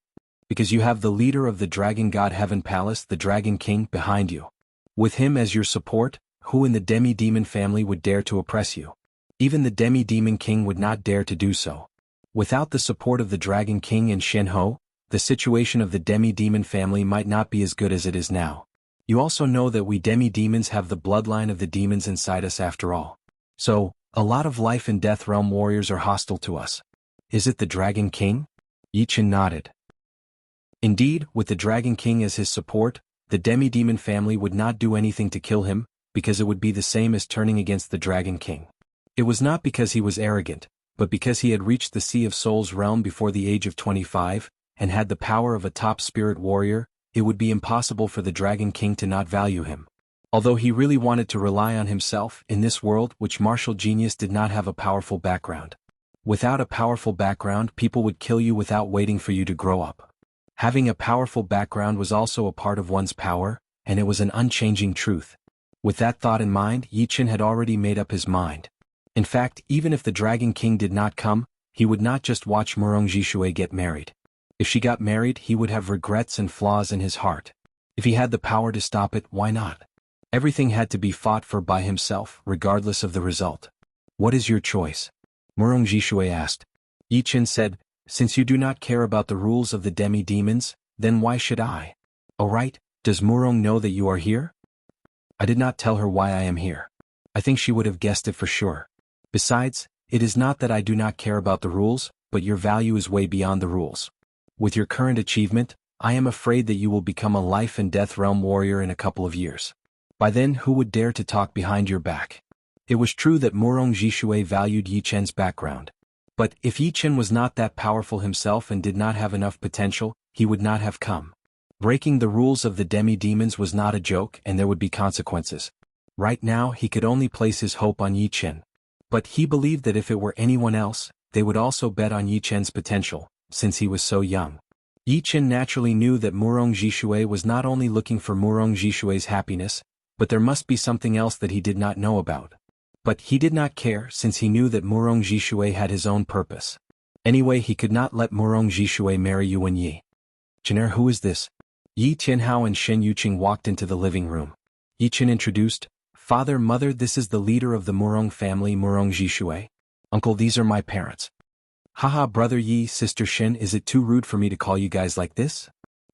Because you have the leader of the Dragon God Heaven Palace, the Dragon King, behind you. With him as your support, who in the demi-demon family would dare to oppress you? Even the demi-demon king would not dare to do so. Without the support of the Dragon King and Shenhe, the situation of the demi-demon family might not be as good as it is now. You also know that we demi-demons have the bloodline of the demons inside us after all. So, a lot of life and death realm warriors are hostile to us. Is it the Dragon King? Yi Chen nodded. Indeed, with the Dragon King as his support, the demi-demon family would not do anything to kill him, because it would be the same as turning against the Dragon King. It was not because he was arrogant, but because he had reached the Sea of Souls realm before the age of 25, and had the power of a top spirit warrior. It would be impossible for the Dragon King to not value him. Although he really wanted to rely on himself in this world, which martial genius did not have a powerful background. Without a powerful background, people would kill you without waiting for you to grow up. Having a powerful background was also a part of one's power, and it was an unchanging truth. With that thought in mind, Yi Chen had already made up his mind. In fact, even if the Dragon King did not come, he would not just watch Murong Jishui get married. If she got married, he would have regrets and flaws in his heart. If he had the power to stop it, why not? Everything had to be fought for by himself, regardless of the result. What is your choice? Murong Jishui asked. Yi Chen said, since you do not care about the rules of the demi-demons, then why should I? Oh right, does Murong know that you are here? I did not tell her why I am here. I think she would have guessed it for sure. Besides, it is not that I do not care about the rules, but your value is way beyond the rules. With your current achievement, I am afraid that you will become a life and death realm warrior in a couple of years. By then, who would dare to talk behind your back? It was true that Murong Jishui valued Yi Chen's background. But if Yi Chen was not that powerful himself and did not have enough potential, he would not have come. Breaking the rules of the demi-demons was not a joke, and there would be consequences. Right now, he could only place his hope on Yi Chen. But he believed that if it were anyone else, they would also bet on Yi Chen's potential, since he was so young. Yi Chen naturally knew that Murong Jishui was not only looking for Murong Jishui's happiness, but there must be something else that he did not know about. But he did not care since he knew that Murong Jishui had his own purpose. Anyway, he could not let Murong Jishui marry Yuan Yi. Chener, who is this? Yi Tianhao and Shen Yuqing walked into the living room. Yi Chen introduced, Father, Mother, this is the leader of the Murong family, Murong Jishui. Uncle, these are my parents. Haha, Brother Yi, Sister Shen, is it too rude for me to call you guys like this?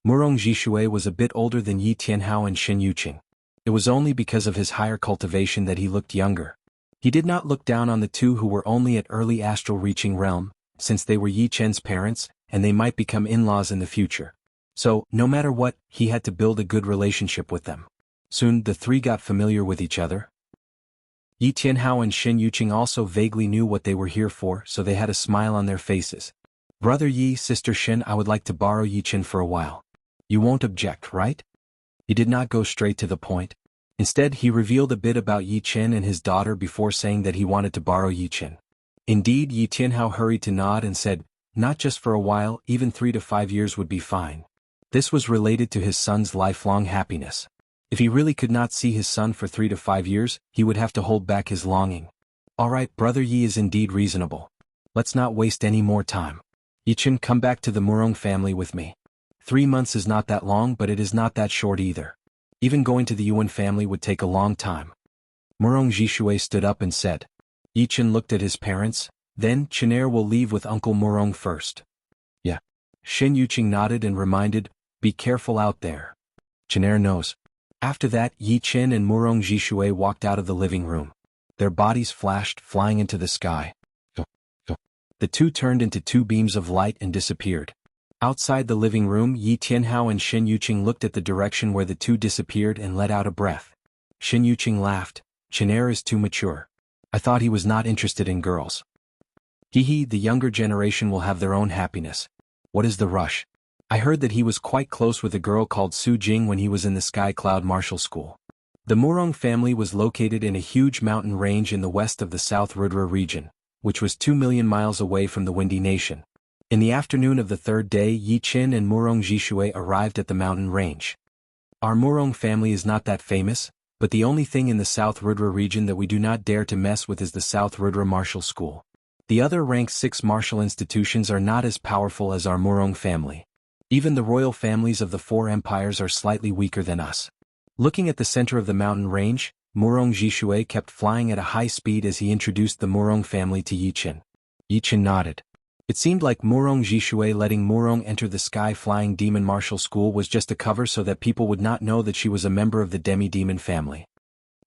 Murong Jishui was a bit older than Yi Tianhao and Shen Yuqing. It was only because of his higher cultivation that he looked younger. He did not look down on the two who were only at early astral reaching realm, since they were Yi Chen's parents, and they might become in-laws in the future. So, no matter what, he had to build a good relationship with them. Soon, the three got familiar with each other. Yi Tianhao and Shen Yuqing also vaguely knew what they were here for, so they had a smile on their faces. Brother Yi, Sister Shen, I would like to borrow Yi Chen for a while. You won't object, right? He did not go straight to the point. Instead, he revealed a bit about Yi Chen and his daughter before saying that he wanted to borrow Yi Chen. Indeed, Yi Tianhao hurried to nod and said, not just for a while, even 3 to 5 years would be fine. This was related to his son's lifelong happiness. If he really could not see his son for 3 to 5 years, he would have to hold back his longing. Alright, Brother Yi is indeed reasonable. Let's not waste any more time. Yi Chen, come back to the Murong family with me. 3 months is not that long, but it is not that short either. Even going to the Yuan family would take a long time. Murong Jishui stood up and said. Yi Chen looked at his parents, then, Chener will leave with Uncle Murong first. Yeah. Shen Yuqing nodded and reminded, be careful out there. Chener knows. After that, Yi Chen and Murong Jishui walked out of the living room. Their bodies flashed, flying into the sky. The two turned into 2 beams of light and disappeared. Outside the living room, Yi Tianhao and Shen Yuqing looked at the direction where the two disappeared and let out a breath. Shen Yuqing laughed. Chener is too mature. I thought he was not interested in girls. Hee, the younger generation will have their own happiness. What is the rush? I heard that he was quite close with a girl called Su Jing when he was in the Sky Cloud Martial School. The Murong family was located in a huge mountain range in the west of the South Rudra region, which was 2 million miles away from the Windy Nation. In the afternoon of the third day, Yi Qin and Murong Jishui arrived at the mountain range. Our Murong family is not that famous, but the only thing in the South Rudra region that we do not dare to mess with is the South Rudra Martial School. The other rank 6 martial institutions are not as powerful as our Murong family. Even the royal families of the 4 empires are slightly weaker than us. Looking at the center of the mountain range, Murong Jishui kept flying at a high speed as he introduced the Murong family to Yi Qin. Yi Qin nodded. It seemed like Murong Jishui letting Murong enter the sky-flying demon martial school was just a cover so that people would not know that she was a member of the demi-demon family.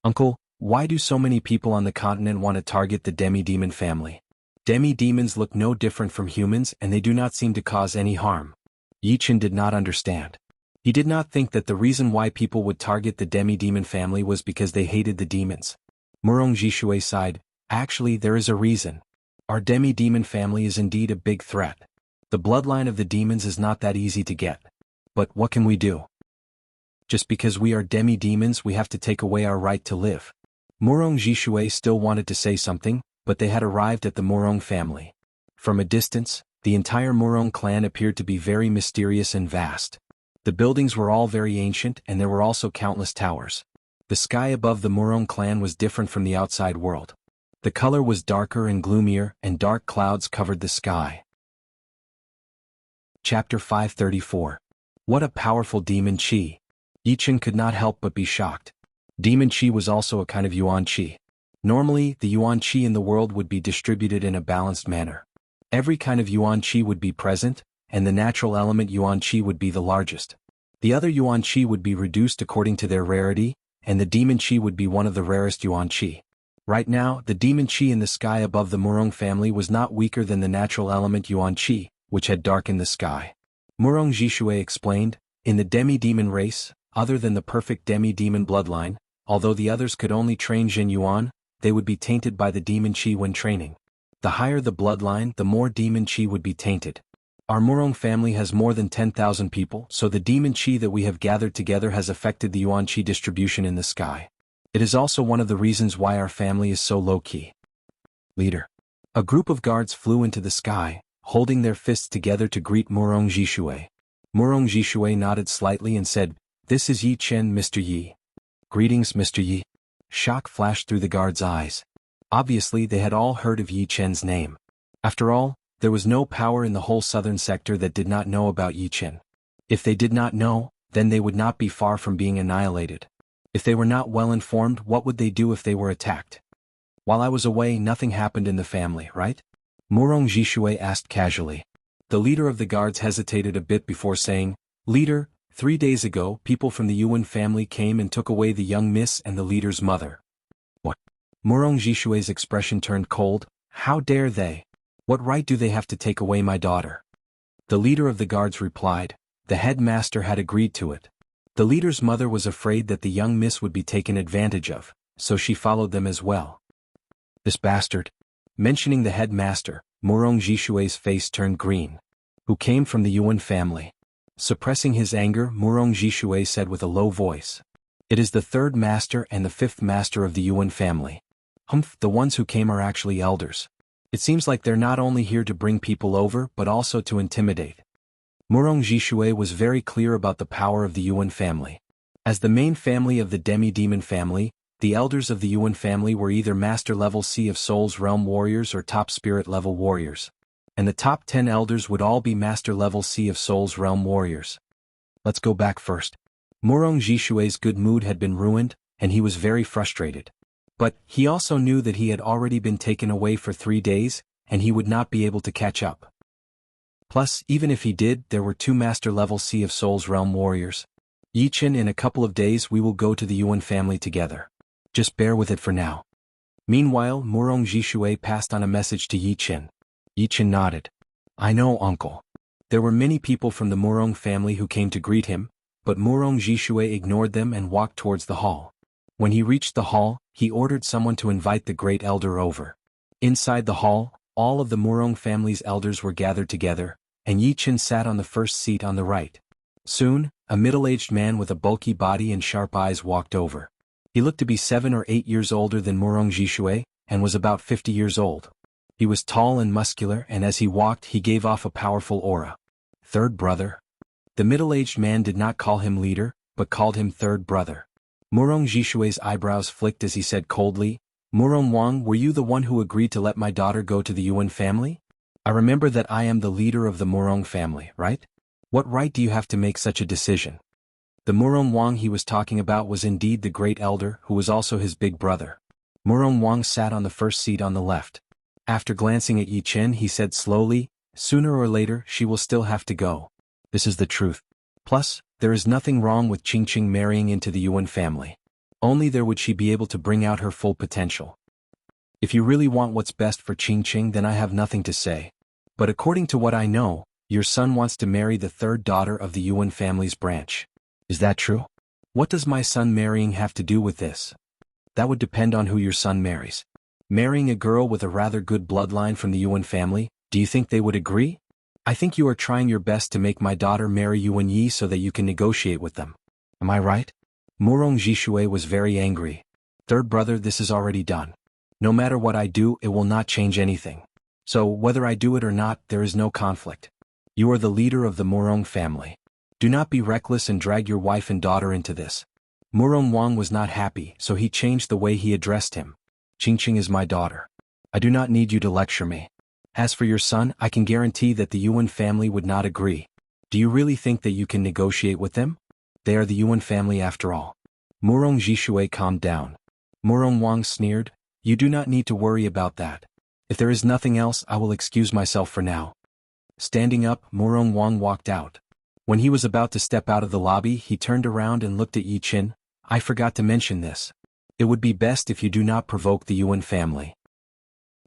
Uncle, why do so many people on the continent want to target the demi-demon family? Demi-demons look no different from humans and they do not seem to cause any harm. Yi Qin did not understand. He did not think that the reason why people would target the demi-demon family was because they hated the demons. Murong Jishui sighed. Actually, there is a reason. Our demi-demon family is indeed a big threat. The bloodline of the demons is not that easy to get. But what can we do? Just because we are demi-demons we have to take away our right to live. Murong Jishui still wanted to say something, but they had arrived at the Murong family. From a distance, the entire Murong clan appeared to be very mysterious and vast. The buildings were all very ancient and there were also countless towers. The sky above the Murong clan was different from the outside world. The color was darker and gloomier, and dark clouds covered the sky. Chapter 534. What a powerful demon chi! Yi Qin could not help but be shocked. Demon chi was also a kind of yuan chi. Normally, the yuan chi in the world would be distributed in a balanced manner. Every kind of yuan chi would be present, and the natural element yuan chi would be the largest. The other yuan chi would be reduced according to their rarity, and the demon chi would be one of the rarest yuan chi. Right now, the demon chi in the sky above the Murong family was not weaker than the natural element yuan chi, which had darkened the sky. Murong Jishui explained, in the demi-demon race, other than the perfect demi-demon bloodline, although the others could only train Jin Yuan, they would be tainted by the demon chi when training. The higher the bloodline, the more demon chi would be tainted. Our Murong family has more than 10,000 people, so the demon chi that we have gathered together has affected the yuan chi distribution in the sky. It is also one of the reasons why our family is so low-key. Leader. A group of guards flew into the sky, holding their fists together to greet Murong Jishui. Murong Jishui nodded slightly and said, "This is Yi Qin, Mr. Yi." "Greetings, Mr. Yi." Shock flashed through the guards' eyes. Obviously they had all heard of Yi Qin's name. After all, there was no power in the whole southern sector that did not know about Yi Qin. If they did not know, then they would not be far from being annihilated. If they were not well informed, what would they do if they were attacked? While I was away, nothing happened in the family, right? Murong Jishui asked casually. The leader of the guards hesitated a bit before saying, "Leader, 3 days ago, people from the Yuan family came and took away the young miss and the leader's mother." What? Murong Jishui's expression turned cold. How dare they? What right do they have to take away my daughter? The leader of the guards replied, "The headmaster had agreed to it. The leader's mother was afraid that the young miss would be taken advantage of, so she followed them as well." This bastard. Mentioning the headmaster, Murong Jishui's face turned green. Who came from the Yuan family. Suppressing his anger, Murong Jishui said with a low voice. "It is the 3rd master and the 5th master of the Yuan family. Humph, the ones who came are actually elders. It seems like they're not only here to bring people over but also to intimidate." Murong Jishui was very clear about the power of the Yuan family. As the main family of the demi-demon family, the elders of the Yuan family were either master-level Sea of Souls realm warriors or top spirit-level warriors. And the top 10 elders would all be master-level Sea of Souls realm warriors. Let's go back first. Murong Jishui's good mood had been ruined, and he was very frustrated. But he also knew that he had already been taken away for 3 days, and he would not be able to catch up. Plus, even if he did, there were 2 master-level Sea of Souls realm warriors. Yi Qin, in a couple of days we will go to the Yuan family together. Just bear with it for now. Meanwhile, Murong Jishui passed on a message to Yi Qin. Yi Qin nodded. "I know, uncle." There were many people from the Murong family who came to greet him, but Murong Jishui ignored them and walked towards the hall. When he reached the hall, he ordered someone to invite the great elder over. Inside the hall, all of the Murong family's elders were gathered together, and Yi Qin sat on the first seat on the right. Soon, a middle-aged man with a bulky body and sharp eyes walked over. He looked to be 7 or 8 years older than Murong Jishui, and was about 50 years old. He was tall and muscular, and as he walked he gave off a powerful aura. Third brother? The middle-aged man did not call him leader, but called him third brother. Murong Jishui's eyebrows flicked as he said coldly, "Murong Wang, were you the one who agreed to let my daughter go to the Yuan family? I remember that I am the leader of the Murong family, right? What right do you have to make such a decision?" The Murong Wang he was talking about was indeed the great elder who was also his big brother. Murong Wang sat on the first seat on the left. After glancing at Yi Chen he said slowly, "Sooner or later she will still have to go. This is the truth. Plus, there is nothing wrong with Qingqing marrying into the Yuan family. Only there would she be able to bring out her full potential. If you really want what's best for Qingqing, then I have nothing to say. But according to what I know, your son wants to marry the third daughter of the Yuan family's branch. Is that true? What does my son marrying have to do with this? That would depend on who your son marries. Marrying a girl with a rather good bloodline from the Yuan family, do you think they would agree? I think you are trying your best to make my daughter marry Yuan Yi so that you can negotiate with them. Am I right?" Murong Jishui was very angry. "Third brother, this is already done. No matter what I do, it will not change anything. So, whether I do it or not, there is no conflict. You are the leader of the Murong family. Do not be reckless and drag your wife and daughter into this." Murong Wang was not happy, so he changed the way he addressed him. "Qingqing is my daughter. I do not need you to lecture me. As for your son, I can guarantee that the Yuan family would not agree. Do you really think that you can negotiate with them? They are the Yuan family after all." Murong Jishui calmed down. Murong Wang sneered, "You do not need to worry about that. If there is nothing else, I will excuse myself for now." Standing up, Murong Wang walked out. When he was about to step out of the lobby, he turned around and looked at Yi Chen. "I forgot to mention this. It would be best if you do not provoke the Yuan family.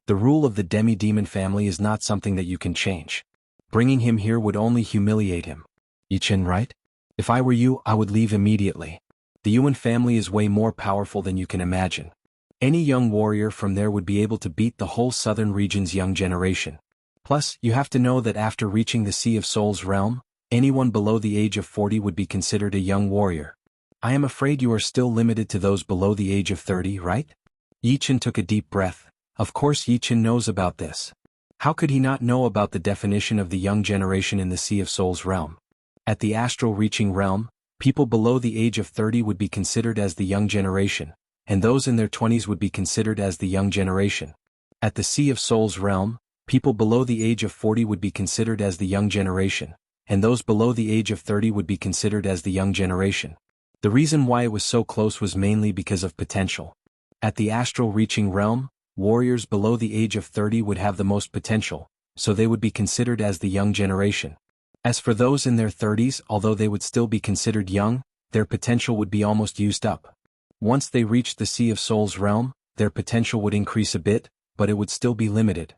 The rule of the demi-demon family is not something that you can change. Bringing him here would only humiliate him. Yi Chen, right? If I were you, I would leave immediately. The Yuan family is way more powerful than you can imagine. Any young warrior from there would be able to beat the whole southern region's young generation. Plus, you have to know that after reaching the Sea of Souls realm, anyone below the age of 40 would be considered a young warrior. I am afraid you are still limited to those below the age of 30, right?" Yi Chen took a deep breath. Of course Yi Chen knows about this. How could he not know about the definition of the young generation in the Sea of Souls realm? At the astral reaching realm, people below the age of 30 would be considered as the young generation, and those in their 20s would be considered as the young generation. At the Sea of Souls realm, people below the age of 40 would be considered as the young generation, and those below the age of 30 would be considered as the young generation. The reason why it was so close was mainly because of potential. At the astral reaching realm, warriors below the age of 30 would have the most potential, so they would be considered as the young generation. As for those in their 30s, although they would still be considered young, their potential would be almost used up. Once they reached the Sea of Souls realm, their potential would increase a bit, but it would still be limited.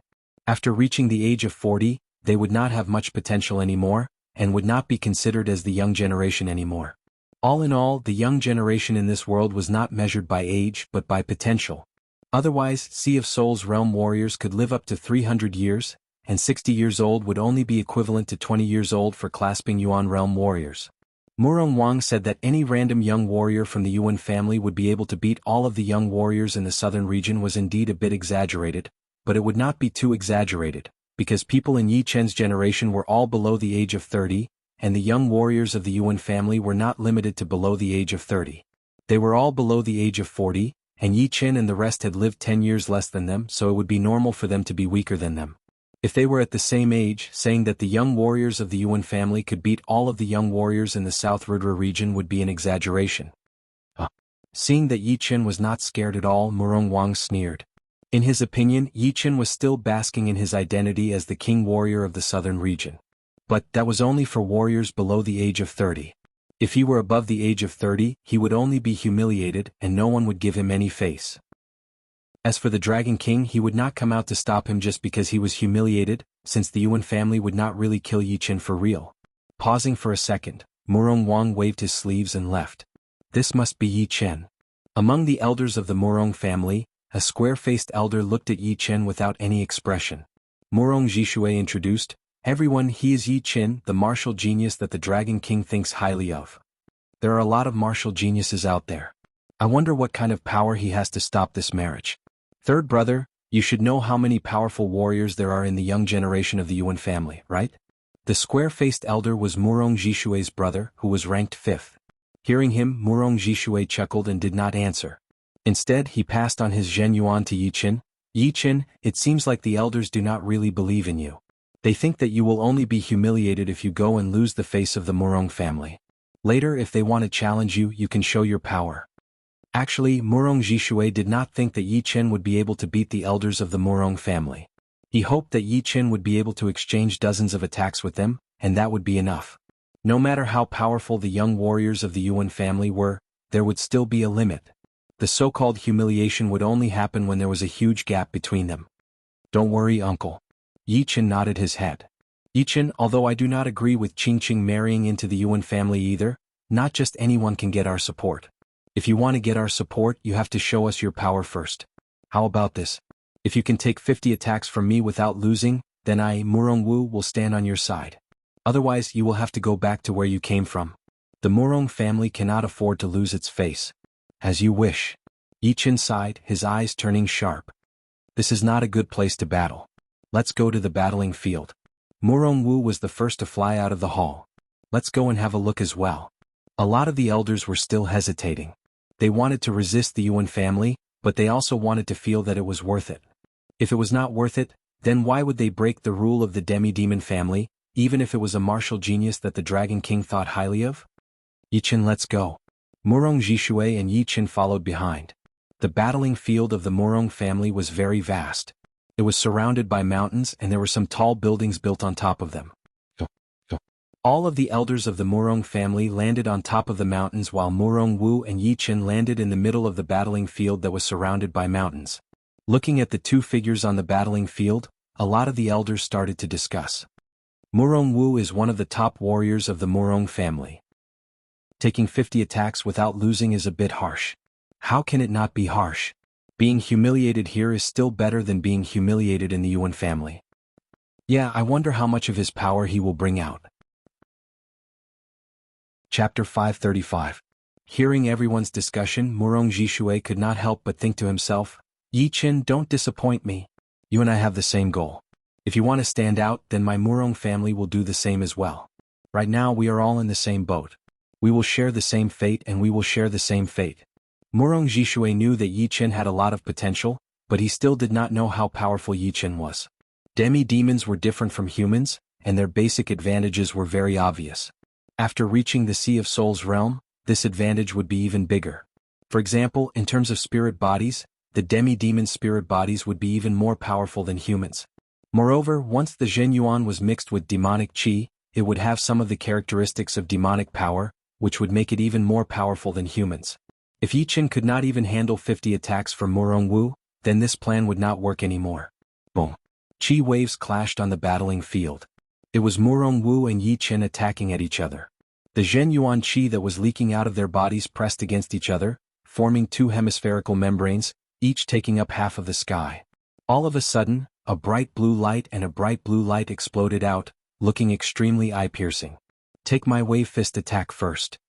After reaching the age of 40, they would not have much potential anymore, and would not be considered as the young generation anymore. All in all, the young generation in this world was not measured by age but by potential. Otherwise, Sea of Souls realm warriors could live up to 300 years, and 60 years old would only be equivalent to 20 years old for clasping Yuan realm warriors. Murong Wang said that any random young warrior from the Yuan family would be able to beat all of the young warriors in the southern region was indeed a bit exaggerated, but it would not be too exaggerated, because people in Yi Chen's generation were all below the age of 30, and the young warriors of the Yuan family were not limited to below the age of 30. They were all below the age of 40, and Yi Chen and the rest had lived 10 years less than them, so it would be normal for them to be weaker than them. If they were at the same age, saying that the young warriors of the Yuan family could beat all of the young warriors in the South Rudra region would be an exaggeration. Seeing that Yi Chen was not scared at all, Murong Wang sneered. In his opinion, Yi Chen was still basking in his identity as the king warrior of the southern region. But that was only for warriors below the age of 30. If he were above the age of 30, he would only be humiliated and no one would give him any face. As for the Dragon King, he would not come out to stop him just because he was humiliated, since the Yuan family would not really kill Yi Chen for real. Pausing for a second, Murong Wang waved his sleeves and left. This must be Yi Chen. Among the elders of the Murong family, a square-faced elder looked at Yi Chen without any expression. Murong Jishui introduced, "Everyone, he is Yi Chen, the martial genius that the Dragon King thinks highly of. There are a lot of martial geniuses out there. I wonder what kind of power he has to stop this marriage. Third brother, You should know how many powerful warriors there are in the young generation of the Yuan family, right? The square-faced elder was Murong Jishui's brother, who was ranked 5th. Hearing him, Murong Jishui chuckled and did not answer. Instead, he passed on his Zhen Yuan to Yi Qin. Yi Qin, it seems like the elders do not really believe in you. They think that you will only be humiliated if you go and lose the face of the Murong family. Later, if they want to challenge you, you can show your power. Actually, Murong Jishui did not think that Yi Qin would be able to beat the elders of the Murong family. He hoped that Yi Qin would be able to exchange dozens of attacks with them, and that would be enough. No matter how powerful the young warriors of the Yuan family were, there would still be a limit. The so-called humiliation would only happen when there was a huge gap between them. Don't worry, uncle. Yi Qin nodded his head. Yi Qin, although I do not agree with Qingqing marrying into the Yuan family either, not just anyone can get our support. If you want to get our support, you have to show us your power first. How about this? If you can take 50 attacks from me without losing, then I, Murong Wu, will stand on your side. Otherwise, you will have to go back to where you came from. The Murong family cannot afford to lose its face. As you wish. Yi Qin sighed, his eyes turning sharp. This is not a good place to battle. Let's go to the battling field. Murong Wu was the first to fly out of the hall. Let's go and have a look as well. A lot of the elders were still hesitating. They wanted to resist the Yuan family, but they also wanted to feel that it was worth it. If it was not worth it, then why would they break the rule of the demi-demon family, even if it was a martial genius that the Dragon King thought highly of? Yi Qin, let's go. Murong Jishui and Yi Qin followed behind. The battling field of the Murong family was very vast. It was surrounded by mountains and there were some tall buildings built on top of them. All of the elders of the Murong family landed on top of the mountains while Murong Wu and Yi Qin landed in the middle of the battling field that was surrounded by mountains. Looking at the two figures on the battling field, a lot of the elders started to discuss. Murong Wu is one of the top warriors of the Murong family. Taking 50 attacks without losing is a bit harsh. How can it not be harsh? Being humiliated here is still better than being humiliated in the Yuan family. Yeah, I wonder how much of his power he will bring out. Chapter 535. Hearing everyone's discussion, Murong Jishui could not help but think to himself, Yi Qin, don't disappoint me. You and I have the same goal. If you want to stand out, then my Murong family will do the same as well. Right now we are all in the same boat. We will share the same fate and we will share the same fate. Murong Jishui knew that Yi Qin had a lot of potential, but he still did not know how powerful Yi Qin was. Demi-demons were different from humans, and their basic advantages were very obvious. After reaching the Sea of Souls realm, this advantage would be even bigger. For example, in terms of spirit bodies, the demi-demon spirit bodies would be even more powerful than humans. Moreover, once the Zhen Yuan was mixed with demonic qi, it would have some of the characteristics of demonic power, which would make it even more powerful than humans. If Yi Qin could not even handle 50 attacks from Murong Wu, then this plan would not work anymore. Boom. Qi waves clashed on the battling field. It was Murong Wu and Yi Qin attacking at each other. The Zhen Yuan qi that was leaking out of their bodies pressed against each other, forming two hemispherical membranes, each taking up half of the sky. All of a sudden, a bright blue light and a bright blue light exploded out, looking extremely eye-piercing. Take my wave fist attack first.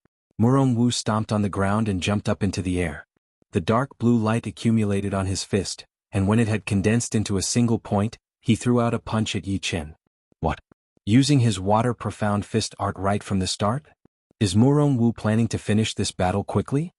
Murong Wu stomped on the ground and jumped up into the air. The dark blue light accumulated on his fist, and when it had condensed into a single point, he threw out a punch at Yi Qin. What? Using his water profound fist art right from the start? Is Murong Wu planning to finish this battle quickly?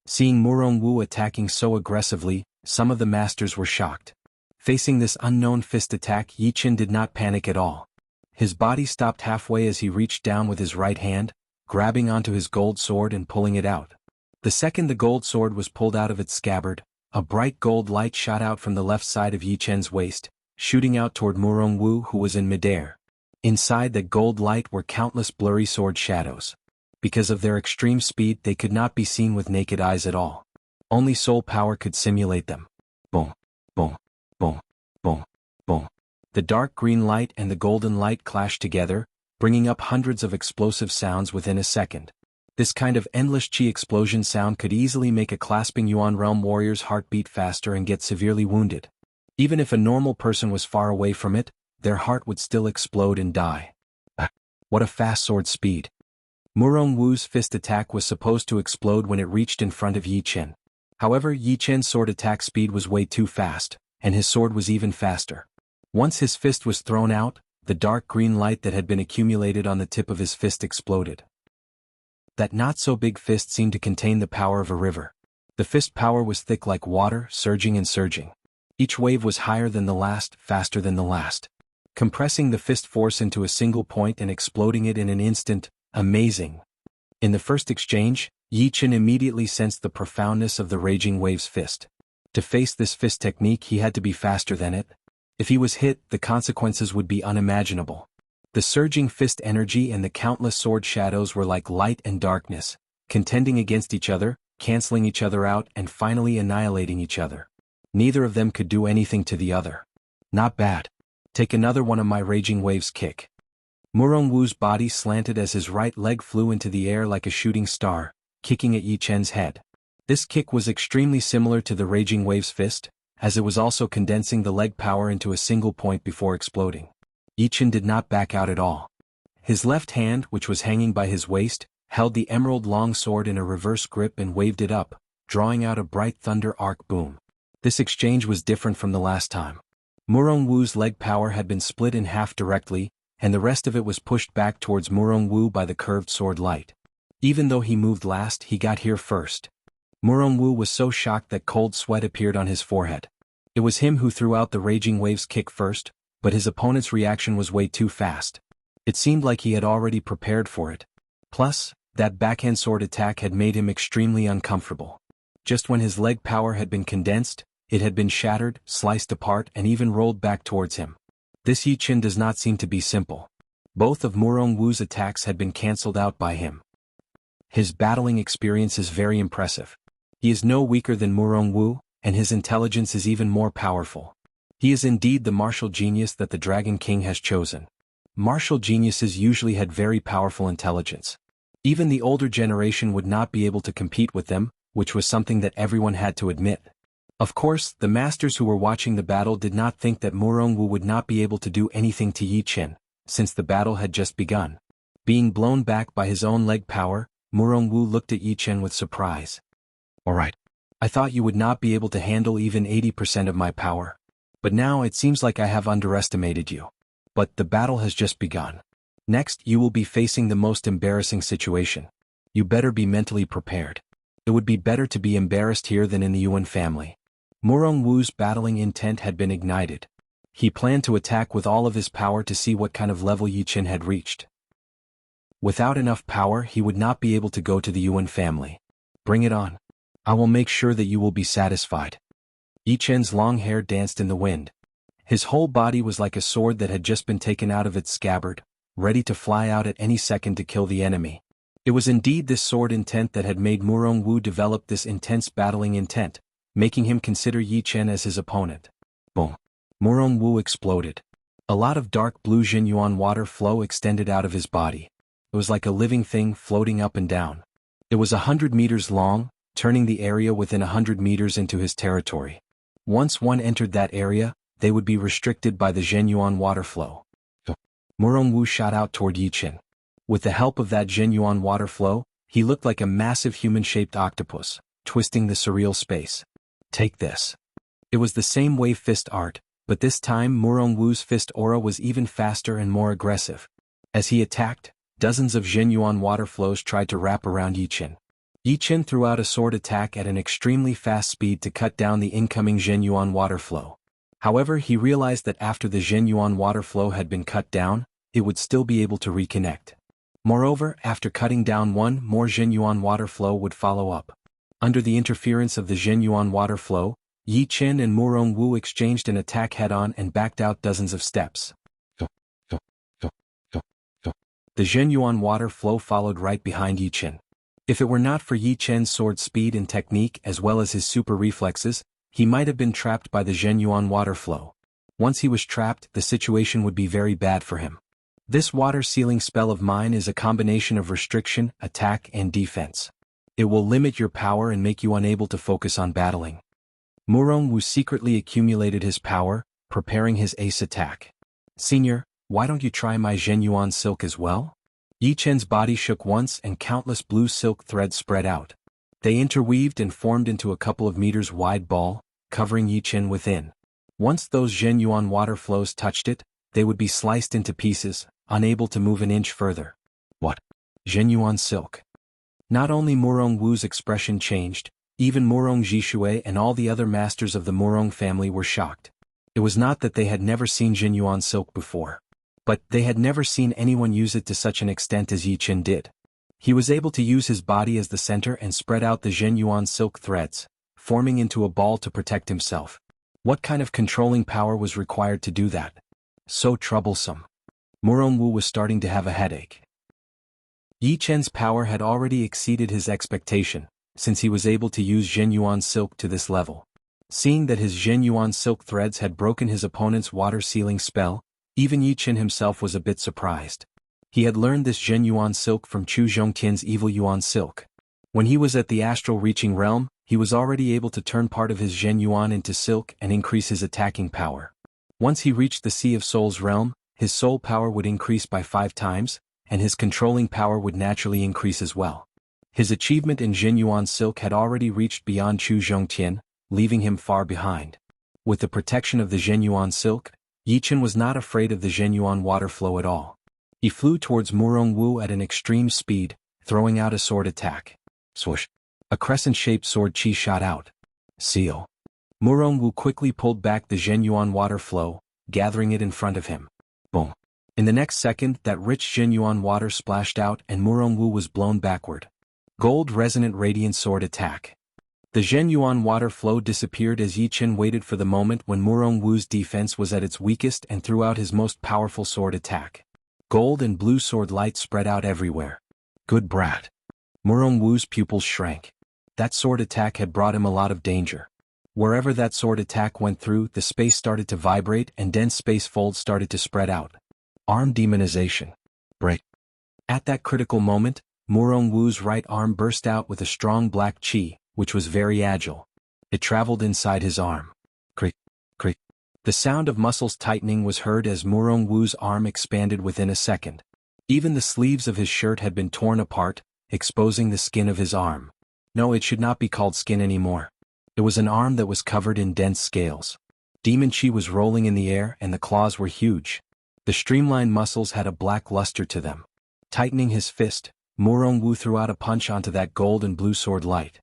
Seeing Murong Wu attacking so aggressively, some of the masters were shocked. Facing this unknown fist attack, Yi Qin did not panic at all. His body stopped halfway as he reached down with his right hand, grabbing onto his gold sword and pulling it out. The second the gold sword was pulled out of its scabbard, a bright gold light shot out from the left side of Yi Qin's waist, shooting out toward Murong Wu who was in midair. Inside the gold light were countless blurry sword shadows. Because of their extreme speed, they could not be seen with naked eyes at all. Only soul power could simulate them. Boom, boom, boom, boom, boom. The dark green light and the golden light clashed together, bringing up hundreds of explosive sounds within a second. This kind of endless chi explosion sound could easily make a clasping Yuan realm warrior's heart beat faster and get severely wounded. Even if a normal person was far away from it, their heart would still explode and die. What a fast sword speed. Murong Wu's fist attack was supposed to explode when it reached in front of Yi Qin. However, Yi Qin's sword attack speed was way too fast, and his sword was even faster. Once his fist was thrown out, the dark green light that had been accumulated on the tip of his fist exploded. That not-so-big fist seemed to contain the power of a river. The fist power was thick like water, surging and surging. Each wave was higher than the last, faster than the last. Compressing the fist force into a single point and exploding it in an instant, amazing. In the first exchange, Yi Qin immediately sensed the profoundness of the raging wave's fist. To face this fist technique he had to be faster than it. If he was hit, the consequences would be unimaginable. The surging fist energy and the countless sword shadows were like light and darkness, contending against each other, canceling each other out and finally annihilating each other. Neither of them could do anything to the other. Not bad. Take another one of my raging waves kick. Murong Wu's body slanted as his right leg flew into the air like a shooting star, kicking at Yi Chen's head. This kick was extremely similar to the raging wave's fist, as it was also condensing the leg power into a single point before exploding. Yi Chen did not back out at all. His left hand, which was hanging by his waist, held the emerald long sword in a reverse grip and waved it up, drawing out a bright thunder arc boom. This exchange was different from the last time. Murong Wu's leg power had been split in half directly, and the rest of it was pushed back towards Murong Wu by the curved sword light. Even though he moved last, he got here first. Murong Wu was so shocked that cold sweat appeared on his forehead. It was him who threw out the raging wave's kick first, but his opponent's reaction was way too fast. It seemed like he had already prepared for it. Plus, that backhand sword attack had made him extremely uncomfortable. Just when his leg power had been condensed, it had been shattered, sliced apart and even rolled back towards him. This Yi Chen does not seem to be simple. Both of Murong Wu's attacks had been cancelled out by him. His battling experience is very impressive. He is no weaker than Murong Wu, and his intelligence is even more powerful. He is indeed the martial genius that the Dragon King has chosen. Martial geniuses usually had very powerful intelligence. Even the older generation would not be able to compete with them, which was something that everyone had to admit. Of course, the masters who were watching the battle did not think that Murong Wu would not be able to do anything to Yi Chen, since the battle had just begun. Being blown back by his own leg power, Murong Wu looked at Yi Chen with surprise. "Alright. I thought you would not be able to handle even 80% of my power. But now it seems like I have underestimated you. But the battle has just begun. Next, you will be facing the most embarrassing situation. You better be mentally prepared. It would be better to be embarrassed here than in the Yuan family." Murong Wu's battling intent had been ignited. He planned to attack with all of his power to see what kind of level Yi Chen had reached. Without enough power, he would not be able to go to the Yuan family. Bring it on. I will make sure that you will be satisfied. Yi Chen's long hair danced in the wind. His whole body was like a sword that had just been taken out of its scabbard, ready to fly out at any second to kill the enemy. It was indeed this sword intent that had made Murong Wu develop this intense battling intent, making him consider Yi Chen as his opponent. Boom. Murong Wu exploded. A lot of dark blue Jinyuan water flow extended out of his body. It was like a living thing floating up and down. It was 100 meters long, turning the area within 100 meters into his territory. Once one entered that area, they would be restricted by the Jinyuan water flow. Murong Wu shot out toward Yi Chen. With the help of that Jinyuan water flow, he looked like a massive human-shaped octopus, twisting the surreal space. Take this. It was the same wave fist art, but this time Murong Wu's fist aura was even faster and more aggressive. As he attacked, dozens of Jinyuan water flows tried to wrap around Yi Chen. Yi Chen threw out a sword attack at an extremely fast speed to cut down the incoming Jinyuan water flow. However, he realized that after the Jinyuan water flow had been cut down, it would still be able to reconnect. Moreover, after cutting down one more Jinyuan water flow would follow up. Under the interference of the Jinyuan water flow, Yi Chen and Murong Wu exchanged an attack head-on and backed out dozens of steps. The Jinyuan water flow followed right behind Yi Chen. If it were not for Yi Chen's sword speed and technique as well as his super reflexes, he might have been trapped by the Jinyuan water flow. Once he was trapped, the situation would be very bad for him. This water-sealing spell of mine is a combination of restriction, attack and defense. It will limit your power and make you unable to focus on battling. Murong Wu secretly accumulated his power, preparing his ace attack. "Senior, why don't you try my Jinyuan silk as well?" Yi Chen's body shook once and countless blue silk threads spread out. They interweaved and formed into a couple of meters wide ball, covering Yi Chen within. Once those Zhenyuan water flows touched it, they would be sliced into pieces, unable to move an inch further. What? Zhenyuan silk. Not only Murong Wu's expression changed, even Murong Jishui and all the other masters of the Murong family were shocked. It was not that they had never seen Zhenyuan silk before, but they had never seen anyone use it to such an extent as Yi Qin did. He was able to use his body as the center and spread out the Zhenyuan silk threads, forming into a ball to protect himself. What kind of controlling power was required to do that? So troublesome. Murong Wu was starting to have a headache. Yi Chen's power had already exceeded his expectation, since he was able to use Zhenyuan silk to this level. Seeing that his Zhenyuan silk threads had broken his opponent's water-sealing spell, even Yi Chen himself was a bit surprised. He had learned this Zhenyuan silk from Chu Zhongtian's evil Yuan silk. When he was at the astral-reaching realm, he was already able to turn part of his Zhenyuan into silk and increase his attacking power. Once he reached the Sea of Souls realm, his soul power would increase by 5 times, and his controlling power would naturally increase as well. His achievement in Zhenyuan silk had already reached beyond Chu Zhongtian, leaving him far behind. With the protection of the Zhenyuan silk, Yi Chen was not afraid of the Zhenyuan water flow at all. He flew towards Murong Wu at an extreme speed, throwing out a sword attack. Swoosh! A crescent-shaped sword chi shot out. Seal. Murong Wu quickly pulled back the Zhenyuan water flow, gathering it in front of him. Boom! In the next second, that rich Zhenyuan water splashed out and Murong Wu was blown backward. Gold resonant radiant sword attack. The Zhenyuan water flow disappeared as Yi Chen waited for the moment when Murong Wu's defense was at its weakest and threw out his most powerful sword attack. Gold and blue sword light spread out everywhere. Good brat. Murong Wu's pupils shrank. That sword attack had brought him a lot of danger. Wherever that sword attack went through, the space started to vibrate and dense space folds started to spread out. Arm demonization. Break. At that critical moment, Murong Wu's right arm burst out with a strong black chi, which was very agile. It traveled inside his arm. Creak, creak. The sound of muscles tightening was heard as Murong Wu's arm expanded within a second. Even the sleeves of his shirt had been torn apart, exposing the skin of his arm. No, it should not be called skin anymore. It was an arm that was covered in dense scales. Demon chi was rolling in the air and the claws were huge. The streamlined muscles had a black luster to them. Tightening his fist, Murong Wu threw out a punch onto that gold and blue sword light.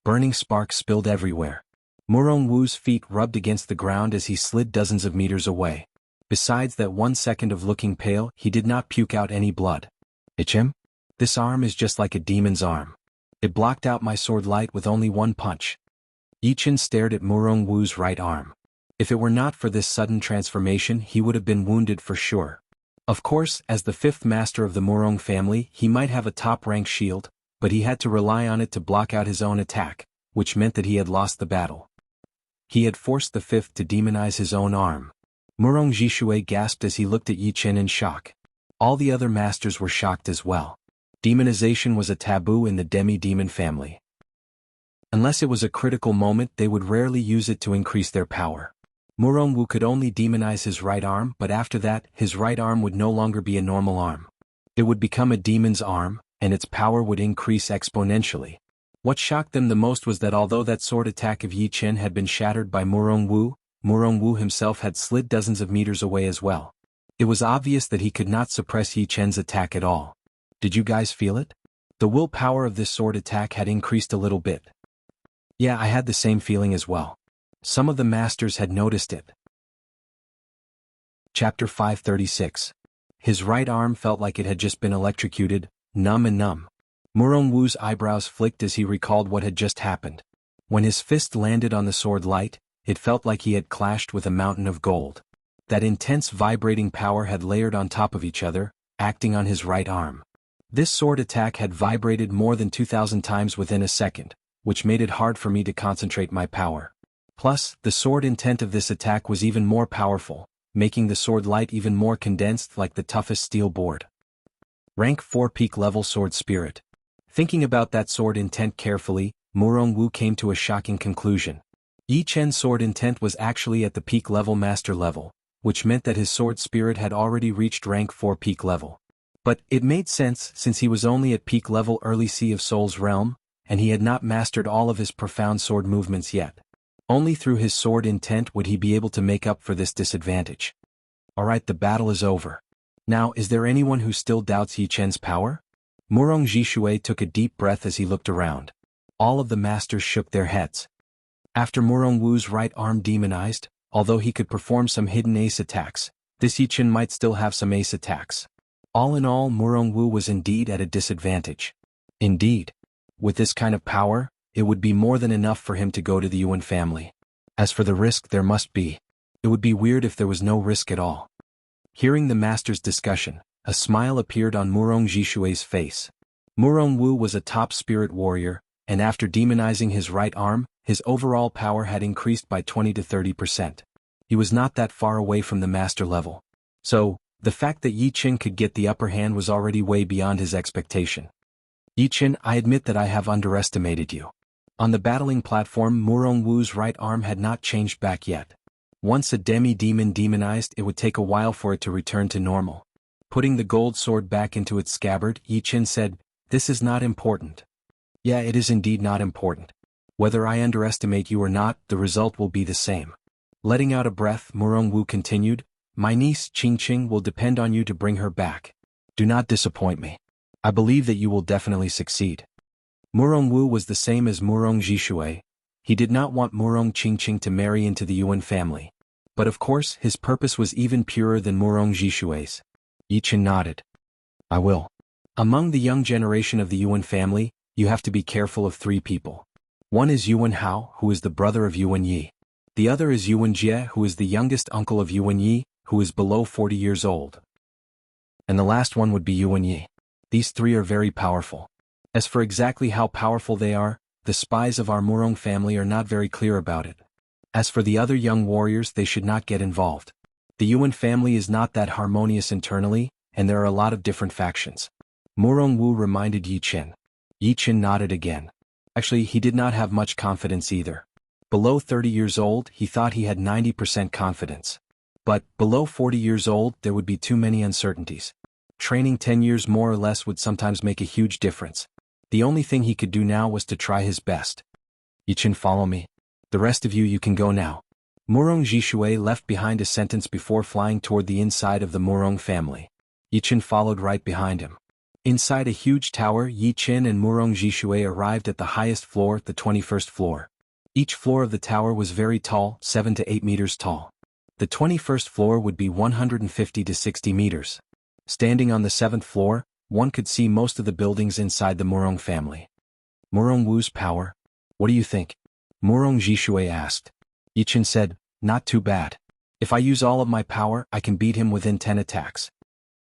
Burning sparks spilled everywhere. Murong Wu's feet rubbed against the ground as he slid dozens of meters away. Besides that 1 second of looking pale, he did not puke out any blood. Ichem? This arm is just like a demon's arm. It blocked out my sword light with only 1 punch. Yi Chen stared at Murong Wu's right arm. If it were not for this sudden transformation, he would have been wounded for sure. Of course, as the 5th master of the Murong family, he might have a top-rank shield, but he had to rely on it to block out his own attack, which meant that he had lost the battle. He had forced the 5th to demonize his own arm. Murong Jishui gasped as he looked at Yi Chen in shock. All the other masters were shocked as well. Demonization was a taboo in the demi-demon family. Unless it was a critical moment, they would rarely use it to increase their power. Murong Wu could only demonize his right arm, but after that, his right arm would no longer be a normal arm. It would become a demon's arm, and its power would increase exponentially. What shocked them the most was that although that sword attack of Yi Chen had been shattered by Murong Wu himself had slid dozens of meters away as well. It was obvious that he could not suppress Yi Chen's attack at all. Did you guys feel it? The willpower of this sword attack had increased a little bit. Yeah, I had the same feeling as well. Some of the masters had noticed it. Chapter 536. His right arm felt like it had just been electrocuted, numb and numb. Murong Wu's eyebrows flicked as he recalled what had just happened. When his fist landed on the sword light, it felt like he had clashed with a mountain of gold. That intense vibrating power had layered on top of each other, acting on his right arm. This sword attack had vibrated more than 2,000 times within a second, which made it hard for me to concentrate my power. Plus, the sword intent of this attack was even more powerful, making the sword light even more condensed like the toughest steel board. Rank 4 peak level sword spirit. Thinking about that sword intent carefully, Murong Wu came to a shocking conclusion. Yi Chen's sword intent was actually at the peak level master level, which meant that his sword spirit had already reached rank 4 peak level. But it made sense since he was only at peak level early Sea of Souls realm, and he had not mastered all of his profound sword movements yet. Only through his sword intent would he be able to make up for this disadvantage. Alright, the battle is over. Now, is there anyone who still doubts Yi Chen's power? Murong Jishui took a deep breath as he looked around. All of the masters shook their heads. After Murong Wu's right arm demonized, although he could perform some hidden ace attacks, this Yi Chen might still have some ace attacks. All in all, Murong Wu was indeed at a disadvantage. Indeed. With this kind of power, it would be more than enough for him to go to the Yuan family. As for the risk, there must be. It would be weird if there was no risk at all. Hearing the master's discussion, a smile appeared on Murong Jishui's face. Murong Wu was a top spirit warrior, and after demonizing his right arm, his overall power had increased by 20 to 30%. He was not that far away from the master level. So, the fact that Yi Chen could get the upper hand was already way beyond his expectation. Yi Chen, I admit that I have underestimated you. On the battling platform, Murong Wu's right arm had not changed back yet. Once a demi-demon demonized, it would take a while for it to return to normal. Putting the gold sword back into its scabbard, Yi Chen said, "This is not important." Yeah, it is indeed not important. Whether I underestimate you or not, the result will be the same. Letting out a breath, Murong Wu continued, "My niece, Qingqing, will depend on you to bring her back. Do not disappoint me. I believe that you will definitely succeed." Murong Wu was the same as Murong Jishui. He did not want Murong Qingqing to marry into the Yuan family. But of course, his purpose was even purer than Murong Jishui's. Yi Chen nodded. "I will." Among the young generation of the Yuan family, you have to be careful of three people. One is Yuan Hao, who is the brother of Yuan Yi. The other is Yuan Jie, who is the youngest uncle of Yuan Yi, who is below 40 years old. And the last one would be Yuan Yi. These three are very powerful. As for exactly how powerful they are, the spies of our Murong family are not very clear about it. As for the other young warriors, they should not get involved. The Yuan family is not that harmonious internally, and there are a lot of different factions. Murong Wu reminded Yi Chen. Yi Chen nodded again. Actually, he did not have much confidence either. Below 30 years old, he thought he had 90% confidence. But, below 40 years old, there would be too many uncertainties. Training 10 years more or less would sometimes make a huge difference. The only thing he could do now was to try his best. Yi Chen, follow me. The rest of you can go now. Murong Jishui left behind a sentence before flying toward the inside of the Murong family. Yi Chen followed right behind him. Inside a huge tower, Yi Chen and Murong Jishui arrived at the highest floor, the 21st floor. Each floor of the tower was very tall, 7 to 8 meters tall. The 21st floor would be 150 to 60 meters. Standing on the 7th floor, one could see most of the buildings inside the Murong family. Murong Wu's power? What do you think? Murong Jishui asked. Yi Chen said, "Not too bad. If I use all of my power, I can beat him within 10 attacks."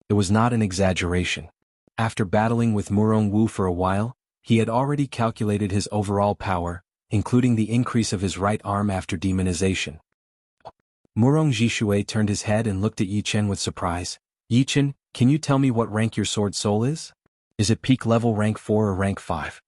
It was not an exaggeration. After battling with Murong Wu for a while, he had already calculated his overall power, including the increase of his right arm after demonization. Murong Jishui turned his head and looked at Yi Chen with surprise. "Yi Chen, can you tell me what rank your sword soul is? Is it peak level rank 4 or rank 5?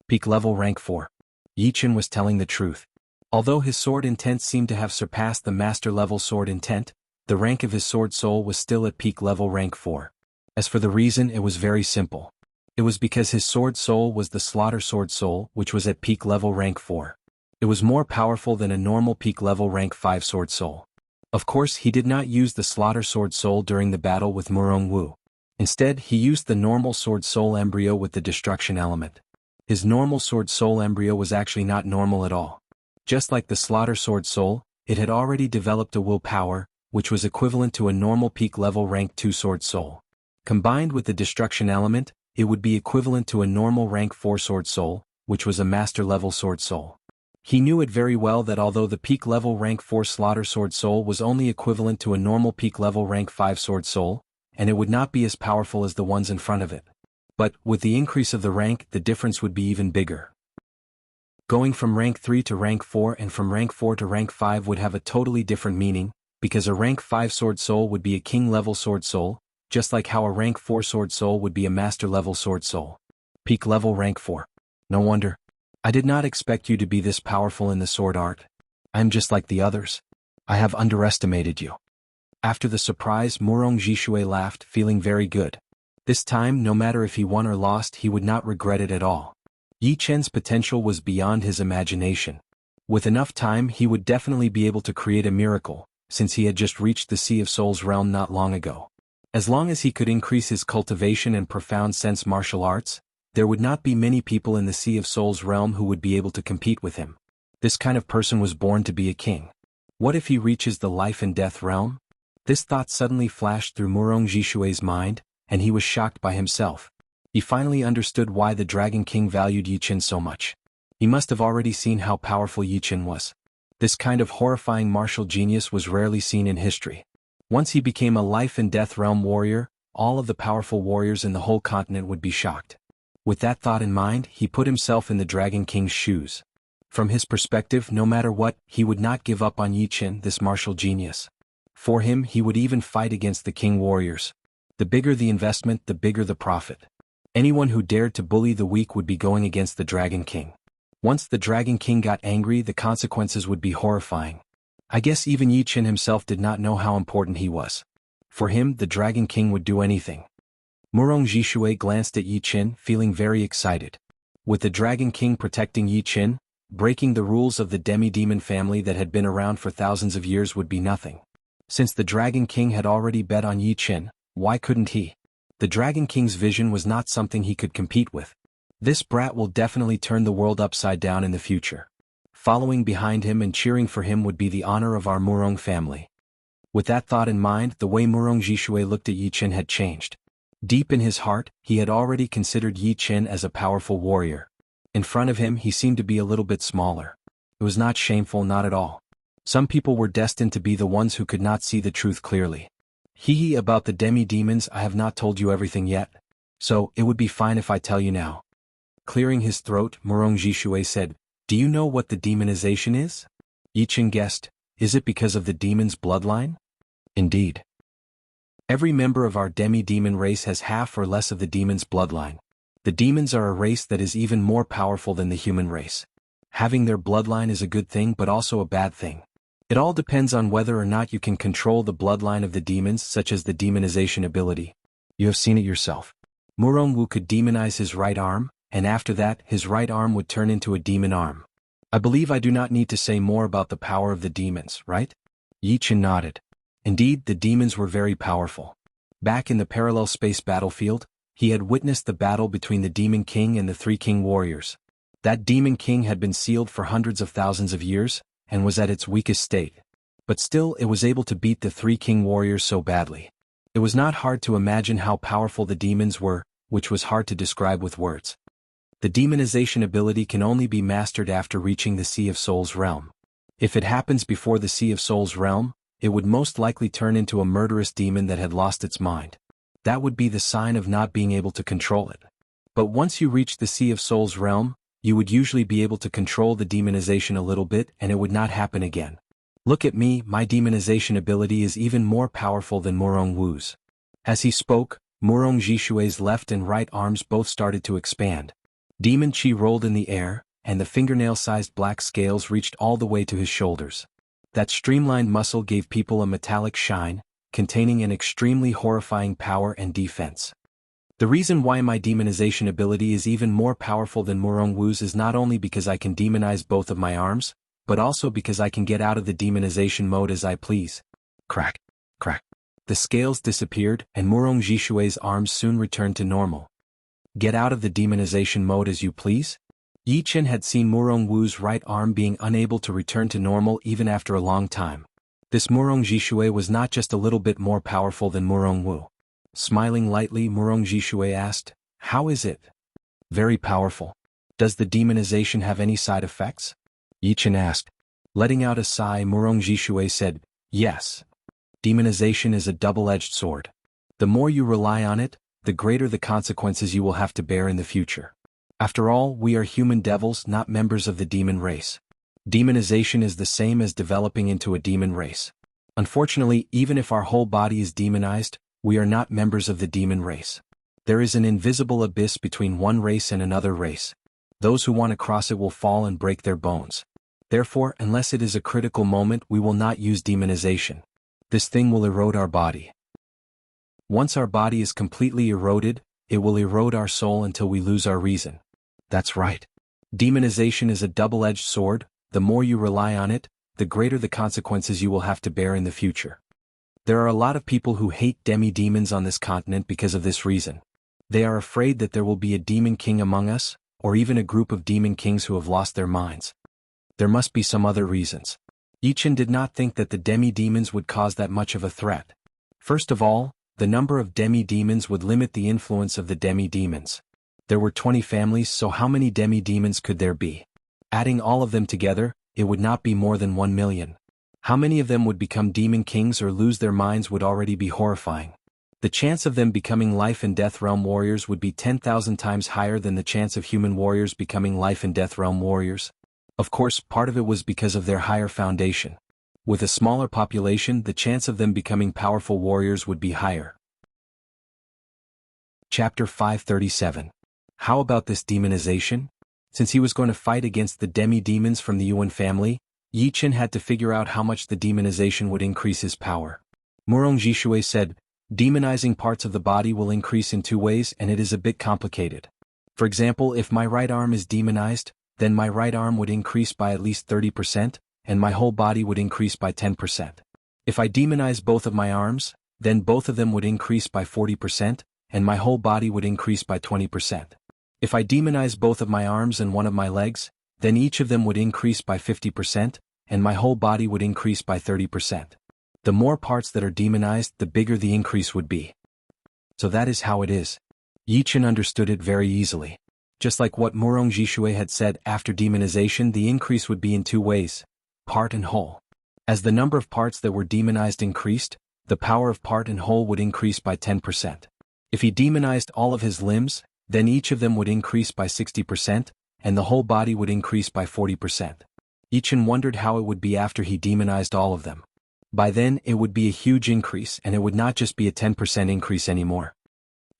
Peak level rank 4. Yi Chen was telling the truth. Although his sword intent seemed to have surpassed the master level sword intent, the rank of his sword soul was still at peak level rank 4. As for the reason, it was very simple. It was because his sword soul was the slaughter sword soul, which was at peak level rank 4. It was more powerful than a normal peak level rank 5 sword soul. Of course, he did not use the slaughter sword soul during the battle with Murong Wu. Instead, he used the normal sword soul embryo with the destruction element. His normal sword soul embryo was actually not normal at all. Just like the slaughter sword soul, it had already developed a willpower, which was equivalent to a normal peak level rank 2 sword soul. Combined with the destruction element, it would be equivalent to a normal rank 4 sword soul, which was a master level sword soul. He knew it very well that although the peak level rank 4 slaughter sword soul was only equivalent to a normal peak level rank 5 sword soul, and it would not be as powerful as the ones in front of it. But, with the increase of the rank, the difference would be even bigger. Going from rank 3 to rank 4 and from rank 4 to rank 5 would have a totally different meaning, because a rank 5 sword soul would be a king level sword soul, just like how a rank 4 sword soul would be a master level sword soul. Peak level rank 4. No wonder. I did not expect you to be this powerful in the sword art. I am just like the others. I have underestimated you. After the surprise, Murong Jishui laughed, feeling very good. This time, no matter if he won or lost, he would not regret it at all. Yi Chen's potential was beyond his imagination. With enough time he would definitely be able to create a miracle, since he had just reached the Sea of Souls realm not long ago. As long as he could increase his cultivation and profound sense martial arts, there would not be many people in the Sea of Souls realm who would be able to compete with him. This kind of person was born to be a king. What if he reaches the life and death realm? This thought suddenly flashed through Murong Jishue's mind, and he was shocked by himself. He finally understood why the Dragon King valued Yi Qin so much. He must have already seen how powerful Yi Qin was. This kind of horrifying martial genius was rarely seen in history. Once he became a life and death realm warrior, all of the powerful warriors in the whole continent would be shocked. With that thought in mind, he put himself in the Dragon King's shoes. From his perspective, no matter what, he would not give up on Yi Qin, this martial genius. For him, he would even fight against the king warriors. The bigger the investment, the bigger the profit. Anyone who dared to bully the weak would be going against the Dragon King. Once the Dragon King got angry, the consequences would be horrifying. I guess even Yi Qin himself did not know how important he was. For him, the Dragon King would do anything. Murong Jishue glanced at Yi Qin, feeling very excited. With the Dragon King protecting Yi Qin, breaking the rules of the demi-demon family that had been around for thousands of years would be nothing. Since the Dragon King had already bet on Yi Qin, why couldn't he? The Dragon King's vision was not something he could compete with. This brat will definitely turn the world upside down in the future. Following behind him and cheering for him would be the honor of our Murong family. With that thought in mind, the way Murong Jishue looked at Yi Qin had changed. Deep in his heart, he had already considered Yi Qin as a powerful warrior. In front of him, he seemed to be a little bit smaller. It was not shameful, not at all. Some people were destined to be the ones who could not see the truth clearly. Hee about the demi-demons, I have not told you everything yet. So, it would be fine if I tell you now. Clearing his throat, Murong Jishue said, "Do you know what the demonization is?" Yi Qin guessed, "Is it because of the demon's bloodline?" Indeed. Every member of our demi-demon race has half or less of the demon's bloodline. The demons are a race that is even more powerful than the human race. Having their bloodline is a good thing but also a bad thing. It all depends on whether or not you can control the bloodline of the demons, such as the demonization ability. You have seen it yourself. Murong Wu could demonize his right arm, and after that, his right arm would turn into a demon arm. I believe I do not need to say more about the power of the demons, right? Yi Qin nodded. Indeed, the demons were very powerful. Back in the parallel space battlefield, he had witnessed the battle between the Demon King and the three King warriors. That Demon King had been sealed for hundreds of thousands of years, and was at its weakest state. But still, it was able to beat the three King warriors so badly. It was not hard to imagine how powerful the demons were, which was hard to describe with words. The demonization ability can only be mastered after reaching the Sea of Souls realm. If it happens before the Sea of Souls realm, it would most likely turn into a murderous demon that had lost its mind. That would be the sign of not being able to control it. But once you reach the Sea of Souls realm, you would usually be able to control the demonization a little bit and it would not happen again. Look at me, my demonization ability is even more powerful than Murong Wu's. As he spoke, Murong Jishue's left and right arms both started to expand. Demon Chi rolled in the air, and the fingernail-sized black scales reached all the way to his shoulders. That streamlined muscle gave people a metallic shine, containing an extremely horrifying power and defense. The reason why my demonization ability is even more powerful than Murong Wu's is not only because I can demonize both of my arms, but also because I can get out of the demonization mode as I please. Crack, crack. The scales disappeared, and Murong Jishue's arms soon returned to normal. Get out of the demonization mode as you please? Yi Qin had seen Murong Wu's right arm being unable to return to normal even after a long time. This Murong Jishue was not just a little bit more powerful than Murong Wu. Smiling lightly, Murong Jishue asked, "How is it?" "Very powerful. Does the demonization have any side effects?" Yi Qin asked. Letting out a sigh, Murong Jishue said, "Yes. Demonization is a double-edged sword. The more you rely on it, the greater the consequences you will have to bear in the future. After all, we are human devils, not members of the demon race. Demonization is the same as developing into a demon race. Unfortunately, even if our whole body is demonized, we are not members of the demon race. There is an invisible abyss between one race and another race. Those who want to cross it will fall and break their bones. Therefore, unless it is a critical moment, we will not use demonization. This thing will erode our body. Once our body is completely eroded, it will erode our soul until we lose our reason." That's right. Demonization is a double-edged sword. the more you rely on it, the greater the consequences you will have to bear in the future. There are a lot of people who hate demi-demons on this continent because of this reason. They are afraid that there will be a demon king among us, or even a group of demon kings who have lost their minds. There must be some other reasons. Yichen did not think that the demi-demons would cause that much of a threat. First of all, the number of demi-demons would limit the influence of the demi-demons. There were 20 families, so how many demi-demons could there be? Adding all of them together, it would not be more than 1 million. How many of them would become demon kings or lose their minds would already be horrifying. The chance of them becoming life and death realm warriors would be 10,000 times higher than the chance of human warriors becoming life and death realm warriors. Of course, part of it was because of their higher foundation. With a smaller population, the chance of them becoming powerful warriors would be higher. Chapter 537. How about this demonization? Since he was going to fight against the demi-demons from the Yuan family, Yichen had to figure out how much the demonization would increase his power. Murong Jishui said, demonizing parts of the body will increase in 2 ways and it is a bit complicated. For example, if my right arm is demonized, then my right arm would increase by at least 30%, and my whole body would increase by 10%. If I demonize both of my arms, then both of them would increase by 40%, and my whole body would increase by 20%. If I demonize both of my arms and one of my legs, then each of them would increase by 50%, and my whole body would increase by 30%. The more parts that are demonized, the bigger the increase would be. So that is how it is. Yichen understood it very easily. Just like what Murong Jishui had said, after demonization the increase would be in 2 ways, part and whole. As the number of parts that were demonized increased, the power of part and whole would increase by 10%. If he demonized all of his limbs, then each of them would increase by 60%, and the whole body would increase by 40%. Yichen wondered how it would be after he demonized all of them. By then, it would be a huge increase and it would not just be a 10% increase anymore.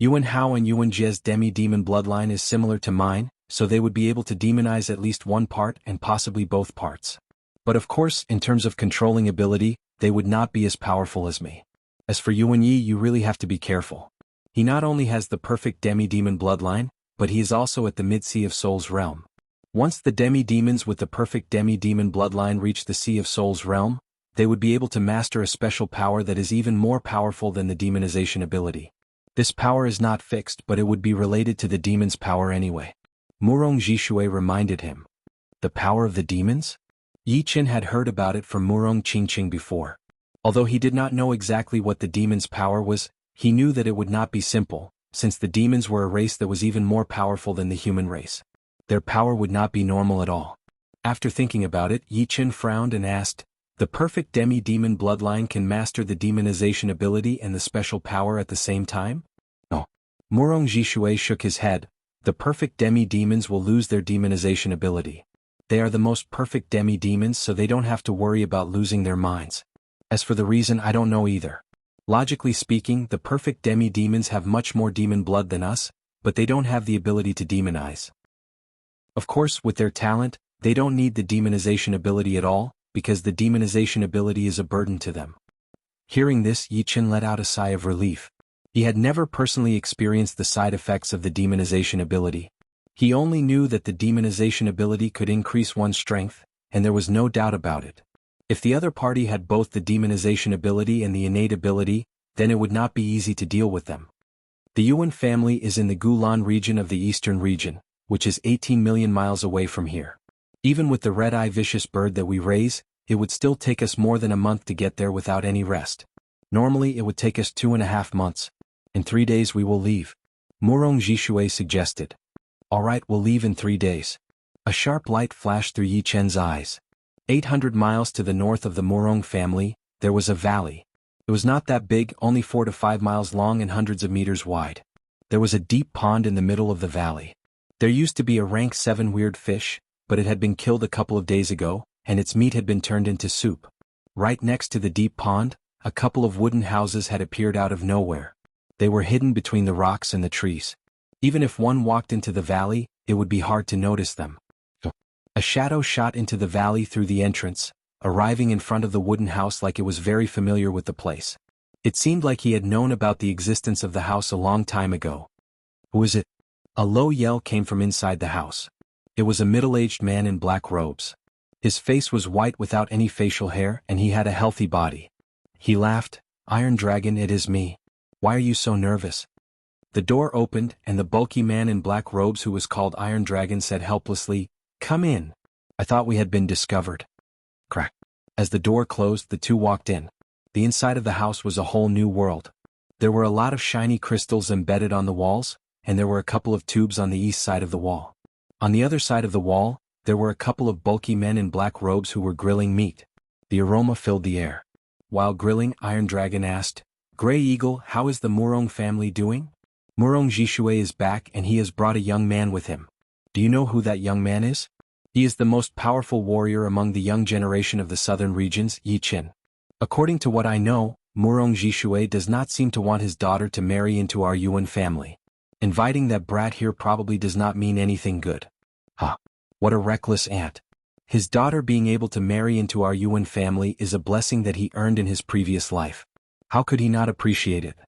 Yuan Hao and Yuan Jie's demi-demon bloodline is similar to mine, so they would be able to demonize at least one part and possibly both parts. But of course, in terms of controlling ability, they would not be as powerful as me. As for Yuan Yi, you really have to be careful. He not only has the perfect demi-demon bloodline, but he is also at the mid-Sea of Souls realm. Once the demi-demons with the perfect demi-demon bloodline reach the Sea of Souls realm, they would be able to master a special power that is even more powerful than the demonization ability. This power is not fixed, but it would be related to the demon's power anyway. Murong Jishui reminded him. The power of the demons? Yichen had heard about it from Murong Qingqing before. Although he did not know exactly what the demon's power was, he knew that it would not be simple, since the demons were a race that was even more powerful than the human race. Their power would not be normal at all. After thinking about it, Yichen frowned and asked, the perfect demi-demon bloodline can master the demonization ability and the special power at the same time? No. Murong Jishui shook his head. The perfect demi-demons will lose their demonization ability. They are the most perfect demi-demons, so they don't have to worry about losing their minds. As for the reason, I don't know either. Logically speaking, the perfect demi-demons have much more demon blood than us, but they don't have the ability to demonize. Of course, with their talent, they don't need the demonization ability at all, because the demonization ability is a burden to them. Hearing this, Yichen let out a sigh of relief. He had never personally experienced the side effects of the demonization ability. He only knew that the demonization ability could increase one's strength, and there was no doubt about it. If the other party had both the demonization ability and the innate ability, then it would not be easy to deal with them. The Yuan family is in the Gulan region of the eastern region, which is 18 million miles away from here. Even with the red-eye vicious bird that we raise, it would still take us more than a month to get there without any rest. Normally it would take us 2.5 months. In 3 days we will leave. Murong Jishui suggested. Alright, we'll leave in 3 days. A sharp light flashed through Yichen's eyes. 800 miles to the north of the Murong family, there was a valley. It was not that big, only 4 to 5 miles long and hundreds of meters wide. There was a deep pond in the middle of the valley. There used to be a rank 7 weird fish, but it had been killed a couple of days ago, and its meat had been turned into soup. Right next to the deep pond, a couple of wooden houses had appeared out of nowhere. They were hidden between the rocks and the trees. Even if one walked into the valley, it would be hard to notice them. A shadow shot into the valley through the entrance, arriving in front of the wooden house like it was very familiar with the place. It seemed like he had known about the existence of the house a long time ago. Who is it? A low yell came from inside the house. It was a middle-aged man in black robes. His face was white without any facial hair and he had a healthy body. He laughed, "Iron Dragon, it is me. Why are you so nervous?" The door opened and the bulky man in black robes who was called Iron Dragon said helplessly, "Come in. I thought we had been discovered." Crack. As the door closed, the two walked in. The inside of the house was a whole new world. There were a lot of shiny crystals embedded on the walls, and there were a couple of tubes on the east side of the wall. On the other side of the wall, there were a couple of bulky men in black robes who were grilling meat. The aroma filled the air. While grilling, Iron Dragon asked, "Grey Eagle, how is the Murong family doing?" "Murong Jishui is back and he has brought a young man with him. Do you know who that young man is?" "He is the most powerful warrior among the young generation of the southern regions, Yi Qin. According to what I know, Murong Jishui does not seem to want his daughter to marry into our Yuan family. Inviting that brat here probably does not mean anything good." "Huh. What a reckless ant. His daughter being able to marry into our Yuan family is a blessing that he earned in his previous life. How could he not appreciate it?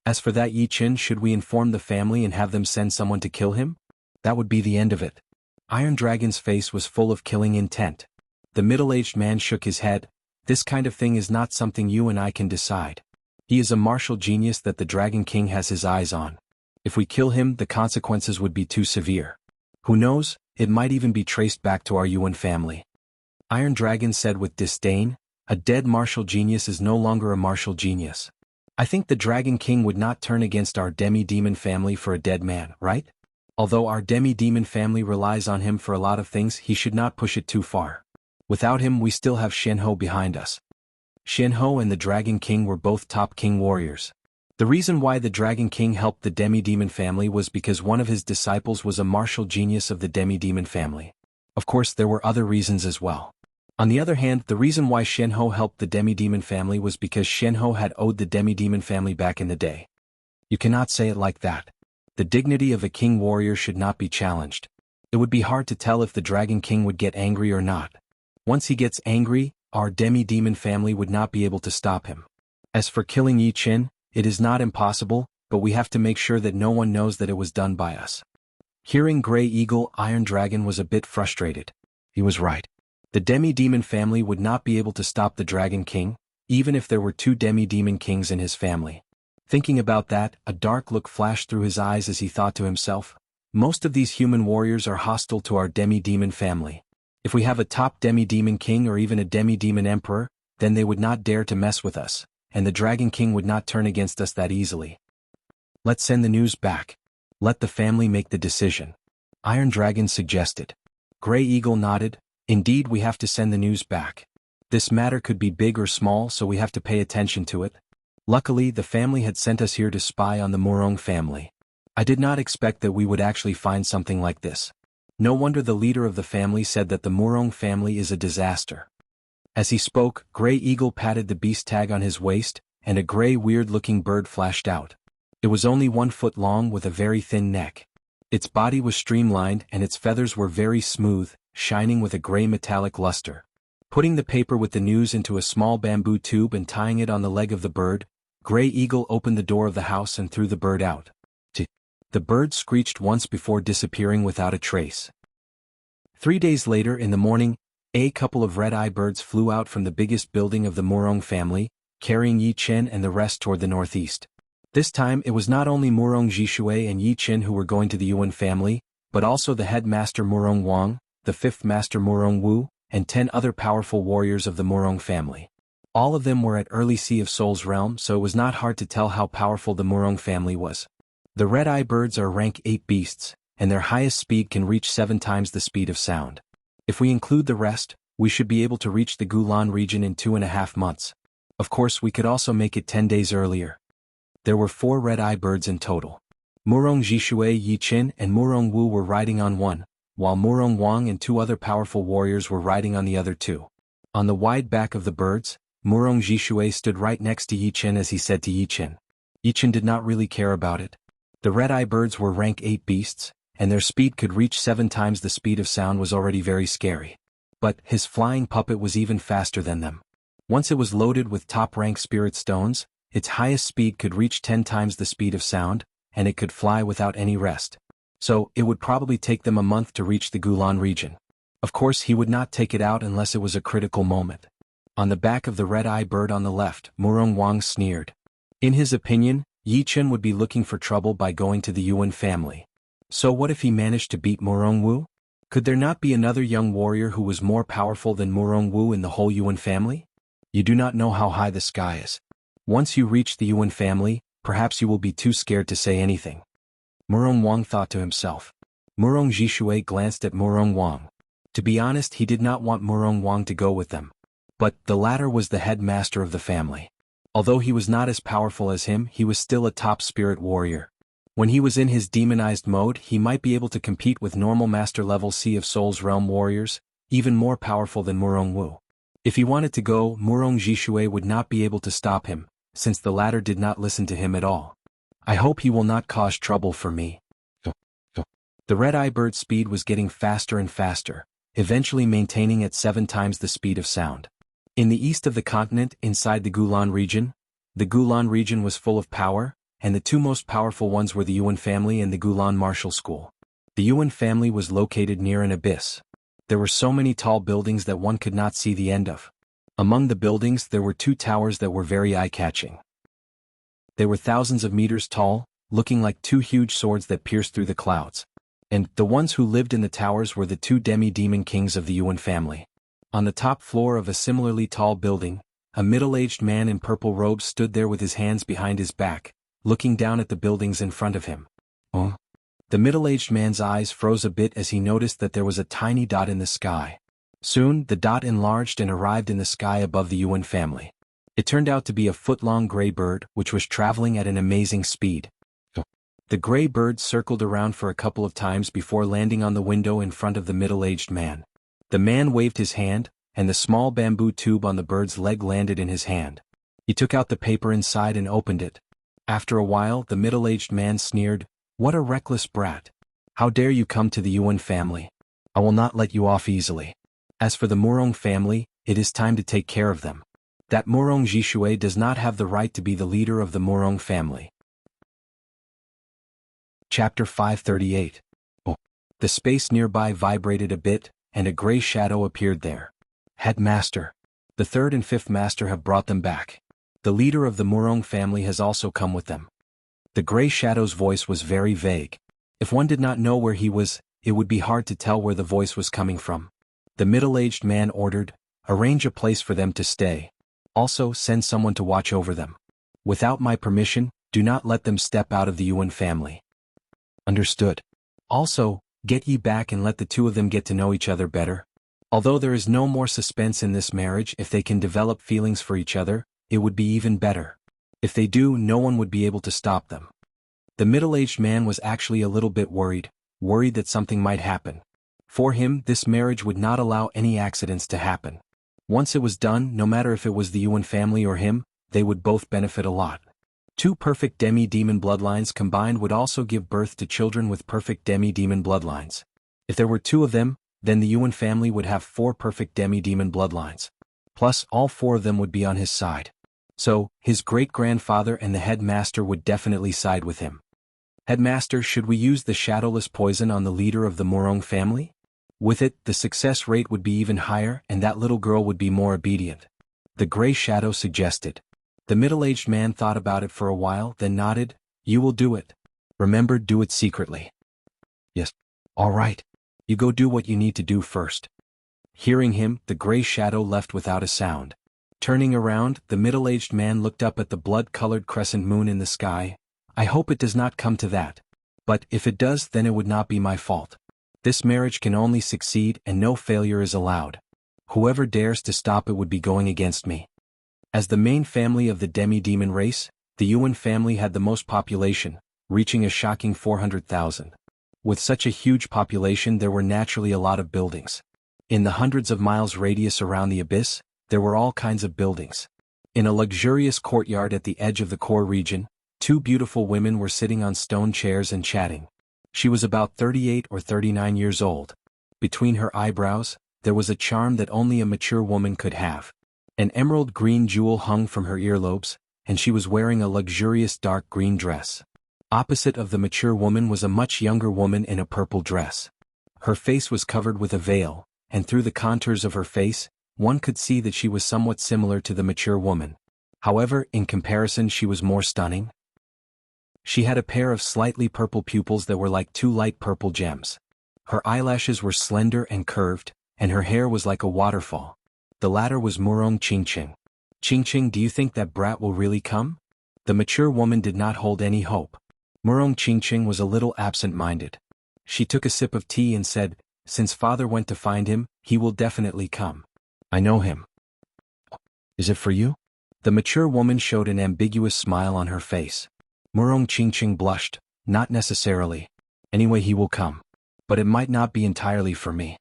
As for that Yi Qin, should we inform the family and have them send someone to kill him? That would be the end of it." Iron Dragon's face was full of killing intent. The middle-aged man shook his head. "This kind of thing is not something you and I can decide. He is a martial genius that the Dragon King has his eyes on. If we kill him, the consequences would be too severe. Who knows, it might even be traced back to our Yuan family." Iron Dragon said with disdain, "A dead martial genius is no longer a martial genius. I think the Dragon King would not turn against our demi-demon family for a dead man, right? Although our demi-demon family relies on him for a lot of things, he should not push it too far. Without him we still have Xianhou behind us." Xianhou and the Dragon King were both top king warriors. The reason why the Dragon King helped the demi-demon family was because one of his disciples was a martial genius of the demi-demon family. Of course there were other reasons as well. On the other hand, the reason why Xianhou helped the demi-demon family was because Xianhou had owed the demi-demon family back in the day. You cannot say it like that. The dignity of a king warrior should not be challenged. It would be hard to tell if the Dragon King would get angry or not. Once he gets angry, our demi-demon family would not be able to stop him. As for killing Yi Qin, it is not impossible, but we have to make sure that no one knows that it was done by us." Hearing Grey Eagle, Iron Dragon was a bit frustrated. He was right. The demi-demon family would not be able to stop the Dragon King, even if there were two demi-demon kings in his family. Thinking about that, a dark look flashed through his eyes as he thought to himself, "Most of these human warriors are hostile to our demi-demon family. If we have a top demi-demon king or even a demi-demon emperor, then they would not dare to mess with us, and the Dragon King would not turn against us that easily. Let's send the news back. Let the family make the decision," Iron Dragon suggested. Grey Eagle nodded. "Indeed, we have to send the news back. This matter could be big or small, so we have to pay attention to it. Luckily, the family had sent us here to spy on the Murong family. I did not expect that we would actually find something like this. No wonder the leader of the family said that the Murong family is a disaster." As he spoke, Grey Eagle patted the beast tag on his waist, and a grey weird-looking bird flashed out. It was only 1 foot long with a very thin neck. Its body was streamlined and its feathers were very smooth, shining with a grey metallic luster. Putting the paper with the news into a small bamboo tube and tying it on the leg of the bird, Grey Eagle opened the door of the house and threw the bird out. The bird screeched once before disappearing without a trace. 3 days later in the morning, a couple of red-eye birds flew out from the biggest building of the Murong family, carrying Yi Qin and the rest toward the northeast. This time it was not only Murong Jishui and Yi Qin who were going to the Yuan family, but also the headmaster Murong Wang, the fifth master Murong Wu, and 10 other powerful warriors of the Murong family. All of them were at early Sea of Souls realm, so it was not hard to tell how powerful the Murong family was. The red-eye birds are rank 8 beasts, and their highest speed can reach 7 times the speed of sound. If we include the rest, we should be able to reach the Gulan region in 2.5 months. Of course, we could also make it 10 days earlier. There were 4 red-eye birds in total. Murong Jishui, Yi Qin, and Murong Wu were riding on one, while Murong Wang and 2 other powerful warriors were riding on the other 2. On the wide back of the birds, Murong Jishui stood right next to Yi Qin as he said to Yi Qin. Yi Qin did not really care about it. The red-eye birds were rank 8 beasts, and their speed could reach 7 times the speed of sound was already very scary. But his flying puppet was even faster than them. Once it was loaded with top-rank spirit stones, its highest speed could reach 10 times the speed of sound, and it could fly without any rest. So, it would probably take them a month to reach the Gulan region. Of course he would not take it out unless it was a critical moment. On the back of the red-eye bird on the left, Murong Wang sneered. In his opinion, Yi Chen would be looking for trouble by going to the Yuan family. So what if he managed to beat Murong Wu? Could there not be another young warrior who was more powerful than Murong Wu in the whole Yuan family? You do not know how high the sky is. Once you reach the Yuan family, perhaps you will be too scared to say anything. Murong Wang thought to himself. Murong Jishui glanced at Murong Wang. To be honest, he did not want Murong Wang to go with them. But the latter was the headmaster of the family. Although he was not as powerful as him, he was still a top spirit warrior. When he was in his demonized mode, he might be able to compete with normal master level Sea of Souls realm warriors, even more powerful than Murong Wu. If he wanted to go, Murong Jishui would not be able to stop him, since the latter did not listen to him at all. I hope he will not cause trouble for me. The red-eye bird's speed was getting faster and faster, eventually maintaining at 7 times the speed of sound. In the east of the continent, inside the Gulan region was full of power, and the two most powerful ones were the Yuan family and the Gulan Martial School. The Yuan family was located near an abyss. There were so many tall buildings that one could not see the end of. Among the buildings there were 2 towers that were very eye-catching. They were thousands of meters tall, looking like 2 huge swords that pierced through the clouds. And the ones who lived in the towers were the 2 demi-demon kings of the Yuan family. On the top floor of a similarly tall building, a middle-aged man in purple robes stood there with his hands behind his back, looking down at the buildings in front of him. Oh? The middle-aged man's eyes froze a bit as he noticed that there was a tiny dot in the sky. Soon, the dot enlarged and arrived in the sky above the Yuan family. It turned out to be a foot-long gray bird, which was traveling at an amazing speed. The gray bird circled around for a couple of times before landing on the window in front of the middle-aged man. The man waved his hand, and the small bamboo tube on the bird's leg landed in his hand. He took out the paper inside and opened it. After a while, the middle-aged man sneered, "What a reckless brat! How dare you come to the Yuan family? I will not let you off easily. As for the Murong family, it is time to take care of them. That Murong Jishui does not have the right to be the leader of the Murong family." Chapter 538. Oh. The space nearby vibrated a bit, and a gray shadow appeared there. "Headmaster. The 3rd and 5th master have brought them back. The leader of the Murong family has also come with them." The gray shadow's voice was very vague. If one did not know where he was, it would be hard to tell where the voice was coming from. The middle-aged man ordered, "Arrange a place for them to stay. Also, send someone to watch over them. Without my permission, do not let them step out of the Yuan family." Understood. Also, get Yi back and let the 2 of them get to know each other better. Although there is no more suspense in this marriage, if they can develop feelings for each other, it would be even better. If they do, no one would be able to stop them. The middle-aged man was actually a little bit worried that something might happen. For him, this marriage would not allow any accidents to happen. Once it was done, no matter if it was the Yuan family or him, they would both benefit a lot. 2 perfect demi-demon bloodlines combined would also give birth to children with perfect demi-demon bloodlines. If there were 2 of them, then the Yuan family would have 4 perfect demi-demon bloodlines. Plus, all 4 of them would be on his side. So, his great-grandfather and the headmaster would definitely side with him. "Headmaster, should we use the shadowless poison on the leader of the Murong family? With it, the success rate would be even higher and that little girl would be more obedient," the gray shadow suggested. The middle-aged man thought about it for a while, then nodded, "You will do it. Remember, do it secretly." "Yes. All right. You go do what you need to do first." Hearing him, the gray shadow left without a sound. Turning around, the middle-aged man looked up at the blood-colored crescent moon in the sky. "I hope it does not come to that. But if it does, then it would not be my fault. This marriage can only succeed and no failure is allowed. Whoever dares to stop it would be going against me." As the main family of the demi-demon race, the Yuan family had the most population, reaching a shocking 400,000. With such a huge population, there were naturally a lot of buildings. In the hundreds of miles radius around the abyss, there were all kinds of buildings. In a luxurious courtyard at the edge of the core region, 2 beautiful women were sitting on stone chairs and chatting. She was about 38 or 39 years old. Between her eyebrows, there was a charm that only a mature woman could have. An emerald green jewel hung from her earlobes, and she was wearing a luxurious dark green dress. Opposite of the mature woman was a much younger woman in a purple dress. Her face was covered with a veil, and through the contours of her face, one could see that she was somewhat similar to the mature woman. However, in comparison she was more stunning. She had a pair of slightly purple pupils that were like two light purple gems. Her eyelashes were slender and curved, and her hair was like a waterfall. The latter was Murong Qingqing. Qingqing, do you think that brat will really come? The mature woman did not hold any hope. Murong Qingqing was a little absent-minded. She took a sip of tea and said, since father went to find him, he will definitely come. I know him. Is it for you? The mature woman showed an ambiguous smile on her face. Murong Qingqing blushed, not necessarily. Anyway, he will come. But it might not be entirely for me.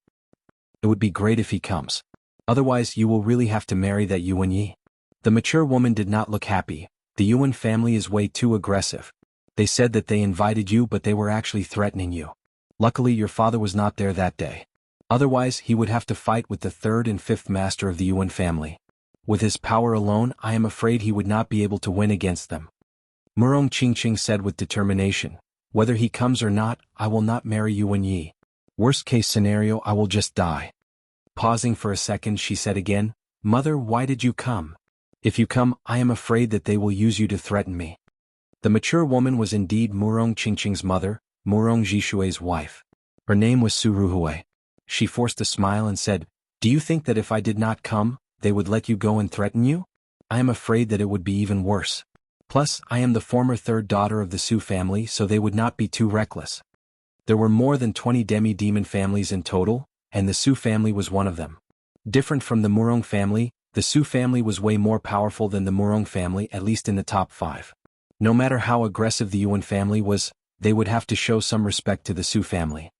It would be great if he comes. Otherwise you will really have to marry that Yuan Yi. The mature woman did not look happy. The Yuan family is way too aggressive. They said that they invited you but they were actually threatening you. Luckily your father was not there that day. Otherwise he would have to fight with the third and fifth master of the Yuan family. With his power alone I am afraid he would not be able to win against them. Murong Qingqing said with determination, whether he comes or not, I will not marry Yuan Yi. Worst case scenario, I will just die. Pausing for a second she said again, Mother, why did you come? If you come, I am afraid that they will use you to threaten me. The mature woman was indeed Murong Qingqing's mother, Murong Jishui's wife. Her name was Su Ruhui. She forced a smile and said, do you think that if I did not come, they would let you go and threaten you? I am afraid that it would be even worse. Plus, I am the former third daughter of the Su family, so they would not be too reckless. There were more than 20 demi-demon families in total, and the Su family was one of them. Different from the Murong family, the Su family was way more powerful than the Murong family, at least in the top 5. No matter how aggressive the Yuan family was, they would have to show some respect to the Su family.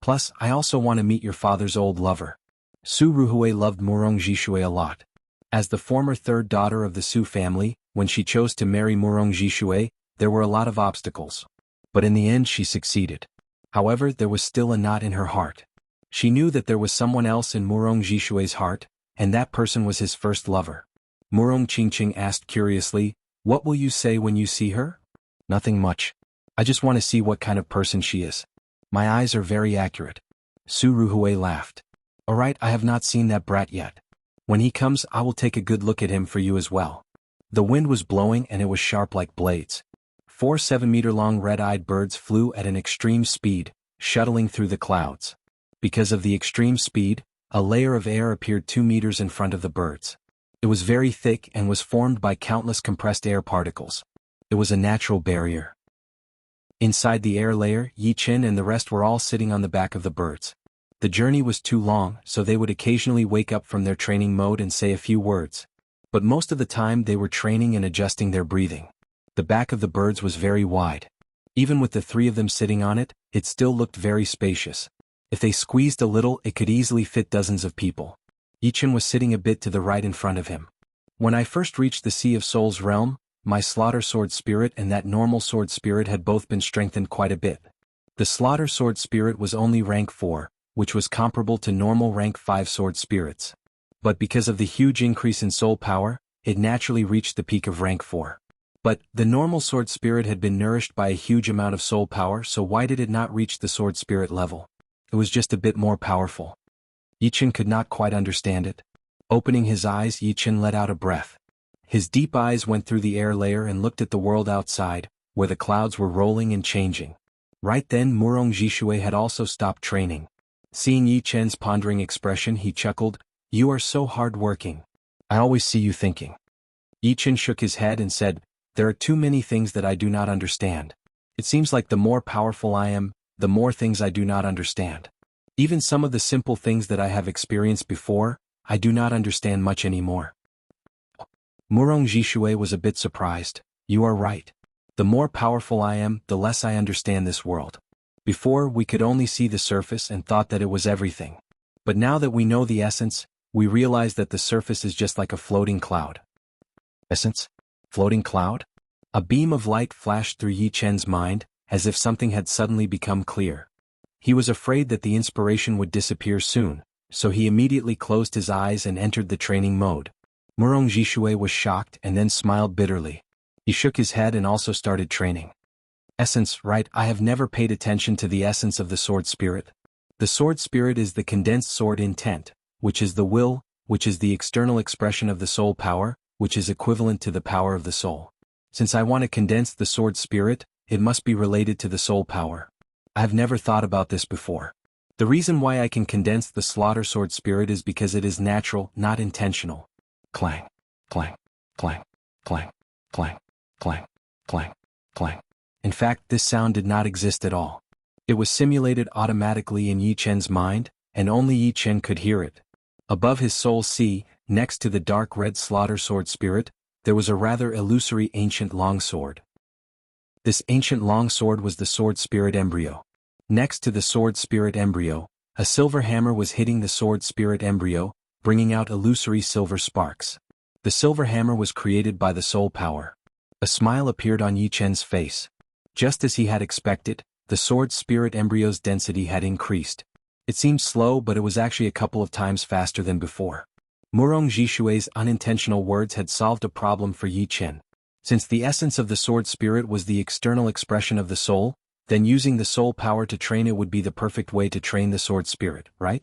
Plus, I also want to meet your father's old lover. Su Ruhui loved Murong Jishui a lot. As the former third daughter of the Su family, when she chose to marry Murong Jishui, there were a lot of obstacles. But in the end she succeeded. However, there was still a knot in her heart. She knew that there was someone else in Murong Jishui's heart, and that person was his first lover. Murong Qingqing asked curiously, what will you say when you see her? Nothing much. I just want to see what kind of person she is. My eyes are very accurate. Su Ruhui laughed. Alright, I have not seen that brat yet. When he comes, I will take a good look at him for you as well. The wind was blowing and it was sharp like blades. 4 7-meter-long red-eyed birds flew at an extreme speed, shuttling through the clouds. Because of the extreme speed, a layer of air appeared 2 meters in front of the birds. It was very thick and was formed by countless compressed air particles. It was a natural barrier. Inside the air layer, Yi Qin and the rest were all sitting on the back of the birds. The journey was too long, so they would occasionally wake up from their training mode and say a few words. But most of the time they were training and adjusting their breathing. The back of the birds was very wide. Even with the 3 of them sitting on it, it still looked very spacious. If they squeezed a little, it could easily fit dozens of people. Yi Qin was sitting a bit to the right in front of him. When I first reached the Sea of Souls realm, my Slaughter Sword Spirit and that normal Sword Spirit had both been strengthened quite a bit. The Slaughter Sword Spirit was only rank 4, which was comparable to normal rank 5 Sword Spirits. But because of the huge increase in soul power, it naturally reached the peak of rank 4. But, the normal Sword Spirit had been nourished by a huge amount of soul power, so why did it not reach the Sword Spirit level? It was just a bit more powerful. Yi Qin could not quite understand it. Opening his eyes, Yi Qin let out a breath. His deep eyes went through the air layer and looked at the world outside, where the clouds were rolling and changing. Right then Murong Jishui had also stopped training. Seeing Yi Qin's pondering expression, he chuckled, You are so hard-working. I always see you thinking. Yi Qin shook his head and said, There are too many things that I do not understand. It seems like the more powerful I am, the more things I do not understand. Even some of the simple things that I have experienced before, I do not understand much anymore. Murong Jishui was a bit surprised. You are right. The more powerful I am, the less I understand this world. Before, we could only see the surface and thought that it was everything. But now that we know the essence, we realize that the surface is just like a floating cloud. Essence? Floating cloud? A beam of light flashed through Yi Qin's mind, as if something had suddenly become clear. He was afraid that the inspiration would disappear soon, so he immediately closed his eyes and entered the training mode. Murong Jishui was shocked and then smiled bitterly. He shook his head and also started training. Essence, right? I have never paid attention to the essence of the sword spirit. The sword spirit is the condensed sword intent, which is the will, which is the external expression of the soul power, which is equivalent to the power of the soul. Since I want to condense the sword spirit, it must be related to the soul power. I have never thought about this before. The reason why I can condense the slaughter sword spirit is because it is natural, not intentional. Clang, clang, clang, clang, clang, clang, clang, clang. In fact, this sound did not exist at all. It was simulated automatically in Yi Chen's mind, and only Yi Chen could hear it. Above his soul sea, next to the dark red slaughter sword spirit, there was a rather illusory ancient longsword. This ancient longsword was the sword spirit embryo. Next to the sword spirit embryo, a silver hammer was hitting the sword spirit embryo, bringing out illusory silver sparks. The silver hammer was created by the soul power. A smile appeared on Yi Chen's face. Just as he had expected, the sword spirit embryo's density had increased. It seemed slow, but it was actually a couple of times faster than before. Murong Jishui's unintentional words had solved a problem for Yi Chen. Since the essence of the sword spirit was the external expression of the soul, then using the soul power to train it would be the perfect way to train the sword spirit, right?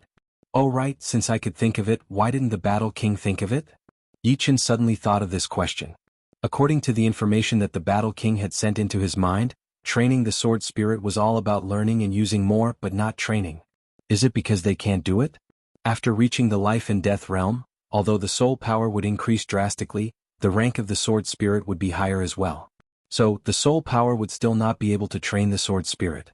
Oh right, since I could think of it, why didn't the Battle King think of it? Yi Chen suddenly thought of this question. According to the information that the Battle King had sent into his mind, training the sword spirit was all about learning and using more but not training. Is it because they can't do it? After reaching the life and death realm, although the soul power would increase drastically, the rank of the sword spirit would be higher as well. So, the soul power would still not be able to train the sword spirit.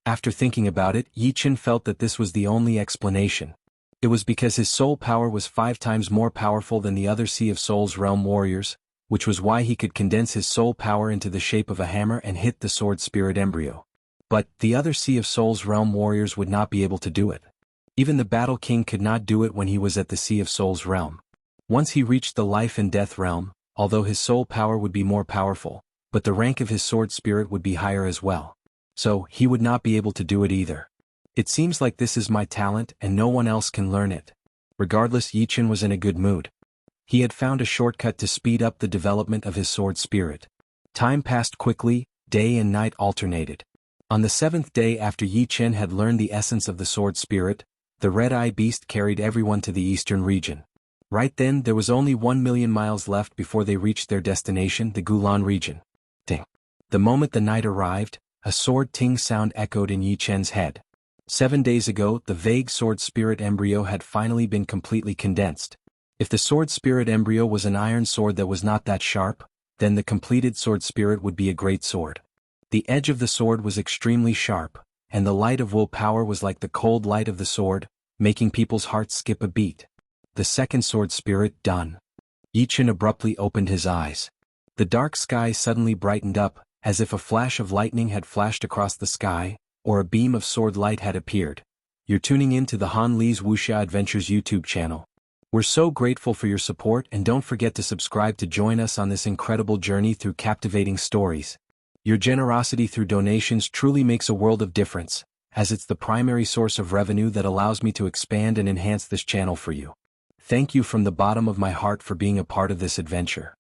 After thinking about it, Yi Chen felt that this was the only explanation. It was because his soul power was 5 times more powerful than the other Sea of Souls realm warriors, which was why he could condense his soul power into the shape of a hammer and hit the sword spirit embryo. But, the other Sea of Souls realm warriors would not be able to do it. Even the Battle King could not do it when he was at the Sea of Souls realm. Once he reached the life and death realm, although his soul power would be more powerful, but the rank of his sword spirit would be higher as well. So, he would not be able to do it either. It seems like this is my talent and no one else can learn it. Regardless, Yi Chen was in a good mood. He had found a shortcut to speed up the development of his sword spirit. Time passed quickly, day and night alternated. On the 7th day after Yi Chen had learned the essence of the sword spirit, the red-eye beast carried everyone to the eastern region. Right then there was only 1,000,000 miles left before they reached their destination, the Gulan region. Ting. The moment the night arrived, a sword ting sound echoed in Yi Chen's head. 7 days ago, the vague sword spirit embryo had finally been completely condensed. If the sword spirit embryo was an iron sword that was not that sharp, then the completed sword spirit would be a great sword. The edge of the sword was extremely sharp, and the light of willpower was like the cold light of the sword, making people's hearts skip a beat. The second sword spirit done. Yi Chen abruptly opened his eyes. The dark sky suddenly brightened up, as if a flash of lightning had flashed across the sky, or a beam of sword light had appeared. You're tuning in to the Han Li's Wuxia Adventures YouTube channel. We're so grateful for your support, and don't forget to subscribe to join us on this incredible journey through captivating stories. Your generosity through donations truly makes a world of difference, as it's the primary source of revenue that allows me to expand and enhance this channel for you. Thank you from the bottom of my heart for being a part of this adventure.